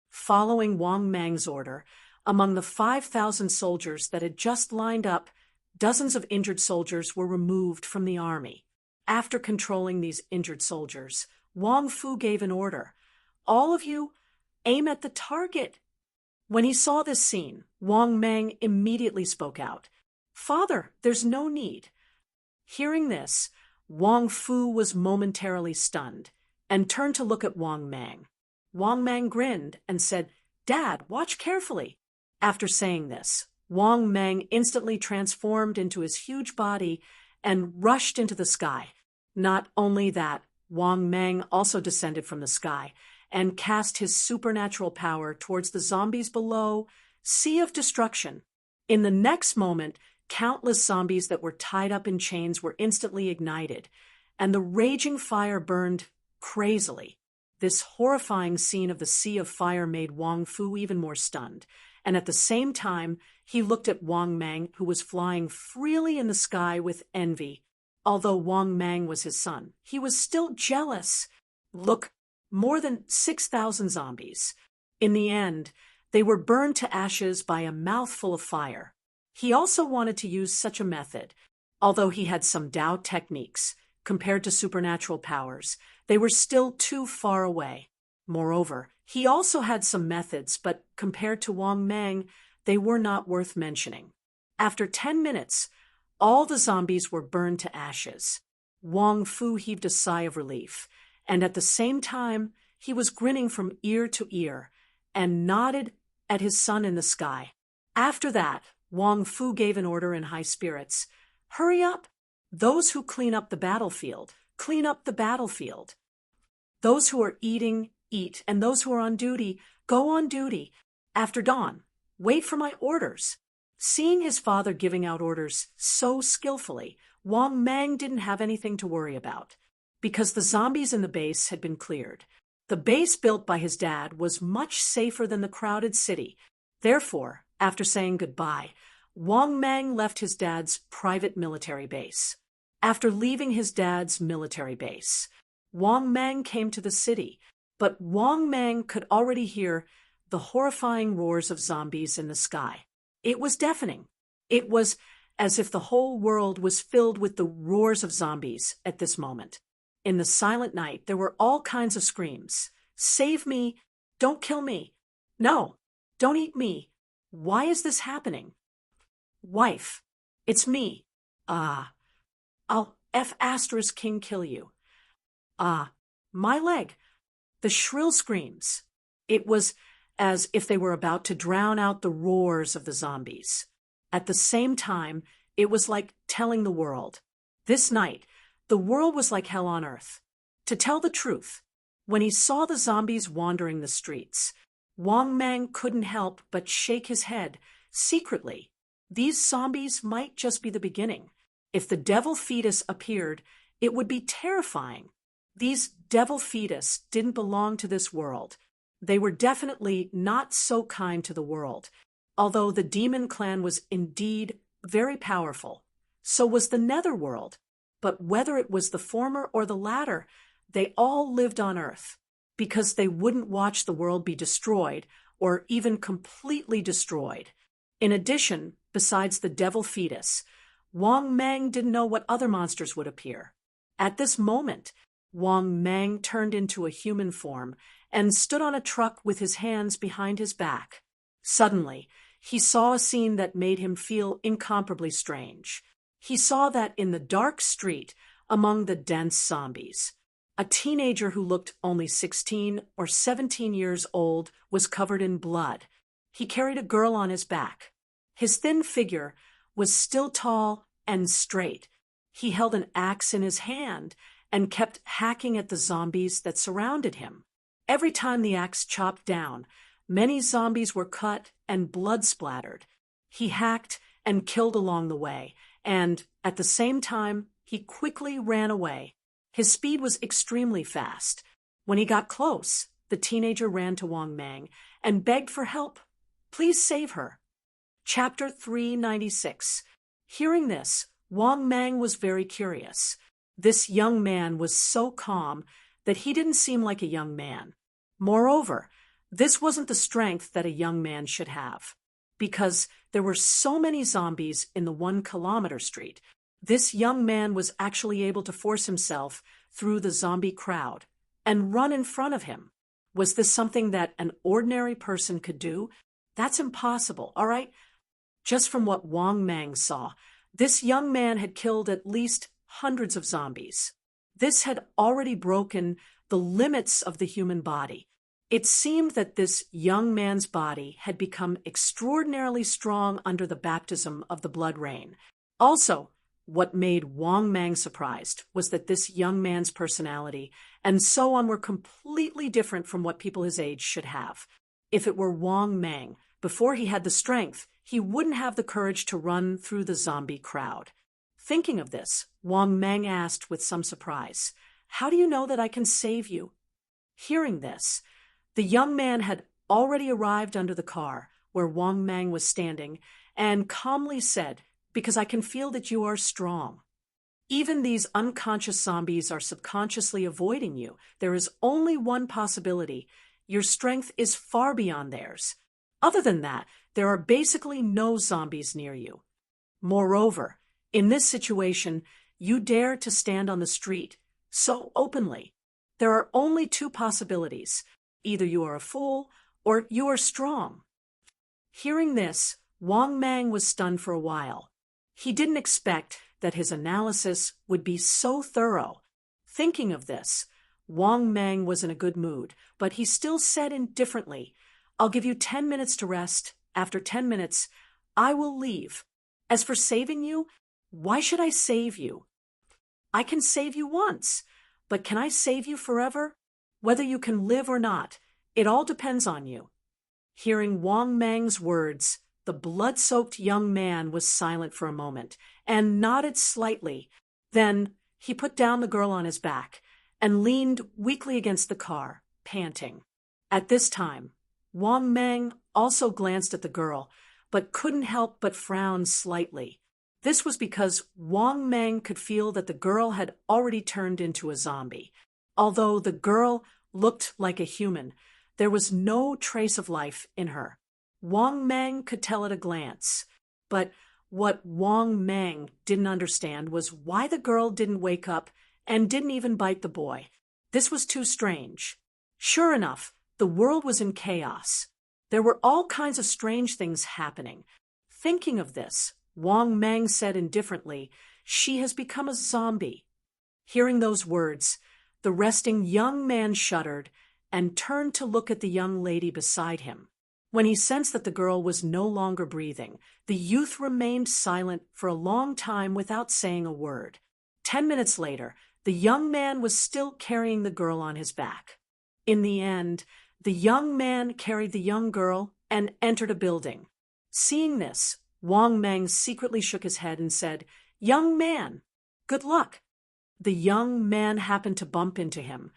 Following Wang Mang's order, among the 5,000 soldiers that had just lined up, dozens of injured soldiers were removed from the army. After controlling these injured soldiers, Wang Fu gave an order. "All of you, aim at the target." When he saw this scene, Wang Mang immediately spoke out. "Father, there's no need." Hearing this, Wang Fu was momentarily stunned and turned to look at Wang Mang. Wang Mang grinned and said, "Dad, watch carefully." After saying this, Wang Mang instantly transformed into his huge body and rushed into the sky. Not only that, Wang Mang also descended from the sky and cast his supernatural power towards the zombies below. Sea of destruction. In the next moment, Countless zombies that were tied up in chains were instantly ignited, and the raging fire burned crazily. This horrifying scene of the sea of fire made Wang Fu even more stunned, and at the same time, he looked at Wang Mang, who was flying freely in the sky with envy. Although Wang Mang was his son, he was still jealous. Look, more than 6,000 zombies. In the end, they were burned to ashes by a mouthful of fire. He also wanted to use such a method. Although he had some Tao techniques, compared to supernatural powers, they were still too far away. Moreover, he also had some methods, but compared to Wang Mang, they were not worth mentioning. After 10 minutes, all the zombies were burned to ashes. Wang Fu heaved a sigh of relief, and at the same time, he was grinning from ear to ear and nodded at his son in the sky. After that, Wang Fu gave an order in high spirits. "Hurry up! Those who clean up the battlefield, clean up the battlefield. Those who are eating, eat, and those who are on duty, go on duty. After dawn, wait for my orders." Seeing his father giving out orders so skillfully, Wang Mang didn't have anything to worry about, because the zombies in the base had been cleared. The base built by his dad was much safer than the crowded city. Therefore, after saying goodbye, Wang Mang left his dad's private military base. After leaving his dad's military base, Wang Mang came to the city, but Wang Mang could already hear the horrifying roars of zombies in the sky. It was deafening. It was as if the whole world was filled with the roars of zombies at this moment. In the silent night, there were all kinds of screams. "Save me! Don't kill me! No! Don't eat me! Why is this happening? Wife, it's me. I'll F***king kill you. My leg." The shrill screams. It was as if they were about to drown out the roars of the zombies. At the same time, it was like telling the world. This night, the world was like hell on earth. To tell the truth, when he saw the zombies wandering the streets, Wang Mang couldn't help but shake his head. Secretly, these zombies might just be the beginning. If the devil fetus appeared, it would be terrifying. These devil fetus didn't belong to this world. They were definitely not so kind to the world. Although the demon clan was indeed very powerful, so was the netherworld. But whether it was the former or the latter, they all lived on Earth, because they wouldn't watch the world be destroyed or even completely destroyed. In addition, besides the devil fetus, Wang Mang didn't know what other monsters would appear. At this moment, Wang Mang turned into a human form and stood on a truck with his hands behind his back. Suddenly, he saw a scene that made him feel incomparably strange. He saw that in the dark street, among the dense zombies, a teenager who looked only 16 or 17 years old was covered in blood. He carried a girl on his back. His thin figure was still tall and straight. He held an axe in his hand and kept hacking at the zombies that surrounded him. Every time the axe chopped down, many zombies were cut and blood splattered. He hacked and killed along the way, and at the same time, he quickly ran away. His speed was extremely fast. When he got close, the teenager ran to Wang Mang and begged for help. "Please save her." Chapter 396. Hearing this, Wang Mang was very curious. This young man was so calm that he didn't seem like a young man. Moreover, this wasn't the strength that a young man should have. Because there were so many zombies in the 1-kilometer street, this young man was actually able to force himself through the zombie crowd and run in front of him. Was this something that an ordinary person could do? That's impossible, all right? Just from what Wang Mang saw, this young man had killed at least hundreds of zombies. This had already broken the limits of the human body. It seemed that this young man's body had become extraordinarily strong under the baptism of the blood rain. Also, what made Wang Mang surprised was that this young man's personality and so on were completely different from what people his age should have. If it were Wang Mang, before he had the strength, he wouldn't have the courage to run through the zombie crowd. Thinking of this, Wang Mang asked with some surprise, "How do you know that I can save you?" Hearing this, the young man had already arrived under the car where Wang Mang was standing and calmly said, "Because I can feel that you are strong. Even these unconscious zombies are subconsciously avoiding you. There is only one possibility. Your strength is far beyond theirs. Other than that, there are basically no zombies near you. Moreover, in this situation, you dare to stand on the street so openly. There are only two possibilities. Either you are a fool or you are strong." Hearing this, Wang Mang was stunned for a while. He didn't expect that his analysis would be so thorough. Thinking of this, Wang Mang was in a good mood, but he still said indifferently, "I'll give you 10 minutes to rest. After 10 minutes, I will leave. As for saving you, why should I save you? I can save you once, but can I save you forever? Whether you can live or not, it all depends on you." Hearing Wang Mang's words, the blood-soaked young man was silent for a moment and nodded slightly. Then he put down the girl on his back and leaned weakly against the car, panting. At this time, Wang Mang also glanced at the girl, but couldn't help but frown slightly. This was because Wang Mang could feel that the girl had already turned into a zombie. Although the girl looked like a human, there was no trace of life in her. Wang Mang could tell at a glance. But what Wang Mang didn't understand was why the girl didn't wake up and didn't even bite the boy. This was too strange. Sure enough, the world was in chaos. There were all kinds of strange things happening. Thinking of this, Wang Mang said indifferently, "She has become a zombie." Hearing those words, the resting young man shuddered and turned to look at the young lady beside him. When he sensed that the girl was no longer breathing, the youth remained silent for a long time without saying a word. 10 minutes later, the young man was still carrying the girl on his back. In the end, the young man carried the young girl and entered a building. Seeing this, Wang Mang secretly shook his head and said, "Young man, good luck." The young man happened to bump into him,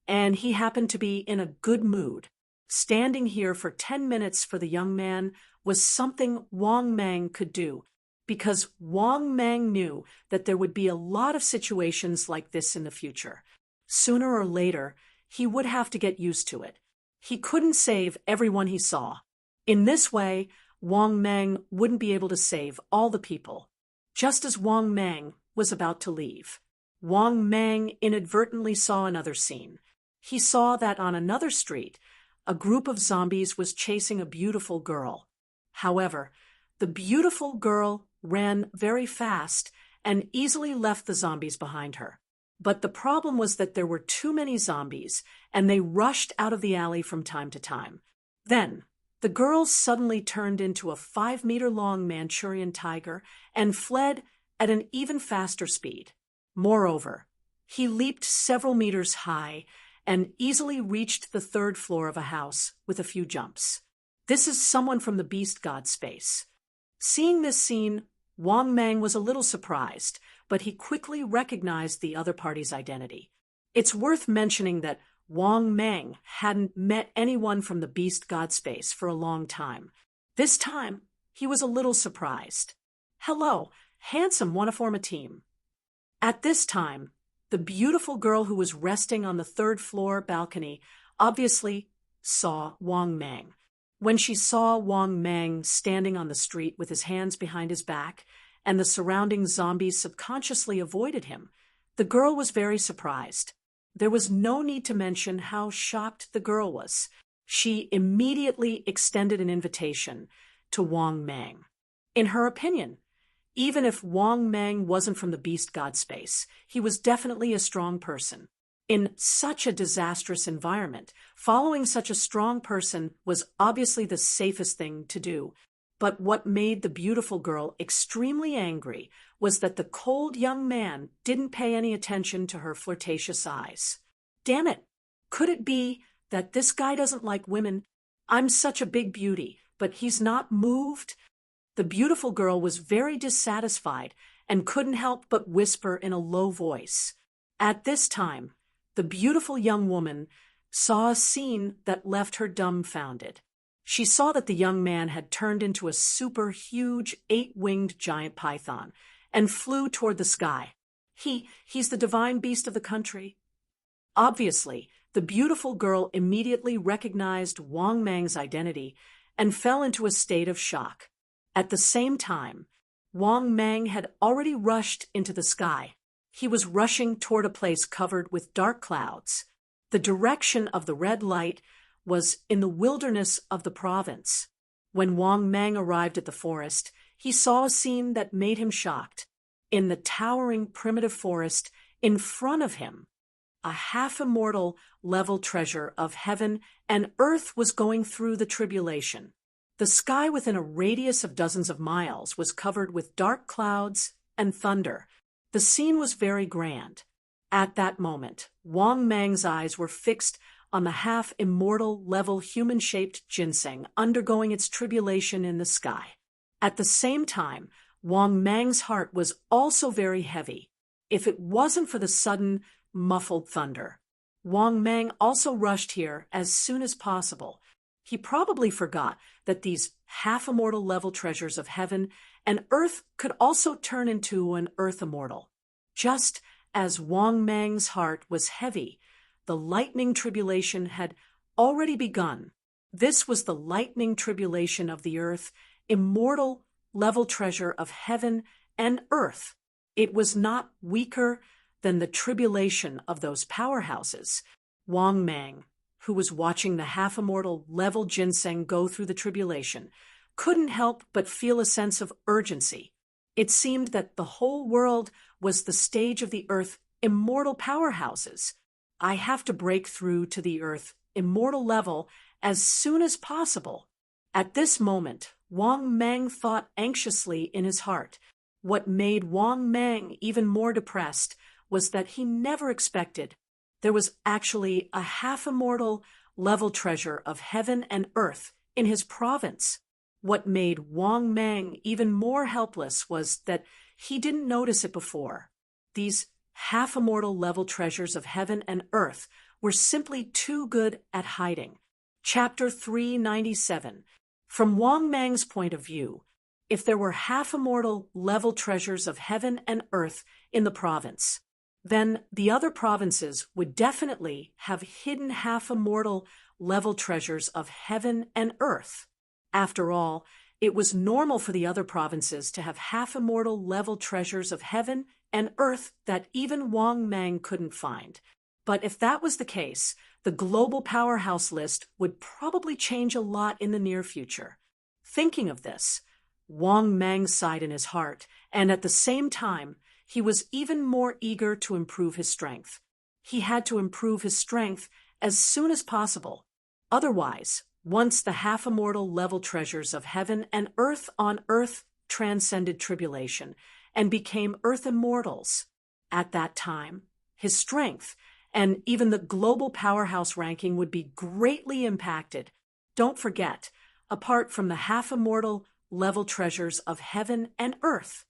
and he happened to be in a good mood. Standing here for 10 minutes for the young man was something Wang Mang could do, because Wang Mang knew that there would be a lot of situations like this in the future. Sooner or later, he would have to get used to it. He couldn't save everyone he saw. In this way, Wang Mang wouldn't be able to save all the people. Just as Wang Mang was about to leave, Wang Mang inadvertently saw another scene. He saw that on another street, a group of zombies was chasing a beautiful girl. However, the beautiful girl ran very fast and easily left the zombies behind her. But the problem was that there were too many zombies, and they rushed out of the alley from time to time. Then, the girl suddenly turned into a 5-meter-long Manchurian tiger and fled at an even faster speed. Moreover, he leaped several meters high and easily reached the 3rd floor of a house with a few jumps. This is someone from the beast god space. Seeing this scene, Wang Mang was a little surprised, but he quickly recognized the other party's identity. It's worth mentioning that Wang Mang hadn't met anyone from the beast god space for a long time. This time, he was a little surprised. "Hello, handsome, wanna form a team?" At this time, the beautiful girl who was resting on the 3rd floor balcony obviously saw Wang Mang. When she saw Wang Mang standing on the street with his hands behind his back and the surrounding zombies subconsciously avoided him, the girl was very surprised. There was no need to mention how shocked the girl was. She immediately extended an invitation to Wang Mang. In her opinion, even if Wang Mang wasn't from the beast god space, he was definitely a strong person. In such a disastrous environment, following such a strong person was obviously the safest thing to do. But what made the beautiful girl extremely angry was that the cold young man didn't pay any attention to her flirtatious eyes. Damn it! Could it be that this guy doesn't like women? I'm such a big beauty, but he's not moved. The beautiful girl was very dissatisfied and couldn't help but whisper in a low voice. At this time, the beautiful young woman saw a scene that left her dumbfounded. She saw that the young man had turned into a super huge 8-winged giant python and flew toward the sky. He's the divine beast of the country. Obviously, the beautiful girl immediately recognized Wang Mang's identity and fell into a state of shock. At the same time, Wang Mang had already rushed into the sky. He was rushing toward a place covered with dark clouds. The direction of the red light was in the wilderness of the province. When Wang Mang arrived at the forest, he saw a scene that made him shocked. In the towering primitive forest in front of him, a half-immortal level treasure of heaven and earth was going through the tribulation. The sky within a radius of dozens of miles was covered with dark clouds and thunder. The scene was very grand. At that moment, Wang Mang's eyes were fixed on the half-immortal level human-shaped ginseng undergoing its tribulation in the sky. At the same time, Wang Mang's heart was also very heavy. If it wasn't for the sudden, muffled thunder, Wang Mang also rushed here as soon as possible. He probably forgot that these half-immortal level treasures of heaven and earth could also turn into an earth immortal. Just as Wang Mang's heart was heavy, the lightning tribulation had already begun. This was the lightning tribulation of the earth, immortal level treasure of heaven and earth. It was not weaker than the tribulation of those powerhouses. Wang Mang, who was watching the half-immortal level ginseng go through the tribulation, couldn't help but feel a sense of urgency. It seemed that the whole world was the stage of the earth immortal powerhouses. I have to break through to the earth immortal level as soon as possible. At this moment, Wang Mang thought anxiously in his heart. What made Wang Mang even more depressed was that he never expected there was actually a half-immortal level treasure of heaven and earth in his province. What made Wang Mang even more helpless was that he didn't notice it before. These half-immortal level treasures of heaven and earth were simply too good at hiding. Chapter 397. From Wang Mang's point of view, if there were half-immortal level treasures of heaven and earth in the province, then the other provinces would definitely have hidden half-immortal level treasures of heaven and earth. After all, it was normal for the other provinces to have half-immortal level treasures of heaven and earth that even Wang Mang couldn't find. But if that was the case, the global powerhouse list would probably change a lot in the near future. Thinking of this, Wang Mang sighed in his heart, and at the same time, he was even more eager to improve his strength. He had to improve his strength as soon as possible. Otherwise, once the half-immortal level treasures of heaven and earth on earth transcended tribulation and became earth immortals, at that time, his strength and even the global powerhouse ranking would be greatly impacted. Don't forget, apart from the half-immortal level treasures of heaven and earth,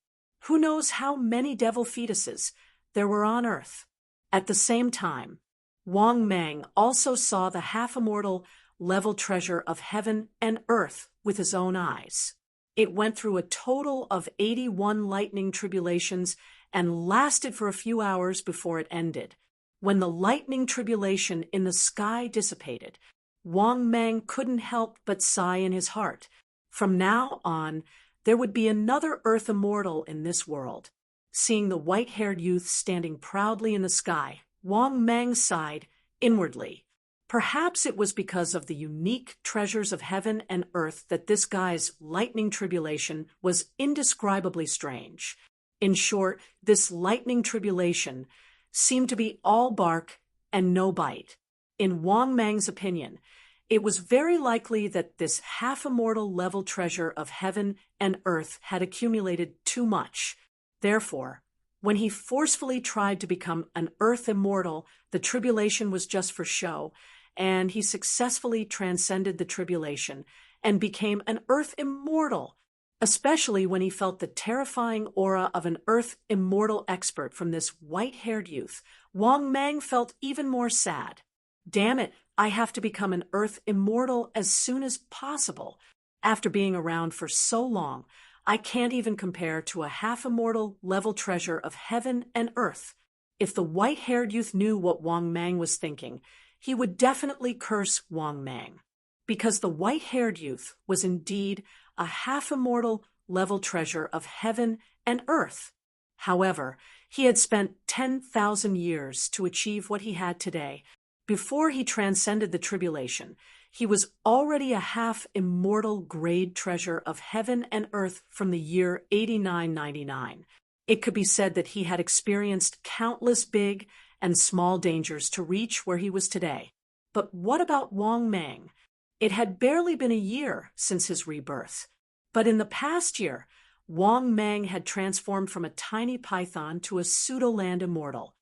who knows how many devil fetuses there were on earth? At the same time, Wang Mang also saw the half-immortal level treasure of heaven and earth with his own eyes. It went through a total of 81 lightning tribulations and lasted for a few hours before it ended. When the lightning tribulation in the sky dissipated, Wang Mang couldn't help but sigh in his heart. From now on, there would be another earth immortal in this world. Seeing the white-haired youth standing proudly in the sky, Wang Mang sighed inwardly. Perhaps it was because of the unique treasures of heaven and earth that this guy's lightning tribulation was indescribably strange. In short, this lightning tribulation seemed to be all bark and no bite. In Wang Mang's opinion, it was very likely that this half-immortal level treasure of heaven and earth had accumulated too much. Therefore, when he forcefully tried to become an earth immortal, the tribulation was just for show, and he successfully transcended the tribulation and became an Earth immortal, especially when he felt the terrifying aura of an Earth immortal expert from this white-haired youth. Wang Mang felt even more sad. Damn it, I have to become an Earth immortal as soon as possible. After being around for so long, I can't even compare to a half-immortal level treasure of heaven and earth. If the white-haired youth knew what Wang Mang was thinking, he would definitely curse Wang Mang. Because the white-haired youth was indeed a half-immortal level treasure of heaven and earth. However, he had spent 10,000 years to achieve what he had today. Before he transcended the tribulation, he was already a half-immortal grade treasure of heaven and earth from the year 8999. It could be said that he had experienced countless big and small dangers to reach where he was today. But what about Wang Mang? It had barely been a year since his rebirth. But in the past year, Wang Mang had transformed from a tiny python to a pseudo-land immortal.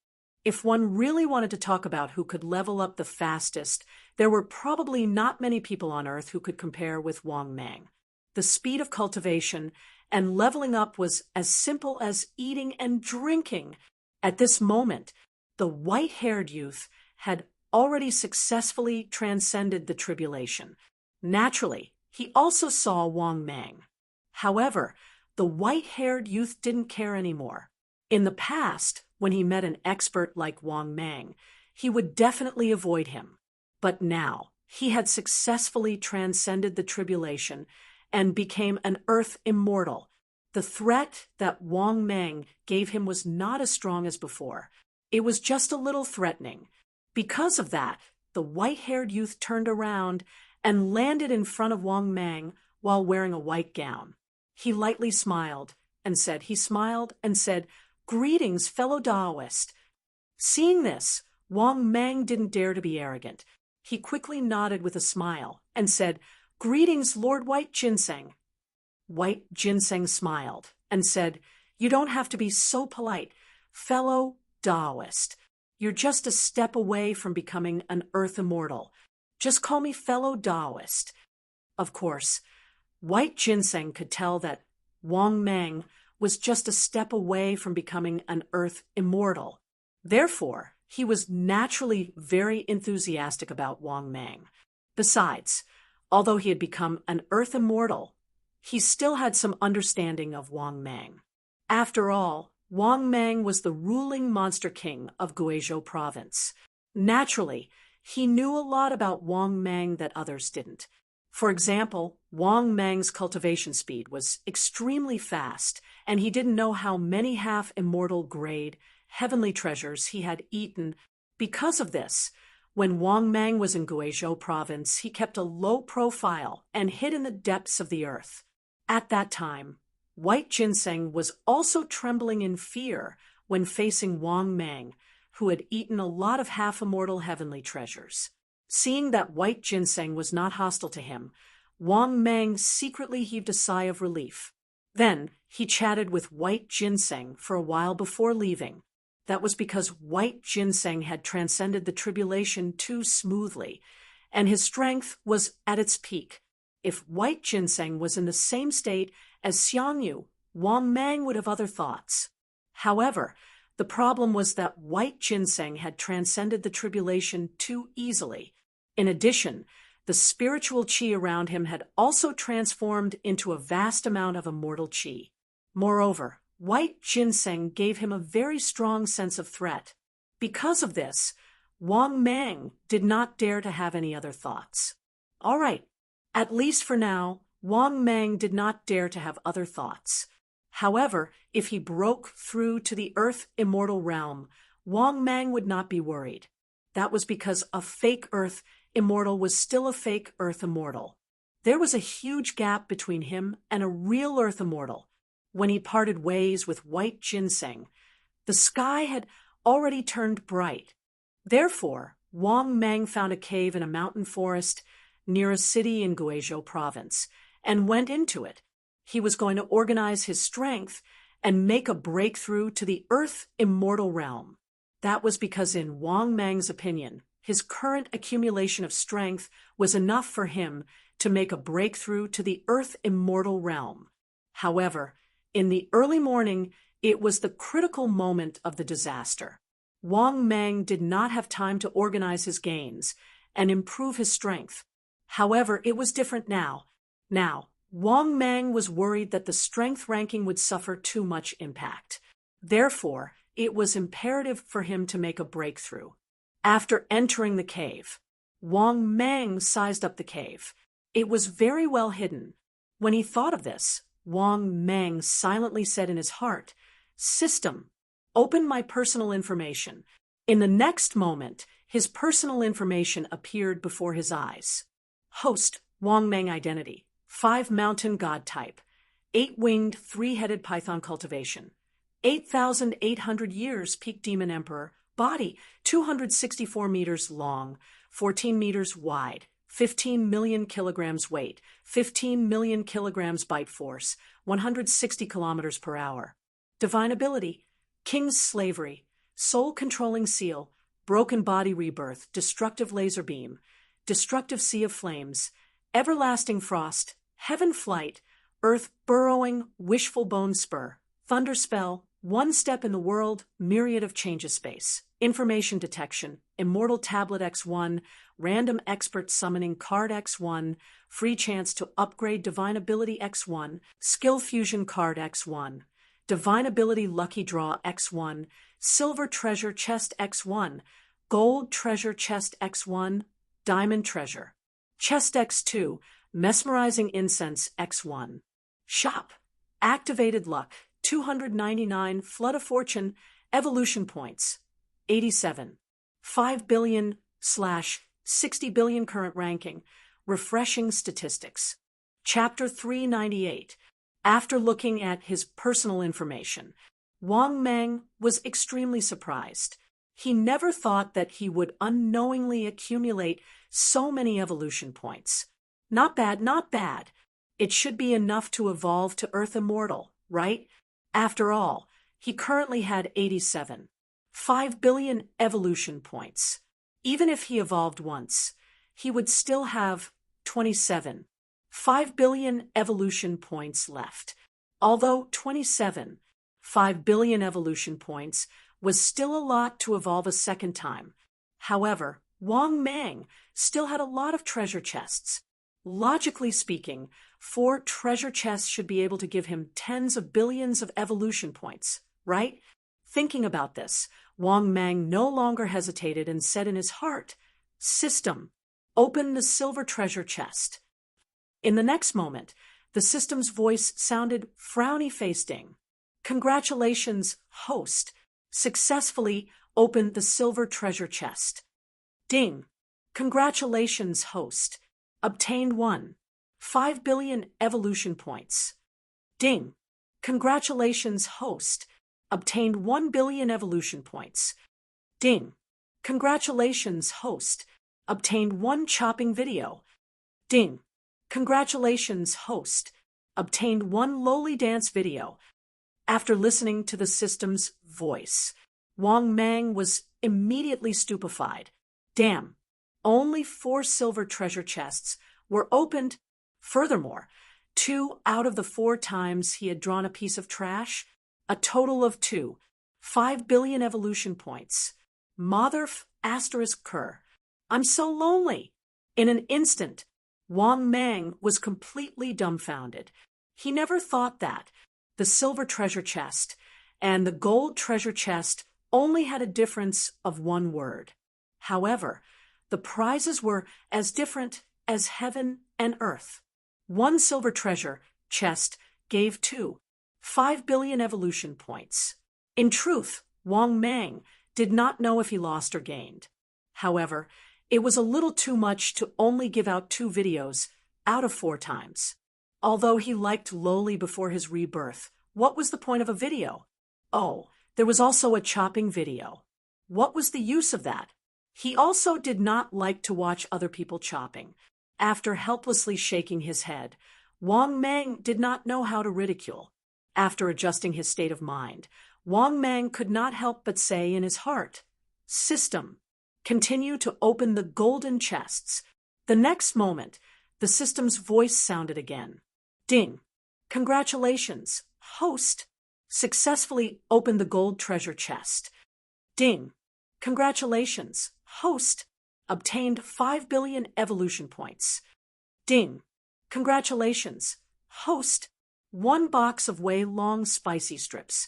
If one really wanted to talk about who could level up the fastest, there were probably not many people on Earth who could compare with Wang Mang. The speed of cultivation and leveling up was as simple as eating and drinking. At this moment, the white-haired youth had already successfully transcended the tribulation. Naturally, he also saw Wang Mang. However, the white-haired youth didn't care anymore. In the past, when he met an expert like Wang Mang, he would definitely avoid him. But now, he had successfully transcended the tribulation and became an Earth immortal. The threat that Wang Mang gave him was not as strong as before. It was just a little threatening. Because of that, the white-haired youth turned around and landed in front of Wang Mang while wearing a white gown. He lightly smiled and said, "Greetings, fellow Taoist." Seeing this, Wang Mang didn't dare to be arrogant. He quickly nodded with a smile and said, "Greetings, Lord White Ginseng." White Ginseng smiled and said, "You don't have to be so polite, fellow Taoist. You're just a step away from becoming an Earth immortal. Just call me fellow Taoist." Of course, White Ginseng could tell that Wang Mang was just a step away from becoming an Earth immortal. Therefore, he was naturally very enthusiastic about Wang Mang. Besides, although he had become an Earth immortal, he still had some understanding of Wang Mang. After all, Wang Mang was the ruling monster king of Guizhou province. Naturally, he knew a lot about Wang Mang that others didn't. For example, Wang Mang's cultivation speed was extremely fast, and he didn't know how many half-immortal grade heavenly treasures he had eaten. Because of this, when Wang Mang was in Guizhou province, he kept a low profile and hid in the depths of the earth. At that time, White Ginseng was also trembling in fear when facing Wang Mang, who had eaten a lot of half-immortal heavenly treasures. Seeing that White Ginseng was not hostile to him, Wang Mang secretly heaved a sigh of relief. Then he chatted with White Ginseng for a while before leaving. That was because White Ginseng had transcended the tribulation too smoothly, and his strength was at its peak. If White Ginseng was in the same state as Xiangyu, Wang Mang would have other thoughts. However, the problem was that White Ginseng had transcended the tribulation too easily. In addition, the spiritual qi around him had also transformed into a vast amount of immortal qi. Moreover, White Ginseng gave him a very strong sense of threat. Because of this, Wang Mang did not dare to have any other thoughts. All right, at least for now, Wang Mang did not dare to have other thoughts. However, if he broke through to the Earth immortal realm, Wang Mang would not be worried. That was because a fake Earth immortal was still a fake Earth immortal. There was a huge gap between him and a real Earth immortal. When he parted ways with White Ginseng, the sky had already turned bright. Therefore, Wang Mang found a cave in a mountain forest near a city in Guizhou province and went into it. He was going to organize his strength and make a breakthrough to the Earth immortal realm. That was because in Wang Mang's opinion, his current accumulation of strength was enough for him to make a breakthrough to the Earth immortal realm. However, in the early morning, it was the critical moment of the disaster. Wang Meng did not have time to organize his gains and improve his strength. However, it was different now. Now, Wang Meng was worried that the strength ranking would suffer too much impact. Therefore, it was imperative for him to make a breakthrough. After entering the cave, Wang Meng sized up the cave. It was very well hidden. When he thought of this, Wang Meng silently said in his heart, "System, open my personal information." In the next moment, his personal information appeared before his eyes. Host, Wang Meng identity, 5 mountain god type, 8-winged, 3-headed python cultivation, 8,800 years peak demon emperor, body 264 meters long, 14 meters wide, 15 million kilograms weight, 15 million kilograms bite force, 160 kilometers per hour. Divine ability, King's Slavery, Soul Controlling Seal, Broken Body Rebirth, Destructive Laser Beam, Destructive Sea of Flames, Everlasting Frost, Heaven Flight, Earth Burrowing, Wishful Bone Spur, Thunder Spell, One Step in the World, Myriad of Changes Space, Information Detection, Immortal Tablet X1, Random Expert Summoning Card X1, Free Chance to Upgrade Divine Ability X1, Skill Fusion Card X1, Divine Ability Lucky Draw X1, Silver Treasure Chest X1, Gold Treasure Chest X1, Diamond Treasure Chest X2, Mesmerizing Incense X1. Shop. Activated Luck, 299, Flood of Fortune, Evolution Points, 87. 5 billion/60 billion current ranking, Refreshing Statistics. Chapter 398. After looking at his personal information, Wang Meng was extremely surprised. He never thought that he would unknowingly accumulate so many evolution points. Not bad, not bad. It should be enough to evolve to Earth Immortal, right? After all, he currently had 87. 5 billion evolution points. Even if he evolved once, he would still have 27. 5 billion evolution points left. Although 27, 5 billion evolution points was still a lot to evolve a second time. However, Wang Meng still had a lot of treasure chests. Logically speaking, 4 treasure chests should be able to give him tens of billions of evolution points, right? Thinking about this, Wang Meng no longer hesitated and said in his heart, "System, open the silver treasure chest." In the next moment, the system's voice sounded frowny-faced ding. "Congratulations, host. Successfully opened the silver treasure chest." Ding. "Congratulations, host. Obtained 5 billion evolution points." Ding. "Congratulations, host. Obtained 1 billion evolution points." Ding. "Congratulations, host. Obtained 1 chopping video." Ding. "Congratulations, host. Obtained 1 lowly dance video." After listening to the system's voice, Wang Meng was immediately stupefied. Damn, only 4 silver treasure chests were opened. Furthermore, 2 out of the 4 times he had drawn a piece of trash, a total of 5 billion evolution points. Motherf asterisk cur. I'm so lonely. In an instant, Wang Meng was completely dumbfounded. He never thought that the silver treasure chest and the gold treasure chest only had a difference of 1 word. However, the prizes were as different as heaven and earth. 1 silver treasure chest gave 5 billion evolution points. In truth, Wang Meng did not know if he lost or gained. However, it was a little too much to only give out 2 videos out of 4 times. Although he liked lowly before his rebirth, what was the point of a video? Oh, there was also a chopping video. What was the use of that? He also did not like to watch other people chopping. After helplessly shaking his head, Wang Meng did not know how to ridicule. After adjusting his state of mind, Wang Meng could not help but say in his heart, "System, Continue to open the golden chests. The next moment, the system's voice sounded again. Ding! Congratulations, host! Successfully opened the gold treasure chest. Ding! Congratulations, host! Obtained 5 billion evolution points. Ding! Congratulations, host! 1 box of way-long spicy strips.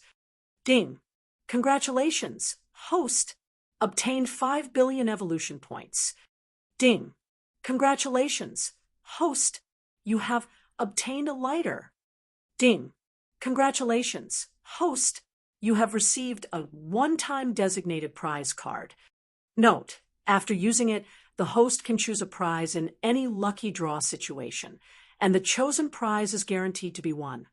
Ding! Congratulations, host! Obtained 5 billion evolution points. Ding! Congratulations, host! You have obtained a lighter. Ding! Congratulations, host! You have received a one-time designated prize card. Note, after using it, the host can choose a prize in any lucky draw situation, and the chosen prize is guaranteed to be won.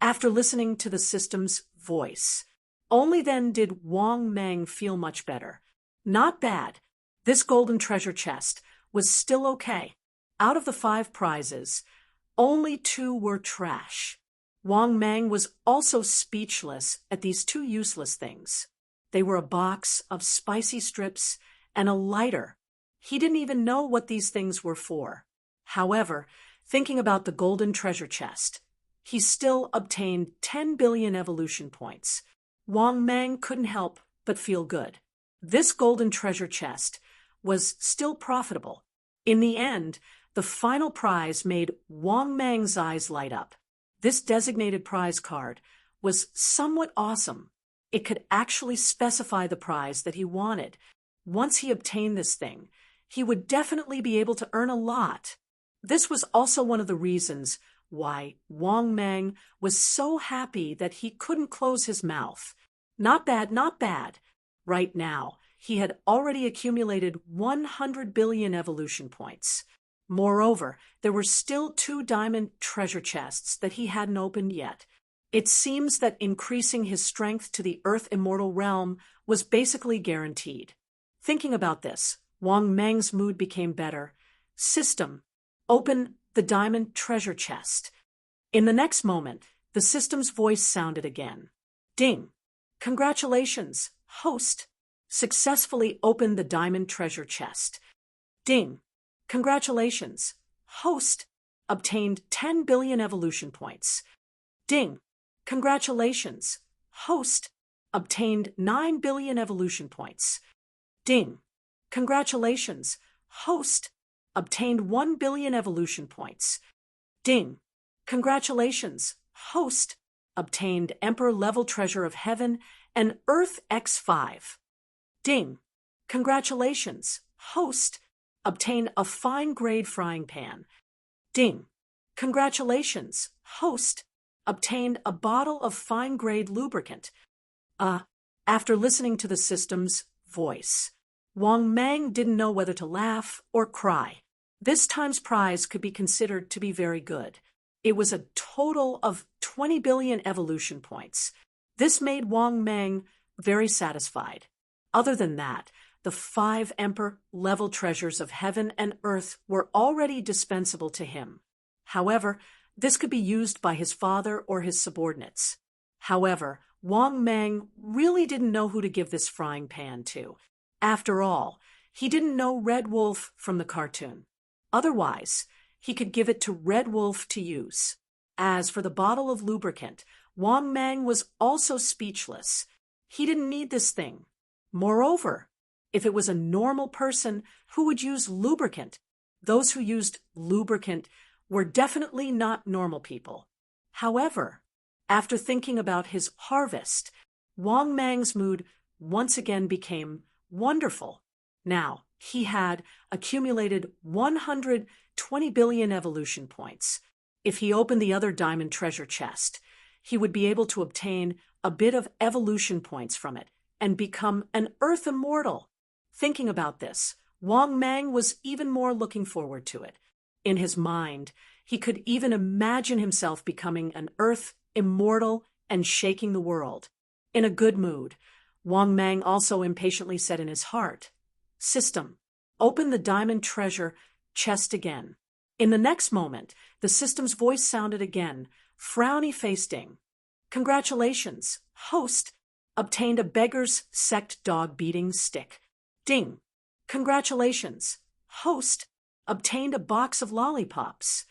After listening to the system's voice, only then did Wang Meng feel much better. Not bad. This golden treasure chest was still okay. Out of the 5 prizes, only 2 were trash. Wang Meng was also speechless at these 2 useless things. They were a box of spicy strips and a lighter. He didn't even know what these things were for. However, thinking about the golden treasure chest, he still obtained 10 billion evolution points. Wang Meng couldn't help but feel good. This golden treasure chest was still profitable. In the end, the final prize made Wang Meng's eyes light up. This designated prize card was somewhat awesome. It could actually specify the prize that he wanted. Once he obtained this thing, he would definitely be able to earn a lot. This was also one of the reasons why Wang Meng was so happy that he couldn't close his mouth. Not bad, not bad. Right now, he had already accumulated 100 billion evolution points. Moreover, there were still 2 diamond treasure chests that he hadn't opened yet. It seems that increasing his strength to the Earth Immortal realm was basically guaranteed. Thinking about this, Wang Meng's mood became better. System, open the diamond treasure chest. In the next moment, the system's voice sounded again. Ding! Congratulations, host! Successfully opened the diamond treasure chest. Ding! Congratulations, host! Obtained 10 billion evolution points. Ding! Congratulations, host! Obtained 9 billion evolution points. Ding! Congratulations, host! Obtained 1 billion evolution points. Ding! Congratulations, host! Obtained Emperor-level treasure of heaven and Earth X5. Ding! Congratulations, host! Obtained a fine-grade frying pan. Ding! Congratulations, host! Obtained a bottle of fine-grade lubricant. After listening to the system's voice, Wang Meng didn't know whether to laugh or cry. This time's prize could be considered to be very good. It was a total of 20 billion evolution points. This made Wang Meng very satisfied. Other than that, the 5 Emperor-level treasures of heaven and earth were already dispensable to him. However, this could be used by his father or his subordinates. However, Wang Meng really didn't know who to give this frying pan to. After all, he didn't know Red Wolf from the cartoon. Otherwise, he could give it to Red Wolf to use. As for the bottle of lubricant, Wang Meng was also speechless. He didn't need this thing. Moreover, if it was a normal person who would use lubricant, those who used lubricant were definitely not normal people. However, after thinking about his harvest, Wang Meng's mood once again became wonderful. Now, he had accumulated 120 billion evolution points. If he opened the other diamond treasure chest, he would be able to obtain a bit of evolution points from it and become an Earth Immortal. Thinking about this, Wang Meng was even more looking forward to it. In his mind, he could even imagine himself becoming an Earth Immortal and shaking the world. In a good mood, Wang Meng also impatiently said in his heart, System, open the diamond treasure chest again. In the next moment, the system's voice sounded again, frowny-faced Ding. Congratulations, host! Obtained a beggar's sect dog beating stick. Ding! Congratulations. Host obtained a box of lollipops.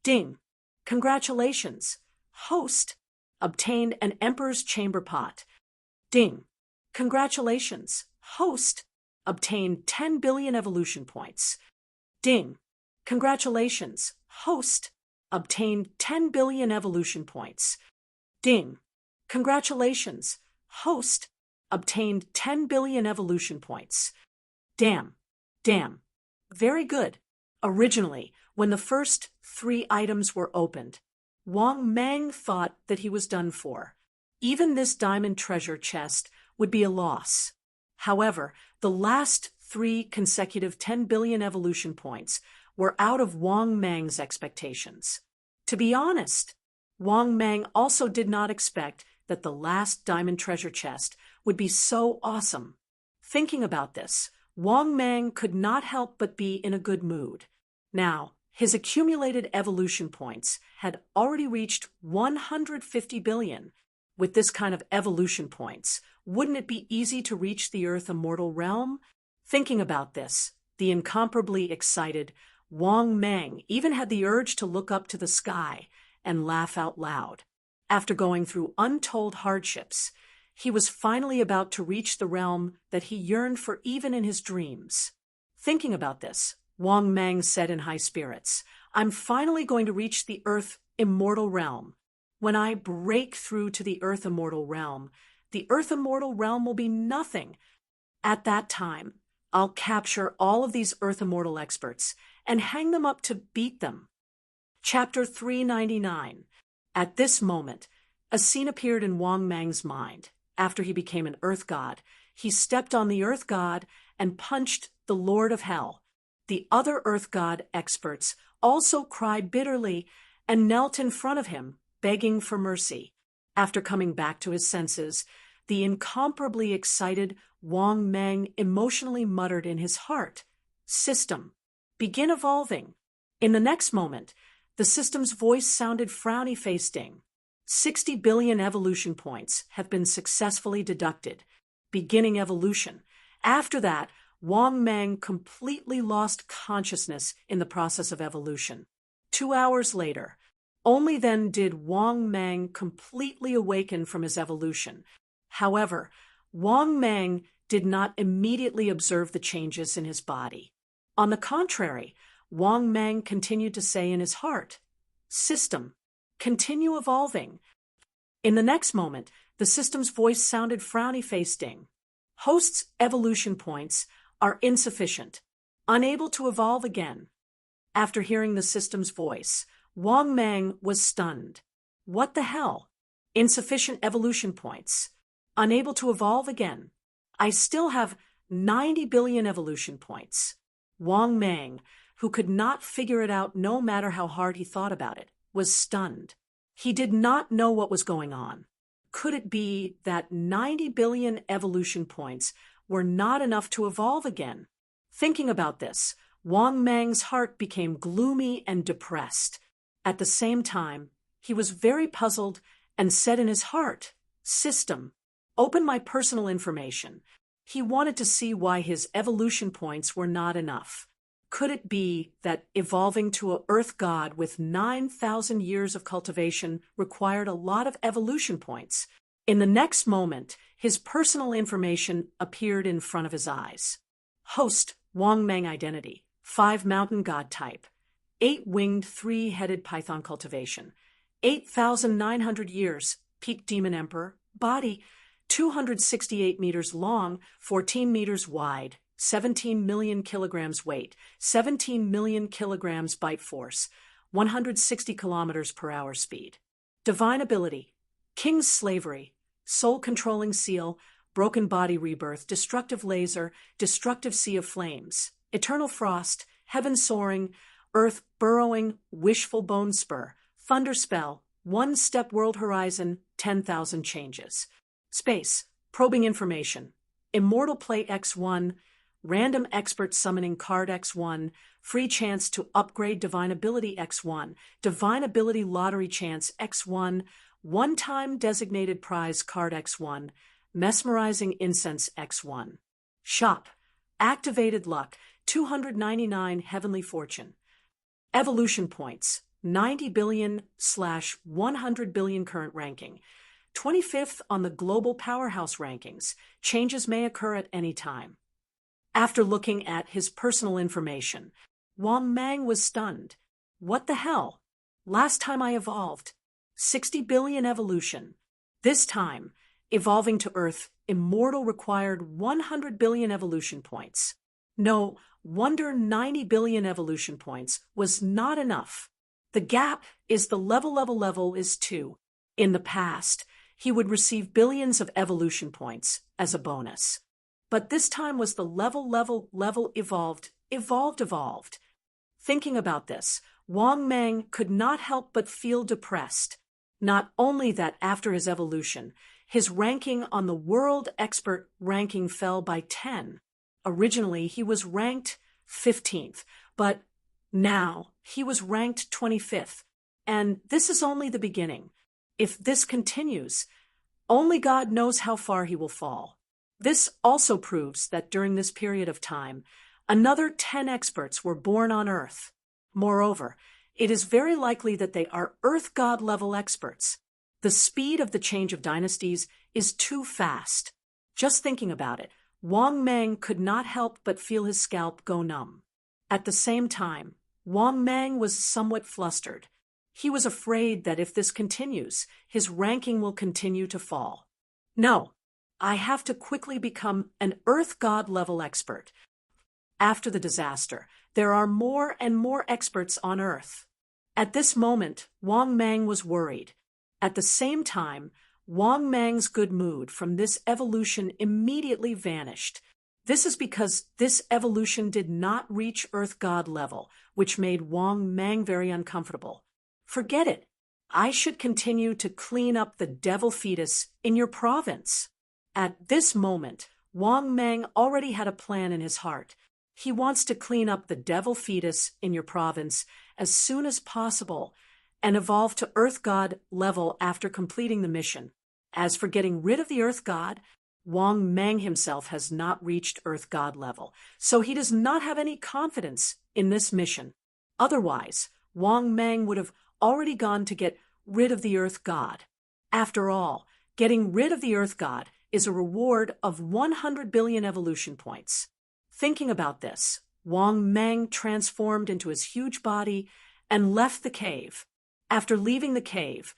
Ding. Congratulations. Host obtained an Emperor's Chamber Pot. Ding. Congratulations. Host obtained 10 billion evolution points. Ding. Congratulations. Host obtained 10 billion evolution points. Ding. Congratulations. Host obtained 10 billion evolution points. Damn. Very good. Originally, when the first 3 items were opened, Wang Mang thought that he was done for. Even this diamond treasure chest would be a loss. However, the last 3 consecutive 10 billion evolution points were out of Wang Mang's expectations. To be honest, Wang Mang also did not expect that the last diamond treasure chest would be so awesome. Thinking about this, Wang Mang could not help but be in a good mood. Now, his accumulated evolution points had already reached 150 billion. With this kind of evolution points, wouldn't it be easy to reach the Earth Immortal Realm? Thinking about this, the incomparably excited Wang Mang even had the urge to look up to the sky and laugh out loud. After going through untold hardships, he was finally about to reach the realm that he yearned for even in his dreams. Thinking about this, Wang Mang said in high spirits, "I'm finally going to reach the Earth Immortal Realm. When I break through to the Earth Immortal Realm, the Earth Immortal Realm will be nothing. At that time, I'll capture all of these Earth Immortal experts and hang them up to beat them." Chapter 399. At this moment, a scene appeared in Wang Mang's mind. After he became an Earth God, he stepped on the Earth God and punched the Lord of Hell. The other Earth God experts also cried bitterly and knelt in front of him, begging for mercy. After coming back to his senses, the incomparably excited Wang Mang emotionally muttered in his heart, "System, begin evolving." In the next moment, the system's voice sounded frowny-faced. Ding. 60 billion evolution points have been successfully deducted. Beginning evolution. After that, Wang Mang completely lost consciousness in the process of evolution. 2 hours later, only then did Wang Mang completely awaken from his evolution. However, Wang Mang did not immediately observe the changes in his body. On the contrary, Wang Mang continued to say in his heart, "System, continue evolving." In the next moment, the system's voice sounded frowny-faced. Ding. Host's evolution points are insufficient, unable to evolve again. After hearing the system's voice, Wang Mang was stunned. What the hell? Insufficient evolution points. Unable to evolve again. I still have 90 billion evolution points. Wang Mang, who could not figure it out no matter how hard he thought about it, was stunned. He did not know what was going on. Could it be that 90 billion evolution points were not enough to evolve again? Thinking about this, Wang Mang's heart became gloomy and depressed. At the same time, he was very puzzled and said in his heart, "System, open my personal information." He wanted to see why his evolution points were not enough. Could it be that evolving to an Earth God with 9,000 years of cultivation required a lot of evolution points? In the next moment, his personal information appeared in front of his eyes. Host, Wang Mang identity, 5 mountain god type, 8-winged 3-headed python cultivation, 8,900 years, peak demon emperor, body, 268 meters long, 14 meters wide, 17 million kilograms weight, 17 million kilograms bite force, 160 kilometers per hour speed. Divine ability, King's Slavery, Soul Controlling Seal, Broken Body Rebirth, Destructive Laser, Destructive Sea of Flames, Eternal Frost, Heaven Soaring, Earth Burrowing, Wishful Bone Spur, Thunder Spell, One Step World Horizon, 10,000 Changes. Space, Probing Information, Immortal Plate X1, Random Expert Summoning Card X1, Free Chance to Upgrade Divine Ability X1, Divine Ability Lottery Chance X1, One-Time Designated Prize Card X1, Mesmerizing Incense X1. Shop, Activated luck, 299 heavenly fortune. Evolution points, 90 billion/100 billion current ranking. 25th on the global powerhouse rankings. Changes may occur at any time. After looking at his personal information, Wang Mang was stunned. What the hell? Last time I evolved, 60 billion evolution. This time, evolving to Earth immortal required 100 billion evolution points. No wonder 90 billion evolution points was not enough. The gap is the level is 2. In the past, he would receive billions of evolution points as a bonus. But this time was the level evolved. Thinking about this, Wang Mang could not help but feel depressed. Not only that after his evolution, his ranking on the world expert ranking fell by 10. Originally, he was ranked 15th, but now he was ranked 25th. And this is only the beginning. If this continues, only God knows how far he will fall. This also proves that during this period of time, another 10 experts were born on Earth. Moreover, it is very likely that they are Earth God level experts. The speed of the change of dynasties is too fast. Just thinking about it, Wang Mang could not help but feel his scalp go numb. At the same time, Wang Mang was somewhat flustered. He was afraid that if this continues, his ranking will continue to fall. No, I have to quickly become an Earth God level expert. After the disaster, there are more and more experts on Earth. At this moment, Wang Mang was worried. At the same time, Wang Mang's good mood from this evolution immediately vanished. This is because this evolution did not reach Earth God level, which made Wang Mang very uncomfortable. Forget it. I should continue to clean up the devil fetus in your province. At this moment, Wang Mang already had a plan in his heart. He wants to clean up the devil fetus in your province as soon as possible and evolve to Earth God level after completing the mission. As for getting rid of the Earth God, Wang Mang himself has not reached Earth God level, so he does not have any confidence in this mission. Otherwise, Wang Mang would have already gone to get rid of the Earth God. After all, getting rid of the Earth God is a reward of 100 billion evolution points. Thinking about this, Wang Mang transformed into his huge body and left the cave. After leaving the cave,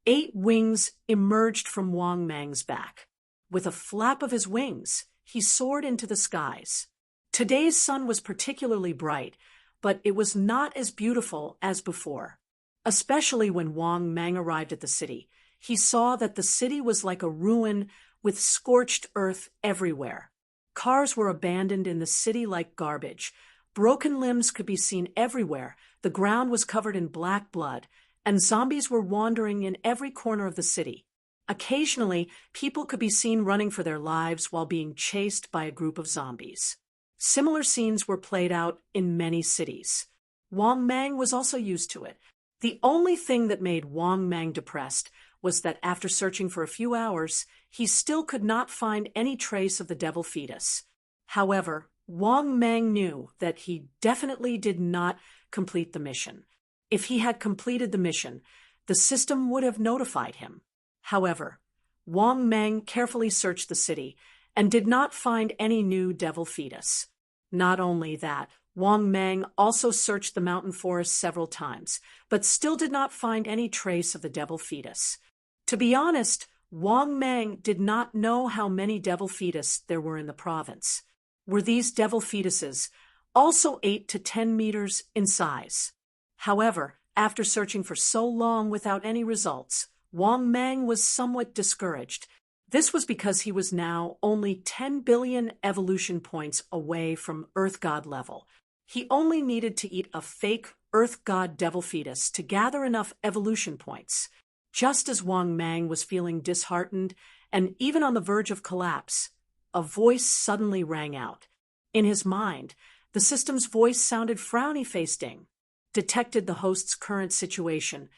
8 wings emerged from Wang Mang's back. With a flap of his wings, he soared into the skies. Today's sun was particularly bright, but it was not as beautiful as before. Especially when Wang Mang arrived at the city, he saw that the city was like a ruin with scorched earth everywhere. Cars were abandoned in the city like garbage. Broken limbs could be seen everywhere. The ground was covered in black blood, and zombies were wandering in every corner of the city. Occasionally, people could be seen running for their lives while being chased by a group of zombies. Similar scenes were played out in many cities. Wang Mang was also used to it. The only thing that made Wang Mang depressed was that after searching for a few hours, he still could not find any trace of the devil fetus. However, Wang Mang knew that he definitely did not complete the mission. If he had completed the mission, the system would have notified him. However, Wang Mang carefully searched the city and did not find any new devil fetus. Not only that, Wang Mang also searched the mountain forest several times, but still did not find any trace of the devil fetus. To be honest, Wang Mang did not know how many devil fetus there were in the province. Were these devil fetuses also 8 to 10 meters in size? However, after searching for so long without any results, Wang Mang was somewhat discouraged. This was because he was now only 10 billion evolution points away from Earth God level. He only needed to eat a fake Earth God devil fetus to gather enough evolution points. Just as Wang Mang was feeling disheartened and even on the verge of collapse, a voice suddenly rang out. In his mind, the system's voice sounded frowny-facing. Detected the host's current situation.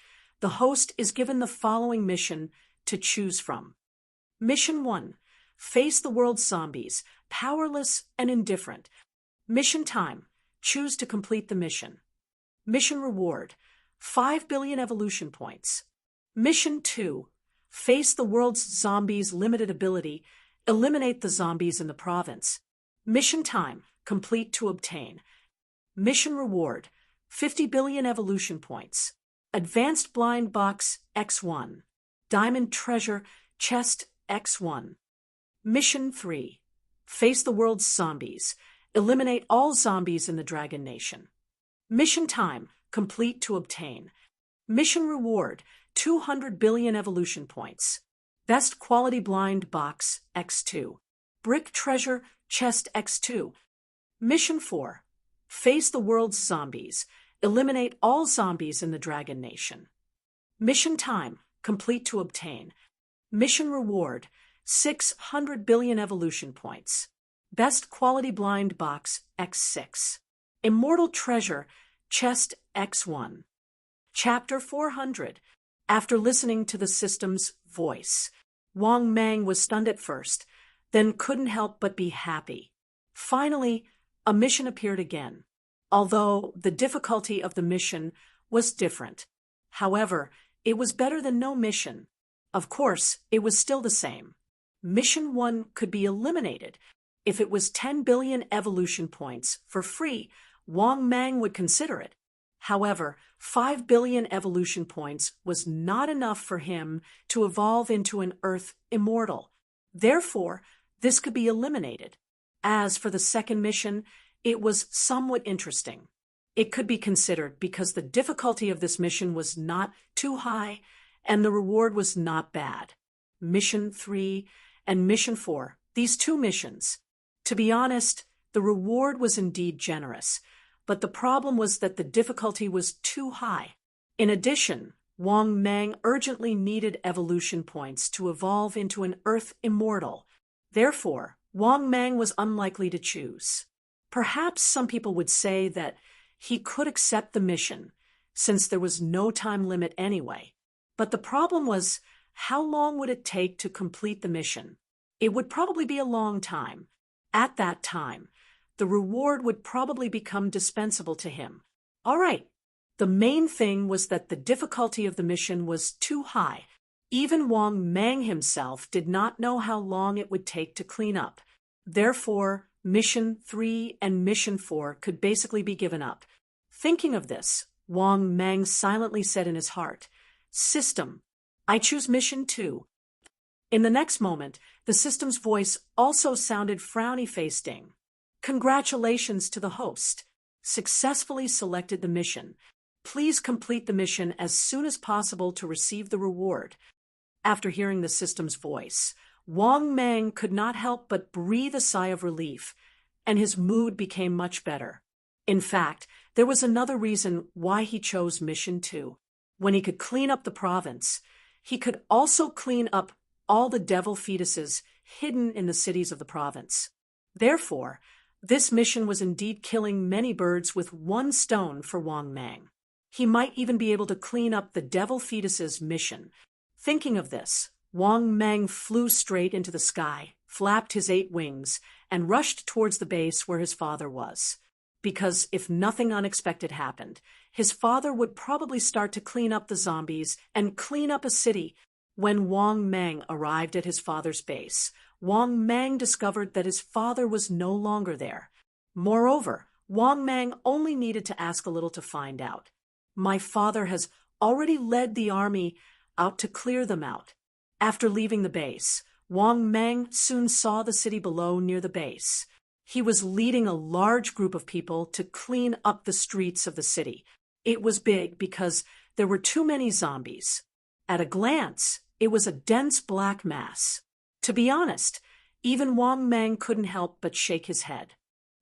The host is given the following mission to choose from. Mission 1. Face the world's zombies. powerless and indifferent. Mission time. Choose to complete the mission. Mission reward. 5 billion evolution points. Mission 2. Face the world's zombies' limited ability. Eliminate the zombies in the province. Mission time. Complete to obtain. Mission reward. 50 billion evolution points. Advanced blind box X1. Diamond treasure chest X1. Mission 3. Face the world's zombies. Eliminate all zombies in the Dragon Nation. Mission time. Complete to obtain. Mission reward. 200 billion evolution points. Best quality blind box X2. Brick treasure chest X2. Mission 4. Face the world's zombies. Eliminate all zombies in the Dragon Nation. Mission time. Complete to obtain. Mission reward. 600 billion evolution points. Best quality blind box X6. Immortal treasure chest X1. Chapter 400. After listening to the system's voice, Wang Mang was stunned at first, then couldn't help but be happy. Finally, a mission appeared again, although the difficulty of the mission was different. However, it was better than no mission. Of course, it was still the same. Mission 1 could be eliminated. If it was 10 billion evolution points for free, Wang Mang would consider it. However, 5 billion evolution points was not enough for him to evolve into an Earth immortal. Therefore, this could be eliminated. As for the second mission, it was somewhat interesting. It could be considered because the difficulty of this mission was not too high and the reward was not bad. Mission 3 and Mission 4, these two missions. To be honest, the reward was indeed generous, but the problem was that the difficulty was too high. In addition, Wang Mang urgently needed evolution points to evolve into an Earth immortal. Therefore, Wang Mang was unlikely to choose. Perhaps some people would say that he could accept the mission, since there was no time limit anyway. But the problem was, how long would it take to complete the mission? It would probably be a long time. At that time, the reward would probably become dispensable to him. All right. The main thing was that the difficulty of the mission was too high. Even Wang Mang himself did not know how long it would take to clean up. Therefore, Mission 3 and Mission 4 could basically be given up. Thinking of this, Wang Mang silently said in his heart, "System, I choose Mission 2. In the next moment, the system's voice also sounded frowny-facing. "Congratulations to the host. Successfully selected the mission. Please complete the mission as soon as possible to receive the reward." After hearing the system's voice, Wang Mang could not help but breathe a sigh of relief, and his mood became much better. In fact, there was another reason why he chose Mission 2. When he could clean up the province, he could also clean up all the devil fetuses hidden in the cities of the province. Therefore, this mission was indeed killing many birds with one stone for Wang Mang. He might even be able to clean up the devil fetuses mission. Thinking of this, Wang Mang flew straight into the sky, flapped his 8 wings, and rushed towards the base where his father was. Because if nothing unexpected happened, his father would probably start to clean up the zombies and clean up a city. When Wang Mang arrived at his father's base, Wang Mang discovered that his father was no longer there. Moreover, Wang Mang only needed to ask a little to find out. "My father has already led the army out to clear them out." After leaving the base, Wang Mang soon saw the city below near the base. He was leading a large group of people to clean up the streets of the city. It was big because there were too many zombies. At a glance, it was a dense black mass. To be honest, even Wang Mang couldn't help but shake his head.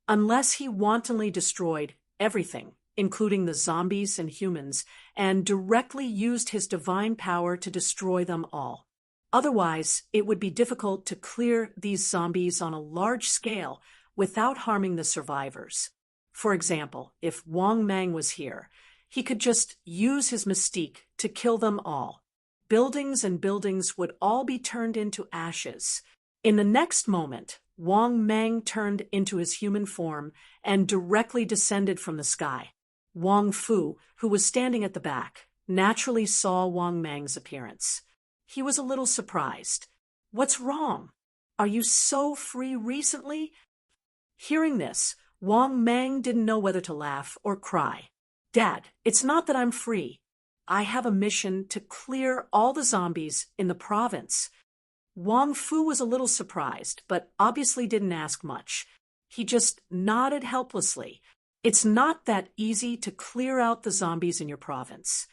Unless he wantonly destroyed everything, including the zombies and humans, and directly used his divine power to destroy them all. Otherwise, it would be difficult to clear these zombies on a large scale without harming the survivors. For example, if Wang Mang was here, he could just use his mystique to kill them all. Buildings and buildings would all be turned into ashes. In the next moment, Wang Mang turned into his human form and directly descended from the sky. Wang Fu, who was standing at the back, naturally saw Wang Mang's appearance. He was a little surprised. "What's wrong? Are you so free recently?" Hearing this, Wang Mang didn't know whether to laugh or cry. "Dad, it's not that I'm free. I have a mission to clear all the zombies in the province." Wang Fu was a little surprised, but obviously didn't ask much. He just nodded helplessly. "It's not that easy to clear out the zombies in your province.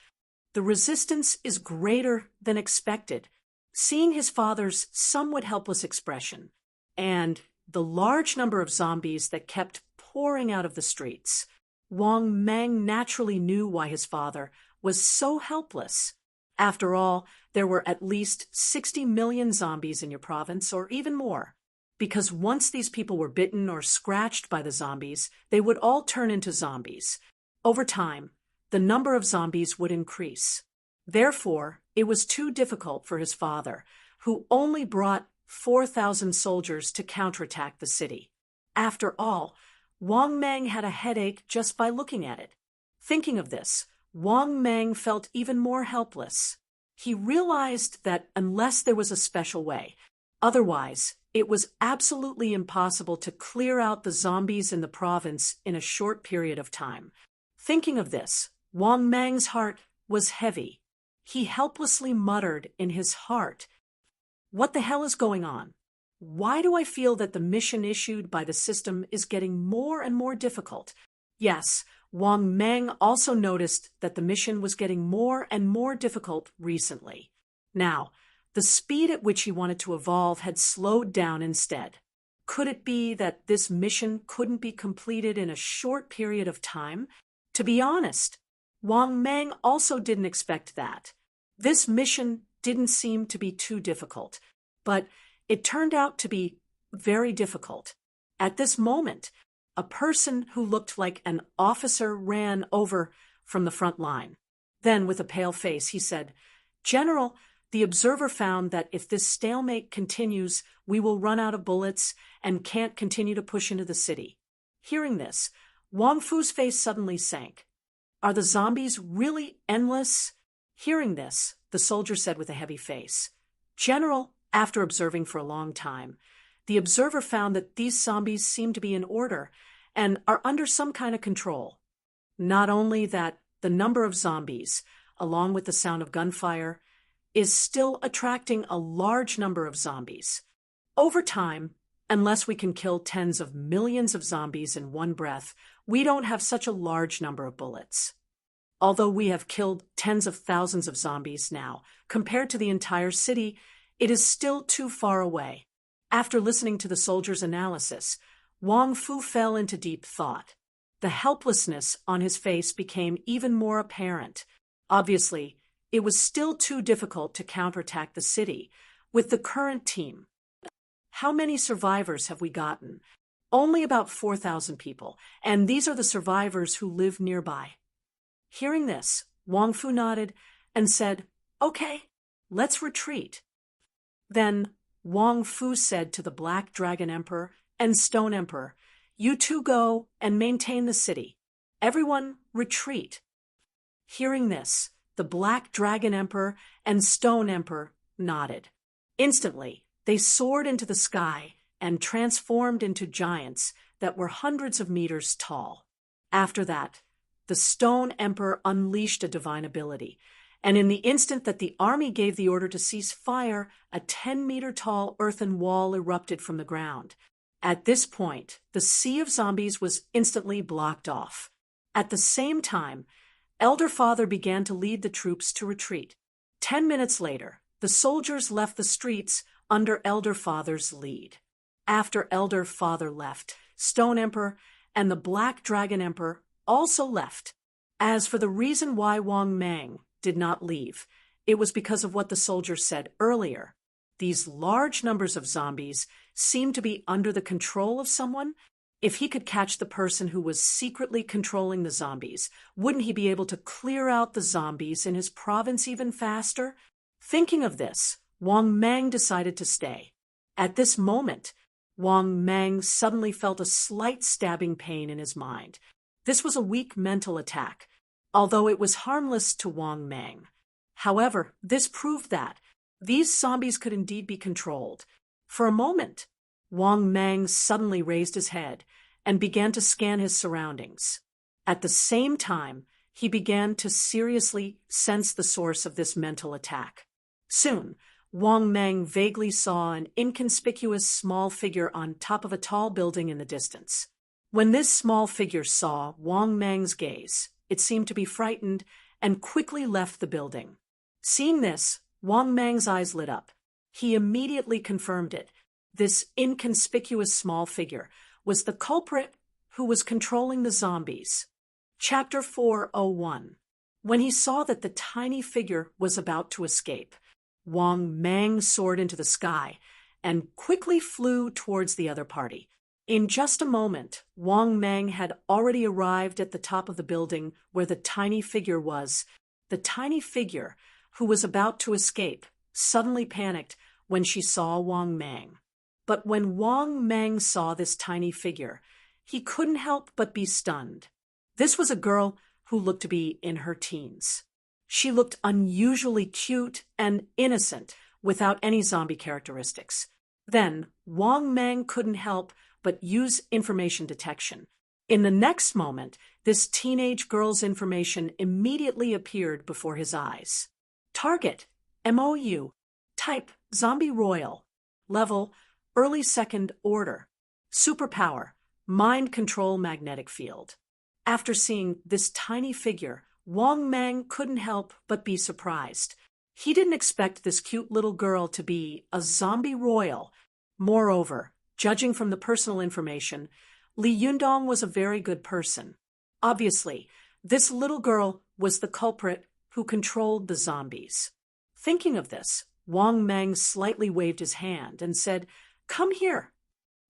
The resistance is greater than expected." Seeing his father's somewhat helpless expression, and the large number of zombies that kept pouring out of the streets, Wang Mang naturally knew why his father was so helpless. After all, there were at least 60 million zombies in your province, or even more, because once these people were bitten or scratched by the zombies, they would all turn into zombies. Over time, the number of zombies would increase. Therefore, it was too difficult for his father, who only brought 4,000 soldiers to counterattack the city. After all, Wang Mang had a headache just by looking at it. Thinking of this, Wang Mang felt even more helpless. He realized that unless there was a special way, otherwise, it was absolutely impossible to clear out the zombies in the province in a short period of time. Thinking of this, Wang Mang's heart was heavy. He helplessly muttered in his heart, "What the hell is going on? Why do I feel that the mission issued by the system is getting more and more difficult?" Yes, Wang Mang also noticed that the mission was getting more and more difficult recently. Now, the speed at which he wanted to evolve had slowed down instead. Could it be that this mission couldn't be completed in a short period of time? To be honest, Wang Mang also didn't expect that. This mission didn't seem to be too difficult, but it turned out to be very difficult. At this moment, a person who looked like an officer ran over from the front line. Then, with a pale face, he said, "General, the observer found that if this stalemate continues, we will run out of bullets and can't continue to push into the city." Hearing this, Wang Fu's face suddenly sank. "Are the zombies really endless?" Hearing this, the soldier said with a heavy face, "General," after observing for a long time, "the observer found that these zombies seem to be in order and are under some kind of control. Not only that, the number of zombies, along with the sound of gunfire, is still attracting a large number of zombies. Over time, unless we can kill tens of millions of zombies in one breath, we don't have such a large number of bullets. Although we have killed tens of thousands of zombies now, compared to the entire city, it is still too far away." After listening to the soldier's analysis, Wang Fu fell into deep thought. The helplessness on his face became even more apparent. Obviously, it was still too difficult to counterattack the city with the current team. "How many survivors have we gotten?" "Only about 4,000 people, and these are the survivors who live nearby." Hearing this, Wang Fu nodded and said, "Okay, let's retreat." Then Wang Fu said to the Black Dragon Emperor and Stone Emperor, "You two go and maintain the city. Everyone retreat." Hearing this, the Black Dragon Emperor and Stone Emperor nodded. Instantly, they soared into the sky and transformed into giants that were hundreds of meters tall. After that, the Stone Emperor unleashed a divine ability, and in the instant that the army gave the order to cease fire, a 10-meter-tall earthen wall erupted from the ground. At this point, the sea of zombies was instantly blocked off. At the same time, Elder Father began to lead the troops to retreat. 10 minutes later, the soldiers left the streets under Elder Father's lead. After Elder Father left, Stone Emperor and the Black Dragon Emperor also left. As for the reason why Wang Mang did not leave, it was because of what the soldiers said earlier. These large numbers of zombies seemed to be under the control of someone. If he could catch the person who was secretly controlling the zombies, wouldn't he be able to clear out the zombies in his province even faster? Thinking of this, Wang Mang decided to stay. At this moment, Wang Mang suddenly felt a slight stabbing pain in his mind. This was a weak mental attack, although it was harmless to Wang Mang. However, this proved that these zombies could indeed be controlled. For a moment, Wang Mang suddenly raised his head and began to scan his surroundings. At the same time, he began to seriously sense the source of this mental attack. Soon, Wang Mang vaguely saw an inconspicuous small figure on top of a tall building in the distance. When this small figure saw Wang Mang's gaze, it seemed to be frightened and quickly left the building. Seeing this, Wang Mang's eyes lit up. He immediately confirmed it. This inconspicuous small figure was the culprit who was controlling the zombies. Chapter 401. When he saw that the tiny figure was about to escape, Wang Mang soared into the sky and quickly flew towards the other party. In just a moment, Wang Mang had already arrived at the top of the building where the tiny figure was. The tiny figure, who was about to escape, suddenly panicked when she saw Wang Mang. But when Wang Mang saw this tiny figure, he couldn't help but be stunned. This was a girl who looked to be in her teens. She looked unusually cute and innocent without any zombie characteristics. Then, Wang Mang couldn't help but use information detection. In the next moment, this teenage girl's information immediately appeared before his eyes. Target, MOU. Type, Zombie Royal. Level, Early Second Order. Superpower, Mind Control Magnetic Field. After seeing this tiny figure, Wang Mang couldn't help but be surprised. He didn't expect this cute little girl to be a zombie royal. Moreover, judging from the personal information, Li Yundong was a very good person. Obviously, this little girl was the culprit who controlled the zombies. Thinking of this, Wang Mang slightly waved his hand and said, "Come here."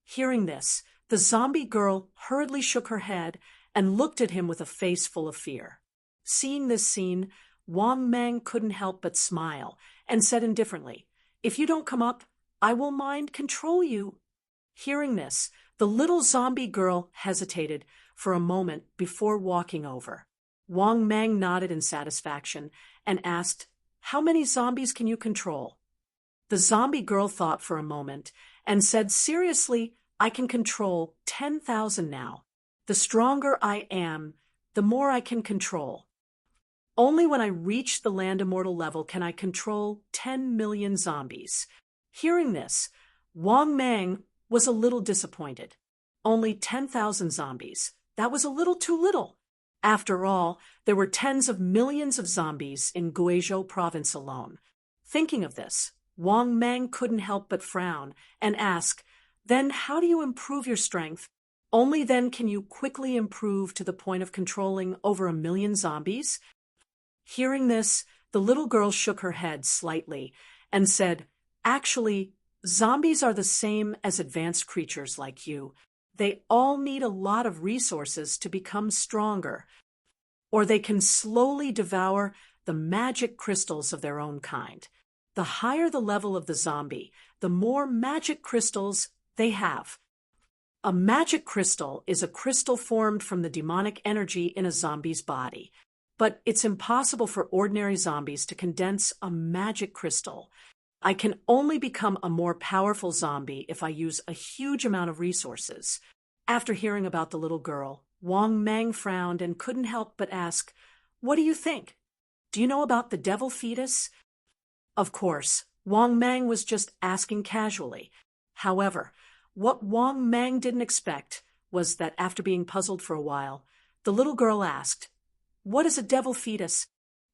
Hearing this, the zombie girl hurriedly shook her head and looked at him with a face full of fear. Seeing this scene, Wang Mang couldn't help but smile and said indifferently, "If you don't come up, I will mind control you." Hearing this, the little zombie girl hesitated for a moment before walking over. Wang Mang nodded in satisfaction and asked, "How many zombies can you control?" The zombie girl thought for a moment and said seriously, "I can control 10,000 now. The stronger I am, the more I can control. Only when I reach the Land Immortal level can I control 10 million zombies." Hearing this, Wang Mang was a little disappointed. Only 10,000 zombies. That was a little too little. After all, there were tens of millions of zombies in Guizhou province alone. Thinking of this, Wang Mang couldn't help but frown and ask, "Then how do you improve your strength? Only then can you quickly improve to the point of controlling over 1 million zombies?" Hearing this, the little girl shook her head slightly and said, "Actually, zombies are the same as advanced creatures like you. They all need a lot of resources to become stronger, or they can slowly devour the magic crystals of their own kind. The higher the level of the zombie, the more magic crystals they have. A magic crystal is a crystal formed from the demonic energy in a zombie's body. But it's impossible for ordinary zombies to condense a magic crystal. I can only become a more powerful zombie if I use a huge amount of resources." After hearing about the little girl, Wang Mang frowned and couldn't help but ask, "What do you think? Do you know about the devil fetus?" Of course, Wang Mang was just asking casually. However, what Wang Mang didn't expect was that after being puzzled for a while, the little girl asked, "What is a devil fetus?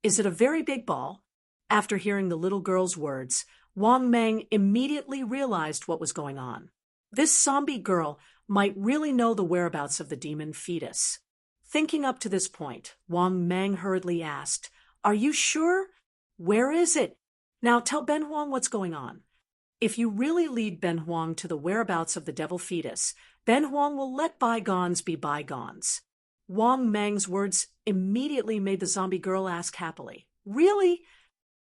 Is it a very big ball?" After hearing the little girl's words, Wang Mang immediately realized what was going on. This zombie girl might really know the whereabouts of the demon fetus. Thinking up to this point, Wang Mang hurriedly asked, "Are you sure? Where is it? Now tell Ben Huang what's going on." If you really lead Ben Huang to the whereabouts of the devil fetus, Ben Huang will let bygones be bygones. Wang Mang's words immediately made the zombie girl ask happily, "Really?"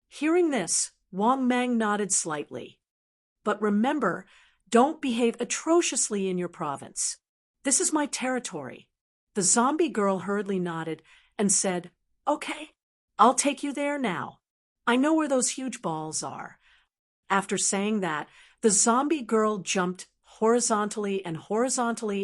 Hearing this, Wang Mang nodded slightly. "But remember, Don't behave atrociously in your province. This is my territory." The zombie girl hurriedly nodded and said, "Okay, I'll take you there now. I know where those huge balls are." After saying that, the zombie girl jumped horizontally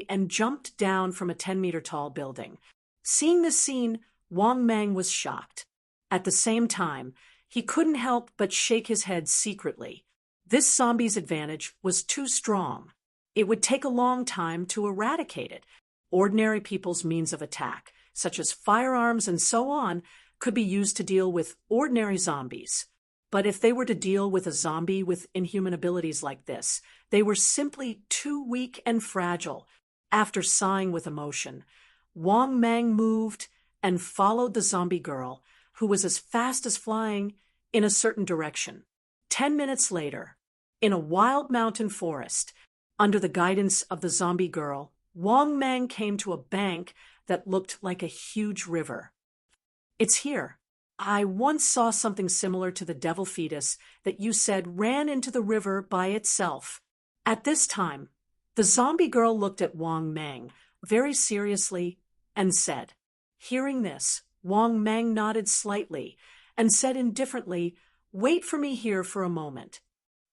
and jumped down from a 10-meter tall building. Seeing this scene, Wang Mang was shocked. At the same time, he couldn't help but shake his head secretly. This zombie's advantage was too strong. It would take a long time to eradicate it. Ordinary people's means of attack, such as firearms and so on, could be used to deal with ordinary zombies. But if they were to deal with a zombie with inhuman abilities like this, they were simply too weak and fragile. After sighing with emotion, Wang Mang moved and followed the zombie girl, who was as fast as flying, in a certain direction. 10 minutes later, in a wild mountain forest, under the guidance of the zombie girl, Wang Mang came to a bank that looked like a huge river. "It's here. I once saw something similar to the devil fetus that you said ran into the river by itself." At this time, the zombie girl looked at Wang Mang very seriously and said. Hearing this, Wang Mang nodded slightly and said indifferently, "Wait for me here for a moment.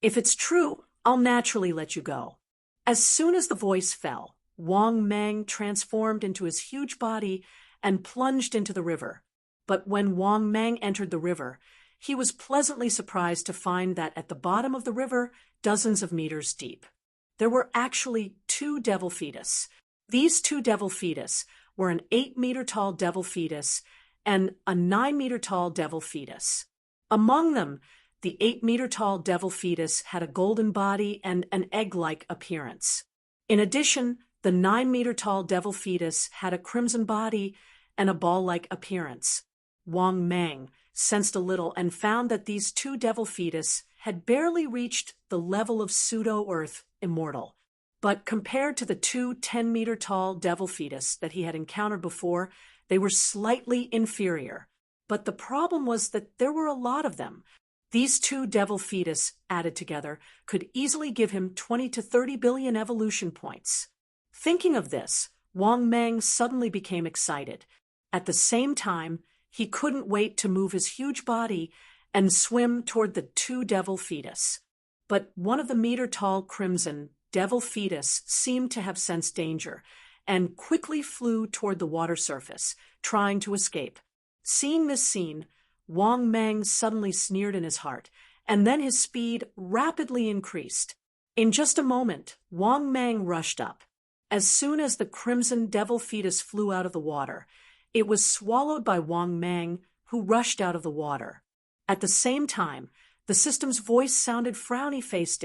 If it's true, I'll naturally let you go." As soon as the voice fell, Wang Mang transformed into his huge body and plunged into the river. But when Wang Mang entered the river, he was pleasantly surprised to find that at the bottom of the river, dozens of meters deep, there were actually two devil fetus. These two devil fetus were an 8-meter-tall devil fetus and a 9-meter-tall devil fetus. Among them, the 8-meter-tall devil fetus had a golden body and an egg-like appearance. In addition, the 9-meter-tall devil fetus had a crimson body and a ball-like appearance. Wang Mang sensed a little and found that these two devil fetus had barely reached the level of pseudo-Earth immortal. But compared to the two 10-meter-tall devil fetus that he had encountered before, they were slightly inferior. But the problem was that there were a lot of them. These two devil fetus added together could easily give him 20 to 30 billion evolution points. Thinking of this, Wang Mang suddenly became excited. At the same time, he couldn't wait to move his huge body and swim toward the two devil fetus. But one of the meter-tall crimson devil fetus seemed to have sensed danger and quickly flew toward the water surface, trying to escape. Seeing this scene, Wang Mang suddenly sneered in his heart, and then his speed rapidly increased. In just a moment, Wang Mang rushed up. As soon as the crimson devil fetus flew out of the water, it was swallowed by Wang Mang, who rushed out of the water. At the same time, the system's voice sounded frowny-faced.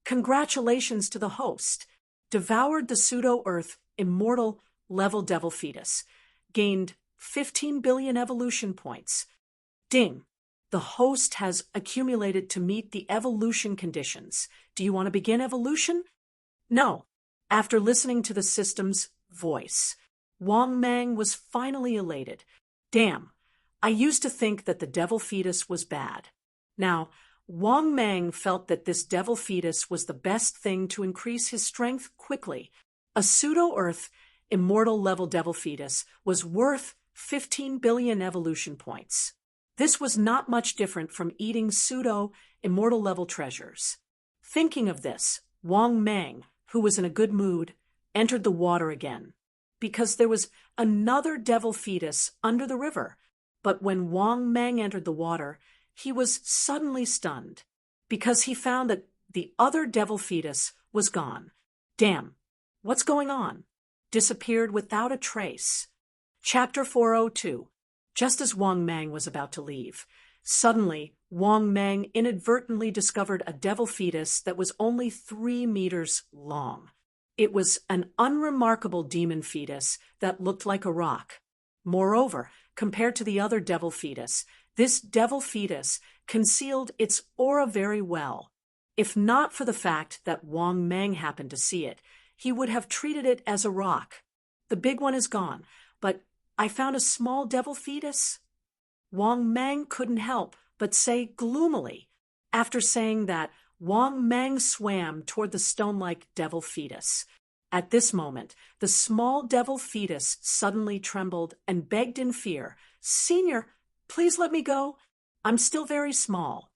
"Congratulations to the host. Devoured the pseudo-Earth immortal level devil fetus. Gained 15 billion evolution points. Ding. The host has accumulated to meet the evolution conditions. Do you want to begin evolution?" No. After listening to the system's voice, Wang Mang was finally elated. Damn, I used to think that the devil fetus was bad. Now, Wang Mang felt that this devil fetus was the best thing to increase his strength quickly. A pseudo-Earth immortal level devil fetus was worth 15 billion evolution points. This was not much different from eating pseudo-immortal level treasures. Thinking of this, Wang Mang, who was in a good mood, entered the water again, because there was another devil fetus under the river. But when Wang Mang entered the water, he was suddenly stunned, because he found that the other devil fetus was gone. Damn, what's going on? Disappeared without a trace. Chapter 402. Just as Wang Mang was about to leave, suddenly Wang Mang inadvertently discovered a devil fetus that was only 3 meters long. It was an unremarkable demon fetus that looked like a rock. Moreover, compared to the other devil fetus, this devil fetus concealed its aura very well. If not for the fact that Wang Mang happened to see it, he would have treated it as a rock. The big one is gone, but I found a small devil fetus. Wang Mang couldn't help but say gloomily. After saying that, Wang Mang swam toward the stone-like devil fetus. At this moment, the small devil fetus suddenly trembled and begged in fear, "Senior, please let me go. I'm still very small."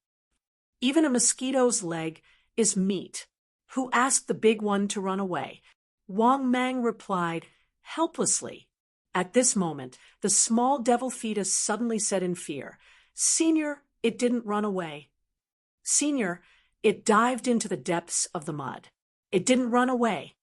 Even a mosquito's leg is meat. Who asked the big one to run away? Wang Mang replied, helplessly. At this moment, the small devil fetus suddenly said in fear, "Senior, it didn't run away. Senior, it dived into the depths of the mud. It didn't run away.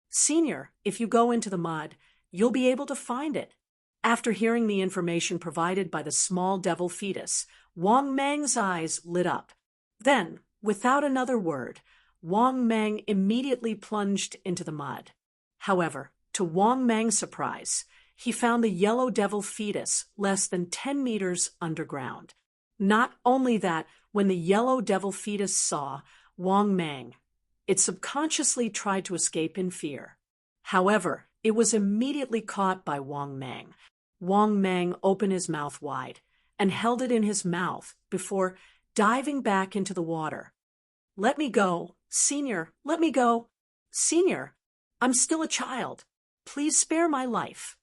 Senior, if you go into the mud, you'll be able to find it." After hearing the information provided by the small devil fetus, Wang Mang's eyes lit up. Then, without another word, Wang Mang immediately plunged into the mud. However, to Wang Mang's surprise, he found the yellow devil fetus less than 10 meters underground. Not only that, when the yellow devil fetus saw Wang Mang, it subconsciously tried to escape in fear. However, it was immediately caught by Wang Mang. Wang Mang opened his mouth wide and held it in his mouth before diving back into the water. "Let me go, Senior, let me go. Senior, I'm still a child. Please spare my life."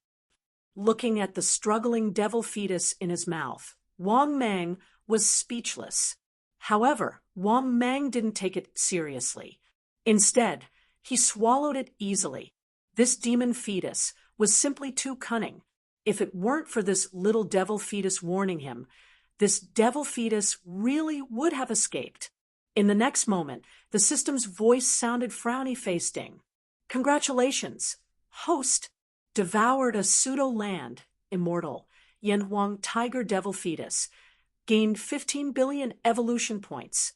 Looking at the struggling devil fetus in his mouth, Wang Mang was speechless. However, Wang Mang didn't take it seriously. Instead, he swallowed it easily. This demon fetus was simply too cunning. If it weren't for this little devil fetus warning him, this devil fetus really would have escaped. In the next moment, the system's voice sounded frowny-facing. "Congratulations, host devoured a pseudo-land, immortal, Yanhuang tiger devil fetus, gained 15 billion evolution points.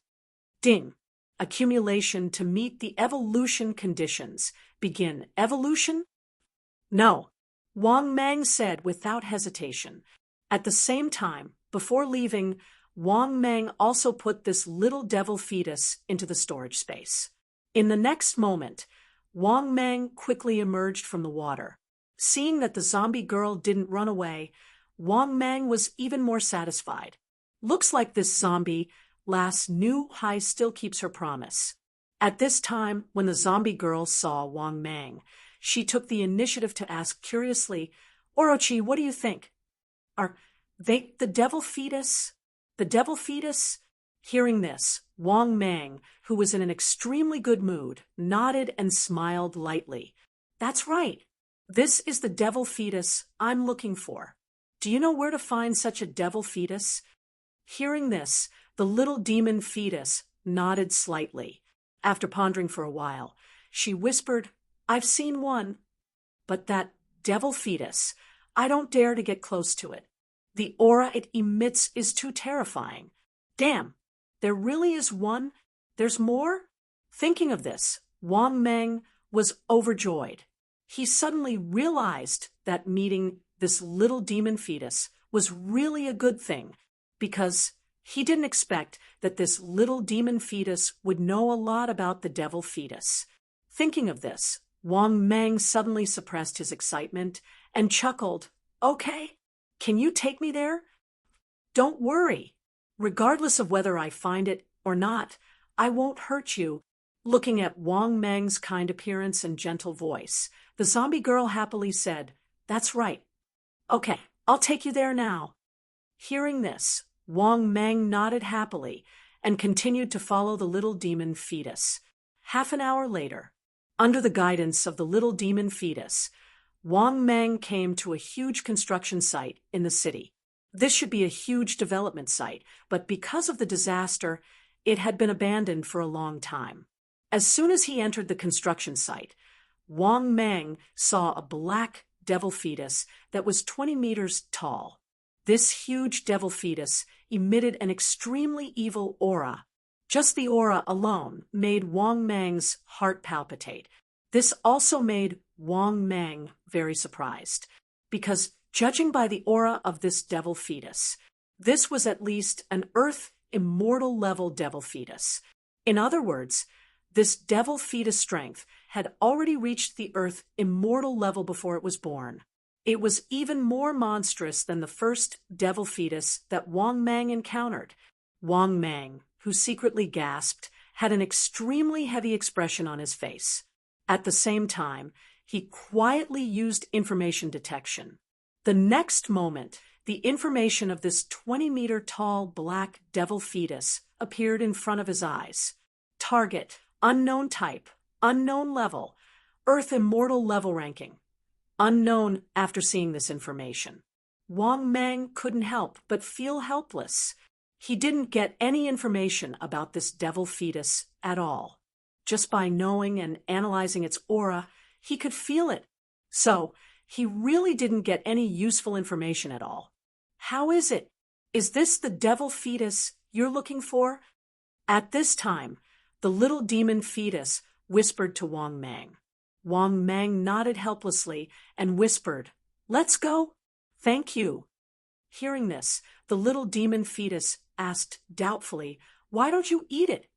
Ding, accumulation to meet the evolution conditions. Begin evolution?" "No," Wang Mang said without hesitation. At the same time, before leaving, Wang Mang also put this little devil fetus into the storage space. In the next moment, Wang Mang quickly emerged from the water. Seeing that the zombie girl didn't run away, Wang Mang was even more satisfied. Looks like this zombie lass Nu Hai still keeps her promise. At this time, when the zombie girl saw Wang Mang, she took the initiative to ask curiously, "Orochi, what do you think? Are they the devil fetus? The devil fetus?" Hearing this, Wang Mang, who was in an extremely good mood, nodded and smiled lightly. "That's right. This is the devil fetus I'm looking for. Do you know where to find such a devil fetus?" Hearing this, the little demon fetus nodded slightly. After pondering for a while, she whispered, "I've seen one. But that devil fetus, I don't dare to get close to it. The aura it emits is too terrifying. Damn, there really is one? There's more?" Thinking of this, Wang Mang was overjoyed. He suddenly realized that meeting this little demon fetus was really a good thing, because he didn't expect that this little demon fetus would know a lot about the devil fetus. Thinking of this, Wang Mang suddenly suppressed his excitement and chuckled, "Okay, can you take me there? Don't worry. Regardless of whether I find it or not, I won't hurt you." Looking at Wang Mang's kind appearance and gentle voice, the zombie girl happily said, "That's right. Okay, I'll take you there now." Hearing this, Wang Mang nodded happily and continued to follow the little demon fetus. Half an hour later, under the guidance of the little demon fetus, Wang Mang came to a huge construction site in the city. This should be a huge development site, but because of the disaster, it had been abandoned for a long time. As soon as he entered the construction site, Wang Mang saw a black devil fetus that was 20 meters tall. This huge devil fetus emitted an extremely evil aura. Just the aura alone made Wang Mang's heart palpitate. This also made Wang Mang very surprised, because judging by the aura of this devil fetus, this was at least an Earth immortal level devil fetus. In other words, this devil fetus strength had already reached the Earth immortal level before it was born. It was even more monstrous than the first devil fetus that Wang Mang encountered. Wang Mang, who secretly gasped, had an extremely heavy expression on his face. At the same time, he quietly used information detection. The next moment, the information of this 20-meter-tall black devil fetus appeared in front of his eyes. Target, unknown type, unknown level, Earth Immortal level ranking. Unknown after seeing this information. Wang Mang couldn't help but feel helpless. He didn't get any information about this devil fetus at all. Just by knowing and analyzing its aura, he could feel it. So, he really didn't get any useful information at all. How is it? Is this the devil fetus you're looking for? At this time, the little demon fetus whispered to Wang Mang. Wang Mang nodded helplessly and whispered, "Let's go." "Thank you." Hearing this, the little demon fetus asked doubtfully, "Why don't you eat it?"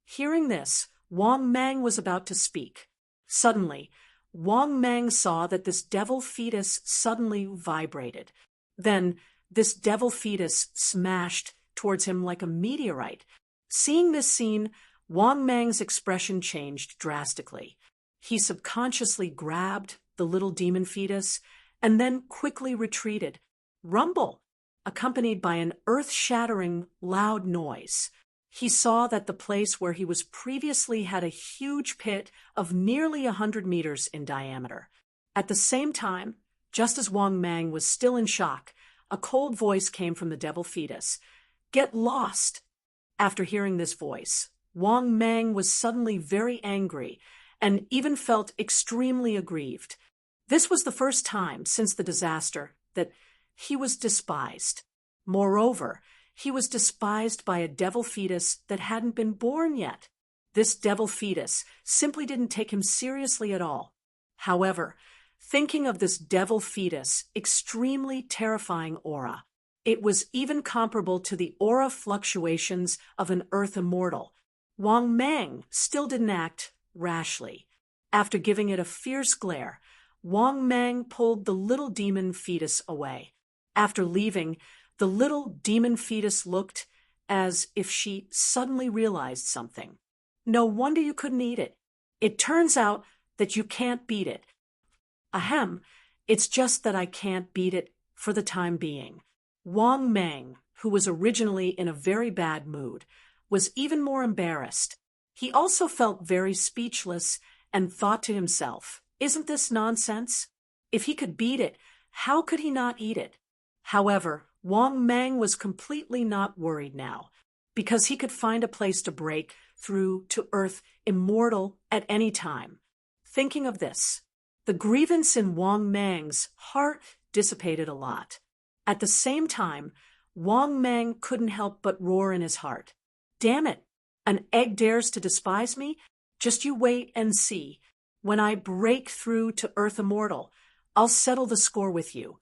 Hearing this, Wang Mang was about to speak. Suddenly, Wang Mang saw that this devil fetus suddenly vibrated. Then, this devil fetus smashed towards him like a meteorite. Seeing this scene, Wang Mang's expression changed drastically. He subconsciously grabbed the little demon fetus and then quickly retreated. Rumble, accompanied by an earth-shattering loud noise. He saw that the place where he was previously had a huge pit of nearly 100 meters in diameter. At the same time, just as Wang Mang was still in shock, a cold voice came from the devil fetus. "Get lost!" After hearing this voice, Wang Mang was suddenly very angry and even felt extremely aggrieved. This was the first time since the disaster that he was despised. Moreover, he was despised by a devil fetus that hadn't been born yet. This devil fetus simply didn't take him seriously at all. However, thinking of this devil fetus' extremely terrifying aura, it was even comparable to the aura fluctuations of an Earth Immortal. Wang Mang still didn't act rashly. After giving it a fierce glare, Wang Mang pulled the little demon fetus away. After leaving, the little demon fetus looked as if she suddenly realized something. "No wonder you couldn't eat it. It turns out that you can't beat it." "Ahem, it's just that I can't beat it for the time being." Wang Mang, who was originally in a very bad mood, was even more embarrassed. He also felt very speechless and thought to himself, "Isn't this nonsense? If he could beat it, how could he not eat it?" However, Wang Mang was completely not worried now, because he could find a place to break through to Earth Immortal at any time. Thinking of this, the grievance in Wang Mang's heart dissipated a lot. At the same time, Wang Mang couldn't help but roar in his heart. "Damn it! An egg dares to despise me? Just you wait and see. When I break through to Earth Immortal, I'll settle the score with you."